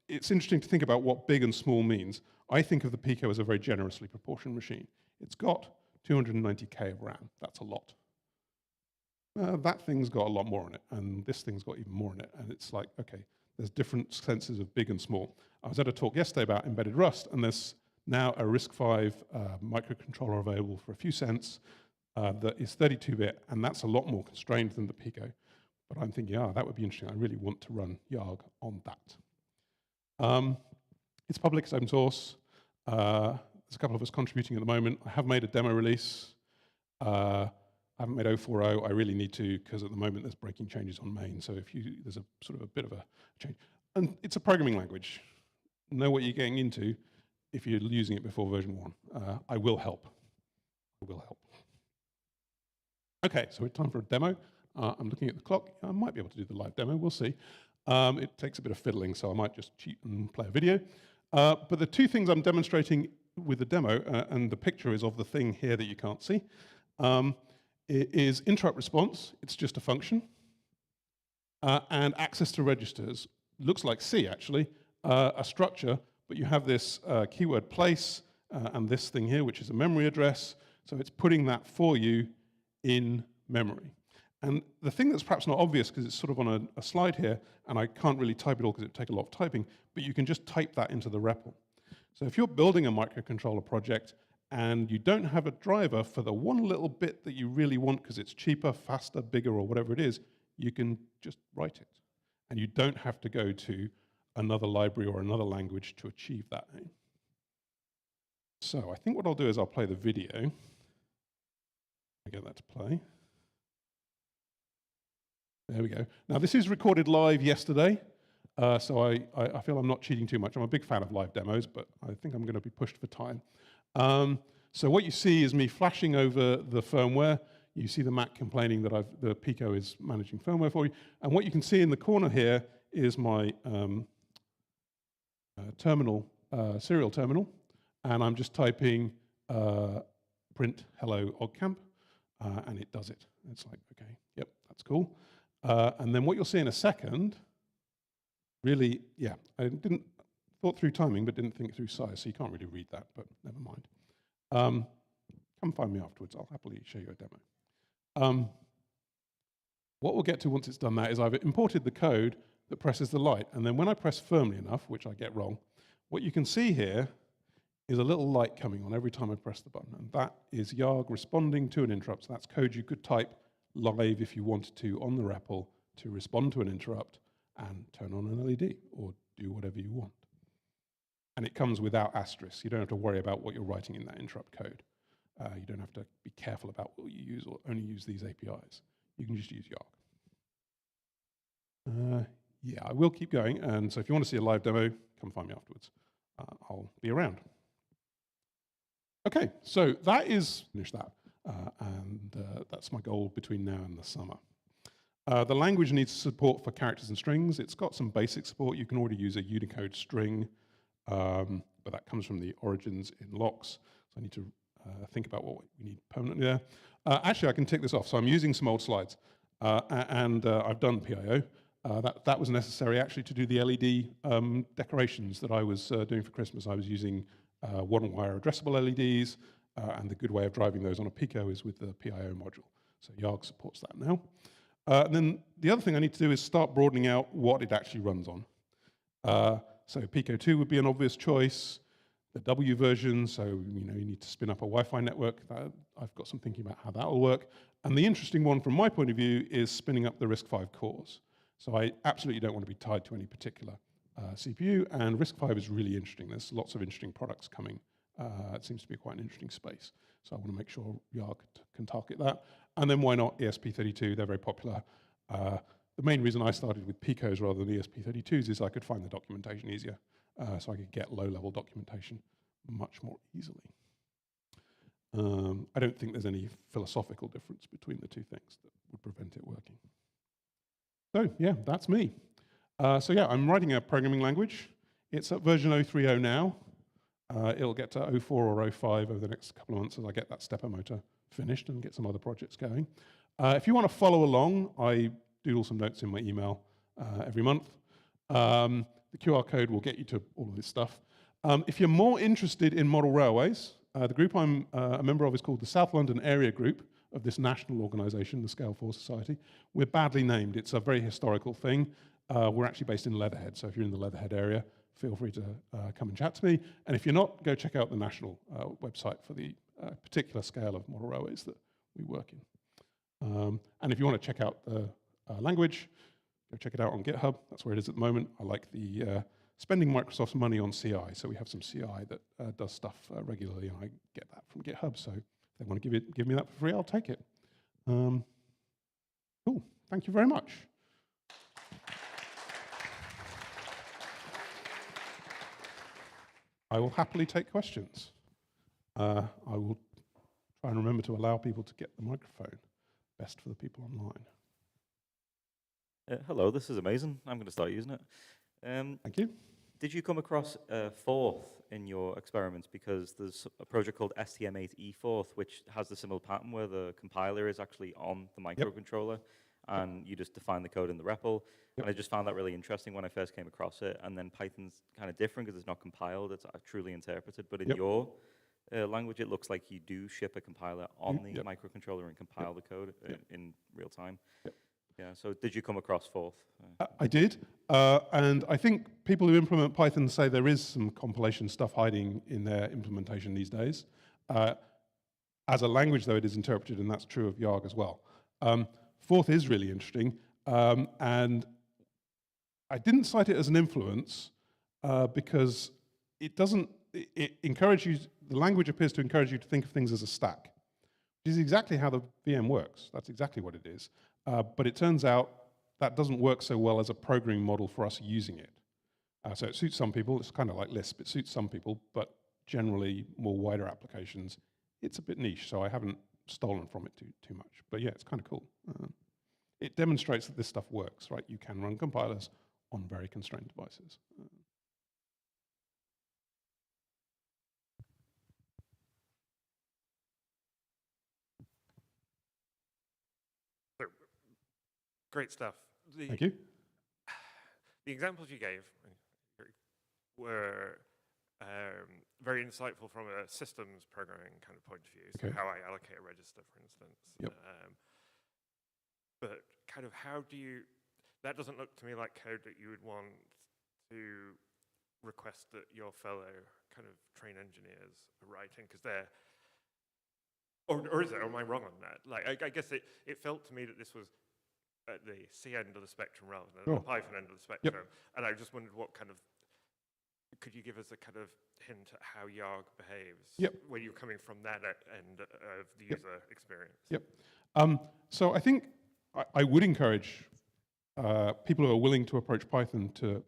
it's interesting to think about what big and small means. I think of the Pico as a very generously proportioned machine. It's got 290K of RAM, that's a lot. That thing's got a lot more on it, and this thing's got even more in it, and it's like, okay, there's different senses of big and small. I was at a talk yesterday about embedded Rust, and there's now a RISC-V microcontroller available for a few cents that is 32-bit, and that's a lot more constrained than the Pico. But I'm thinking, that would be interesting. I really want to run Yarg on that. It's public, it's open source. There's a couple of us contributing at the moment. I have made a demo release. I haven't made 040. I really need to, because at the moment there's breaking changes on main. So there's a sort of a bit of a change. And it's a programming language. Know what you're getting into if you're using it before version 1. I will help. I will help. Okay, so it's time for a demo. I'm looking at the clock. I might be able to do the live demo. We'll see. It takes a bit of fiddling, so I might just cheat and play a video. But the 2 things I'm demonstrating with the demo, and the picture is of the thing here that you can't see, is interrupt response. It's just a function. And access to registers. Looks like C, actually, a structure, but you have this keyword place and this thing here, which is a memory address. So it's putting that for you in memory. And the thing that's perhaps not obvious, because it's sort of on a slide here, and I can't really type it all because it would take a lot of typing, but you can just type that into the REPL. So if you're building a microcontroller project and you don't have a driver for the one little bit that you really want because it's cheaper, faster, bigger, or whatever it is, you can just write it. And you don't have to go to another library or another language to achieve that aim. So I think what I'll do is I'll play the video. I get that to play. There we go. Now, this is recorded live yesterday, so I feel I'm not cheating too much. I'm a big fan of live demos, but I think I'm going to be pushed for time. So what you see is me flashing over the firmware. You see the Mac complaining that the Pico is managing firmware for you. And what you can see in the corner here is my terminal, serial terminal. And I'm just typing print hello OggCamp, and it does it. It's like, okay, yep, that's cool. And then what you'll see in a second, really, yeah, I thought through timing, but didn't think through size, so you can't really read that, but never mind. Come find me afterwards. I'll happily show you a demo. What we'll get to once it's done that is I've imported the code that presses the light, and then when I press firmly enough, which I get wrong, what you can see here is a little light coming on every time I press the button, and that is Yarg responding to an interrupt. So that's code you could type live if you wanted to on the REPL to respond to an interrupt and turn on an LED or do whatever you want. And it comes without asterisks. You don't have to worry about what you're writing in that interrupt code. You don't have to be careful about what you use or only use these APIs. You can just use Yarg. Yeah, I will keep going. And so if you want to see a live demo, come find me afterwards. I'll be around. Okay, so that is, finish that. And that's my goal between now and the summer. The language needs support for characters and strings. It's got some basic support. You can already use a Unicode string, but that comes from the origins in locks. So I need to think about what we need permanently there. Actually, I can tick this off. So I'm using some old slides, and I've done PIO. That was necessary actually to do the LED decorations that I was doing for Christmas. I was using one-wire addressable LEDs, and the good way of driving those on a Pico is with the PIO module. So Yarg supports that now. And then the other thing I need to do is start broadening out what it actually runs on. So Pico 2 would be an obvious choice. The W version, so you need to spin up a Wi-Fi network. I've got some thinking about how that will work. And the interesting one from my point of view is spinning up the RISC-V cores. So I absolutely don't want to be tied to any particular CPU, and RISC-V is really interesting. There's lots of interesting products coming. It seems to be quite an interesting space. So I want to make sure Yarg can target that. And then why not ESP32? They're very popular. The main reason I started with Picos rather than ESP32s is I could find the documentation easier. So I could get low-level documentation much more easily. I don't think there's any philosophical difference between the two things that would prevent it working. So yeah, that's me. So yeah, I'm writing a programming language. It's at version 030 now. It'll get to 04 or 05 over the next couple of months as I get that stepper motor finished and get some other projects going. If you want to follow along, I doodle some notes in my email every month. The QR code will get you to all of this stuff. If you're more interested in model railways, the group I'm a member of is called the South London Area Group of this national organisation, the Scale 4 Society. We're badly named. It's a very historical thing. We're actually based in Leatherhead, so if you're in the Leatherhead area, feel free to come and chat to me. And if you're not, go check out the national website for the particular scale of model railways that we work in. And if you want to check out the language, go check it out on GitHub. That's where it is at the moment. I like the spending Microsoft's money on CI. So we have some CI that does stuff regularly, and I get that from GitHub. So if they want to give me that for free, I'll take it. Cool. Thank you very much. I will happily take questions. I will try and remember to allow people to get the microphone. Best for the people online. Hello, this is amazing. I'm going to start using it. Thank you. Did you come across Forth in your experiments? Because there's a project called STM8eForth, which has the similar pattern where the compiler is actually on the microcontroller, and you just define the code in the REPL. And I just found that really interesting when I first came across it. And then Python's kind of different because it's not compiled; it's truly interpreted. But in your language, it looks like you do ship a compiler on the microcontroller and compile the code in real time. Yeah, so did you come across Forth? I did, and I think people who implement Python say there is some compilation stuff hiding in their implementation these days. As a language, though, it is interpreted, and that's true of Yarg as well. Forth is really interesting, and I didn't cite it as an influence because it doesn't, it encourages you, the language appears to encourage you to think of things as a stack, which is exactly how the VM works. That's exactly what it is. But it turns out that doesn't work so well as a programming model for us using it. So it suits some people, it's kind of like Lisp, it suits some people, but generally more wider applications, it's a bit niche, so I haven't stolen from it too much. But yeah, it's kind of cool. It demonstrates that this stuff works, right? You can run compilers on very constrained devices. Great stuff. Thank you. The examples you gave were very insightful from a systems programming kind of point of view. So how I allocate a register, for instance. Yep. But kind of how do you, that doesn't look to me like code that you would want to request that your fellow kind of train engineers are writing, because they're, or is it, or am I wrong on that? Like, I guess it felt to me that this was at the C end of the spectrum rather than the Python end of the spectrum. And I just wondered what kind of, could you give us a kind of hint at how Yarg behaves when you're coming from that end of the user experience? So I think I would encourage people who are willing to approach Python to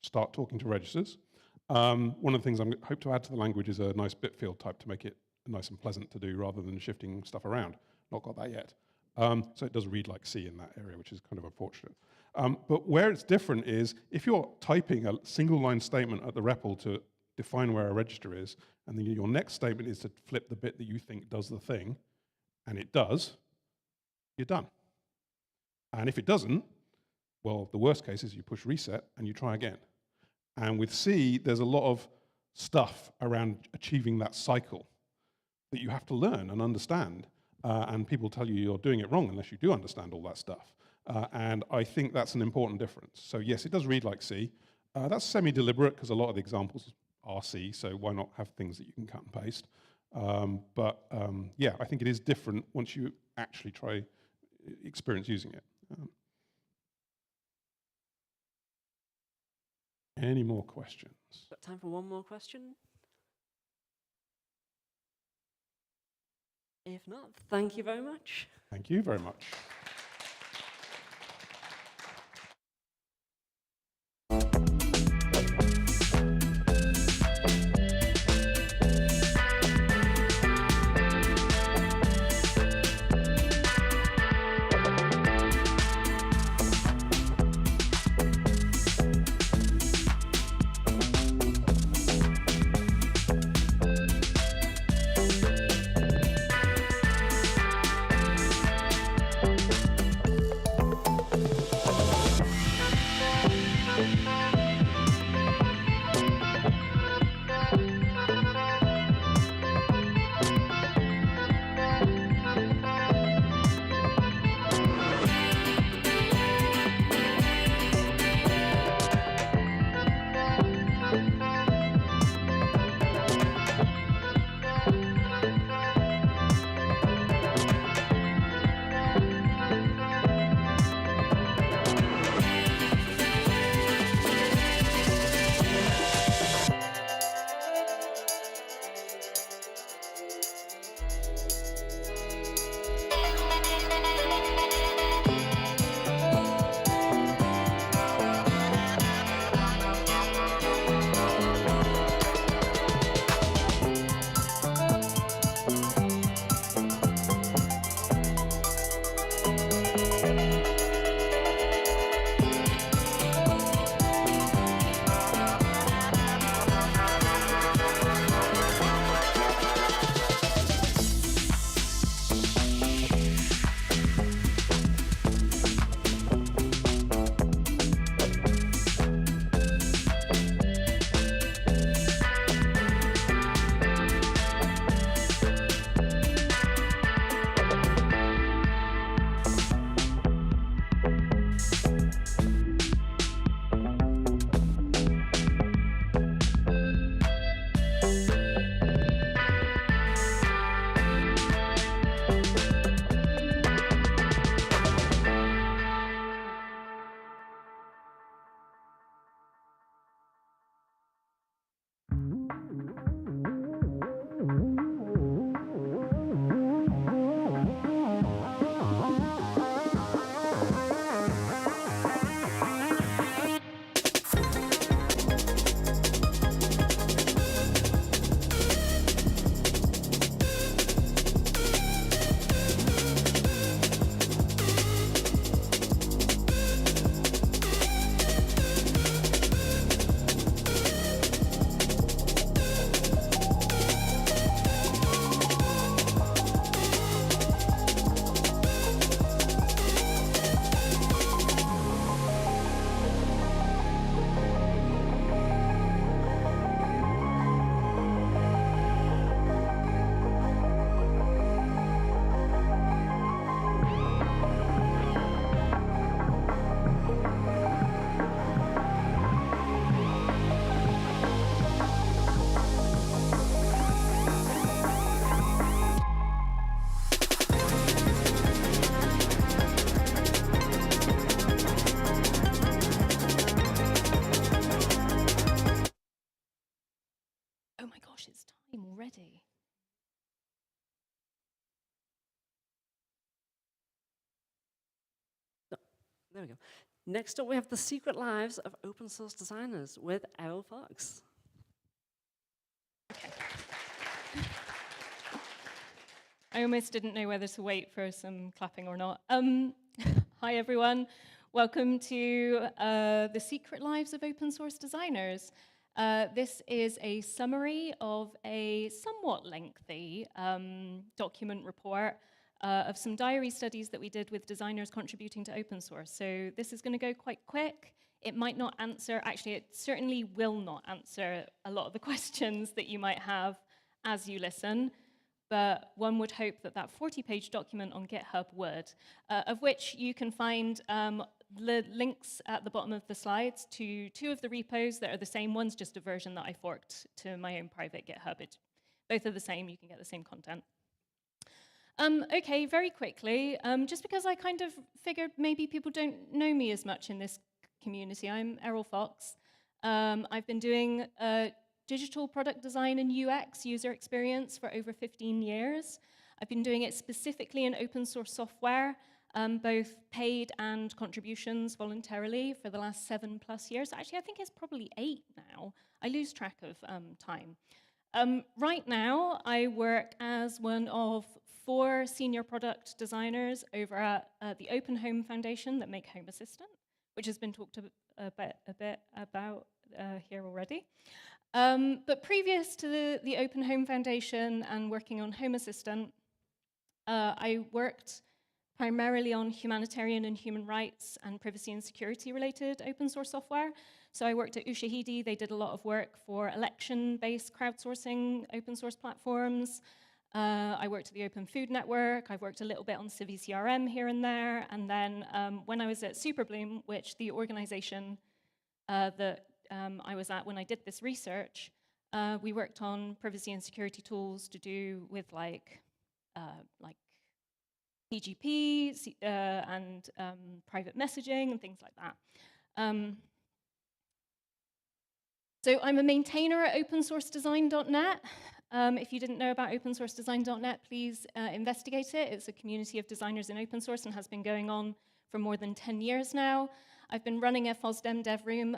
start talking to registers. One of the things I hope to add to the language is a nice bit field type to make it nice and pleasant to do rather than shifting stuff around. Not got that yet. So it does read like C in that area, which is kind of unfortunate. But where it's different is if you're typing a single line statement at the REPL to define where a register is, and then your next statement is to flip the bit that you think does the thing, and it does, you're done. And if it doesn't, well, the worst case is you push reset and you try again. And with C, there's a lot of stuff around achieving that cycle that you have to learn and understand. And people tell you you're doing it wrong unless you do understand all that stuff. And I think that's an important difference. So yes, it does read like C. That's semi-deliberate because a lot of the examples are C, so why not have things that you can cut and paste? Yeah, I think it is different once you actually try experience using it. Any more questions? Got time for one more question? If not, thank you very much. Thank you very much. Oh my gosh, it's time already. There we go. Next up, we have the secret lives of open source designers with Errol Fox. I almost didn't know whether to wait for some clapping or not. Hi, everyone. Welcome to the secret lives of open source designers. This is a summary of a somewhat lengthy document report of some diary studies that we did with designers contributing to open source. So this is going to go quite quick. It might not answer, actually, it certainly will not answer a lot of the questions that you might have as you listen. But one would hope that that 40-page document on GitHub would, of which you can find the links at the bottom of the slides to 2 of the repos that are the same ones, just a version that I forked to my own private GitHub. Both are the same, you can get the same content. Okay, very quickly, just because I kind of figured maybe people don't know me as much in this community, I'm Errol Fox. I've been doing digital product design and UX, user experience, for over 15 years. I've been doing it specifically in open source software, both paid and contributions voluntarily for the last 7+ years. Actually, I think it's probably 8 now. I lose track of time. Right now, I work as one of 4 senior product designers over at the Open Home Foundation that make Home Assistant, which has been talked a bit about here already. But previous to the Open Home Foundation and working on Home Assistant, I worked primarily on humanitarian and human rights and privacy and security related open source software. So I worked at Ushahidi. They did a lot of work for election-based crowdsourcing open source platforms. I worked at the Open Food Network. I've worked a little bit on Civi CRM here and there. And then when I was at Superbloom, which the organization that I was at when I did this research, we worked on privacy and security tools to do with like PGP and private messaging and things like that. So I'm a maintainer at opensourcedesign.net. If you didn't know about opensourcedesign.net, please investigate it. It's a community of designers in open source and has been going on for more than 10 years now. I've been running a FOSDEM dev room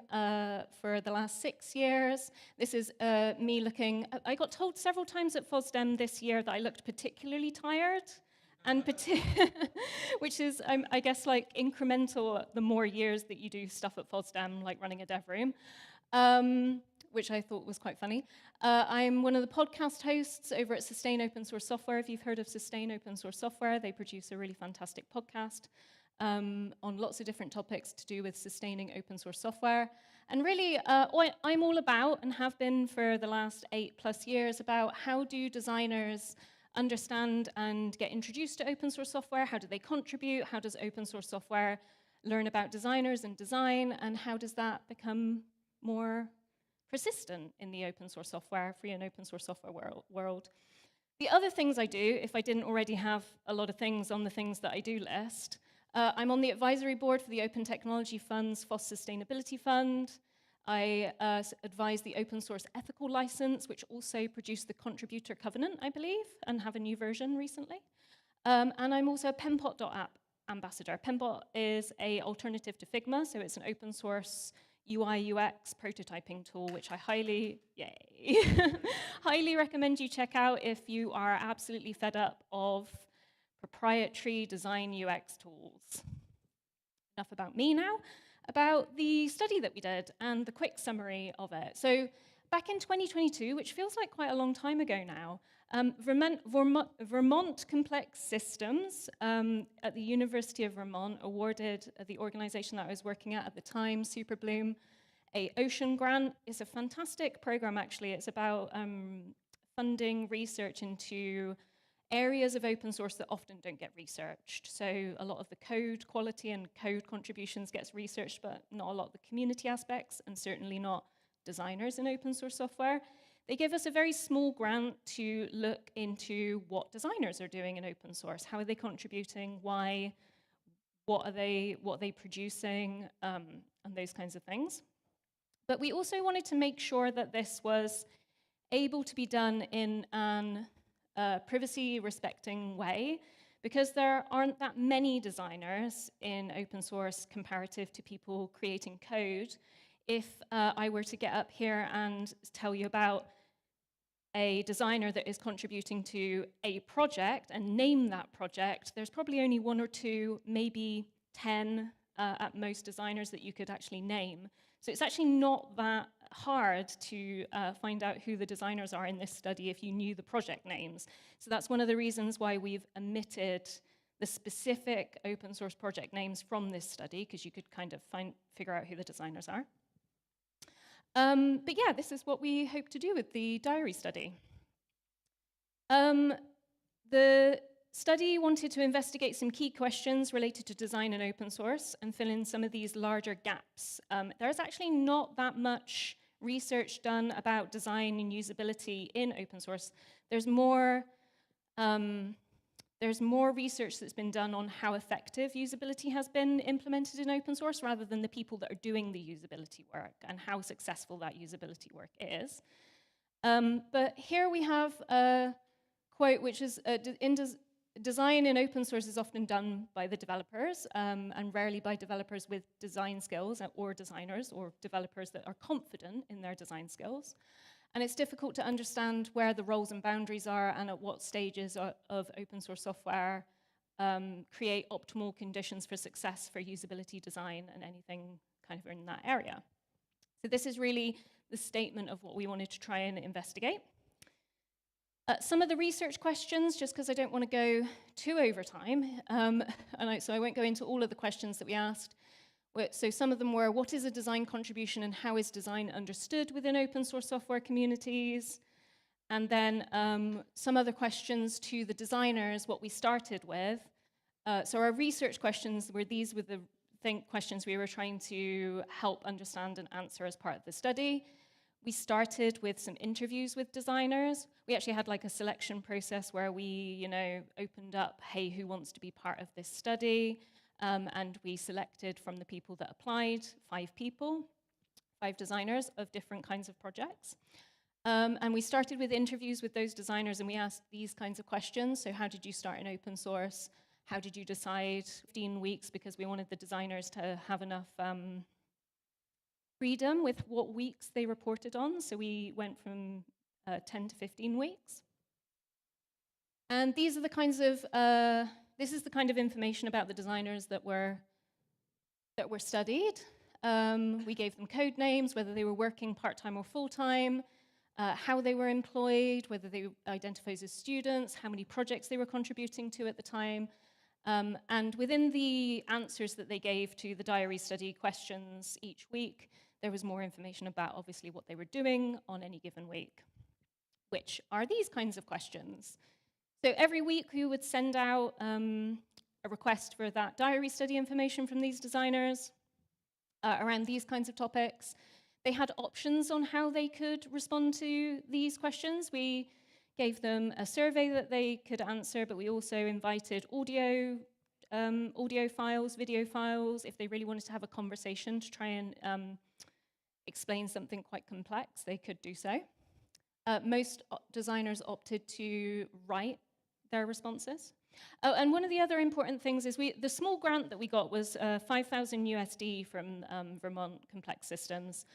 for the last 6 years. This is me looking, I got told several times at FOSDEM this year that I looked particularly tired, and which is, I guess, like incremental the more years that you do stuff at FOSDEM, like running a dev room, which I thought was quite funny. I'm one of the podcast hosts over at Sustain Open Source Software. If you've heard of Sustain Open Source Software, they produce a really fantastic podcast on lots of different topics to do with sustaining open source software. And really, I'm all about, and have been for the last 8+ years, about how do designers understand and get introduced to open source software? How do they contribute? How does open source software learn about designers and design? And how does that become more persistent in the open source software, free and open source software world? The other things I do, if I didn't already have a lot of things on the things that I do list, I'm on the advisory board for the Open Technology Fund's FOSS Sustainability Fund. I advise the open source ethical license, which also produced the Contributor Covenant, I believe, and have a new version recently. And I'm also a penpot.app ambassador. Penpot is an alternative to Figma, so it's an open source UI UX prototyping tool, which I highly recommend you check out if you are absolutely fed up of proprietary design UX tools. Enough about me now. About the study that we did and the quick summary of it. So back in 2022, which feels like quite a long time ago now, Vermont Complex Systems at the University of Vermont awarded the organization that I was working at the time, Superbloom, a Ocean grant. It's a fantastic program, actually. It's about funding research into areas of open source that often don't get researched. So a lot of the code quality and code contributions gets researched, but not a lot of the community aspects, and certainly not designers in open source software. They give us a very small grant to look into what designers are doing in open source. How are they contributing? Why? What are they producing? And those kinds of things. But we also wanted to make sure that this was able to be done in an privacy-respecting way, because there aren't that many designers in open source comparative to people creating code. If I were to get up here and tell you about a designer that is contributing to a project and name that project, there's probably only 1 or 2, maybe 10 at most designers that you could actually name. So it's actually not that hard to find out who the designers are in this study if you knew the project names. So that's one of the reasons why we've omitted the specific open source project names from this study, because you could kind of figure out who the designers are. But yeah, this is what we hope to do with the diary study. The study wanted to investigate some key questions related to design and open source and fill in some of these larger gaps. There's actually not that much research done about design and usability in open source. There's more research that's been done on how effective usability has been implemented in open source rather than the people that are doing the usability work and how successful that usability work is. But here we have a quote which is, design in open source is often done by the developers and rarely by developers with design skills or designers or developers that are confident in their design skills. And it's difficult to understand where the roles and boundaries are and at what stages of open source software create optimal conditions for success for usability design and anything kind of in that area. So this is really the statement of what we wanted to try and investigate. Some of the research questions, just because I don't want to go too over time, so I won't go into all of the questions that we asked. So some of them were, what is a design contribution and how is design understood within open source software communities? And then some other questions to the designers, what we started with. So our research questions were the questions we were trying to help understand and answer as part of the study. We started with some interviews with designers. We actually had like a selection process where we, opened up, hey, who wants to be part of this study? And we selected from the people that applied 5 people, 5 designers of different kinds of projects. And we started with interviews with those designers and we asked these kinds of questions. So how did you start in open source? How did you decide 15 weeks? Because we wanted the designers to have enough freedom with what weeks they reported on. So we went from 10 to 15 weeks. And these are the kinds of, this is the kind of information about the designers that were studied. We gave them code names, whether they were working part-time or full-time, how they were employed, whether they identified as students, how many projects they were contributing to at the time. And within the answers that they gave to the diary study questions each week, there was more information about obviously what they were doing on any given week, which are these kinds of questions. So every week we would send out a request for that diary study information from these designers around these kinds of topics. They had options on how they could respond to these questions. We gave them a survey that they could answer, but we also invited audio files, video files, if they really wanted to have a conversation to try and explain something quite complex, they could do so. Most designers opted to write their responses. Oh, and one of the other important things is the small grant that we got was 5,000 USD from Vermont Complex Systems,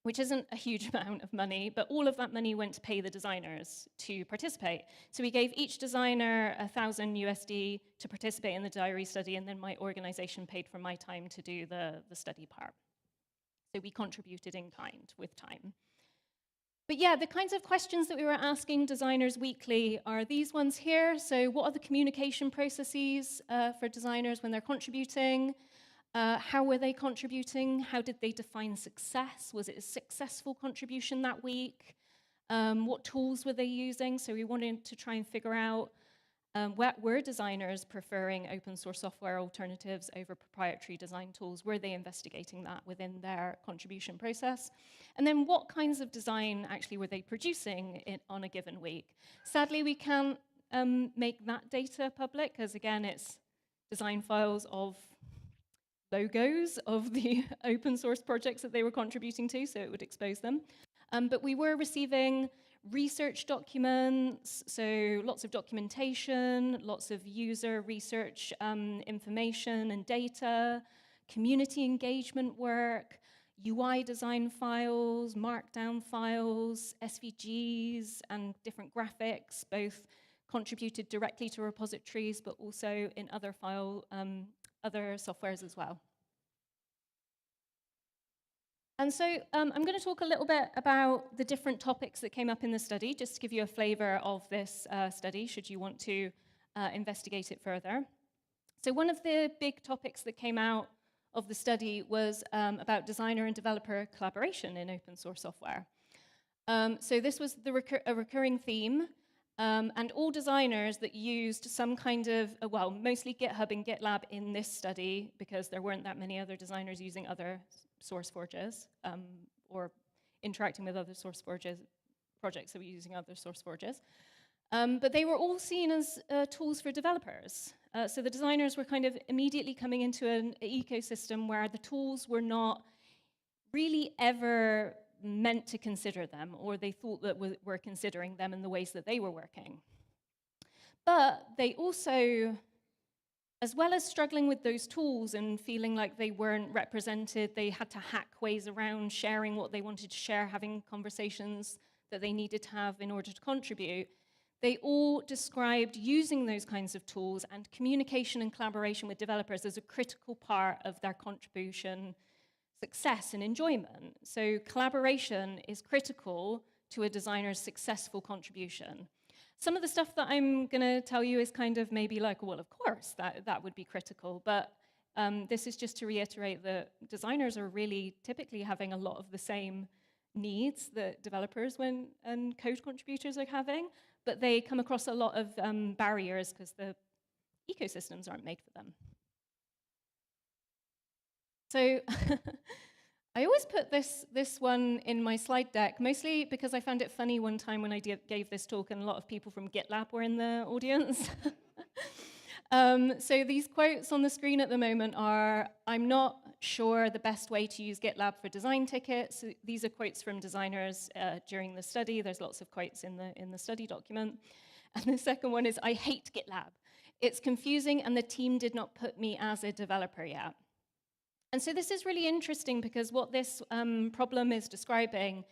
which isn't a huge amount of money, but all of that money went to pay the designers to participate. So we gave each designer 1,000 USD to participate in the diary study, and then my organization paid for my time to do the study part. So we contributed in kind with time. But yeah, the kinds of questions that we were asking designers weekly are these ones here. So what are the communication processes for designers when they're contributing? How were they contributing? How did they define success? Was it a successful contribution that week? What tools were they using? So we wanted to try and figure out were designers preferring open source software alternatives over proprietary design tools? Were they investigating that within their contribution process? And then what kinds of design actually were they producing on a given week? Sadly, we can't make that data public, because again, it's design files of logos of the open source projects that they were contributing to, so it would expose them. But we were receiving research documents, so lots of documentation, lots of user research information and data, community engagement work, UI design files, markdown files, SVGs, and different graphics, both contributed directly to repositories, but also in other other softwares as well. And so I'm going to talk a little bit about the different topics that came up in the study, just to give you a flavor of this study, should you want to investigate it further. So one of the big topics that came out of the study was about designer and developer collaboration in open source software. So this was a recurring theme, and all designers that used some kind of, well, mostly GitHub and GitLab in this study, because there weren't that many other designers using other SourceForges or interacting with other SourceForges projects that were using other SourceForges. But they were all seen as tools for developers. So the designers were kind of immediately coming into an ecosystem where the tools were not really ever meant to consider them, or they thought that we're considering them in the ways that they were working. But they also, as well as struggling with those tools and feeling like they weren't represented, they had to hack ways around sharing what they wanted to share, having conversations that they needed to have in order to contribute. They all described using those kinds of tools and communication and collaboration with developers as a critical part of their contribution, success, and enjoyment. So collaboration is critical to a designer's successful contribution. Some of the stuff that I'm going to tell you is kind of maybe like, well, of course, that would be critical, but this is just to reiterate that designers are really typically having a lot of the same needs that developers and code contributors are having, but they come across a lot of barriers because the ecosystems aren't made for them. So I always put this one in my slide deck, mostly because I found it funny one time when I gave this talk and a lot of people from GitLab were in the audience. So these quotes on the screen at the moment are, "I'm not sure the best way to use GitLab for design tickets." These are quotes from designers during the study. There's lots of quotes in the study document. And the second one is, "I hate GitLab. It's confusing and the team did not put me as a developer yet." And so this is really interesting because what this problem is describing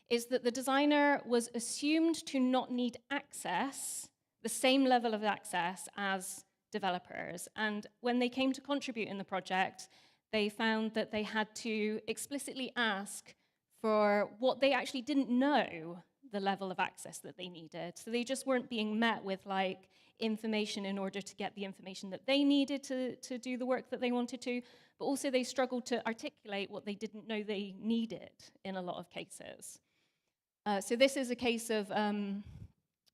is that the designer was assumed to not need access, the same level of access as developers. And when they came to contribute in the project, they found that they had to explicitly ask for what they actually didn't know the level of access that they needed. So they just weren't being met with like information in order to get the information that they needed to do the work that they wanted to, but also they struggled to articulate what they didn't know they needed in a lot of cases. So this is a case of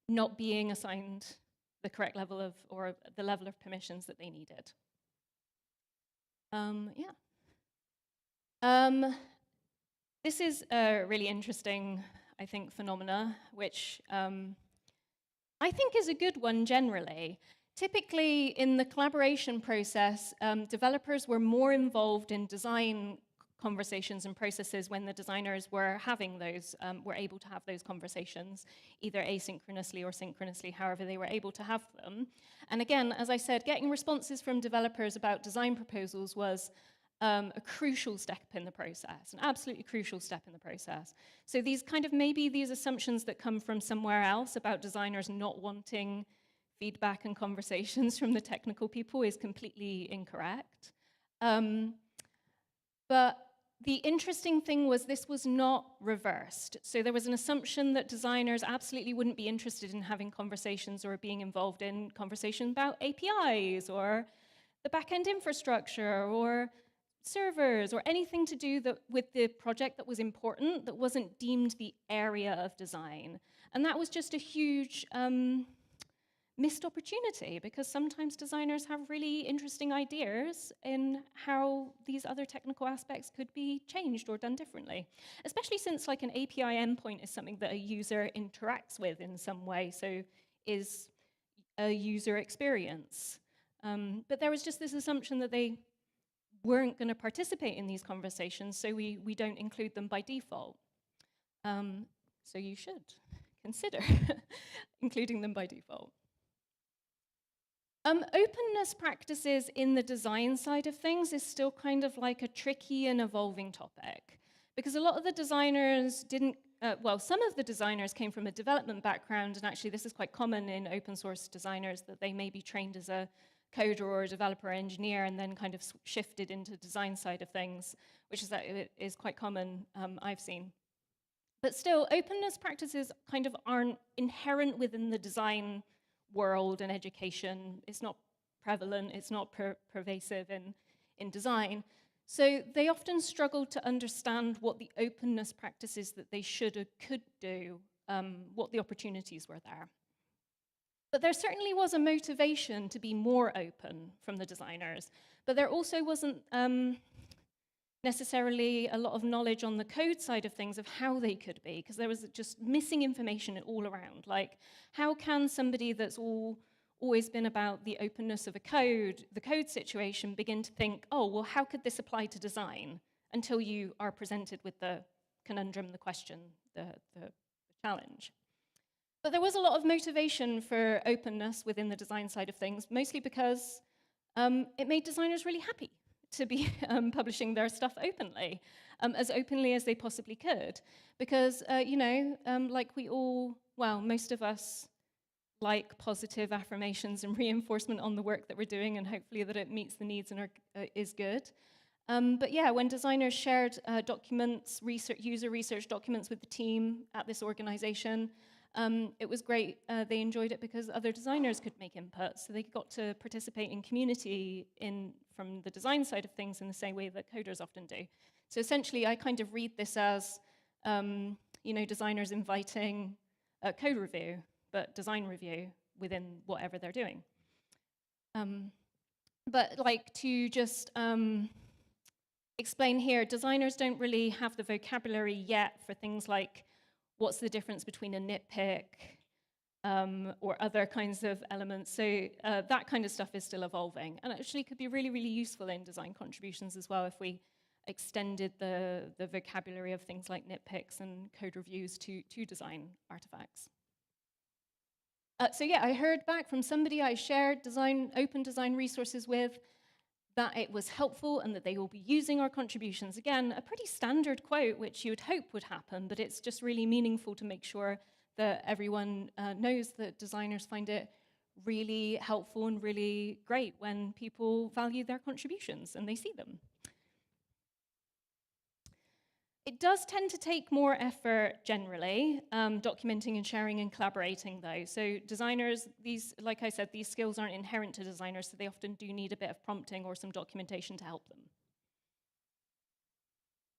not being assigned the correct level of, or the level of permissions that they needed. This is a really interesting, I think, phenomena, which I think is a good one generally. Typically, in the collaboration process, developers were more involved in design conversations and processes when the designers were having those, were able to have those conversations, either asynchronously or synchronously, however they were able to have them. And again, as I said, getting responses from developers about design proposals was a crucial step in the process, an absolutely crucial step in the process. So these kind of, maybe these assumptions that come from somewhere else about designers not wanting feedback and conversations from the technical people is completely incorrect. But the interesting thing was this was not reversed. So there was an assumption that designers absolutely wouldn't be interested in having conversations or being involved in conversations about APIs or the back-end infrastructure or servers or anything to do with the project that was important, that wasn't deemed the area of design. And that was just a huge missed opportunity, because sometimes designers have really interesting ideas in how these other technical aspects could be changed or done differently, especially since like an API endpoint is something that a user interacts with in some way, so is a user experience. But there was just this assumption that they weren't going to participate in these conversations, so we don't include them by default. So you should consider including them by default. Openness practices in the design side of things is still kind of like a tricky and evolving topic, because a lot of the designers didn't, well, some of the designers came from a development background, and actually this is quite common in open source designers, that they may be trained as a coder or a developer engineer and then kind of shifted into design side of things, which is quite common, I've seen. But still, openness practices kind of aren't inherent within the design world and education. It's not prevalent, it's not pervasive in design. So they often struggle to understand what the openness practices that they should or could do, what the opportunities were there. But there certainly was a motivation to be more open from the designers, but there also wasn't necessarily a lot of knowledge on the code side of things of how they could be, because there was just missing information all around. Like, how can somebody that's always been about the openness of the code situation, begin to think, oh, well, how could this apply to design, until you are presented with the conundrum, the question, the challenge. But there was a lot of motivation for openness within the design side of things, mostly because it made designers really happy to be publishing their stuff openly as they possibly could. Because, you know, like we all, well, most of us like positive affirmations and reinforcement on the work that we're doing, and hopefully that it meets the needs and is good. But yeah, when designers shared documents, user research documents with the team at this organization, it was great. They enjoyed it because other designers could make input, so they got to participate in community from the design side of things in the same way that coders often do. So essentially, I kind of read this as, you know, designers inviting a code review, but design review within whatever they're doing. But like to just explain here, designers don't really have the vocabulary yet for things like what's the difference between a nitpick or other kinds of elements. So that kind of stuff is still evolving, and actually could be really, really useful in design contributions as well if we extended the vocabulary of things like nitpicks and code reviews to design artifacts. So yeah, I heard back from somebody I shared open design resources with that it was helpful and that they will be using our contributions. Again, a pretty standard quote, which you would hope would happen, but it's just really meaningful to make sure that everyone knows that designers find it really helpful and really great when people value their contributions and they see them. It does tend to take more effort generally, documenting and sharing and collaborating though. So designers, like I said, these skills aren't inherent to designers, so they often do need a bit of prompting or some documentation to help them.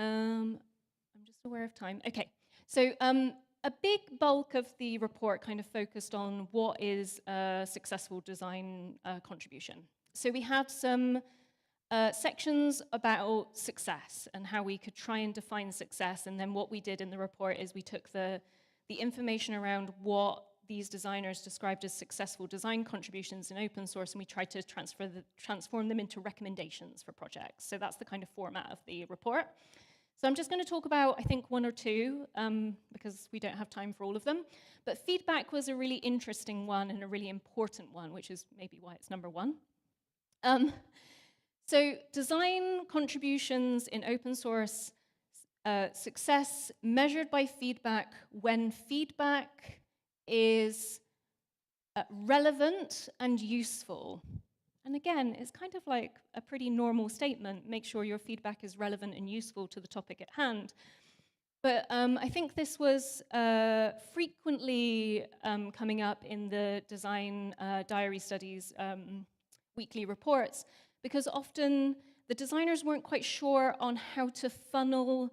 I'm just aware of time. Okay, so a big bulk of the report kind of focused on what is a successful design contribution. So we had some sections about success and how we could try and define success, and then what we did in the report is we took the information around what these designers described as successful design contributions in open source, and we tried to transform them into recommendations for projects. So that's the kind of format of the report. So I'm just going to talk about, I think, one or two, because we don't have time for all of them. But feedback was a really interesting one and a really important one, which is maybe why it's number one. So design contributions in open source, success measured by feedback when feedback is relevant and useful. And again, it's kind of like a pretty normal statement, make sure your feedback is relevant and useful to the topic at hand. But I think this was frequently coming up in the design diary studies weekly reports, because often the designers weren't quite sure on how to funnel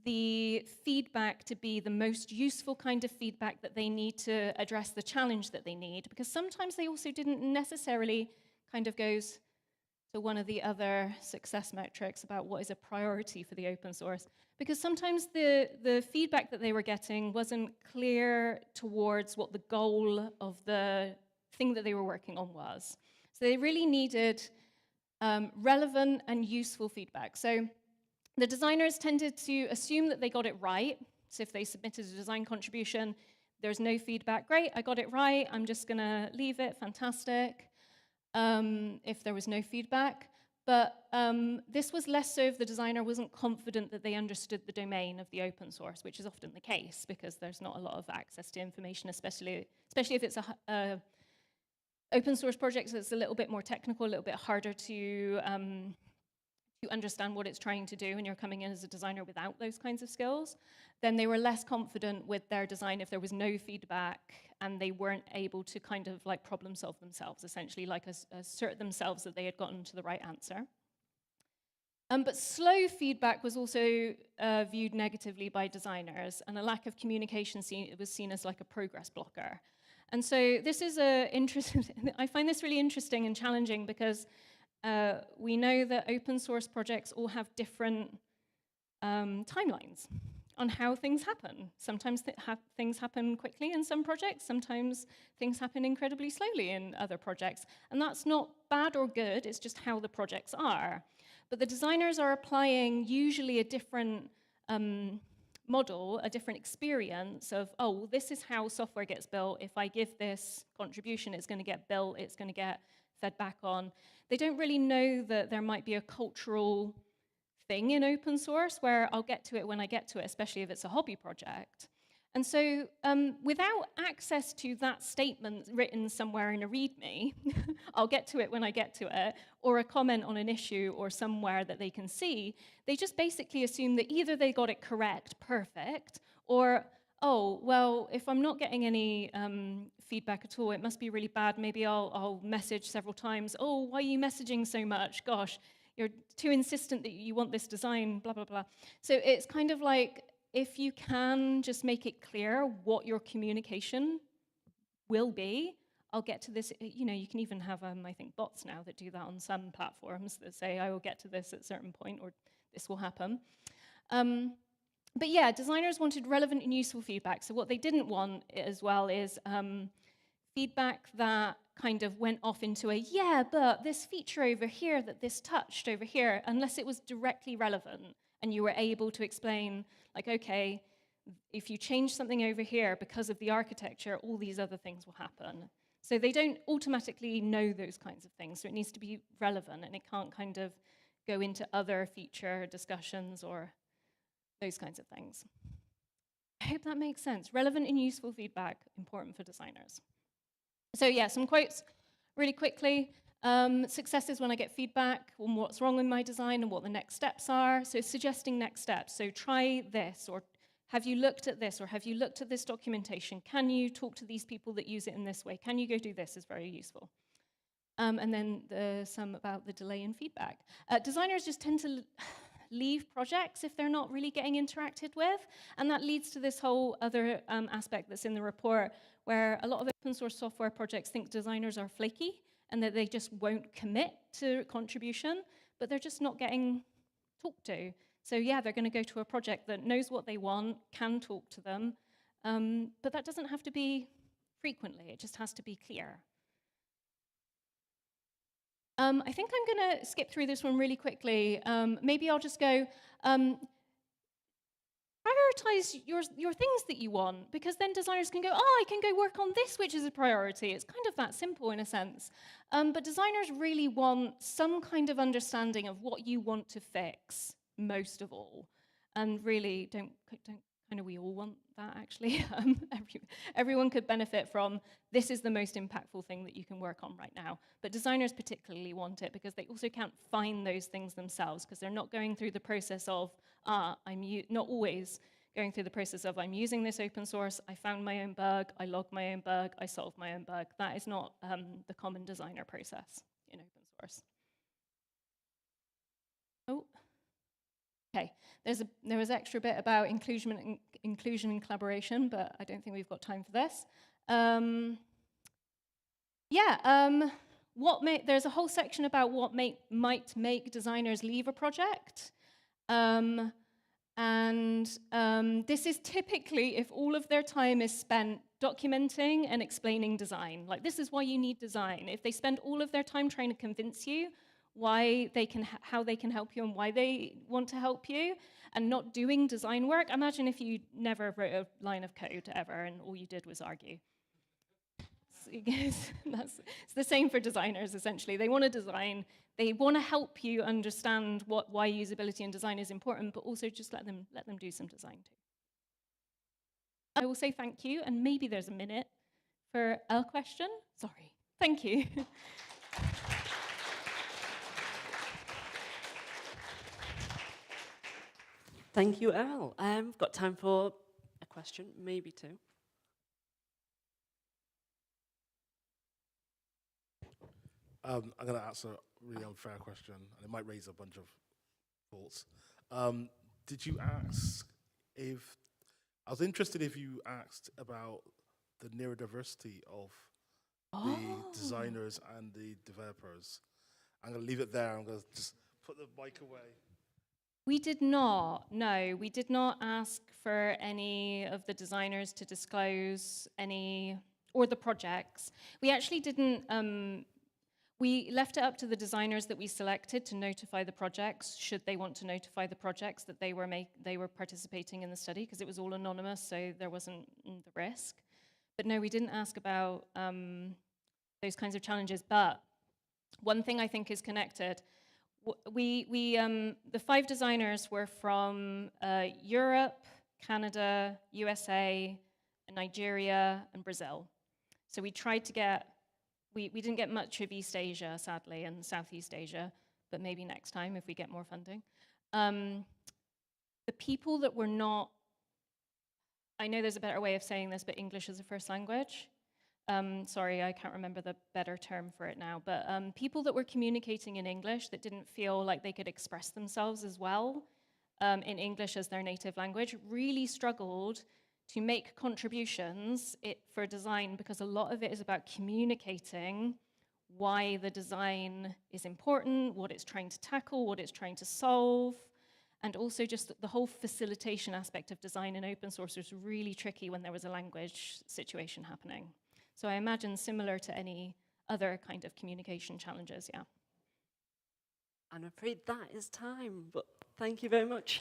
the feedback to be the most useful kind of feedback that they need to address the challenge that they need, because sometimes they also didn't necessarily, kind of goes to one of the other success metrics about what is a priority for the open source, because sometimes the feedback that they were getting wasn't clear towards what the goal of the thing that they were working on was. So they really needed relevant and useful feedback. So the designers tended to assume that they got it right. So if they submitted a design contribution, there's no feedback, great, I got it right, I'm just gonna leave it, fantastic. If there was no feedback. But this was less so if the designer wasn't confident that they understood the domain of the open source, which is often the case because there's not a lot of access to information, especially if it's a open source project that's a little bit more technical, a little bit harder to understand what it's trying to do, and you're coming in as a designer without those kinds of skills, then they were less confident with their design if there was no feedback and they weren't able to kind of like problem solve themselves, essentially, like assert themselves that they had gotten to the right answer. But slow feedback was also viewed negatively by designers, and a lack of communication was seen as like a progress blocker. And so this is I find this really interesting and challenging because we know that open source projects all have different timelines on how things happen. Sometimes things happen quickly in some projects, sometimes things happen incredibly slowly in other projects. And that's not bad or good, it's just how the projects are. But the designers are applying usually a different model, a different experience of, oh, well, this is how software gets built. If I give this contribution, it's going to get built, it's going to get fed back on. They don't really know that there might be a cultural thing in open source where I'll get to it when I get to it, especially if it's a hobby project. And so without access to that statement written somewhere in a README, I'll get to it when I get to it, or a comment on an issue or somewhere that they can see, they just basically assume that either they got it correct, perfect, or, oh, well, if I'm not getting any feedback at all, it must be really bad. Maybe I'll message several times. Oh, why are you messaging so much? Gosh, you're too insistent that you want this design, blah, blah, blah. So it's kind of like, if you can just make it clear what your communication will be, I'll get to this. You know, you can even have, I think, bots now that do that on some platforms that say, I will get to this at a certain point, or this will happen. But yeah, designers wanted relevant and useful feedback. So what they didn't want as well is feedback that kind of went off into a, yeah, but this feature over here that this touched over here, unless it was directly relevant and you were able to explain, like, okay, if you change something over here because of the architecture, all these other things will happen. So they don't automatically know those kinds of things. So it needs to be relevant, and it can't kind of go into other feature discussions or those kinds of things. I hope that makes sense. Relevant and useful feedback, important for designers. So yeah, some quotes really quickly. Success is when I get feedback on what's wrong with my design and what the next steps are. So suggesting next steps. So try this, or have you looked at this, or have you looked at this documentation? Can you talk to these people that use it in this way? Can you go do this is very useful. And then some about the delay in feedback. Designers just tend to leave projects if they're not really getting interacted with. And that leads to this whole other aspect that's in the report, where a lot of open source software projects think designers are flaky and that they just won't commit to contribution, but they're just not getting talked to. So yeah, they're going to go to a project that knows what they want, can talk to them, but that doesn't have to be frequently, it just has to be clear. I think I'm going to skip through this one really quickly. Maybe I'll just go, prioritize your things that you want, because then designers can go, oh, I can go work on this, which is a priority. It's kind of that simple in a sense. But designers really want some kind of understanding of what you want to fix, most of all. And really, don't kind of we all want that, actually. Everyone could benefit from, this is the most impactful thing that you can work on right now. But designers particularly want it because they also can't find those things themselves, because they're not going through the process of, not always going through the process of, I'm using this open source, I found my own bug, I logged my own bug, I solved my own bug. That is not the common designer process in open source. Oh. Okay, there was extra bit about inclusion and collaboration, but I don't think we've got time for this. There's a whole section about what might make designers leave a project. This is typically if all of their time is spent documenting and explaining design. Like, this is why you need design. If they spend all of their time trying to convince you why they can, how they can help you and why they want to help you, and not doing design work. Imagine if you never wrote a line of code ever and all you did was argue. It's the same for designers, essentially. They want to design, they want to help you understand why usability and design is important, but also just let them do some design too. I will say thank you, and maybe there's a minute for a question. Sorry. Thank you. Thank you, Al. We've got time for a question, maybe two. I'm going to ask a really unfair question, and it might raise a bunch of thoughts. Did you ask if, I was interested if you asked about the neurodiversity of the designers and the developers. I'm going to leave it there. I'm going to just put the mic away. We did not, no. We did not ask for any of the designers to disclose any, or the projects. We actually didn't, we left it up to the designers that we selected to notify the projects, should they want to notify the projects that they were participating in the study, because it was all anonymous, so there wasn't the risk. But no, we didn't ask about those kinds of challenges. But one thing I think is connected. The 5 designers were from Europe, Canada, USA, Nigeria, and Brazil. So we tried to get, we didn't get much of East Asia, sadly, and Southeast Asia, but maybe next time if we get more funding. The people that were not, I know there's a better way of saying this, but English is a first language. Sorry, I can't remember the better term for it now, but people that were communicating in English that didn't feel like they could express themselves as well in English as their native language really struggled to make contributions for design, because a lot of it is about communicating why the design is important, what it's trying to tackle, what it's trying to solve, and also just the whole facilitation aspect of design in open source was really tricky when there was a language situation happening. So I imagine similar to any other kind of communication challenges, yeah. I'm afraid that is time, but thank you very much.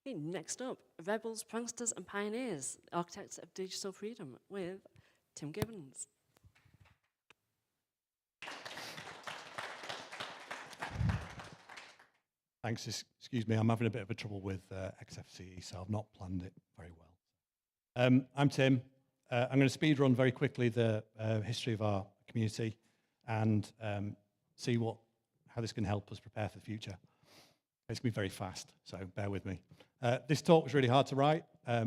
Okay, next up, Rebels, Pranksters and Pioneers, Architects of Digital Freedom with Tim Gibbons. Thanks. Excuse me, I'm having a bit of a trouble with XFCE, so I've not planned it very well. I'm Tim. I'm going to speed run very quickly the history of our community and see how this can help us prepare for the future. It's going to be very fast, so bear with me. This talk was really hard to write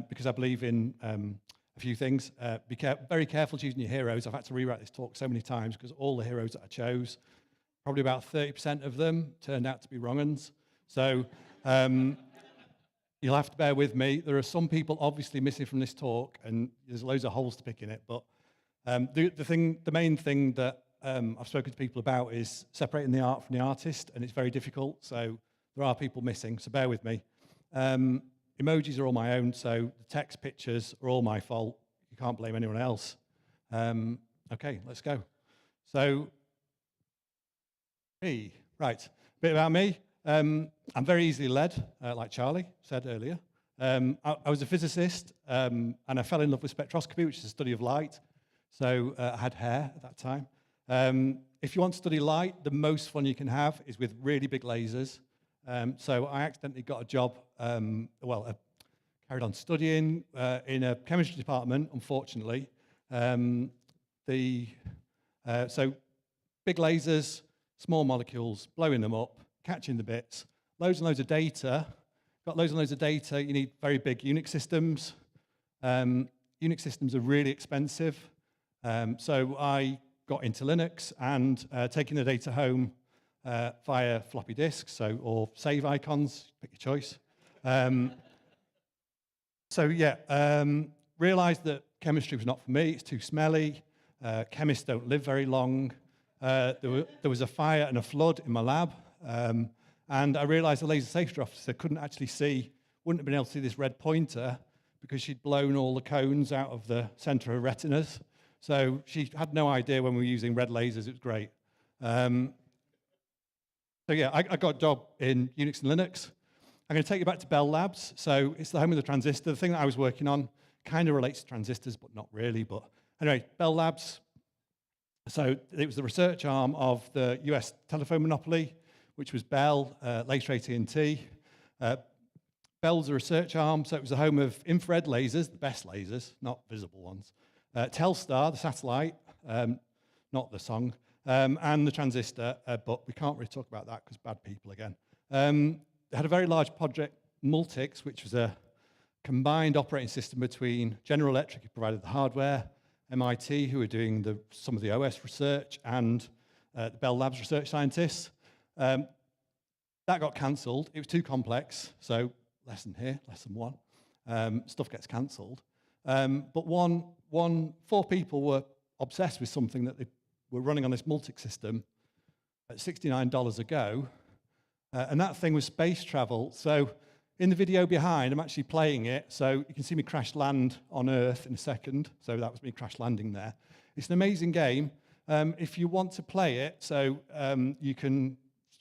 because I believe in a few things. Be very careful choosing your heroes. I've had to rewrite this talk so many times because all the heroes that I chose, probably about 30% of them turned out to be wrong uns. So you'll have to bear with me. There are some people obviously missing from this talk, and there's loads of holes to pick in it. But the main thing that I've spoken to people about is separating the art from the artist, and it's very difficult. So there are people missing. So bear with me. Emojis are all my own, so the text pictures are all my fault. You can't blame anyone else. Okay, let's go. So me, right, a bit about me. I'm very easily led, like Charlie said earlier. I was a physicist, and I fell in love with spectroscopy, which is a study of light. So I had hair at that time. If you want to study light, the most fun you can have is with really big lasers. So I accidentally got a job, I carried on studying in a chemistry department, unfortunately. So big lasers, small molecules, blowing them up, catching the bits, loads and loads of data. Got loads and loads of data, you need very big Unix systems. Unix systems are really expensive. So I got into Linux and taking the data home via floppy disks, or save icons, pick your choice. Realized that chemistry was not for me, it's too smelly. Chemists don't live very long. There was a fire and a flood in my lab. And I realized the laser safety officer wouldn't have been able to see this red pointer because she'd blown all the cones out of the center of her retinas. So she had no idea when we were using red lasers, it was great. I got a job in Unix and Linux. I'm going to take you back to Bell Labs. So it's the home of the transistor. The thing that I was working on kind of relates to transistors, but not really. But anyway, Bell Labs. So it was the research arm of the US telephone monopoly, which was Bell, later AT&T. Bell's a research arm, so it was the home of infrared lasers, the best lasers, not visible ones. Telstar, the satellite, not the song, and the transistor, but we can't really talk about that because bad people again. They had a very large project, Multics, which was a combined operating system between General Electric, who provided the hardware, MIT, who were doing some of the OS research, and the Bell Labs research scientists. That got cancelled. It was too complex, so lesson here, lesson one. Stuff gets cancelled. But four people were obsessed with something that they were running on this Multic system at $69 a go, and that thing was space travel. So in the video behind, I'm actually playing it, so you can see me crash land on Earth in a second. So that was me crash landing there. It's an amazing game. If you want to play it, so you can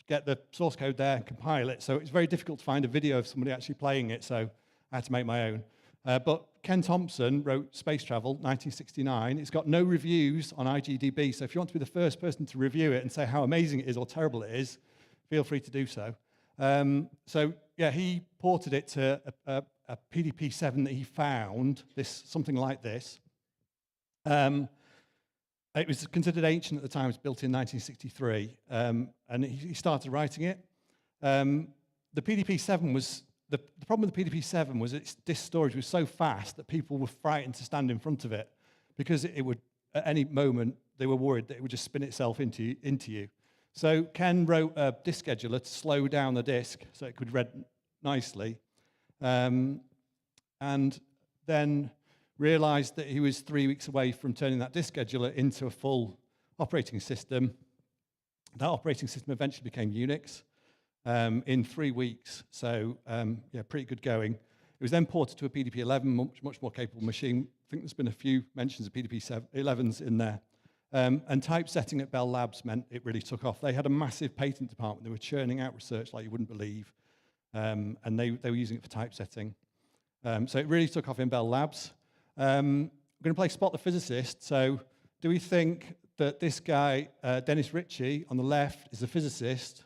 get the source code there and compile it. So it's very difficult to find a video of somebody actually playing it, so I had to make my own. But Ken Thompson wrote Space Travel, 1969. It's got no reviews on IGDB, so if you want to be the first person to review it and say how amazing it is or terrible it is, feel free to do so. He ported it to a PDP-7 that he found, something like this. It was considered ancient at the time. It was built in 1963, and he started writing it. The PDP-7 was, the problem with the PDP-7 was its disk storage was so fast that people were frightened to stand in front of it because it would, at any moment, they were worried that it would just spin itself into you. So Ken wrote a disk scheduler to slow down the disk so it could read nicely, and then realized that he was 3 weeks away from turning that disk scheduler into a full operating system. That operating system eventually became Unix in 3 weeks, so pretty good going. It was then ported to a PDP-11, much more capable machine. I think there's been a few mentions of PDP-11s in there. And typesetting at Bell Labs meant it really took off. They had a massive patent department. They were churning out research like you wouldn't believe. and they were using it for typesetting. So it really took off in Bell Labs. I'm going to play Spot the Physicist. So do we think that this guy, Dennis Ritchie, on the left is a physicist,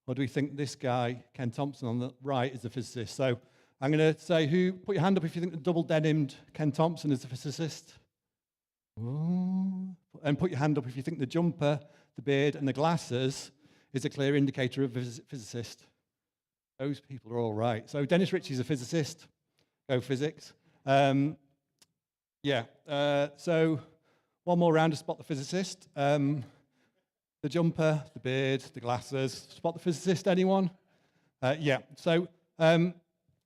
or do we think this guy, Ken Thompson, on the right is a physicist? So I'm going to say, put your hand up if you think the double-denimed Ken Thompson is a physicist. Ooh. And put your hand up if you think the jumper, the beard, and the glasses is a clear indicator of a physicist. Those people are all right. So Dennis Ritchie's a physicist. Go physics. So one more round to Spot the Physicist. The jumper, the beard, the glasses. Spot the Physicist, anyone? So I've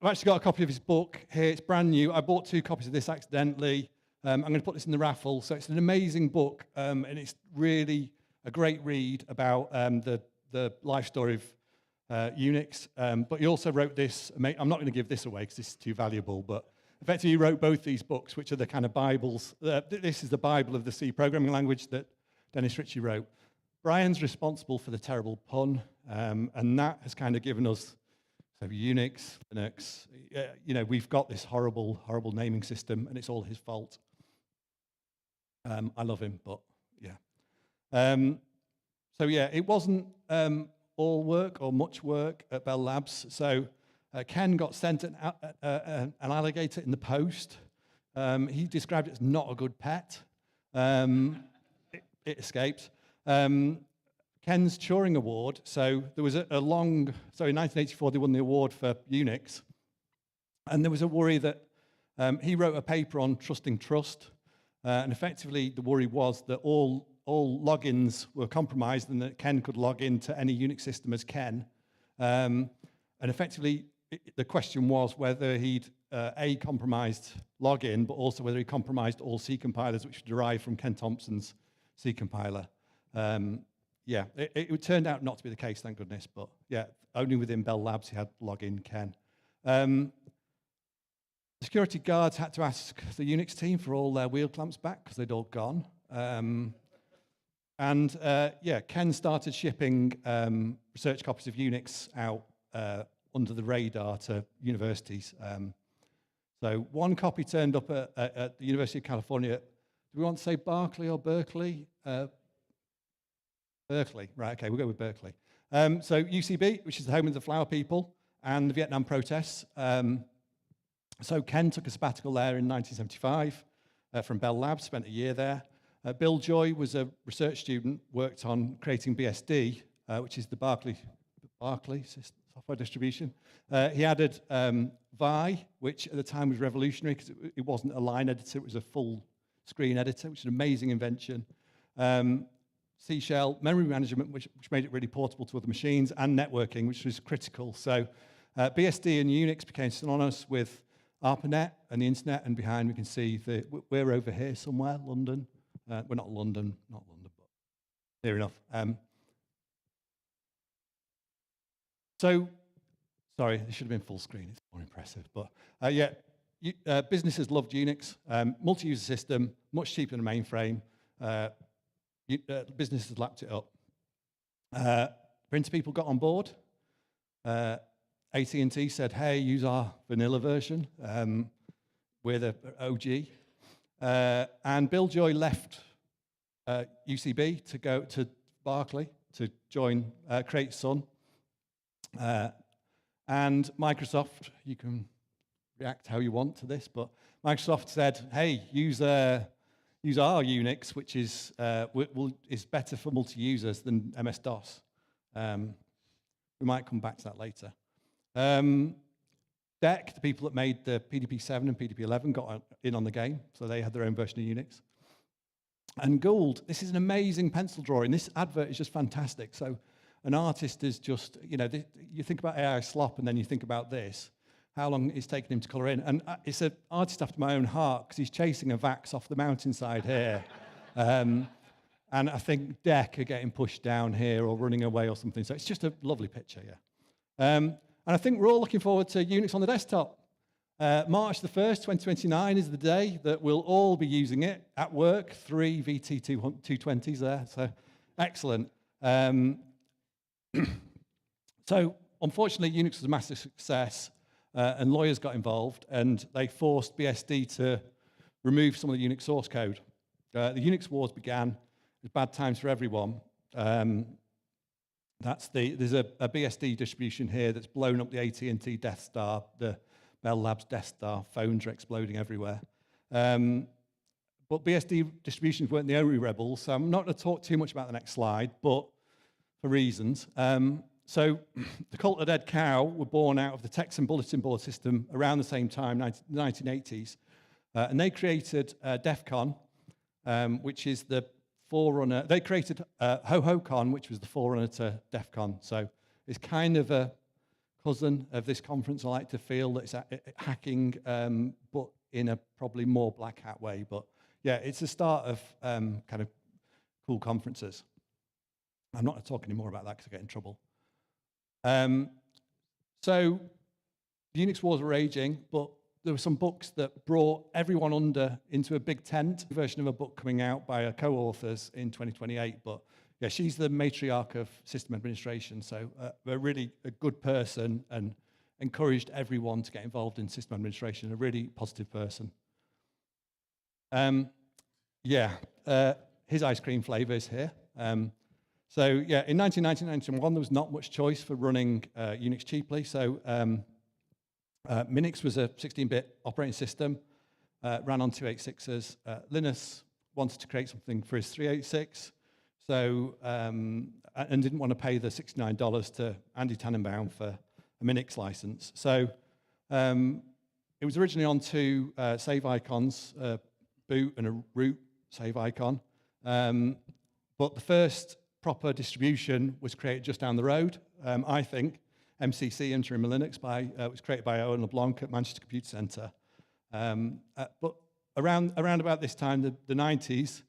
actually got a copy of his book here. It's brand new. I bought 2 copies of this accidentally. I'm going to put this in the raffle. So it's an amazing book, and it's really a great read about the life story of Unix. But he also wrote this. I'm not going to give this away because this is too valuable, but effectively he wrote both these books, which are the kind of Bibles. This is the Bible of the C programming language that Dennis Ritchie wrote. Brian's responsible for the terrible pun, and that has kind of given us Unix, Linux. We've got this horrible, horrible naming system, and it's all his fault. I love him, but yeah. It wasn't all work or much work at Bell Labs. So Ken got sent an alligator in the post. He described it as not a good pet. It escaped. Ken's Turing Award. So there was in 1984 they won the award for Unix, and there was a worry that he wrote a paper on trusting trust, and effectively the worry was that all logins were compromised and that Ken could log into any Unix system as Ken. And effectively, the question was whether he'd compromised login, but also whether he compromised all C compilers, which derived from Ken Thompson's C compiler. It turned out not to be the case, thank goodness. But yeah, only within Bell Labs he had login Ken. Security guards had to ask the Unix team for all their wheel clamps back because they'd all gone. Ken started shipping research copies of Unix out under the radar to universities. So one copy turned up at the University of California. Do we want to say Berkeley or Berkeley? Berkeley, right, okay, we'll go with Berkeley. So UCB, which is the home of the Flower People and the Vietnam protests. So Ken took a sabbatical there in 1975 from Bell Labs, spent a year there. Bill Joy was a research student, worked on creating BSD, which is the Barclay software distribution. He added Vi, which at the time was revolutionary because it wasn't a line editor, it was a full screen editor, which is an amazing invention. C Shell, memory management, which made it really portable to other machines, and networking, which was critical. So BSD and Unix became synonymous with ARPANET and the internet, and behind we can see that we're over here somewhere, London. We're not London, but near enough. Sorry, this should have been full screen. It's more impressive, but businesses loved Unix. Multi-user system, much cheaper than a mainframe. Businesses lapped it up. Printer people got on board. AT&T said, hey, use our vanilla version. We're the OG. And Bill Joy left UCB to go to Berkeley to join Create Sun. And Microsoft, you can react how you want to this, but Microsoft said, hey, use our Unix, which is better for multi-users than MS-DOS. We might come back to that later. DEC, the people that made the PDP-7 and PDP-11, got in on the game, so they had their own version of Unix. And Gould, this is an amazing pencil drawing. This advert is just fantastic. So an artist is just, you think about AI slop and then you think about this, how long it's taken him to colour in. And it's an artist after my own heart because he's chasing a Vax off the mountainside here. And I think DEC are getting pushed down here or running away or something. So it's just a lovely picture, yeah. And I think we're all looking forward to Unix on the desktop. March the 1st, 2029 is the day that we'll all be using it at work. 3 VT220s there, so excellent. So Unfortunately, Unix was a massive success, and lawyers got involved, and they forced BSD to remove some of the Unix source code. The Unix wars began. It was bad times for everyone. There's a BSD distribution here that's blown up the AT&T Death Star, the Bell Labs Death Star. Phones are exploding everywhere. But BSD distributions weren't the only rebels, so I'm not going to talk too much about the next slide, but for reasons. So the Cult of Dead Cow were born out of the Texan bulletin board system around the same time, the 1980s, and they created DEF CON, which is the forerunner. They created HoHoCon, which was the forerunner to DEF CON. So it's kind of a cousin of this conference. I like to feel that it's hacking, but in a probably more black hat way. But yeah, it's the start of kind of cool conferences. I'm not going to talk any more about that because I get in trouble. So the Unix wars were raging, but there were some books that brought everyone into a big tent. A version of a book coming out by her co-authors in 2028. But yeah, she's the matriarch of system administration, so a really a good person and encouraged everyone to get involved in system administration. A really positive person. His ice cream flavor is here. So yeah, in 1991, there was not much choice for running Unix cheaply. So Minix was a 16-bit operating system, ran on 286s. Linus wanted to create something for his 386, so and didn't want to pay the $69 to Andy Tannenbaum for a Minix license. So it was originally on two save icons, boot and a root save icon. But the first proper distribution was created just down the road, I think. MCC, Interim Linux, was created by Owen LeBlanc at Manchester Computer Centre. But around about this time, the 90s,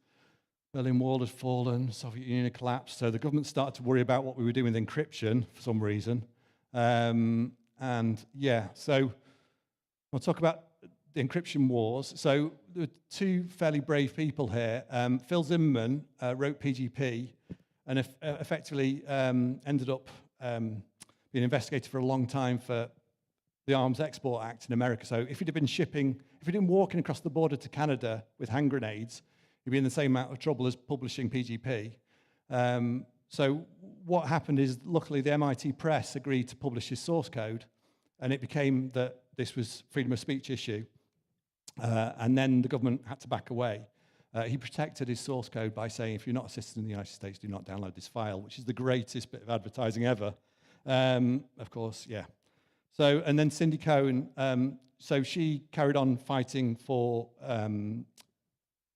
Berlin Wall had fallen, Soviet Union had collapsed, so the government started to worry about what we were doing with encryption for some reason. And yeah, so we'll talk about the encryption wars. So there were two fairly brave people here. Phil Zimmerman wrote PGP and effectively ended up being investigated for a long time for the Arms Export Act in America. So if he'd have been walking across the border to Canada with hand grenades, he'd be in the same amount of trouble as publishing PGP. So what happened is, luckily, the MIT press agreed to publish his source code, and it became that this was freedom of speech issue. And then the government had to back away. He protected his source code by saying, if you're not a citizen of the United States, do not download this file, which is the greatest bit of advertising ever. Of course, yeah. So, and then Cindy Cohen, so she carried on fighting for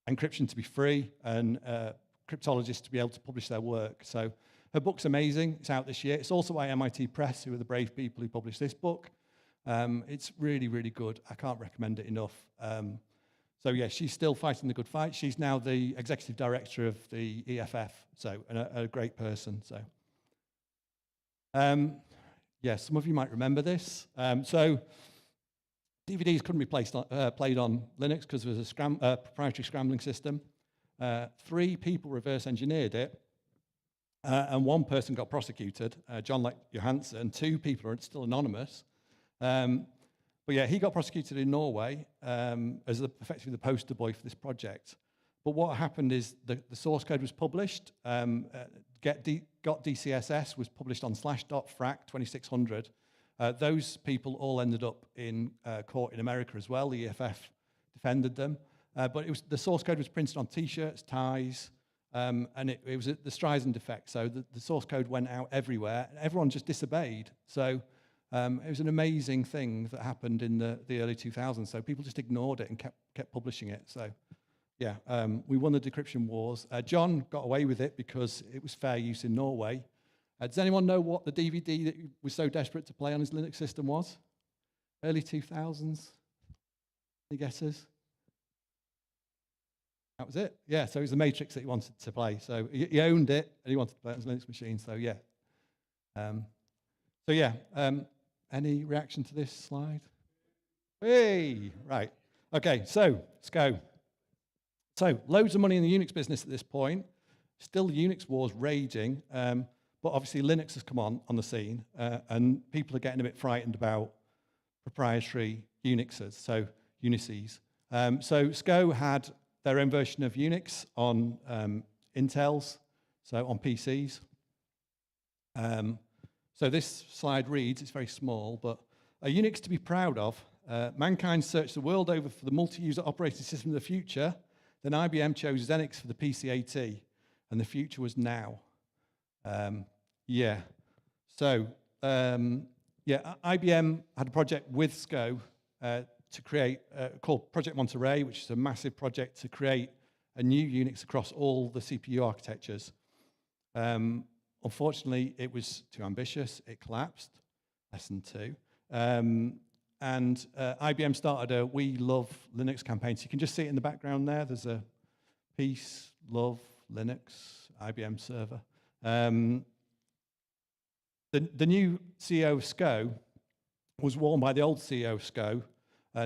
encryption to be free and cryptologists to be able to publish their work. So her book's amazing. It's out this year. It's also by MIT Press, who are the brave people who published this book. It's really, really good. I can't recommend it enough. So yeah, she's still fighting the good fight. She's now the executive director of the EFF, so a great person. So yeah, some of you might remember this. So DVDs couldn't be played on Linux because there was a proprietary scrambling system. 3 people reverse engineered it, and 1 person got prosecuted, John Lech Johansen, and 2 people are still anonymous. But yeah, he got prosecuted in Norway as effectively the poster boy for this project. But what happened is the source code was published. GotDCSS was published on /.frac 2600. Those people all ended up in court in America as well. The EFF defended them. But the source code was printed on T-shirts, ties, and it was the Streisand effect. So the source code went out everywhere, and everyone just disobeyed. So it was an amazing thing that happened in the early 2000s. So people just ignored it and kept publishing it. So yeah, we won the decryption wars. John got away with it because it was fair use in Norway. Does anyone know what the DVD that he was so desperate to play on his Linux system was? Early 2000s? Any guesses? That was it. Yeah, so it was the Matrix that he wanted to play. So he owned it, and he wanted to play it on his Linux machine. So yeah. Any reaction to this slide? Hey, right. Okay, so let's go. So loads of money in the Unix business at this point. Still the Unix wars raging. But but obviously Linux has come on the scene, and people are getting a bit frightened about proprietary Unixes, so Unices. So SCO had their own version of Unix on Intel's, so on PCs. So this slide reads, it's very small, but a Unix to be proud of. Mankind searched the world over for the multi-user operating system of the future. Then IBM chose Xenix for the PC-AT, and the future was now. Yeah. So, IBM had a project with SCO to create, called Project Monterey, which is a massive project to create a new Unix across all the CPU architectures. Unfortunately, it was too ambitious. It collapsed, lesson 2. And IBM started a We Love Linux campaign. So you can just see it in the background there. There's a Peace, Love, Linux, IBM server. The new CEO of SCO was warned by the old CEO of SCO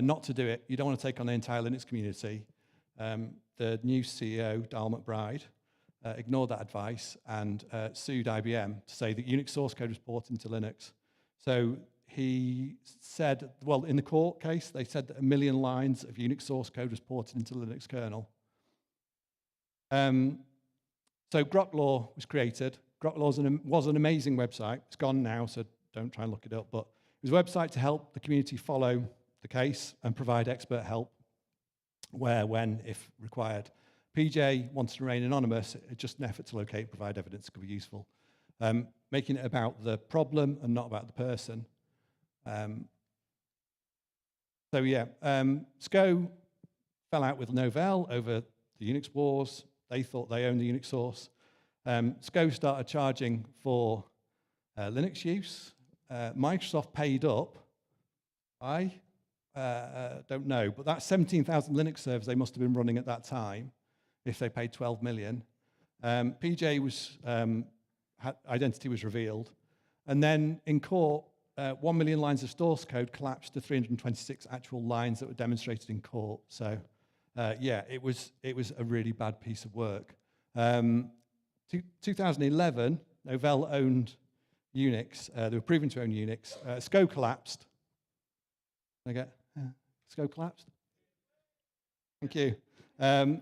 not to do it. You don't want to take on the entire Linux community. The new CEO, Darl McBride, ignored that advice and sued IBM to say that Unix source code was ported into Linux. So he said, well, in the court case, they said that 1 million lines of Unix source code was ported into the Linux kernel. So Grok was created. Grok was an amazing website. It's gone now, so don't try and look it up. But it was a website to help the community follow the case and provide expert help where, when, if required. PJ wanted to remain anonymous, just an effort to locate and provide evidence that could be useful. Making it about the problem and not about the person. SCO fell out with Novell over the Unix wars. They thought they owned the Unix source. SCO started charging for Linux use. Microsoft paid up. I don't know, but that's 17,000 Linux servers they must have been running at that time if they paid 12 million. PJ was, identity was revealed. And then in court, 1 million lines of source code collapsed to 326 actual lines that were demonstrated in court. So it was a really bad piece of work. 2011, Novell owned Unix. They were proven to own Unix. SCO collapsed. SCO collapsed? Thank you. But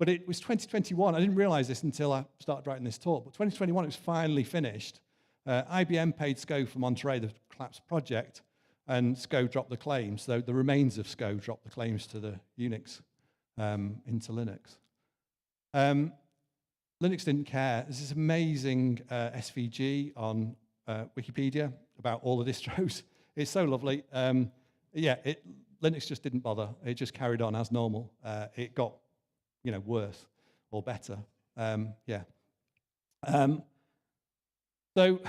it was 2021. I didn't realize this until I started writing this talk, but 2021, it was finally finished. IBM paid SCO for Monterey, the collapsed project, and SCO dropped the claims. So the remains of SCO dropped the claims to the Unix into Linux. Linux didn't care. There's this amazing SVG on Wikipedia about all the distros. It's so lovely. Linux just didn't bother. It just carried on as normal. It got, worse or better. So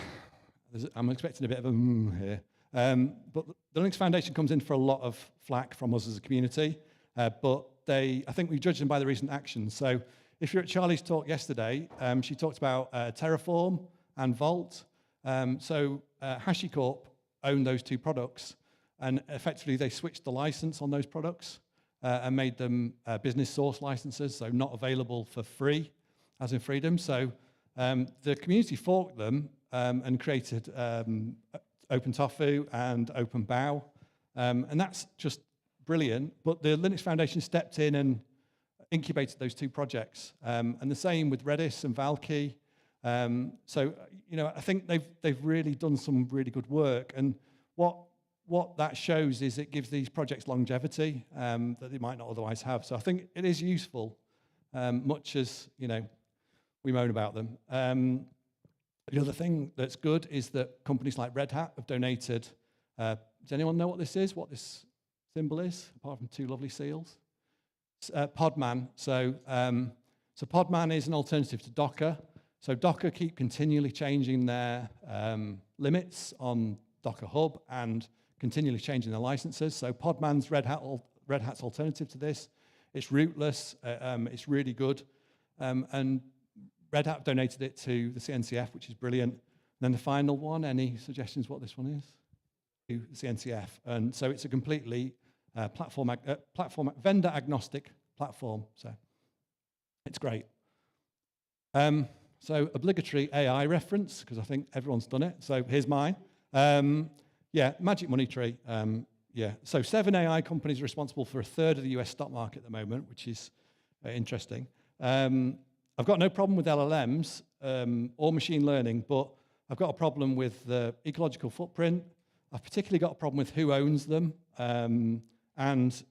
I'm expecting a bit of a here. But the Linux Foundation comes in for a lot of flack from us as a community. But I think we judge them by the recent actions. So if you're at Charlie's talk yesterday, she talked about Terraform and Vault. HashiCorp owned those two products, and effectively they switched the license on those products and made them business source licenses, so not available for free, as in freedom. So the community forked them and created OpenTofu and OpenBow, and that's just brilliant. But the Linux Foundation stepped in and incubated those two projects, and the same with Redis and Valkey. I think they've really done some really good work, and what that shows is it gives these projects longevity that they might not otherwise have. So I think it is useful, much as we moan about them. The other thing that's good is that companies like Red Hat have donated. Does anyone know what this is? What this symbol is, apart from two lovely seals? Podman. So Podman is an alternative to Docker. So Docker keep continually changing their limits on Docker Hub and continually changing their licenses. So Podman's Red Hat's alternative to this. It's rootless. It's really good. And Red Hat donated it to the CNCF, which is brilliant. And then the final one, any suggestions what this one is? To the CNCF. And so it's a completely vendor agnostic platform. So it's great. So obligatory AI reference, because I think everyone's done it. So here's mine. Yeah, magic money tree. Yeah, so 7 AI companies are responsible for 1/3 of the US stock market at the moment, which is interesting. I've got no problem with LLMs or machine learning, but I've got a problem with the ecological footprint. I've particularly got a problem with who owns them, and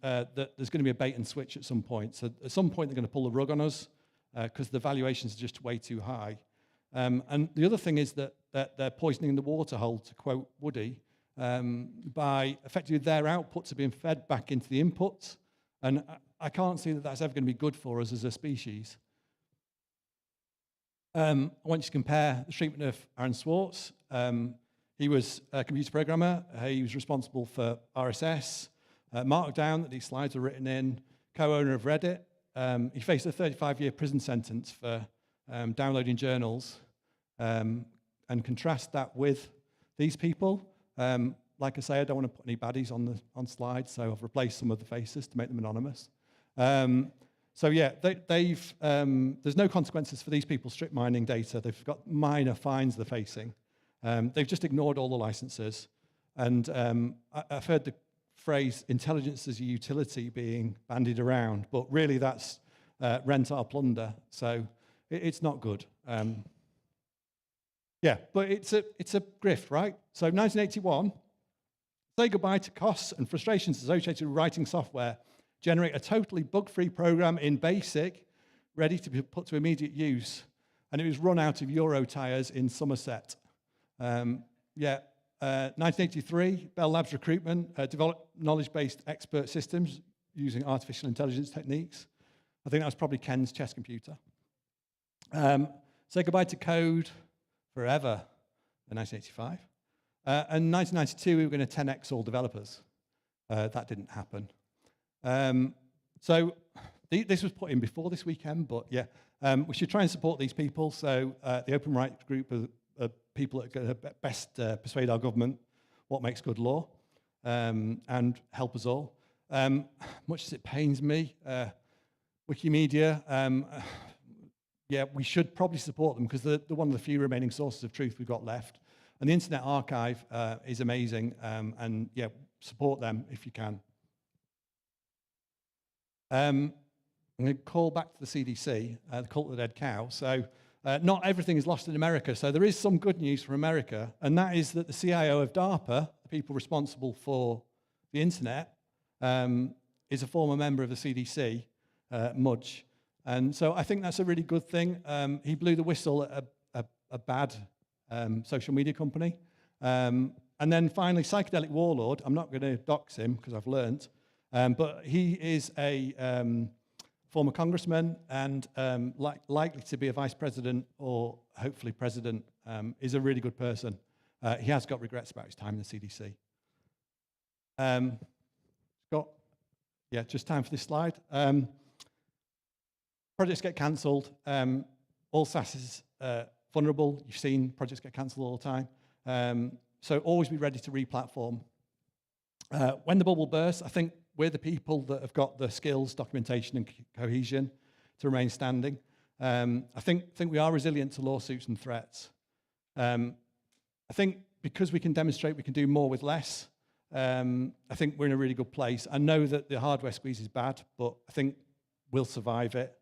that there's going to be a bait and switch at some point. So at some point, they're going to pull the rug on us because the valuations are just way too high. And the other thing is that they're poisoning the water hole, to quote Woody, by effectively their outputs are being fed back into the inputs. And I can't see that that's ever going to be good for us as a species. I want you to compare the treatment of Aaron Swartz. He was a computer programmer. He was responsible for RSS, Markdown that these slides were written in, co-owner of Reddit. He faced a 35-year prison sentence for downloading journals. And contrast that with these people. Like I say, I don't want to put any baddies on slides, so I've replaced some of the faces to make them anonymous. So yeah, there's no consequences for these people strip mining data. They've got minor fines they're facing. They've just ignored all the licenses. And I've heard the phrase intelligence as a utility being bandied around, but really that's rent our plunder. So it's not good. Yeah, but it's a grift, right? So 1981, say goodbye to costs and frustrations associated with writing software. Generate a totally bug-free program in BASIC, ready to be put to immediate use. And it was run out of Euro tires in Somerset. 1983, Bell Labs recruitment, developed knowledge-based expert systems using artificial intelligence techniques. I think that was probably Ken's chess computer. Say goodbye to code forever in 1985. And 1992, we were going to 10x all developers. That didn't happen. So this was put in before this weekend, but yeah, we should try and support these people. So the Open Rights Group are people that are going to best persuade our government what makes good law and help us all. Much as it pains me, Wikimedia, yeah, we should probably support them because they're one of the few remaining sources of truth we've got left. And the Internet Archive is amazing, and yeah, support them if you can. I'm going to call back to the CDC, the cult of the dead cow. So not everything is lost in America. So there is some good news from America, and that is that the CIO of DARPA, the people responsible for the internet, is a former member of the CDC, Mudge. And so I think that's a really good thing. He blew the whistle at a bad social media company. And then finally, Psychedelic Warlord. I'm not going to dox him because I've learned. But he is a former congressman and likely to be a vice president or hopefully president, is a really good person. He has got regrets about his time in the CDC. Just time for this slide. Projects get cancelled. All SaaS is vulnerable. You've seen projects get cancelled all the time. So always be ready to re-platform. When the bubble bursts, I think we're the people that have got the skills, documentation, and cohesion to remain standing. I think we are resilient to lawsuits and threats. I think because we can demonstrate we can do more with less, I think we're in a really good place. I know that the hardware squeeze is bad, but I think we'll survive it.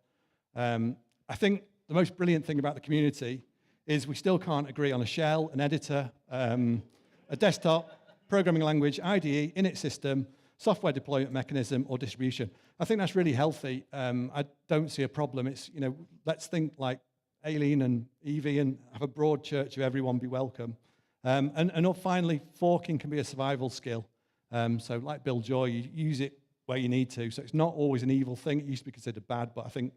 I think the most brilliant thing about the community is we still can't agree on a shell, an editor, a desktop, programming language, IDE, init system, software deployment mechanism, or distribution. I think that's really healthy. I don't see a problem. It's, let's think like Aileen and Evie and have a broad church of everyone be welcome. And finally, forking can be a survival skill. So like Bill Joy, you use it where you need to. So it's not always an evil thing. It used to be considered bad, but I think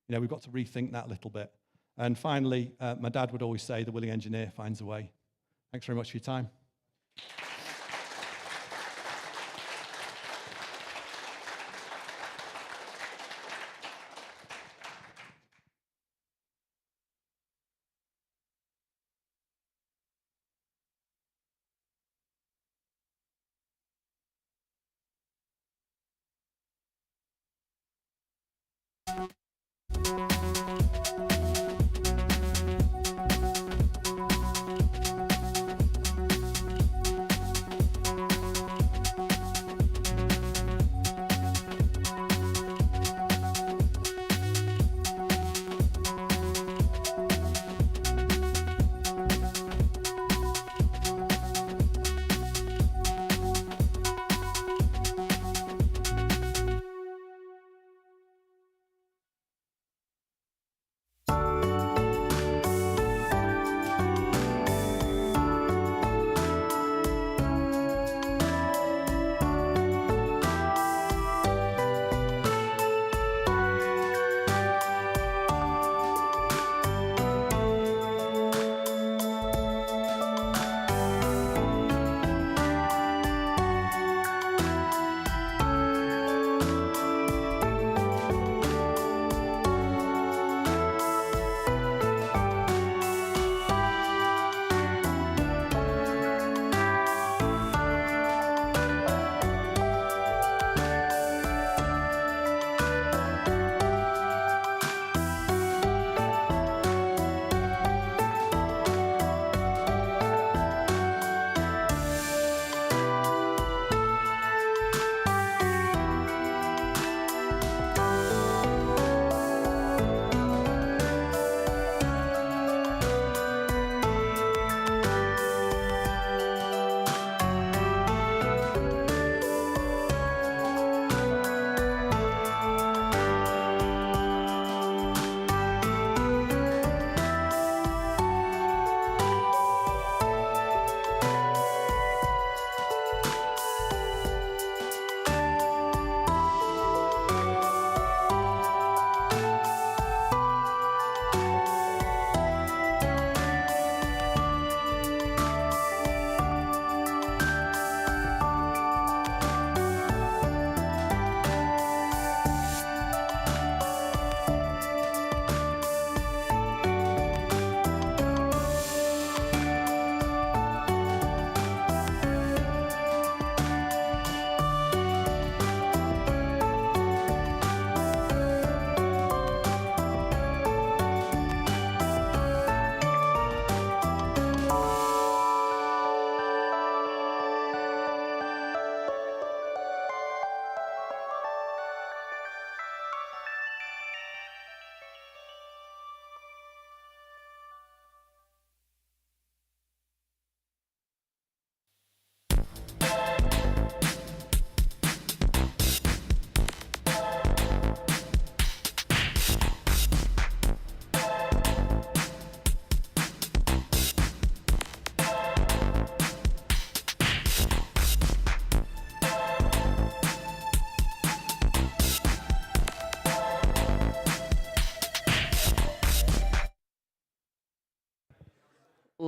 we've got to rethink that a little bit. And finally, my dad would always say, the willing engineer finds a way. Thanks very much for your time.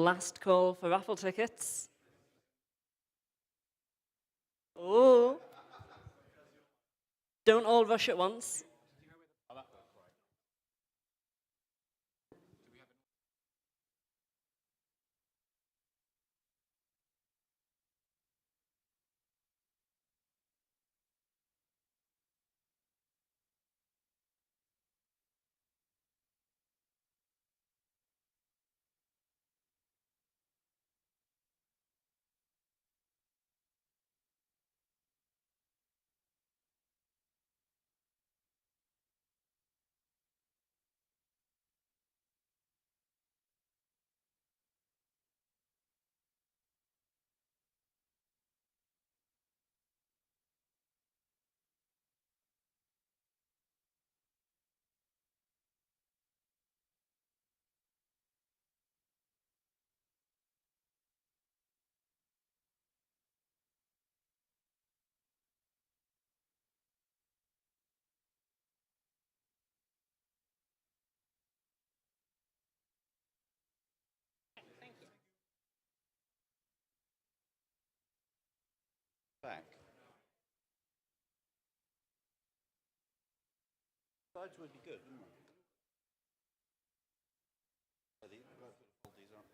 last call for raffle tickets. Oh. Don't all rush at once. Back. Slides would be good, wouldn't they? Hold these up.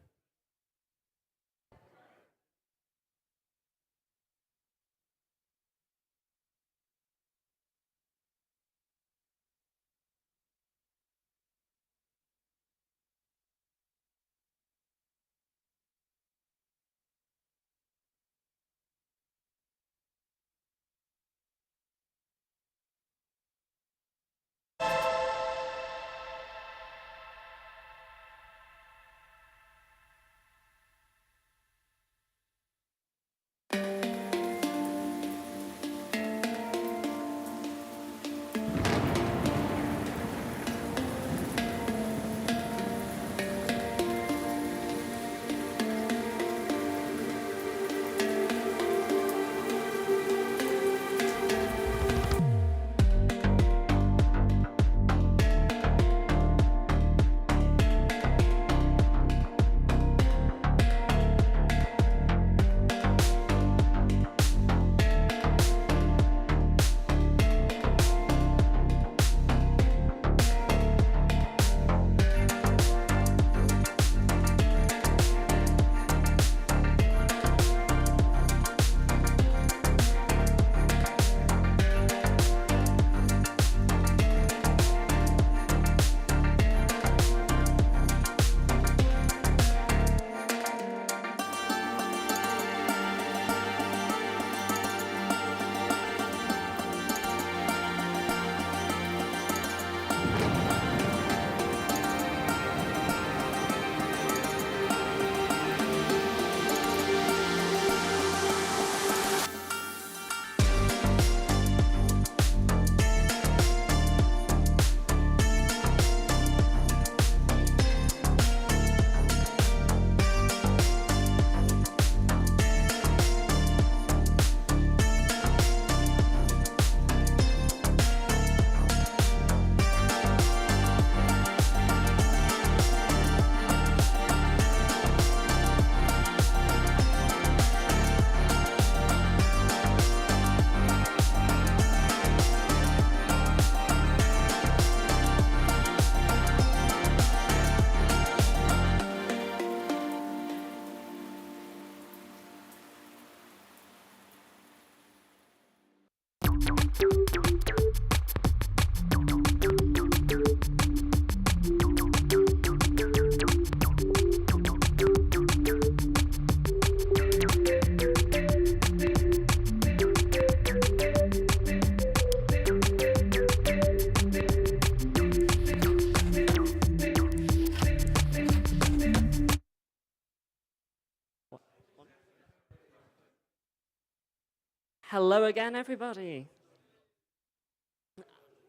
Hello again, everybody.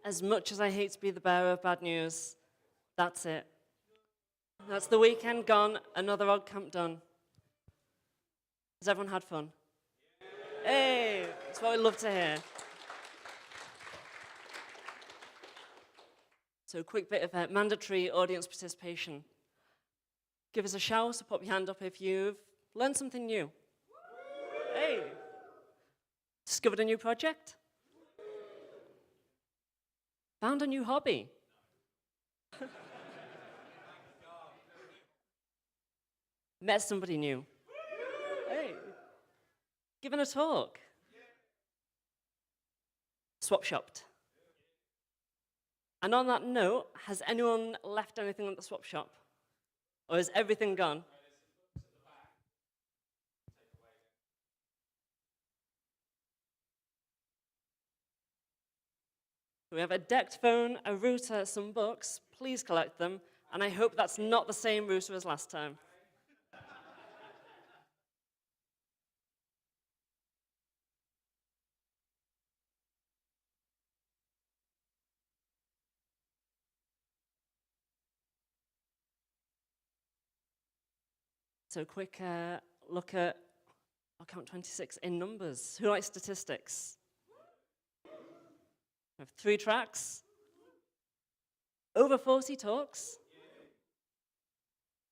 As much as I hate to be the bearer of bad news, that's it. That's the weekend gone, another OggCamp done. Has everyone had fun? Hey, that's what we love to hear. So quick bit of mandatory audience participation. Give us a shout or pop your hand up if you've learned something new. Hey! Discovered a new project? Found a new hobby? Met somebody new? Hey! Given a talk? Swap shopped? And on that note, has anyone left anything at the swap shop? Or is everything gone? We have a decked phone, a router, some books. Please collect them. And I hope that's not the same router as last time. So quick look at OggCamp 26 in numbers. Who likes statistics? We have 3 tracks, over 40 talks,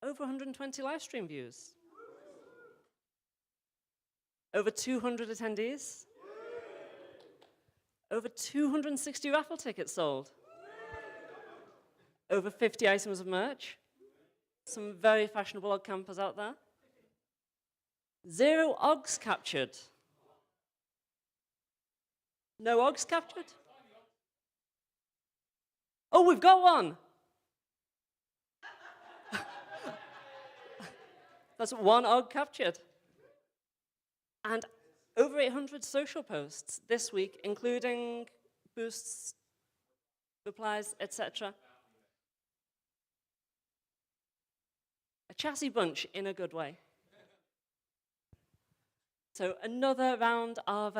over 120 live stream views, over 200 attendees, over 260 raffle tickets sold, over 50 items of merch, some very fashionable Ogg campers out there, 0 Oggs captured. No Oggs captured? Oh, we've got one! That's 1 Ogg captured. And over 800 social posts this week, including boosts, replies, etc. A chassis bunch in a good way. So another round of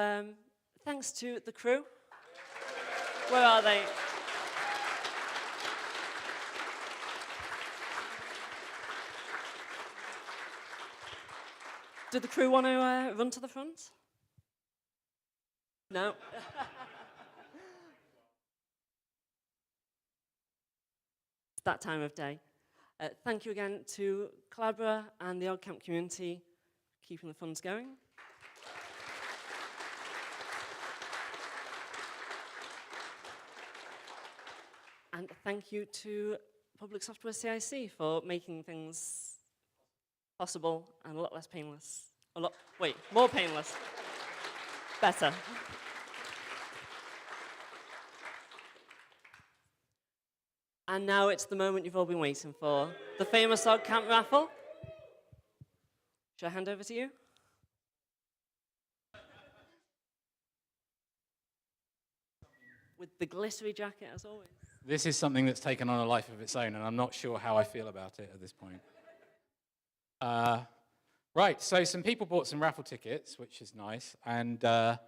thanks to the crew. Where are they? Do the crew want to run to the front? No? It's that time of day. Thank you again to Collabora and the OggCamp community for keeping the funds going. And thank you to Public Software CIC for making things possible and a lot less painless. More painless. Better. And now it's the moment you've all been waiting for. The famous OggCamp raffle. Should I hand over to you? With the glittery jacket, as always. This is something that's taken on a life of its own, and I'm not sure how I feel about it at this point. Right, so some people bought some raffle tickets, which is nice, and there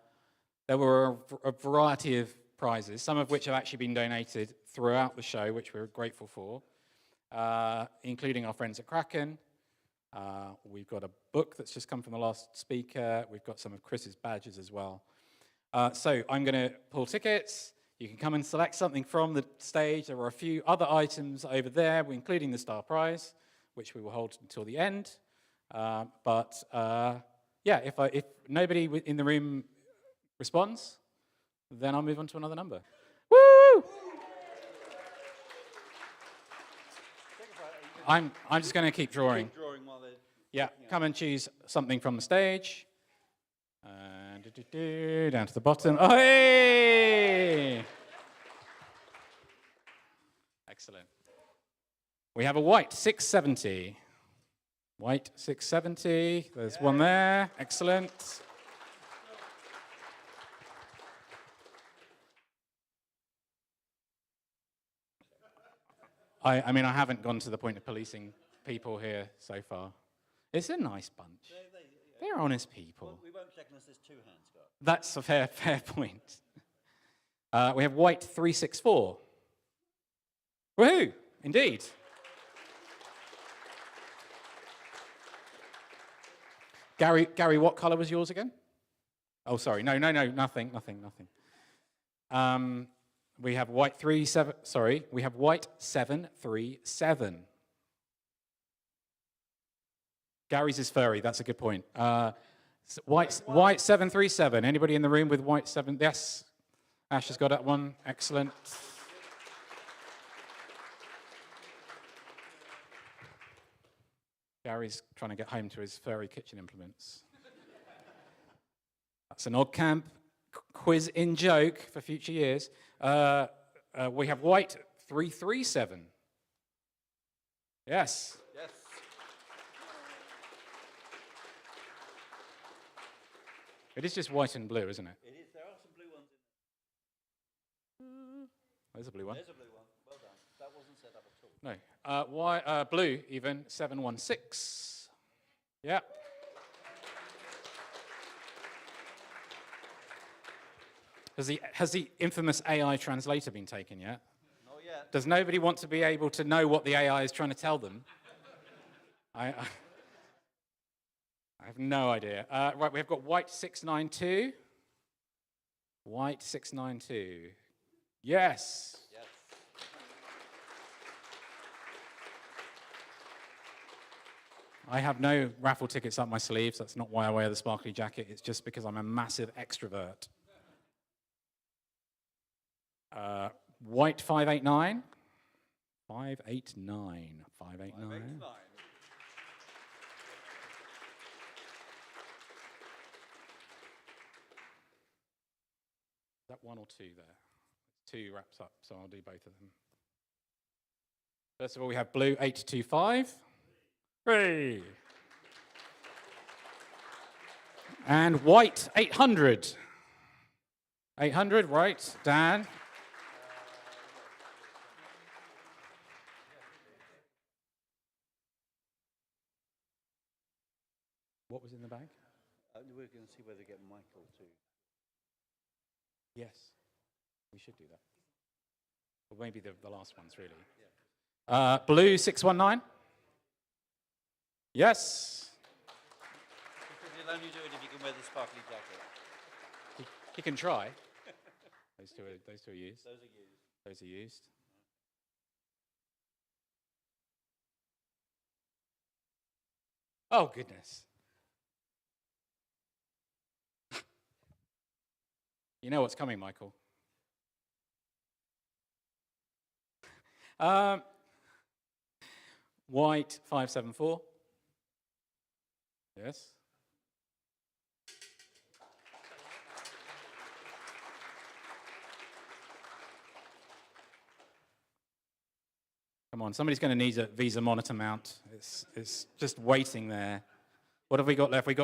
were a variety of prizes, some of which have actually been donated throughout the show, which we're grateful for, including our friends at Kraken. We've got a book that's just come from the last speaker. We've got some of Chris's badges as well. So I'm going to pull tickets. You can come and select something from the stage. There are a few other items over there, including the star prize, which we will hold until the end. Yeah, if nobody in the room responds, then I'll move on to another number. Woo! I'm just going to keep drawing. Yeah, come and choose something from the stage. And down to the bottom. Oh, hey! Excellent. We have a white 670. White 670. There's one there. Excellent. I mean, I haven't gone to the point of policing people here so far. It's a nice bunch. They're honest people. Well, we won't check unless there's 2 hands go up. That's a fair point. We have white 364. Woohoo! Indeed. Gary, what color was yours again? Oh, sorry. No, nothing. We have white 37. Sorry, we have white 737. Gary's is furry. That's a good point. White 737. Anybody in the room with white 7? Yes. Ash has got that one. Excellent. Gary's trying to get home to his furry kitchen implements. That's an OggCamp quiz in joke for future years. We have white 337. Yes. Yes. It is just white and blue, isn't it? It is. There are some blue ones in there. There's a blue one. There's a blue one. Well done. That wasn't set up at all. No. Blue, even, 716. Yeah. Has the infamous AI translator been taken yet? Not yet. Does nobody want to be able to know what the AI is trying to tell them? I have no idea. Right, we've got white 692. White 692. Yes. Yes. I have no raffle tickets up my sleeves. That's not why I wear the sparkly jacket. It's just because I'm a massive extrovert. White 589. 589. 589. Is that one or two there? Two wraps up, so I'll do both of them. First of all, we have blue 825. Hooray! And white 800. 800, right, Dan? What was in the bag? We're going to see whether we get Michael to. Yes, we should do that. Or maybe the last ones, really. Yeah. Blue 619. Yes. Because he'll only do it if you can wear the sparkly jacket. He can try. Those two are used. Those are used. Those are used. Oh, goodness. You know what's coming, Michael. White 574. Yes. Come on, somebody's going to need a Visa monitor mount. It's just waiting there. What have we got left? We've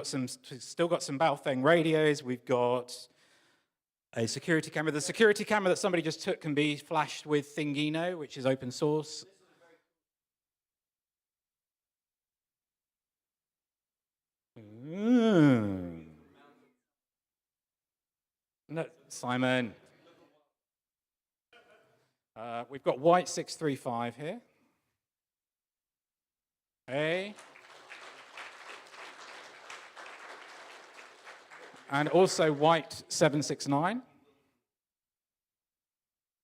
still got some Baofeng radios. We've got a security camera. The security camera that somebody just took can be flashed with Thingino, which is open source. No, Simon. We've got white 635 here. And also white 769.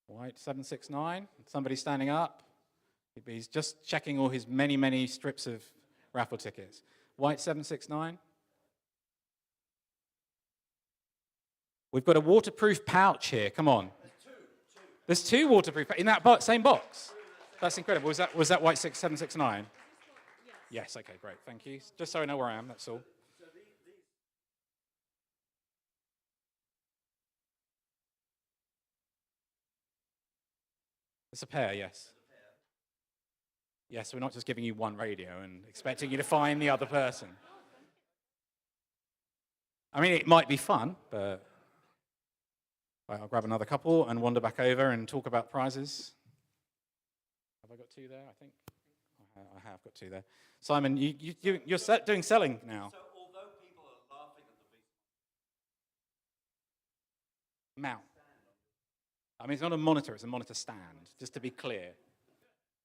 White 769. Somebody standing up. He's just checking all his many, many strips of raffle tickets. White 769. We've got a waterproof pouch here. Come on. There's two waterproof in that same box. That's incredible. Was that white 769? Yes. Okay, great. Thank you. Just so I know where I am. That's all. It's a pair, yes. Yes, we're not just giving you one radio and expecting you to find the other person. I mean, it might be fun, but right, I'll grab another couple and wander back over and talk about prizes. Have I got two there, I think? I have got two there. Simon, you're doing selling now. So although people are laughing at the Mount. I mean, it's not a monitor, it's a monitor stand, just to be clear.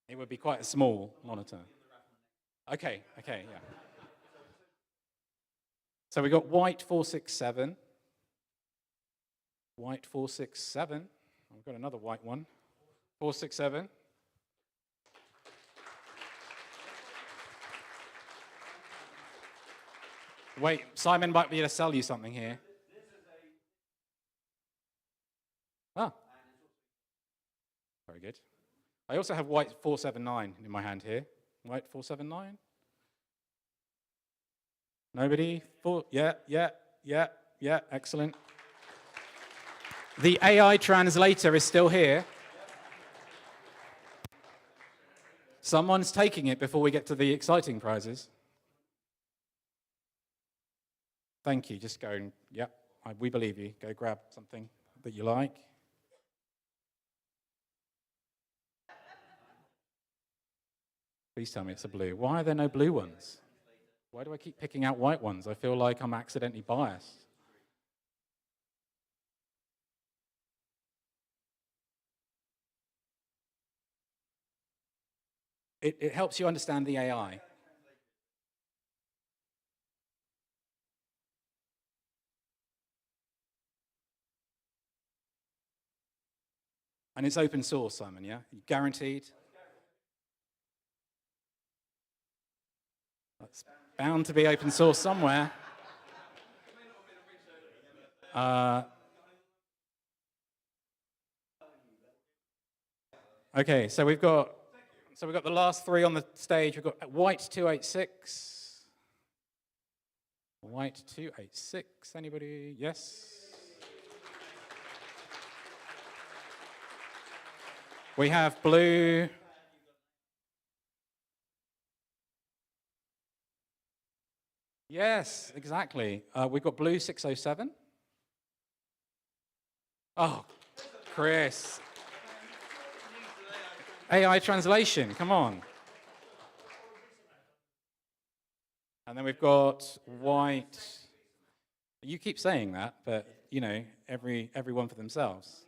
It would be quite a small monitor. Okay, yeah. So we got white 467. White 467. We've got another white one. 467. Wait, Simon might be able to sell you something here. Ah. Very good. I also have white 479 in my hand here. White 479? Nobody? Yeah, excellent. The AI translator is still here. Someone's taking it before we get to the exciting prizes. Thank you. Just go and, we believe you. Go grab something that you like. Please tell me it's a blue. Why are there no blue ones? Why do I keep picking out white ones? I feel like I'm accidentally biased. It helps you understand the AI. And it's open source, Simon, yeah? Guaranteed? That's bound to be open source somewhere. Okay, so we've got the last three on the stage. We've got white 286. White 286. Anybody? Yes. We have blue. Yes, exactly. We've got blue 607. Oh, Chris. AI translation, come on. And then we've got white. You keep saying that, but you know, everyone for themselves.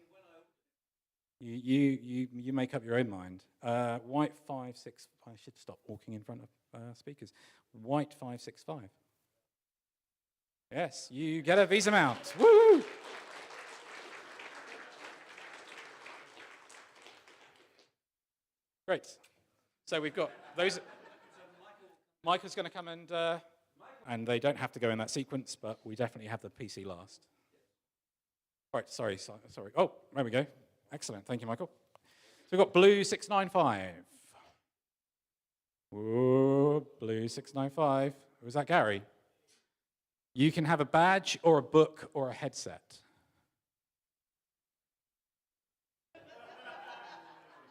You make up your own mind. White 565. I should stop walking in front of speakers. White 565. Yes, you get a Visa mount. Woo! Great. So we've got those. Michael's going to come and they don't have to go in that sequence, but we definitely have the PC last. All right, sorry. Oh, there we go. Excellent. Thank you, Michael. So we've got blue 695. Ooh, blue 695. Was that Gary? You can have a badge or a book or a headset.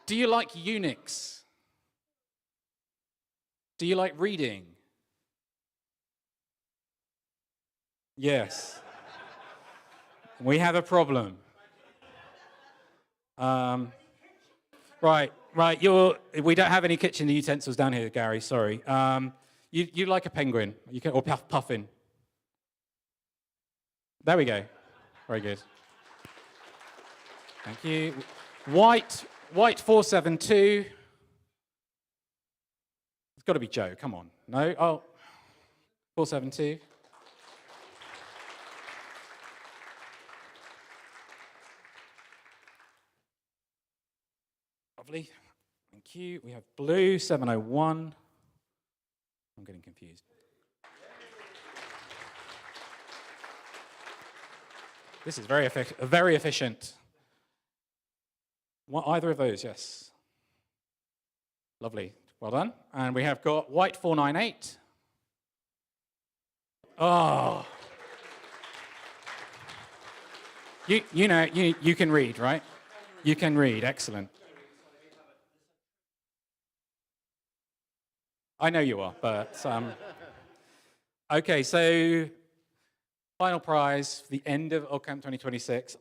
Do you like Unix? Do you like reading? Yes. We have a problem. Right. We don't have any kitchen utensils down here, Gary. Sorry. You like a penguin? Or puffin? There we go. Very good. Thank you. White 472. It's got to be Joe. Come on. No. Oh. 472. Lovely. Thank you. We have blue 701. I'm getting confused. This is very efficient. Either of those, yes. Lovely. Well done. And we have got white 498. Oh. You know, you can read, right? You can read. Excellent. I know you are, but okay, so final prize for the end of OggCamp 2026.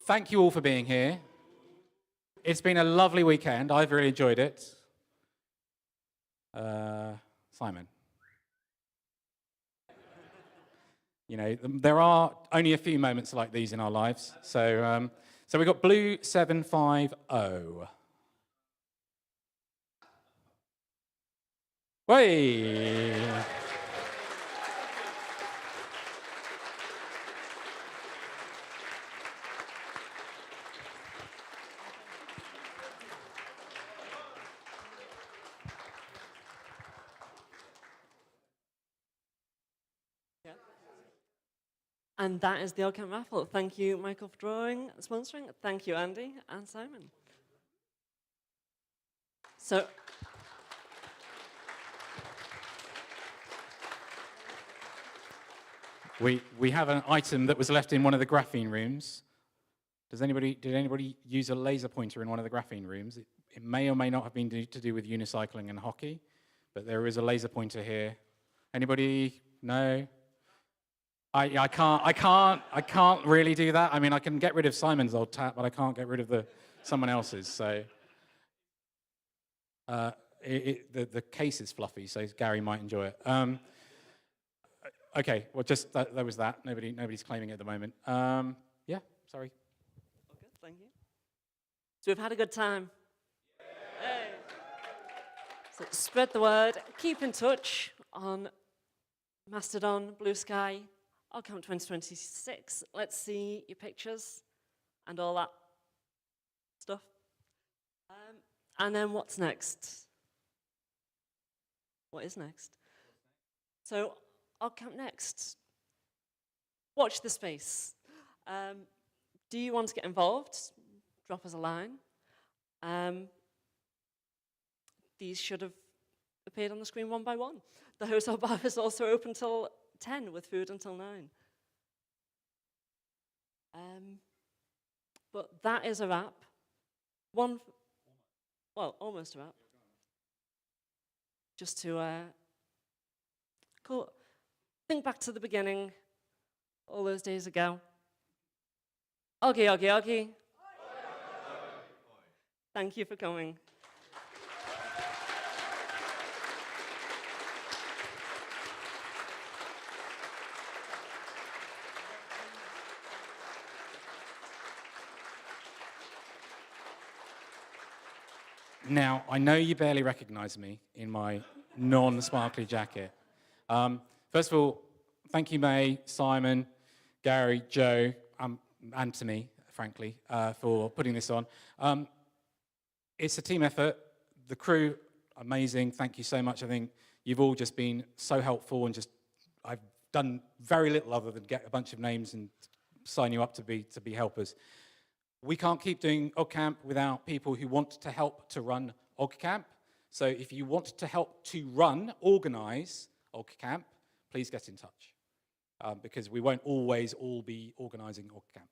Thank you all for being here. It's been a lovely weekend. I've really enjoyed it. Simon. You know, there are only a few moments like these in our lives. So we've got blue 750. Way. And that is the OggCamp raffle. Thank you, Michael, for sponsoring. Thank you, Andy and Simon. So, we have an item that was left in one of the graphene rooms. Did anybody use a laser pointer in one of the graphene rooms? It may or may not have been to do with unicycling and hockey, but there is a laser pointer here. Anybody? No? I can't really do that. I mean, I can get rid of Simon's old tap, but I can't get rid of someone else's. So the case is fluffy, so Gary might enjoy it. Okay, well, just there was that. Nobody's claiming it at the moment. Yeah, sorry. Okay, thank you. So we've had a good time. Hey. So spread the word. Keep in touch on Mastodon, Blue Sky, OggCamp 2026. Let's see your pictures and all that stuff. And then what's next? What is next? So OggCamp next. Watch the space. Do you want to get involved? Drop us a line. These should have appeared on the screen one by one. The hotel bar is also open till 10 with food until 9. But that is a wrap. Well, almost a wrap. Just to think back to the beginning, all those days ago. Oggy, oggy, oggy. Thank you for coming. Now, I know you barely recognize me in my non-sparkly jacket. First of all, thank you, May, Simon, Gary, Joe, and to me, frankly, for putting this on. It's a team effort. The crew, amazing. Thank you so much. I think you've all just been so helpful, and I've done very little other than get a bunch of names and sign you up to be helpers. We can't keep doing OggCamp without people who want to help to run OggCamp. So if you want to help to organize OggCamp, please get in touch. Because we won't always all be organizing OggCamp.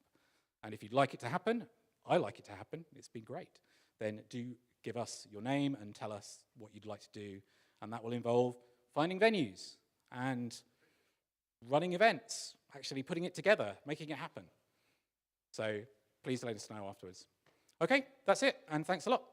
And if you'd like it to happen, I like it to happen, it's been great, then do give us your name and tell us what you'd like to do. And that will involve finding venues and running events, actually putting it together, making it happen. So please let us know afterwards. Okay, that's it, and thanks a lot.